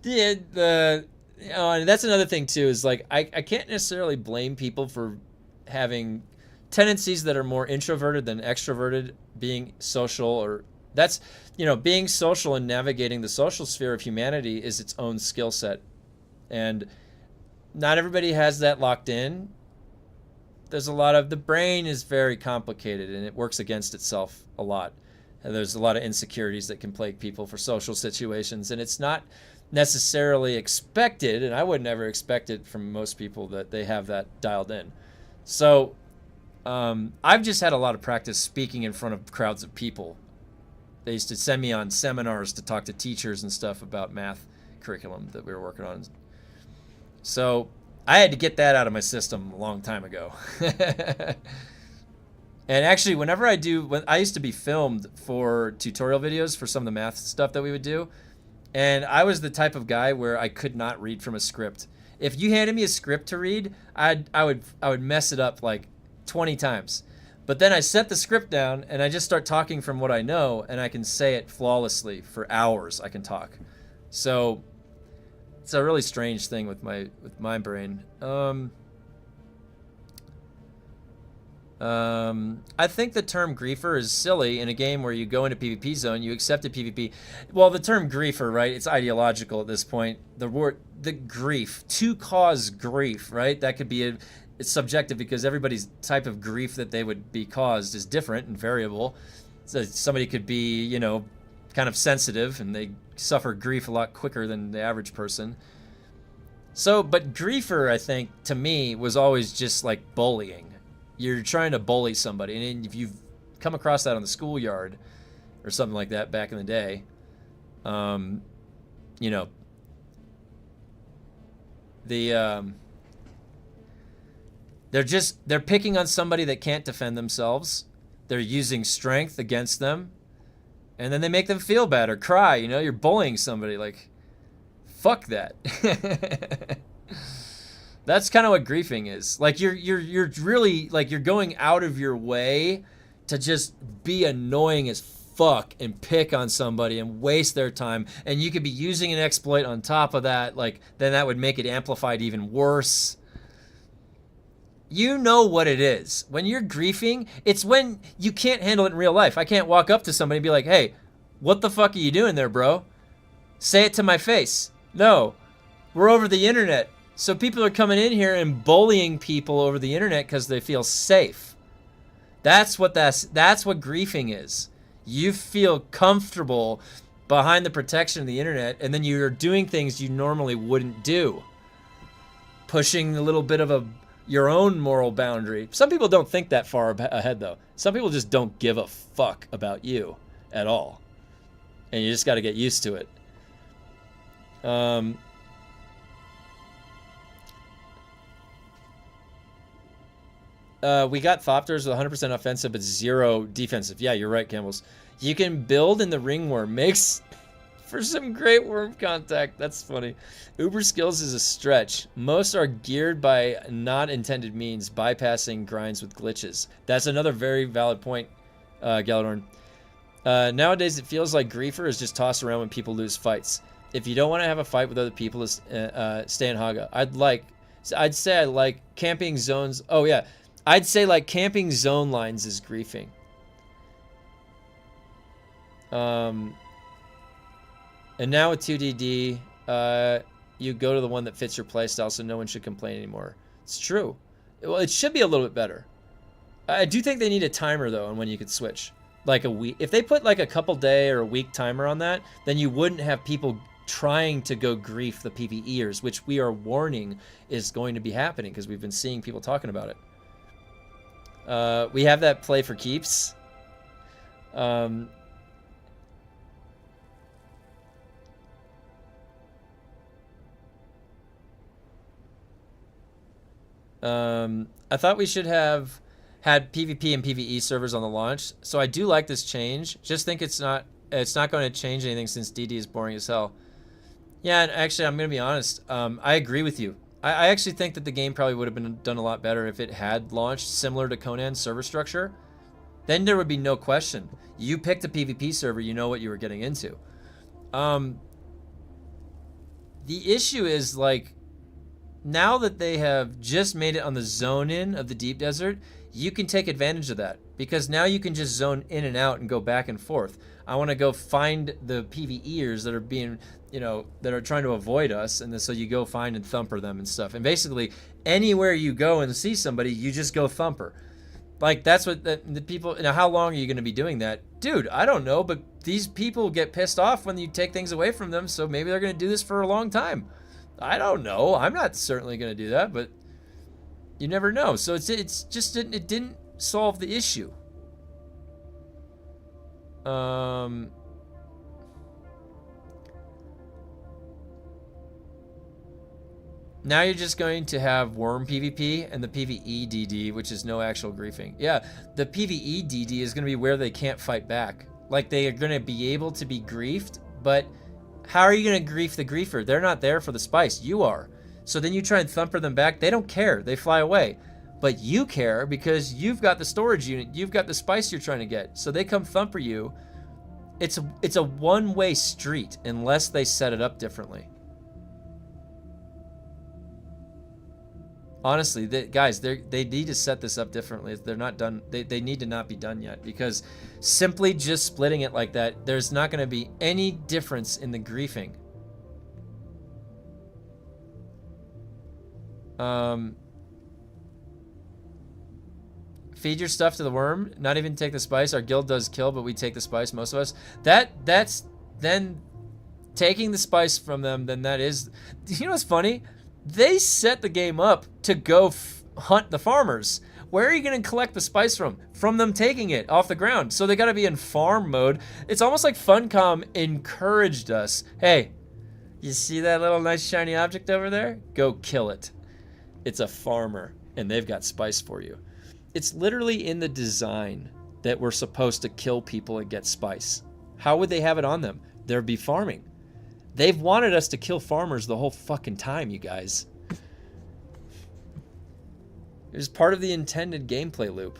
And that's another thing too, is like, I can't necessarily blame people for having tendencies that are more introverted than extroverted, being social, or that's, being social and navigating the social sphere of humanity is its own skill set. And not everybody has that locked in. There's a lot of, the brain is very complicated and it works against itself a lot. And there's a lot of insecurities that can plague people for social situations, and it's not necessarily expected, and I would never expect it from most people that they have that dialed in. So I've just had a lot of practice speaking in front of crowds of people. They used to send me on seminars to talk to teachers and stuff about math curriculum that we were working on. So I had to get that out of my system a long time ago. And actually, when I used to be filmed for tutorial videos for some of the math stuff that we would do, and I was the type of guy where I could not read from a script. If you handed me a script to read, I would mess it up like 20 times. But then I set the script down and I just start talking from what I know, and I can say it flawlessly for hours. I can talk. So it's a really strange thing with my brain. I think the term griefer is silly in a game where you go into PvP zone, you accept a PvP. Well, the term griefer, right? It's ideological at this point. The grief, to cause grief, right? That could be it's subjective because everybody's type of grief that they would be caused is different and variable. So somebody could be, kind of sensitive and they suffer grief a lot quicker than the average person. So, but griefer, I think, to me, was always just like bullying. You're trying to bully somebody, and if you've come across that on the schoolyard or something like that back in the day, They're picking on somebody that can't defend themselves. They're using strength against them. And then they make them feel bad or cry. You know, you're bullying somebody. Like, fuck that. That's kind of what griefing is. Like, you're really, like, you're going out of your way to just be annoying as fuck and pick on somebody and waste their time. And you could be using an exploit on top of that. Like, then that would make it amplified even worse. You know what it is. When you're griefing, it's when you can't handle it in real life. I can't walk up to somebody and be like, hey, what the fuck are you doing there, bro? Say it to my face. No, we're over the internet. So people are coming in here and bullying people over the internet because they feel safe. That's what griefing is. You feel comfortable behind the protection of the internet, and then you're doing things you normally wouldn't do. Pushing a little bit of your own moral boundary. Some people don't think that far ahead, though. Some people just don't give a fuck about you at all. And you just got to get used to it. We got Thopters with 100% offensive but 0 defensive. Yeah, you're right, Campbells. You can build in the ringworm. Makes for some great worm contact. That's funny. Uber skills is a stretch. Most are geared by not intended means, bypassing grinds with glitches. That's another very valid point, Galadorn. Nowadays, it feels like griefer is just tossed around when people lose fights. If you don't want to have a fight with other people, stay in hagga. I'd say I like camping zones. Oh yeah, I'd say like camping zone lines is griefing. And now with 2DD, you go to the one that fits your playstyle, so no one should complain anymore. It's true. Well, it should be a little bit better. I do think they need a timer, though, on when you could switch. Like a week. If they put like a couple day or a week timer on that, then you wouldn't have people trying to go grief the PvEers, which we are warning is going to be happening because we've been seeing people talking about it. We have that play for keeps. I thought we should have had PvP and PvE servers on the launch, so I do like this change. Just think it's not going to change anything since DD is boring as hell. Yeah, and actually, I'm going to be honest. I agree with you. I actually think that the game probably would have been done a lot better if it had launched similar to Conan's server structure. Then there would be no question. You picked a PvP server, you know what you were getting into. The issue is, like, now that they have just made it on the zone in of the deep desert, you can take advantage of that because now you can just zone in and out and go back and forth. I want to go find the PvEers that are being, that are trying to avoid us, and then so you go find and thumper them and stuff. And basically, anywhere you go and see somebody, you just go thumper. Like, that's what the people, how long are you going to be doing that? Dude, I don't know, but these people get pissed off when you take things away from them, so maybe they're going to do this for a long time. I don't know. I'm not certainly going to do that, but you never know. So it didn't solve the issue. Now you're just going to have worm PvP and the PvE DD, which is no actual griefing. Yeah, the PvE DD is going to be where they can't fight back. Like, they are going to be able to be griefed, but how are you going to grief the griefer? They're not there for the spice. You are. So then you try and thumper them back. They don't care. They fly away. But you care because you've got the storage unit. You've got the spice you're trying to get. So they come thumper you. It's a one-way street unless they set it up differently. Honestly, guys, they need to set this up differently. They're not done. They need to not be done yet because simply just splitting it like that, there's not going to be any difference in the griefing. Feed your stuff to the worm. Not even take the spice. Our guild does kill, but we take the spice. Most of us. That's then taking the spice from them. Then that is. You know what's funny? They set the game up to go hunt the farmers. Where are you going to collect the spice from? From them taking it off the ground. So they got to be in farm mode. It's almost like Funcom encouraged us. Hey, you see that little nice shiny object over there? Go kill it. It's a farmer. and they've got spice for you. It's literally in the design that we're supposed to kill people and get spice. How would they have it on them? They'd be farming. They've wanted us to kill farmers the whole fucking time, you guys. It was part of the intended gameplay loop.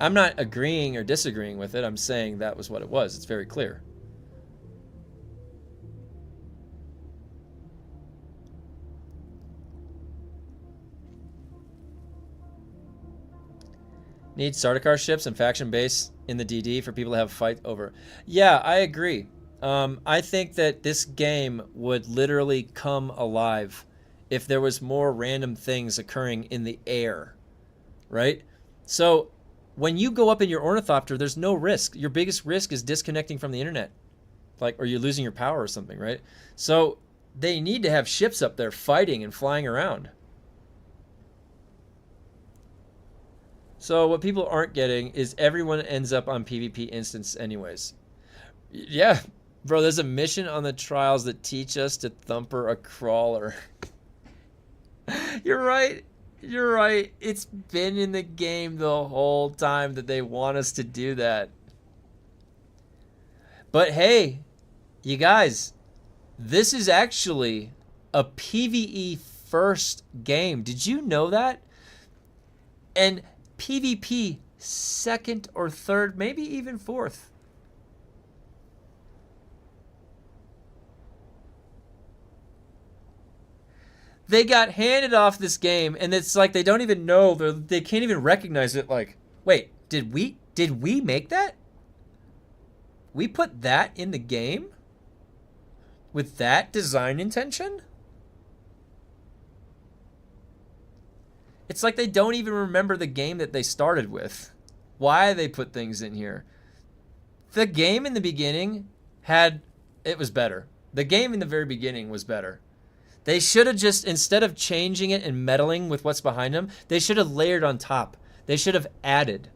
I'm not agreeing or disagreeing with it. I'm saying that was what it was. It's very clear. Need starter car ships and faction base in the DD for people to have a fight over. Yeah, I agree. I think that this game would literally come alive if there was more random things occurring in the air, right? So when you go up in your ornithopter, there's no risk. Your biggest risk is disconnecting from the internet, or you're losing your power or something, right? So they need to have ships up there fighting and flying around. So what people aren't getting is everyone ends up on PvP instance anyways. Yeah, bro, there's a mission on the trials that teach us to thumper a crawler. You're right. You're right. It's been in the game the whole time that they want us to do that. But hey, you guys, this is actually a PvE first game. Did you know that? And PvP second or third, maybe even fourth. They got handed off this game, and it's like they don't even know. They can't even recognize it. Like, wait, did we make that? We put that in the game? With that design intention? It's like they don't even remember the game that they started with. Why they put things in here. The game in the beginning it was better. The game in the very beginning was better. They should have just, instead of changing it and meddling with what's behind them, they should have layered on top. They should have added.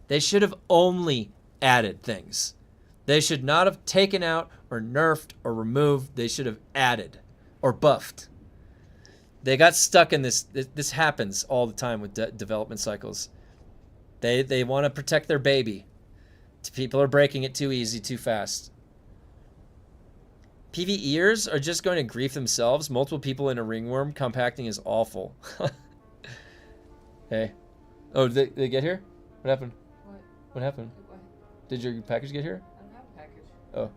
They should have only added things. They should not have taken out or nerfed or removed. They should have added or buffed. They got stuck in this. This happens all the time with development cycles. They want to protect their baby. People are breaking it too easy, too fast. PvEers are just going to grief themselves. Multiple people in a ringworm. Compacting is awful. Hey. Oh, did they get here? What happened? What happened? Did your package get here? I don't have a package. Oh.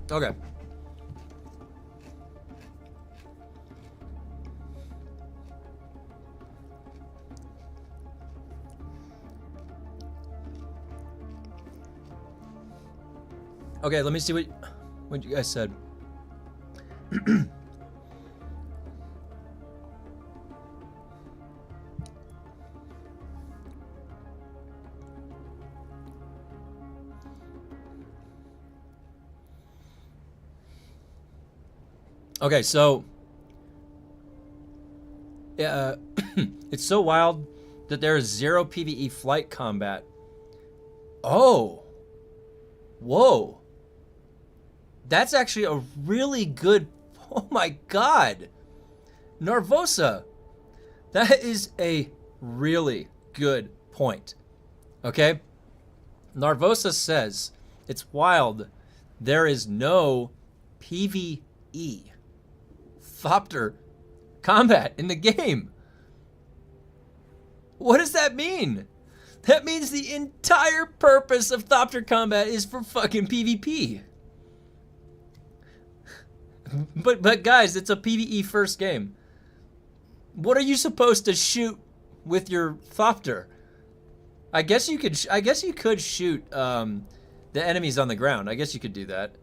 Okay. Okay, let me see what you guys said. Okay, so it's so wild that there is 0 PvE flight combat. Oh. Whoa. That's actually a really good... Oh my god. Narvosa. That is a really good point. Okay? Narvosa says it's wild. There is no PvE Thopter combat in the game. What does that mean? That means the entire purpose of Thopter combat is for fucking PvP. But guys, it's a PvE first game. What are you supposed to shoot with your Thopter? I guess you could shoot the enemies on the ground. I guess you could do that.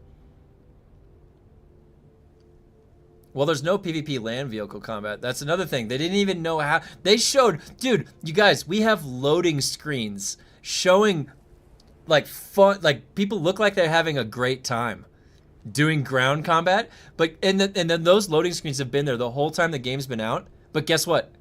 Well, there's no PvP land vehicle combat. That's another thing. They didn't even know how. They showed, dude, you guys, we have loading screens showing like fun, like people look like they're having a great time doing ground combat. But and then those loading screens have been there the whole time the game's been out. But guess what?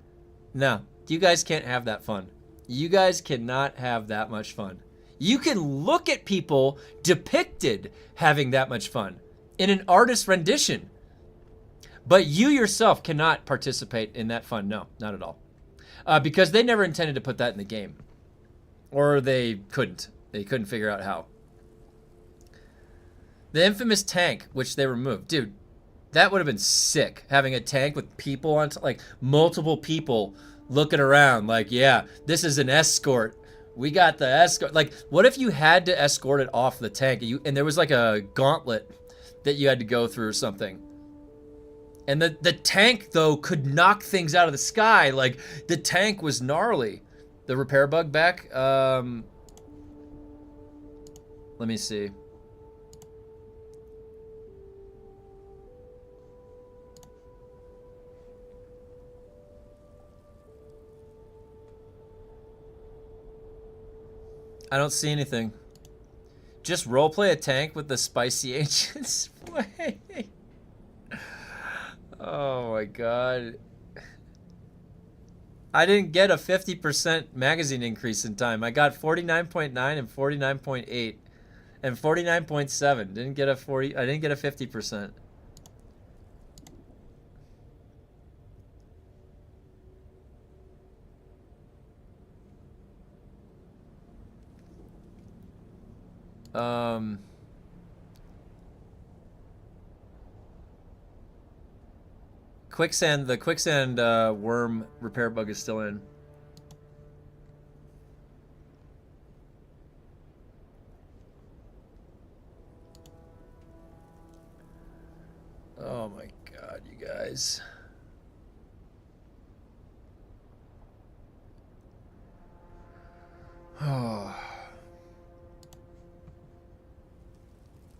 No, you guys can't have that fun. You guys cannot have that much fun. You can look at people depicted having that much fun in an artist rendition. But you yourself cannot participate in that fun. No, not at all. Because they never intended to put that in the game. Or they couldn't. They couldn't figure out how. The infamous tank, which they removed. Dude, that would have been sick. Having a tank with people on like multiple people looking around. Like, yeah, this is an escort. We got the escort. Like, what if you had to escort it off the tank and there was like a gauntlet that you had to go through or something? And the tank, though, could knock things out of the sky. Like, the tank was gnarly. The repair bug back. Let me see. I don't see anything. Just roleplay a tank with the spicy agents. Wait. Oh my god. I didn't get a 50% magazine increase in time. I got 49.9 and 49.8 and 49.7. Didn't get a 40. I didn't get a 50%. Quicksand, the quicksand worm repair bug is still in. Oh my god, you guys. Oh.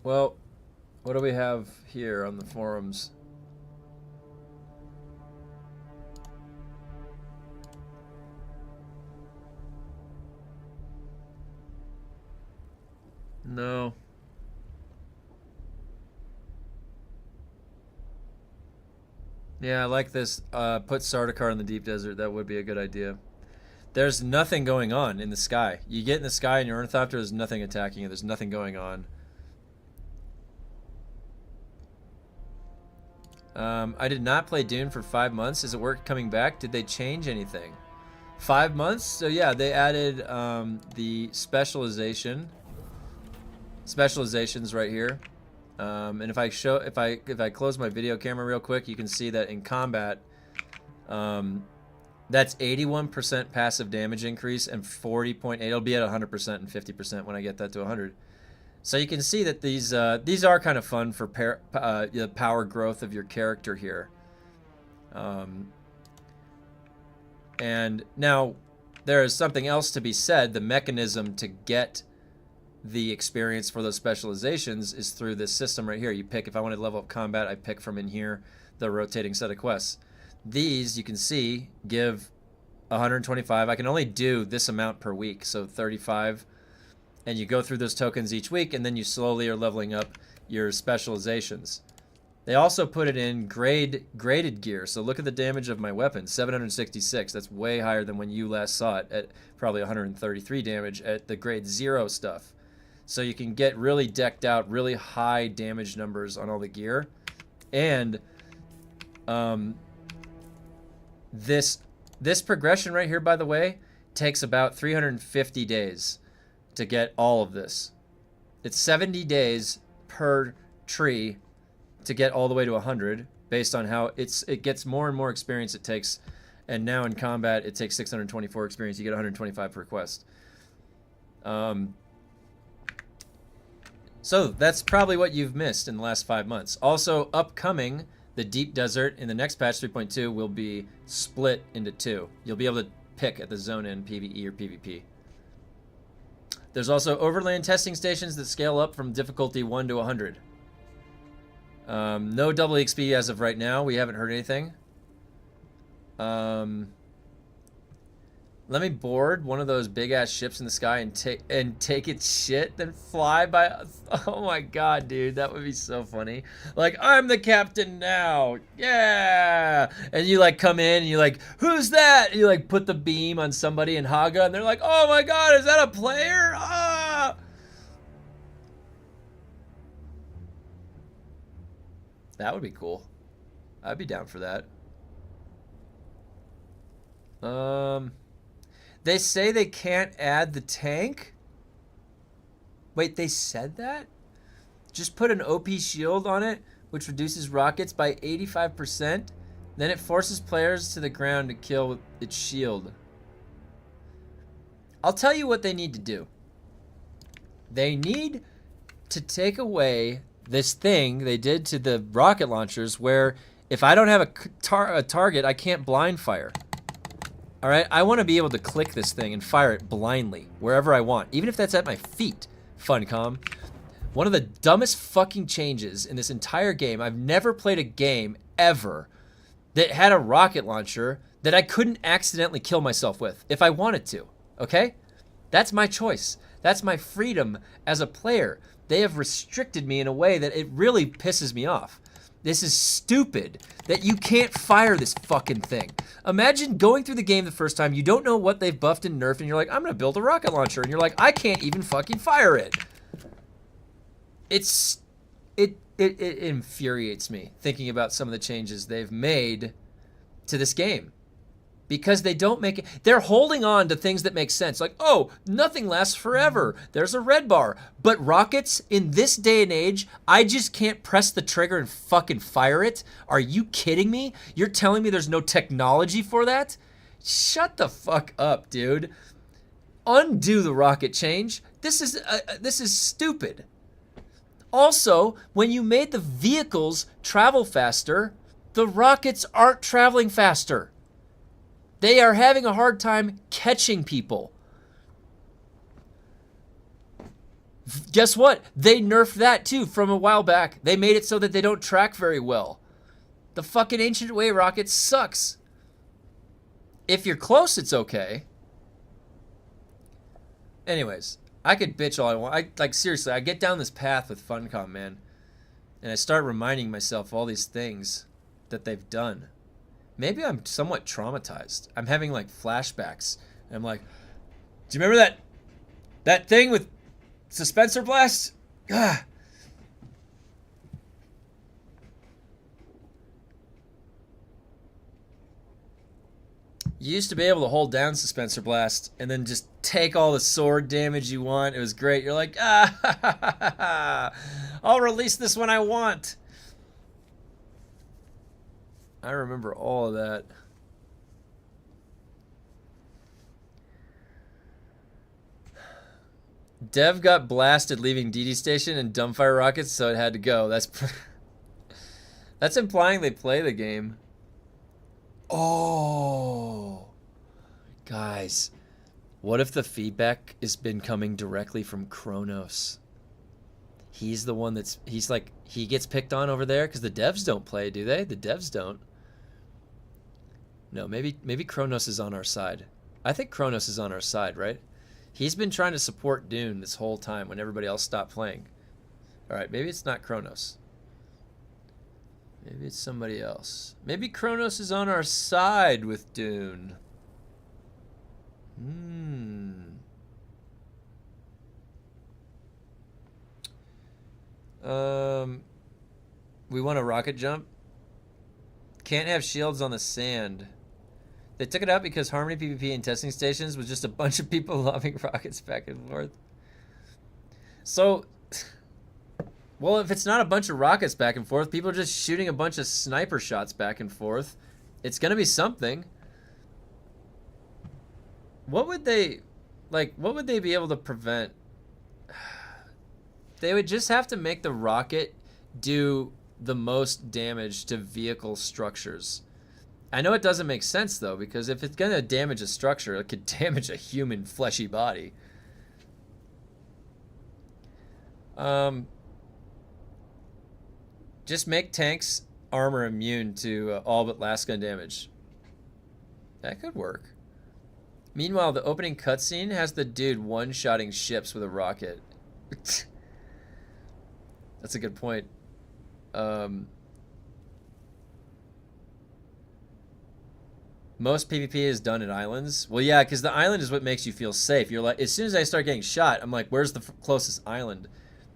Well, what do we have here on the forums? No. Yeah, I like this. Put Sardaukar in the deep desert. That would be a good idea. There's nothing going on in the sky. You get in the sky and your ornithopter, there's nothing attacking you. There's nothing going on. I did not play Dune for 5 months. Is it worth coming back? Did they change anything? 5 months? So yeah, they added the specializations right here. And if I close my video camera real quick, you can see that in combat, that's 81% passive damage increase and 40.8. It'll be at 100% and 50% when I get that to 100. So you can see that these are kind of fun for the power growth of your character here. And now there is something else to be said. The mechanism to get the experience for those specializations is through this system right here. You pick, if I want to level up combat, I pick from in here the rotating set of quests. These, you can see, give 125. I can only do this amount per week, so 35. And you go through those tokens each week, and then you slowly are leveling up your specializations. They also put it in graded gear. So look at the damage of my weapon, 766. That's way higher than when you last saw it at probably 133 damage at the grade 0 stuff. So you can get really decked out, really high damage numbers on all the gear. And this progression right here, by the way, takes about 350 days to get all of this. It's 70 days per tree to get all the way to 100, based on how it gets more and more experience it takes. And now in combat, it takes 624 experience. You get 125 per quest. So that's probably what you've missed in the last 5 months. Also, upcoming, the Deep Desert in the next patch 3.2 will be split into 2. You'll be able to pick at the zone end PvE or PvP. There's also Overland testing stations that scale up from difficulty 1 to 100. No double XP as of right now. We haven't heard anything. Let me board one of those big ass ships in the sky and take its shit, then fly by. Oh my god, dude, that would be so funny. Like, I'm the captain now, yeah. And you like come in and you like, who's that? And you like put the beam on somebody in Hagga, and they're like, oh my god, is that a player? Ah. That would be cool. I'd be down for that. They say they can't add the tank? Wait, they said that? Just put an OP shield on it, which reduces rockets by 85%. Then it forces players to the ground to kill with its shield. I'll tell you what they need to do. They need to take away this thing they did to the rocket launchers where if I don't have a target, I can't blind fire. All right, I want to be able to click this thing and fire it blindly wherever I want, even if that's at my feet, Funcom. One of the dumbest fucking changes in this entire game. I've never played a game ever that had a rocket launcher that I couldn't accidentally kill myself with if I wanted to, okay? That's my choice. That's my freedom as a player. They have restricted me in a way that it really pisses me off. This is stupid that you can't fire this fucking thing. Imagine going through the game the first time, you don't know what they've buffed and nerfed, and you're like, I'm gonna build a rocket launcher, and you're like, I can't even fucking fire it. It infuriates me thinking about some of the changes they've made to this game. Because they don't make it, they're holding on to things that make sense. Like, oh, nothing lasts forever. There's a red bar. But rockets, in this day and age, I just can't press the trigger and fucking fire it? Are you kidding me? You're telling me there's no technology for that? Shut the fuck up, dude. Undo the rocket change. This is stupid. Also, when you made the vehicles travel faster, the rockets aren't traveling faster. They are having a hard time catching people. Guess what? They nerfed that too from a while back. They made it so that they don't track very well. The fucking Ancient Way rocket sucks. If you're close, it's okay. Anyways, I could bitch all I want. Seriously, I get down this path with Funcom, man. And I start reminding myself all these things that they've done. Maybe I'm somewhat traumatized. I'm having like flashbacks. And I'm like, do you remember that thing with Suspensor Blast? Ah. You used to be able to hold down Suspensor Blast and then just take all the sword damage you want. It was great. You're like, ah, I'll release this when I want. I remember all of that. Dev got blasted leaving DD station and dumbfire rockets, so it had to go. That's implying they play the game. Oh, guys, what if the feedback has been coming directly from Kronos? He's the one he gets picked on over there because the devs don't play, do they? The devs don't. No, maybe Kronos is on our side. I think Kronos is on our side, right? He's been trying to support Dune this whole time when everybody else stopped playing. All right, maybe it's not Kronos. Maybe it's somebody else. Maybe Kronos is on our side with Dune. We want a rocket jump. Can't have shields on the sand. They took it out because Harmony PvP and testing stations was just a bunch of people lobbing rockets back and forth. So, well, if it's not a bunch of rockets back and forth, people are just shooting a bunch of sniper shots back and forth. It's gonna be something. What would they be able to prevent? They would just have to make the rocket do the most damage to vehicle structures. I know it doesn't make sense, though, because if it's going to damage a structure, it could damage a human fleshy body. Just make tanks armor immune to all but last gun damage. That could work. Meanwhile, the opening cutscene has the dude one-shotting ships with a rocket. That's a good point. Most PvP is done at islands. Well, yeah, because the island is what makes you feel safe. You're like, as soon as I start getting shot, I'm like, where's the closest island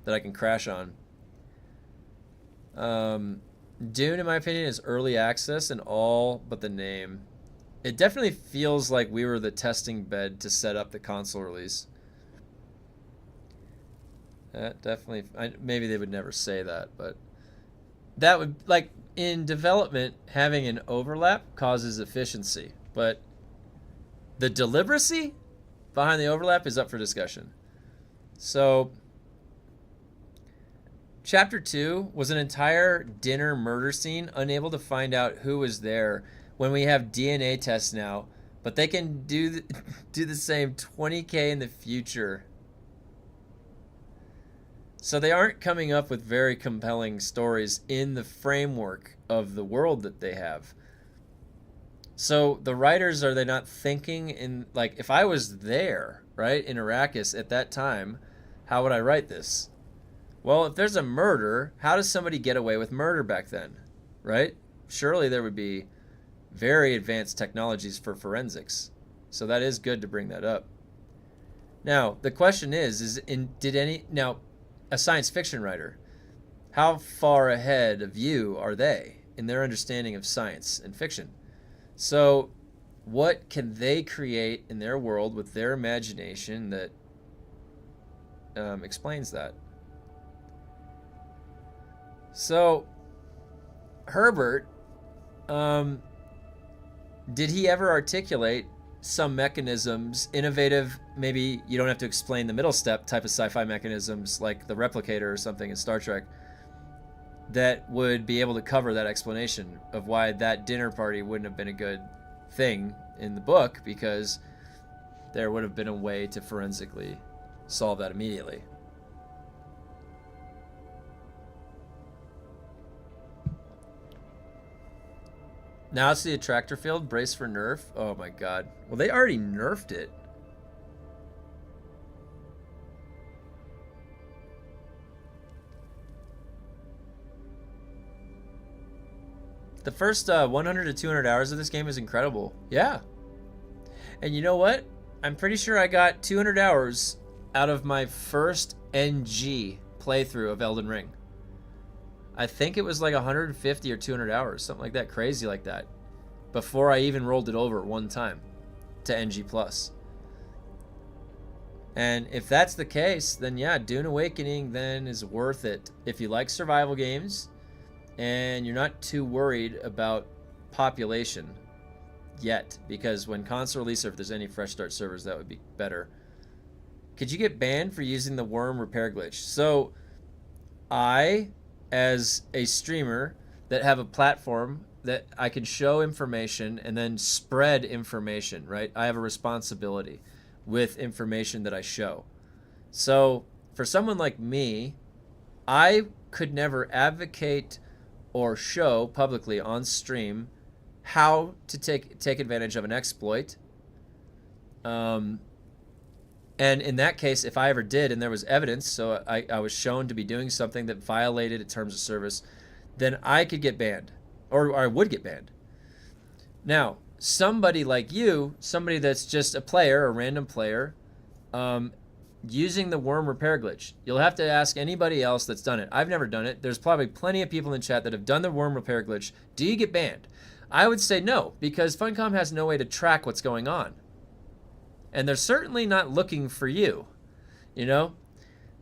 that I can crash on? Dune, in my opinion, is early access and all but the name. It definitely feels like we were the testing bed to set up the console release. That definitely, maybe they would never say that, but that would, like, in development, having an overlap causes efficiency, but the deliberacy behind the overlap is up for discussion. So, Chapter 2 was an entire dinner murder scene, unable to find out who was there when we have DNA tests now, but they can do the same 20K in the future. So they aren't coming up with very compelling stories in the framework of the world that they have. So the writers, are they not thinking in, like, if I was there, right, in Arrakis at that time, how would I write this? Well, if there's a murder, how does somebody get away with murder back then, right? Surely there would be very advanced technologies for forensics. So that is good to bring that up. Now, the question is now, a science fiction writer, how far ahead of you are they in their understanding of science and fiction? So what can they create in their world with their imagination that explains that? So Herbert, did he ever articulate some mechanisms, innovative, maybe you don't have to explain the middle step type of sci-fi mechanisms like the replicator or something in Star Trek, that would be able to cover that explanation of why that dinner party wouldn't have been a good thing in the book, because there would have been a way to forensically solve that immediately. Now it's the attractor field. Brace for nerf. Oh my god. Well, they already nerfed it. The first 100 to 200 hours of this game is incredible. Yeah. And you know what? I'm pretty sure I got 200 hours out of my first NG playthrough of Elden Ring. I think it was like 150 or 200 hours, something like that, crazy like that, before I even rolled it over one time to NG+. And if that's the case, then yeah, Dune Awakening then is worth it if you like survival games and you're not too worried about population yet, because when console release, or if there's any fresh start servers, that would be better. Could you get banned for using the worm repair glitch? So I, as a streamer that have a platform that I can show information and then spread information, right? I have a responsibility with information that I show. So for someone like me, I could never advocate or show publicly on stream how to take advantage of an exploit. And in that case, if I ever did and there was evidence, so I was shown to be doing something that violated terms of service, then I could get banned, or I would get banned. Now, somebody like you, somebody that's just a player, a random player, using the worm repair glitch, you'll have to ask anybody else that's done it. I've never done it. There's probably plenty of people in chat that have done the worm repair glitch. Do you get banned? I would say no, because Funcom has no way to track what's going on. And they're certainly not looking for you, you know?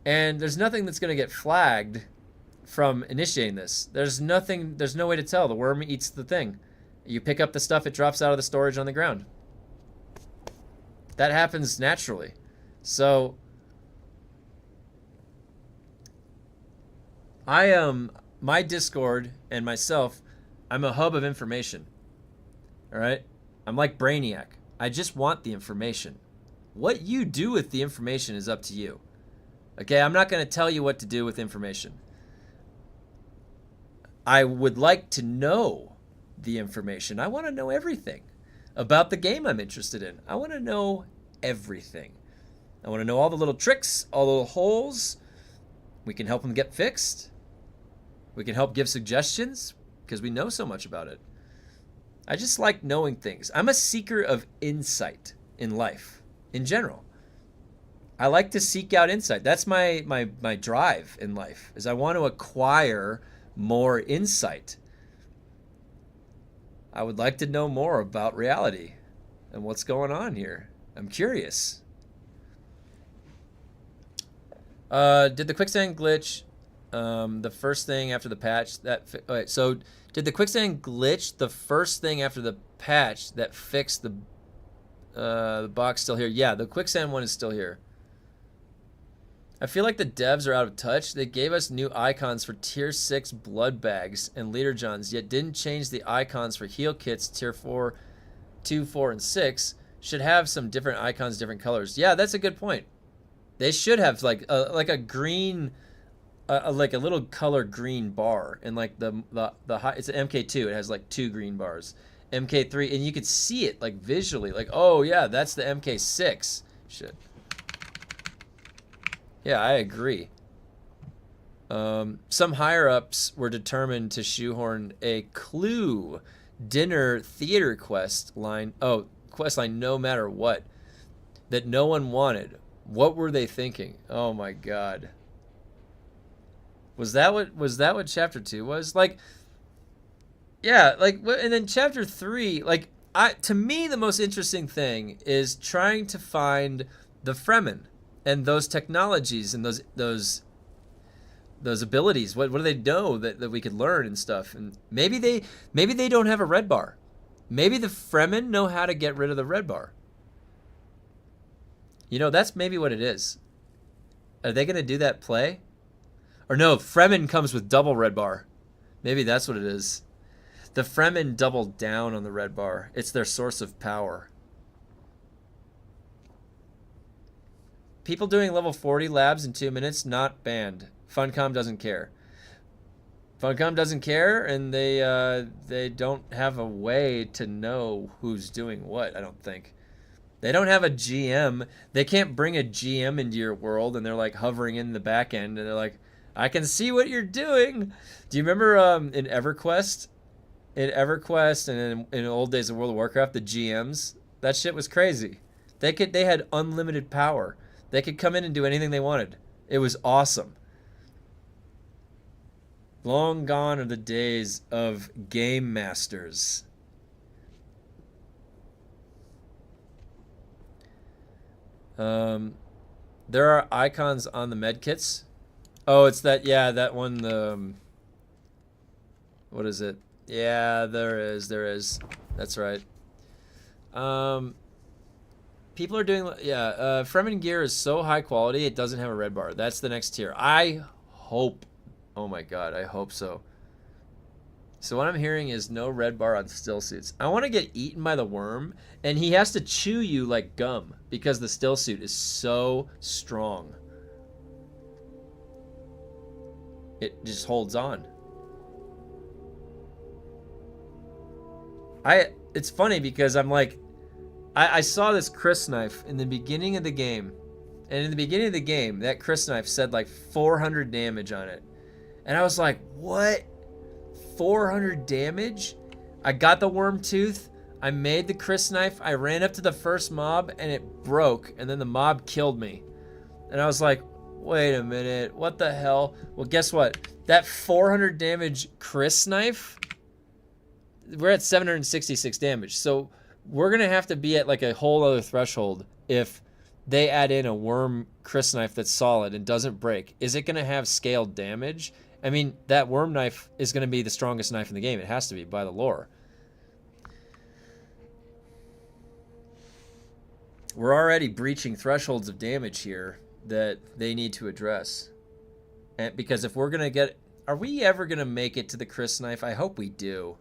And there's nothing that's going to get flagged from initiating this. There's no way to tell. The worm eats the thing. You pick up the stuff, it drops out of the storage on the ground. That happens naturally. So my Discord and myself, I'm a hub of information. All right? I'm like Brainiac. I just want the information. What you do with the information is up to you. Okay, I'm not going to tell you what to do with information. I would like to know the information. I want to know everything about the game I'm interested in. I want to know everything. I want to know all the little tricks, all the little holes. We can help them get fixed. We can help give suggestions because we know so much about it. I just like knowing things. I'm a seeker of insight in life, in general. I like to seek out insight. That's my drive in life, is I want to acquire more insight. I would like to know more about reality and what's going on here. I'm curious. Did the quicksand glitch the first thing after the patch that so did the quicksand glitch the first thing after the patch that fixed the box still here? Yeah, the quicksand one is still here. I feel like the devs are out of touch. They gave us new icons for tier 6 blood bags and leader johns, yet didn't change the icons for heal kits tier 4, 2, 4, and 6. Should have some different icons, different colors. Yeah, that's a good point. They should have like a green, like a little color green bar, and like the high, it's an MK2. It has like 2 green bars. MK3, and you could see it like visually, like, oh yeah, that's the MK6. Shit. Yeah, I agree. Some higher ups were determined to shoehorn a clue dinner theater quest line. Oh, quest line, no matter what, that no one wanted. What were they thinking? Oh my god. Was that what chapter 2 was? Like, yeah, like, and then chapter 3, like, to me the most interesting thing is trying to find the Fremen and those technologies and those abilities. What do they know that we could learn and stuff? And maybe they don't have a red bar. Maybe the Fremen know how to get rid of the red bar. You know, that's maybe what it is. Are they going to do that play? Or no, Fremen comes with double red bar. Maybe that's what it is. The Fremen doubled down on the red bar. It's their source of power. People doing level 40 labs in 2 minutes, not banned. Funcom doesn't care. Funcom doesn't care, and they don't have a way to know who's doing what, I don't think. They don't have a GM. They can't bring a GM into your world, and they're like hovering in the back end, and they're like, I can see what you're doing. Do you remember in EverQuest? In EverQuest and in old days of World of Warcraft, the GMs? That shit was crazy. They had unlimited power. They could come in and do anything they wanted. It was awesome. Long gone are the days of game masters. There are icons on the medkits. Oh, it's that, yeah, that one, what is it? Yeah, there is. That's right. People are doing, yeah, Fremen gear is so high quality, it doesn't have a red bar. That's the next tier. I hope, oh my god, I hope so. So what I'm hearing is no red bar on still suits. I want to get eaten by the worm, and he has to chew you like gum because the still suit is so strong. It just holds on. It's funny because I'm like, I saw this Chris knife in the beginning of the game, and in the beginning of the game, that Chris knife said like 400 damage on it, and I was like, what? 400 damage? I got the worm tooth, I made the Chris knife, I ran up to the first mob, and it broke, and then the mob killed me, and I was like, wait a minute, what the hell? Well, guess what? That 400 damage Chris knife, we're at 766 damage, so we're gonna have to be at like a whole other threshold if they add in a worm Chris knife that's solid and doesn't break. Is it gonna have scaled damage? I mean, that worm knife is gonna be the strongest knife in the game. It has to be by the lore. We're already breaching thresholds of damage here that they need to address. And because if we're gonna get, are we ever gonna make it to the Chris knife? I hope we do.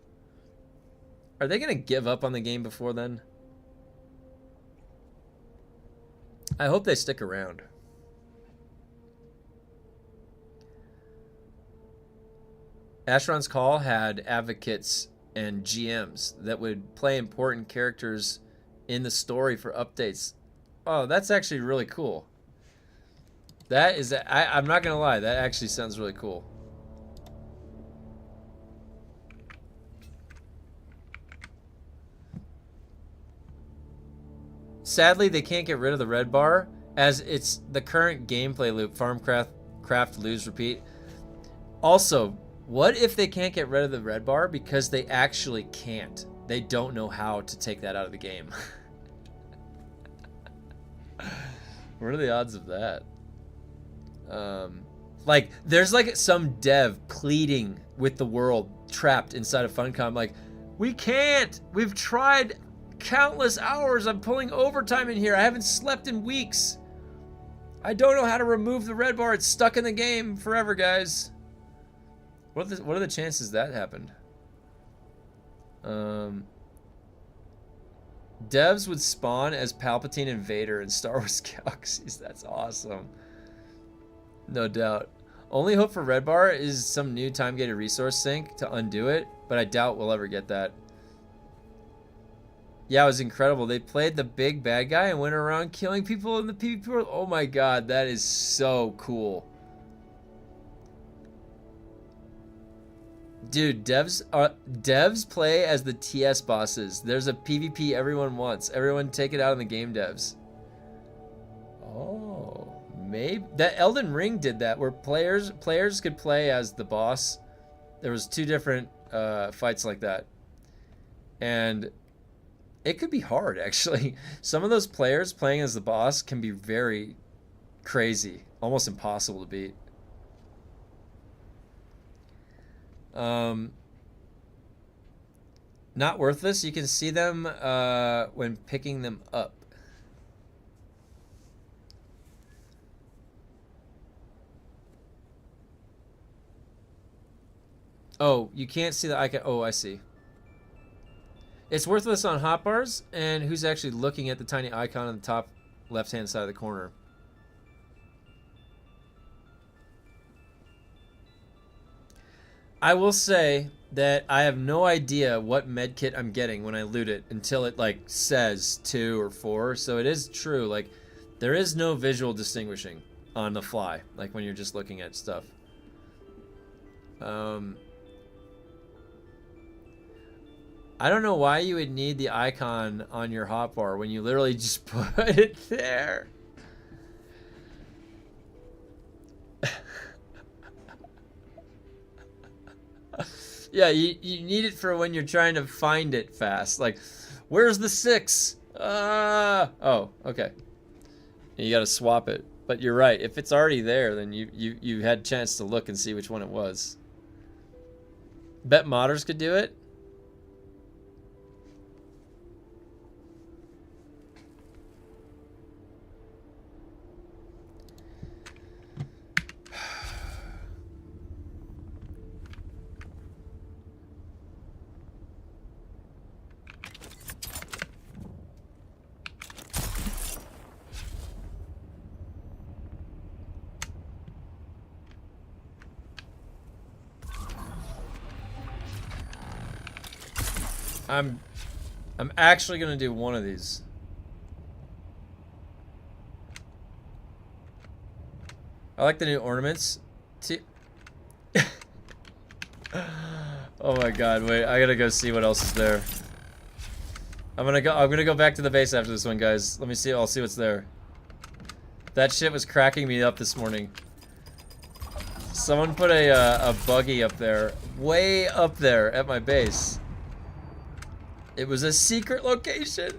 Are they going to give up on the game before then? I hope they stick around. Asheron's Call had advocates and GMs that would play important characters in the story for updates. Oh, that's actually really cool. That is, I'm not going to lie, that actually sounds really cool. Sadly, they can't get rid of the red bar, as it's the current gameplay loop, farm, craft, lose, repeat. Also, what if they can't get rid of the red bar because they actually can't? They don't know how to take that out of the game. What are the odds of that? Like, there's like some dev pleading with the world trapped inside of Funcom, like, we can't! We've tried countless hours. I'm pulling overtime in here. I haven't slept in weeks. I don't know how to remove the red bar. It's stuck in the game forever, guys. What are the chances that happened? Devs would spawn as Palpatine and Vader in Star Wars Galaxies. That's awesome. No doubt. Only hope for red bar is some new time-gated resource sink to undo it, but I doubt we'll ever get that. Yeah, it was incredible. They played the big bad guy and went around killing people in the PvP world. Oh my god, that is so cool. Dude, devs play as the TS bosses. There's a PvP everyone wants. Everyone take it out on the game devs. Oh, maybe that Elden Ring did that, where players could play as the boss. There was 2 different fights like that, and it could be hard, actually. Some of those players playing as the boss can be very crazy, almost impossible to beat. Not worthless. You can see them when picking them up. Oh, you can't see the icon. Oh, I see. It's worthless on hotbars, and who's actually looking at the tiny icon on the top left-hand side of the corner? I will say that I have no idea what medkit I'm getting when I loot it until it like says 2 or 4. So it is true, like there is no visual distinguishing on the fly, like when you're just looking at stuff. I don't know why you would need the icon on your hotbar when you literally just put it there. Yeah, you need it for when you're trying to find it fast. Like, where's the 6? Oh, okay. You gotta swap it. But you're right. If it's already there, then you had a chance to look and see which one it was. Bet modders could do it. I'm actually gonna do one of these. I like the new ornaments. Oh my god, wait, I gotta go see what else is there. I'm gonna go back to the base after this one, guys. Let me see, I'll see what's there. That shit was cracking me up this morning. Someone put a buggy up there, way up there at my base. It was a secret location.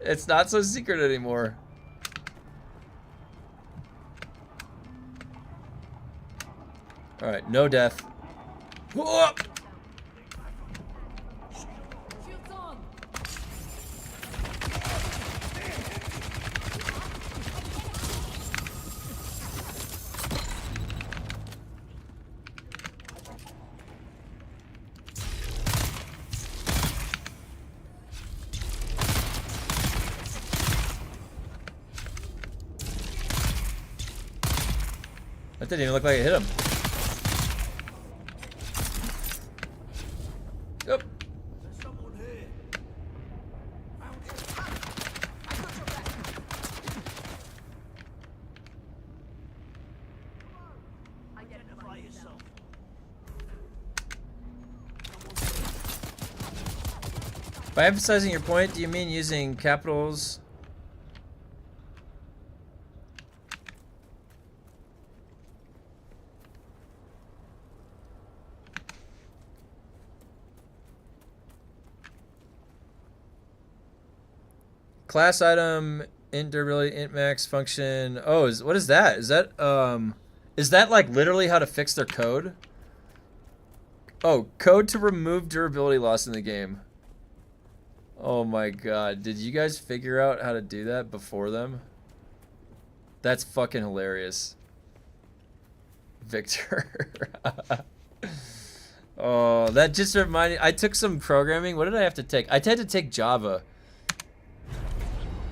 It's not so secret anymore. Alright, no death. Whoa! That didn't even look like it hit him. Yep. By emphasizing your point, do you mean using capitals? Class item, int durability, int max function. Oh, what is that? Is that like literally how to fix their code? Oh, code to remove durability loss in the game. Oh my god, did you guys figure out how to do that before them? That's fucking hilarious. Victor. Oh, that just reminded, I took some programming. What did I have to take? I had to take Java.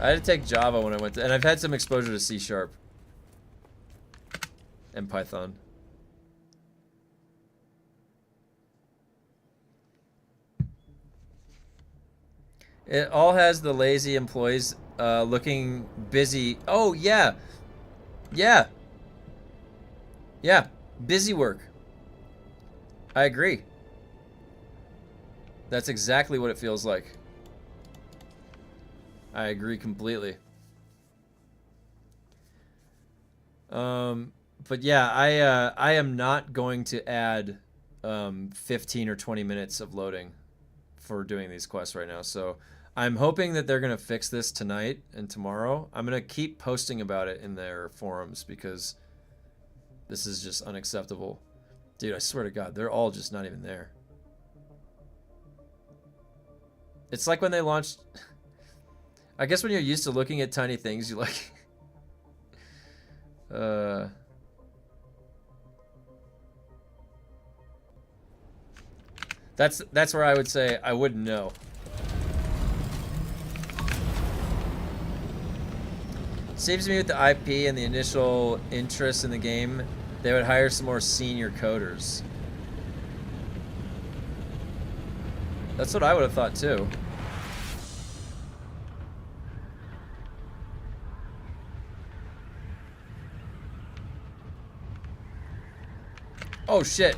I had to take Java when I went to, and I've had some exposure to C# and Python. It all has the lazy employees looking busy. Oh, yeah. Yeah. Yeah. Busy work. I agree. That's exactly what it feels like. I agree completely. But yeah, I am not going to add 15 or 20 minutes of loading for doing these quests right now. So I'm hoping that they're going to fix this tonight and tomorrow. I'm going to keep posting about it in their forums because this is just unacceptable. Dude, I swear to God, they're all just not even there. It's like when they launched... I guess when you're used to looking at tiny things, you like... That's where I would say I wouldn't know. Seems to me with the IP and the initial interest in the game, they would hire some more senior coders. That's what I would have thought too. Oh shit.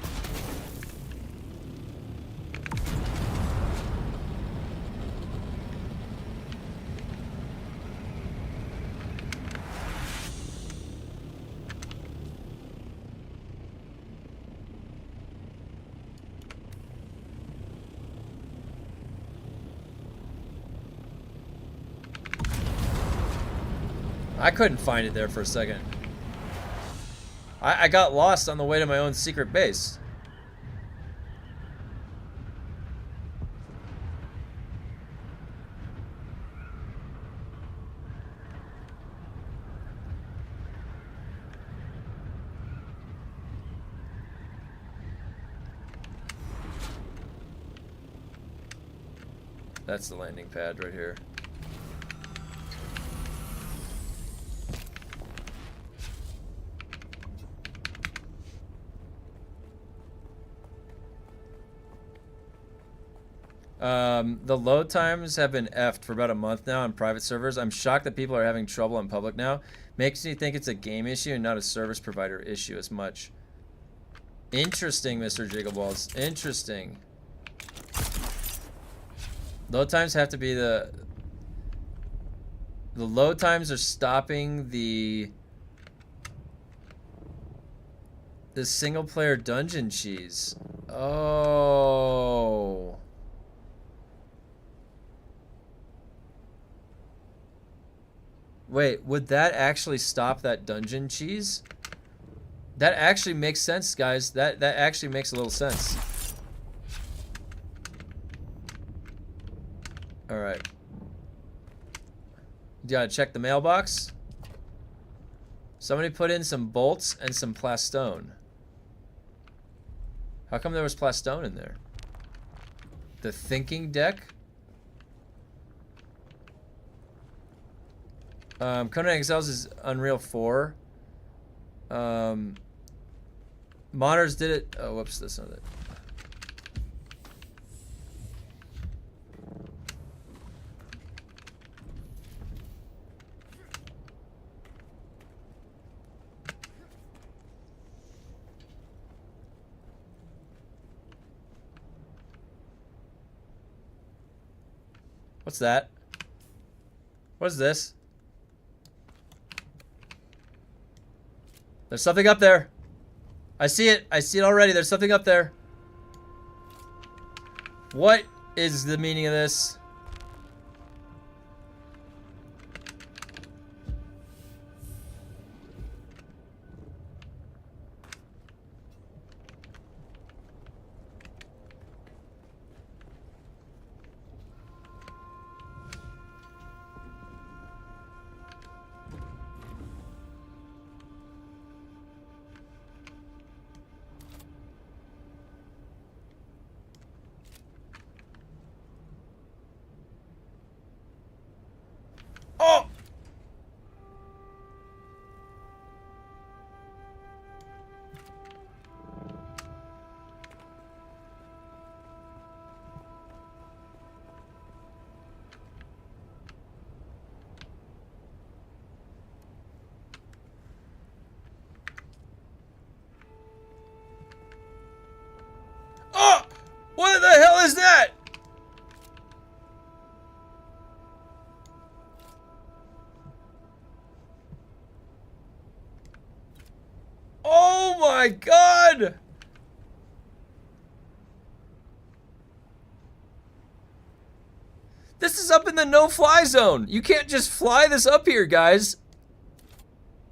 I couldn't find it there for a second. I got lost on the way to my own secret base. That's the landing pad right here. The load times have been effed for about a month now on private servers. I'm shocked that people are having trouble in public now. Makes me think it's a game issue and not a service provider issue as much. Interesting, Mr. Jiggleballs. Interesting. Load times have to be the load times are stopping the single player dungeon cheese. Oh. Wait, would that actually stop that dungeon cheese? That actually makes sense, guys. That actually makes a little sense. All right. You gotta check the mailbox. Somebody put in some bolts and some plastone. How come there was plastone in there? The thinking deck? Conan Exiles is Unreal 4. Monitors did it. Oh, whoops, that's not it. What's that? What is this? There's something up there. I see it. I see it already. There's something up there. What is the meaning of this? Oh! Oh! What the hell is that? Oh my god! This is up in the no-fly zone. You can't just fly this up here, guys.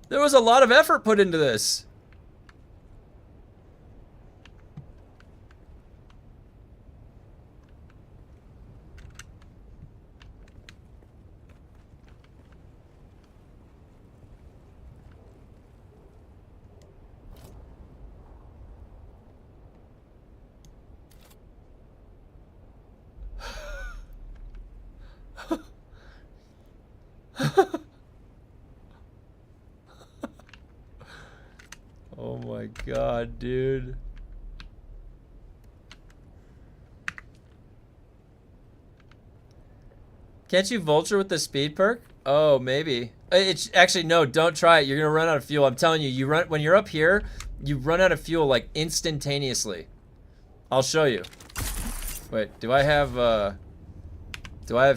There was a lot of effort put into this. Oh my god, dude. Can't you vulture with the speed perk? Oh, maybe. It's actually no, don't try it. You're gonna run out of fuel. I'm telling you, you run when you're up here, you run out of fuel like instantaneously. I'll show you. Wait, do I have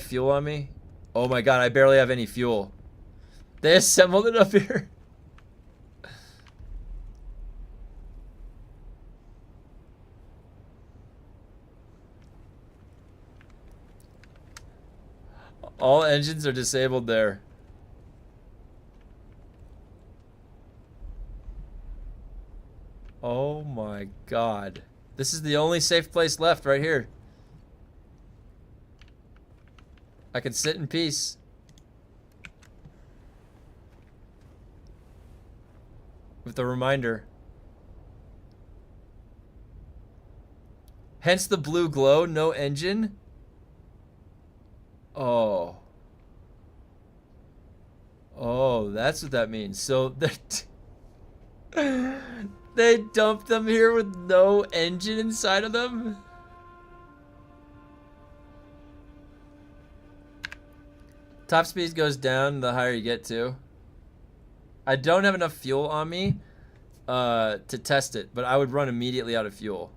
fuel on me? Oh my god, I barely have any fuel. They assembled it up here. All engines are disabled there. Oh my god. This is the only safe place left right here. I can sit in peace. With the reminder. Hence the blue glow, no engine. Oh. Oh, that's what that means. So they dumped them here with no engine inside of them? Top speed goes down the higher you get to. I don't have enough fuel on me to test it, but I would run immediately out of fuel.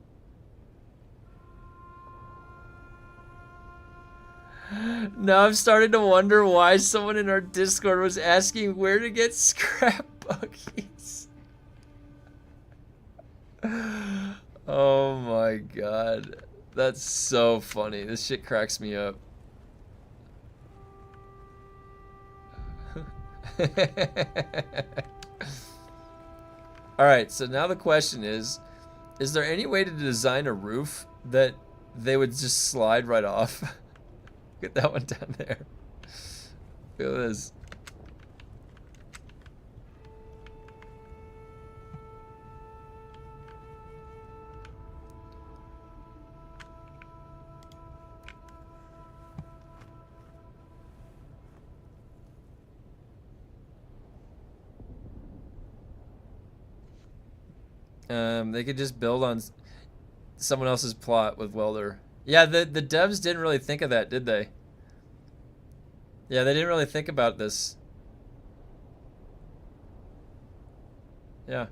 Now I'm starting to wonder why someone in our Discord was asking where to get scrap buggies. Oh my god. That's so funny. This shit cracks me up. Alright, so now the question is there any way to design a roof that they would just slide right off? Look at that one down there. Look at this. They could just build on someone else's plot with Welder. Yeah, the devs didn't really think of that, did they? Yeah, they didn't really think about this. Yeah.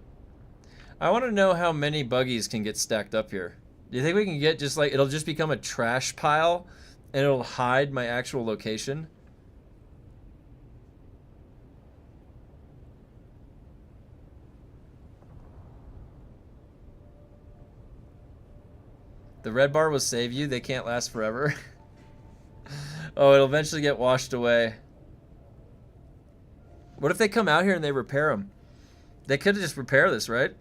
I want to know how many buggies can get stacked up here. Do you think we can get just like, it'll just become a trash pile and it'll hide my actual location? The red bar will save you. They can't last forever. Oh, it'll eventually get washed away. What if they come out here and they repair them? They could just repair this, right?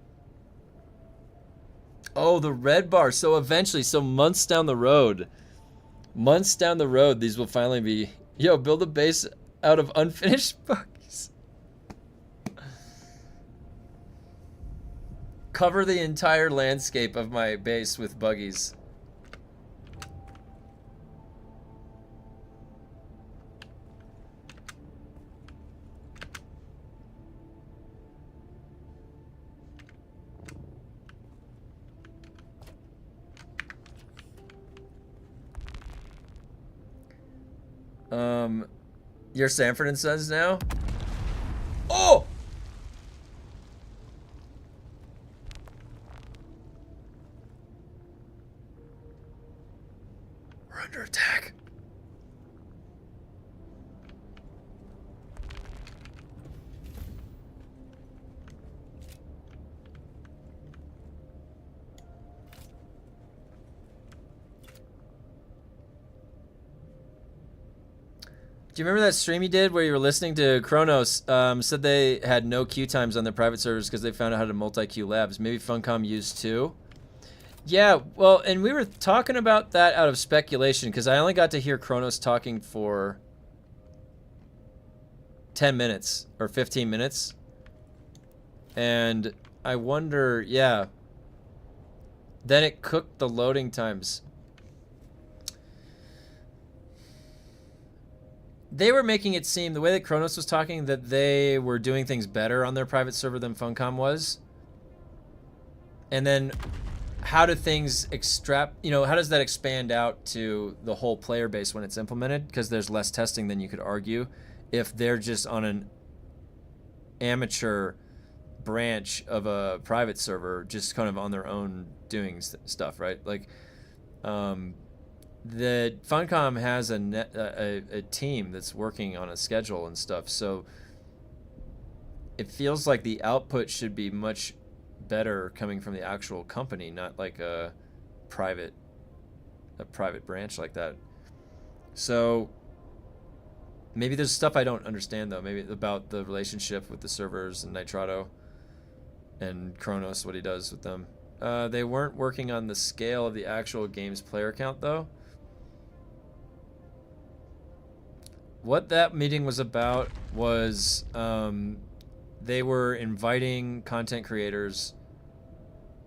Oh, the red bar. So eventually, so months down the road, these will finally be... Yo, build a base out of unfinished buggies. Cover the entire landscape of my base with buggies. You're Sanford and Sons now? Oh! We're under attack. Do you remember that stream you did where you were listening to Kronos? Said they had no queue times on their private servers because they found out how to multi-queue labs. Maybe Funcom used too. Yeah, well, and we were talking about that out of speculation because I only got to hear Kronos talking for 10 minutes or 15 minutes. And I wonder, yeah. Then it cooked the loading times. They were making it seem, the way that Kronos was talking, that they were doing things better on their private server than Funcom was. And then how do things how does that expand out to the whole player base when it's implemented? Because there's less testing than you could argue if they're just on an amateur branch of a private server, just kind of on their own doing stuff, right? Like, the Funcom has a team that's working on a schedule and stuff, so it feels like the output should be much better coming from the actual company, not like a private branch like that. So maybe there's stuff I don't understand though, maybe about the relationship with the servers and Nitrado and Kronos, what he does with them. They weren't working on the scale of the actual game's player count though. What that meeting was about was they were inviting content creators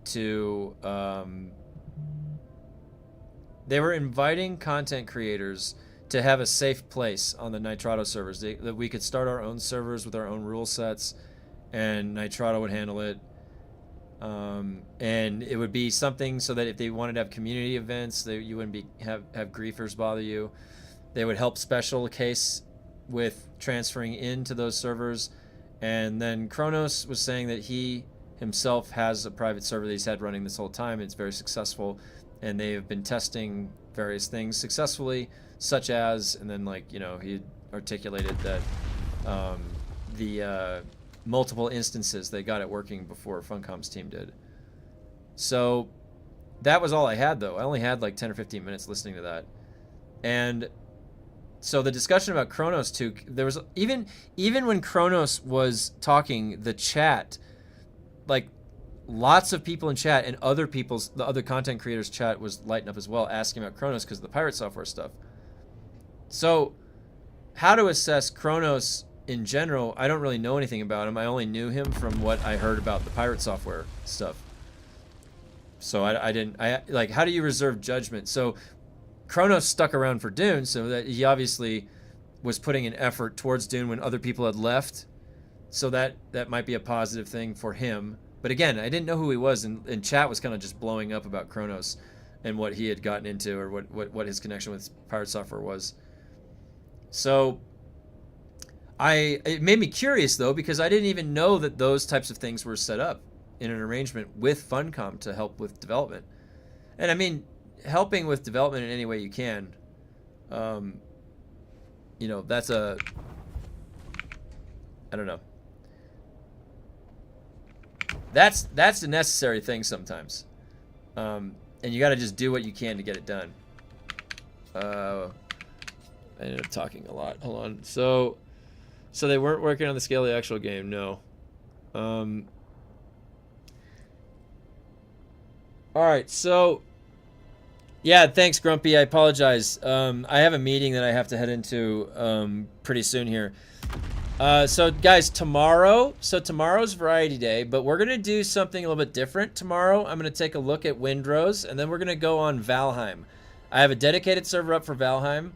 to have a safe place on the Nitrado servers, that we could start our own servers with our own rule sets and Nitrado would handle it. And it would be something so that if they wanted to have community events, you wouldn't have griefers bother you. They would help special case with transferring into those servers. And then Kronos was saying that he himself has a private server that he's had running this whole time. It's very successful, and they have been testing various things successfully, such as, and then like, you know, he articulated that the multiple instances, they got it working before Funcom's team did. So that was all I had, though. I only had like 10 or 15 minutes listening to that. And so the discussion about Kronos too, there was even when Kronos was talking, the chat, like lots of people in chat and the other content creators chat was lighting up as well, asking about Kronos because of the pirate software stuff. So how to assess Kronos in general, I don't really know anything about him. I only knew him from what I heard about the pirate software stuff. So I like, how do you reserve judgment? So Kronos stuck around for Dune, so that he obviously was putting an effort towards Dune when other people had left. So that might be a positive thing for him. But again, I didn't know who he was, and chat was kind of just blowing up about Kronos and what he had gotten into, or what his connection with pirate software was. So it made me curious, though, because I didn't even know that those types of things were set up in an arrangement with Funcom to help with development. And I mean, helping with development in any way you can, you know, that's I don't know. That's a necessary thing sometimes. And you got to just do what you can to get it done. I ended up talking a lot. Hold on. So they weren't working on the scale of the actual game. No. All right. So yeah, thanks, Grumpy. I apologize. I have a meeting that I have to head into pretty soon here. So guys, tomorrow's Variety Day, but we're gonna do something a little bit different tomorrow. I'm gonna take a look at Windrose, and then we're gonna go on Valheim. I have a dedicated server up for Valheim.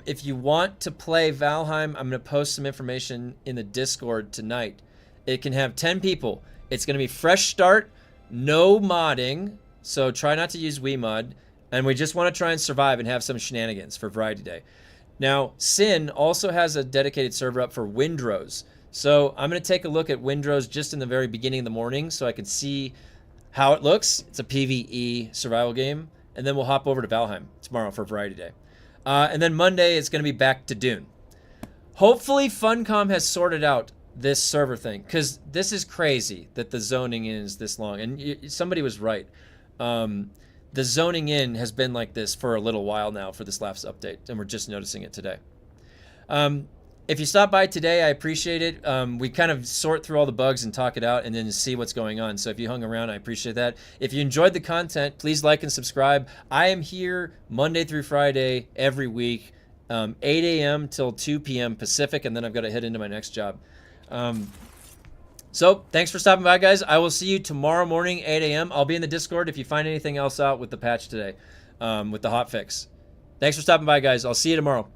If you want to play Valheim, I'm gonna post some information in the Discord tonight. It can have 10 people. It's gonna be fresh start, no modding, so try not to use WeMod, and we just want to try and survive and have some shenanigans for Variety Day. Now, Sin also has a dedicated server up for Windrose. So I'm going to take a look at Windrose just in the very beginning of the morning so I can see how it looks. It's a PvE survival game. And then we'll hop over to Valheim tomorrow for Variety Day. And then Monday, it's going to be back to Dune. Hopefully, Funcom has sorted out this server thing, because this is crazy that the zoning in is this long. And somebody was right. The zoning in has been like this for a little while now for this last update, and we're just noticing it today. If you stop by today, I appreciate it. We kind of sort through all the bugs and talk it out and then see what's going on. So if you hung around, I appreciate that. If you enjoyed the content, please like and subscribe. I am here Monday through Friday every week, 8 a.m. till 2 p.m. Pacific, and then I've got to head into my next job. So thanks for stopping by, guys. I will see you tomorrow morning, 8 a.m. I'll be in the Discord if you find anything else out with the patch today, with the hotfix. Thanks for stopping by, guys. I'll see you tomorrow.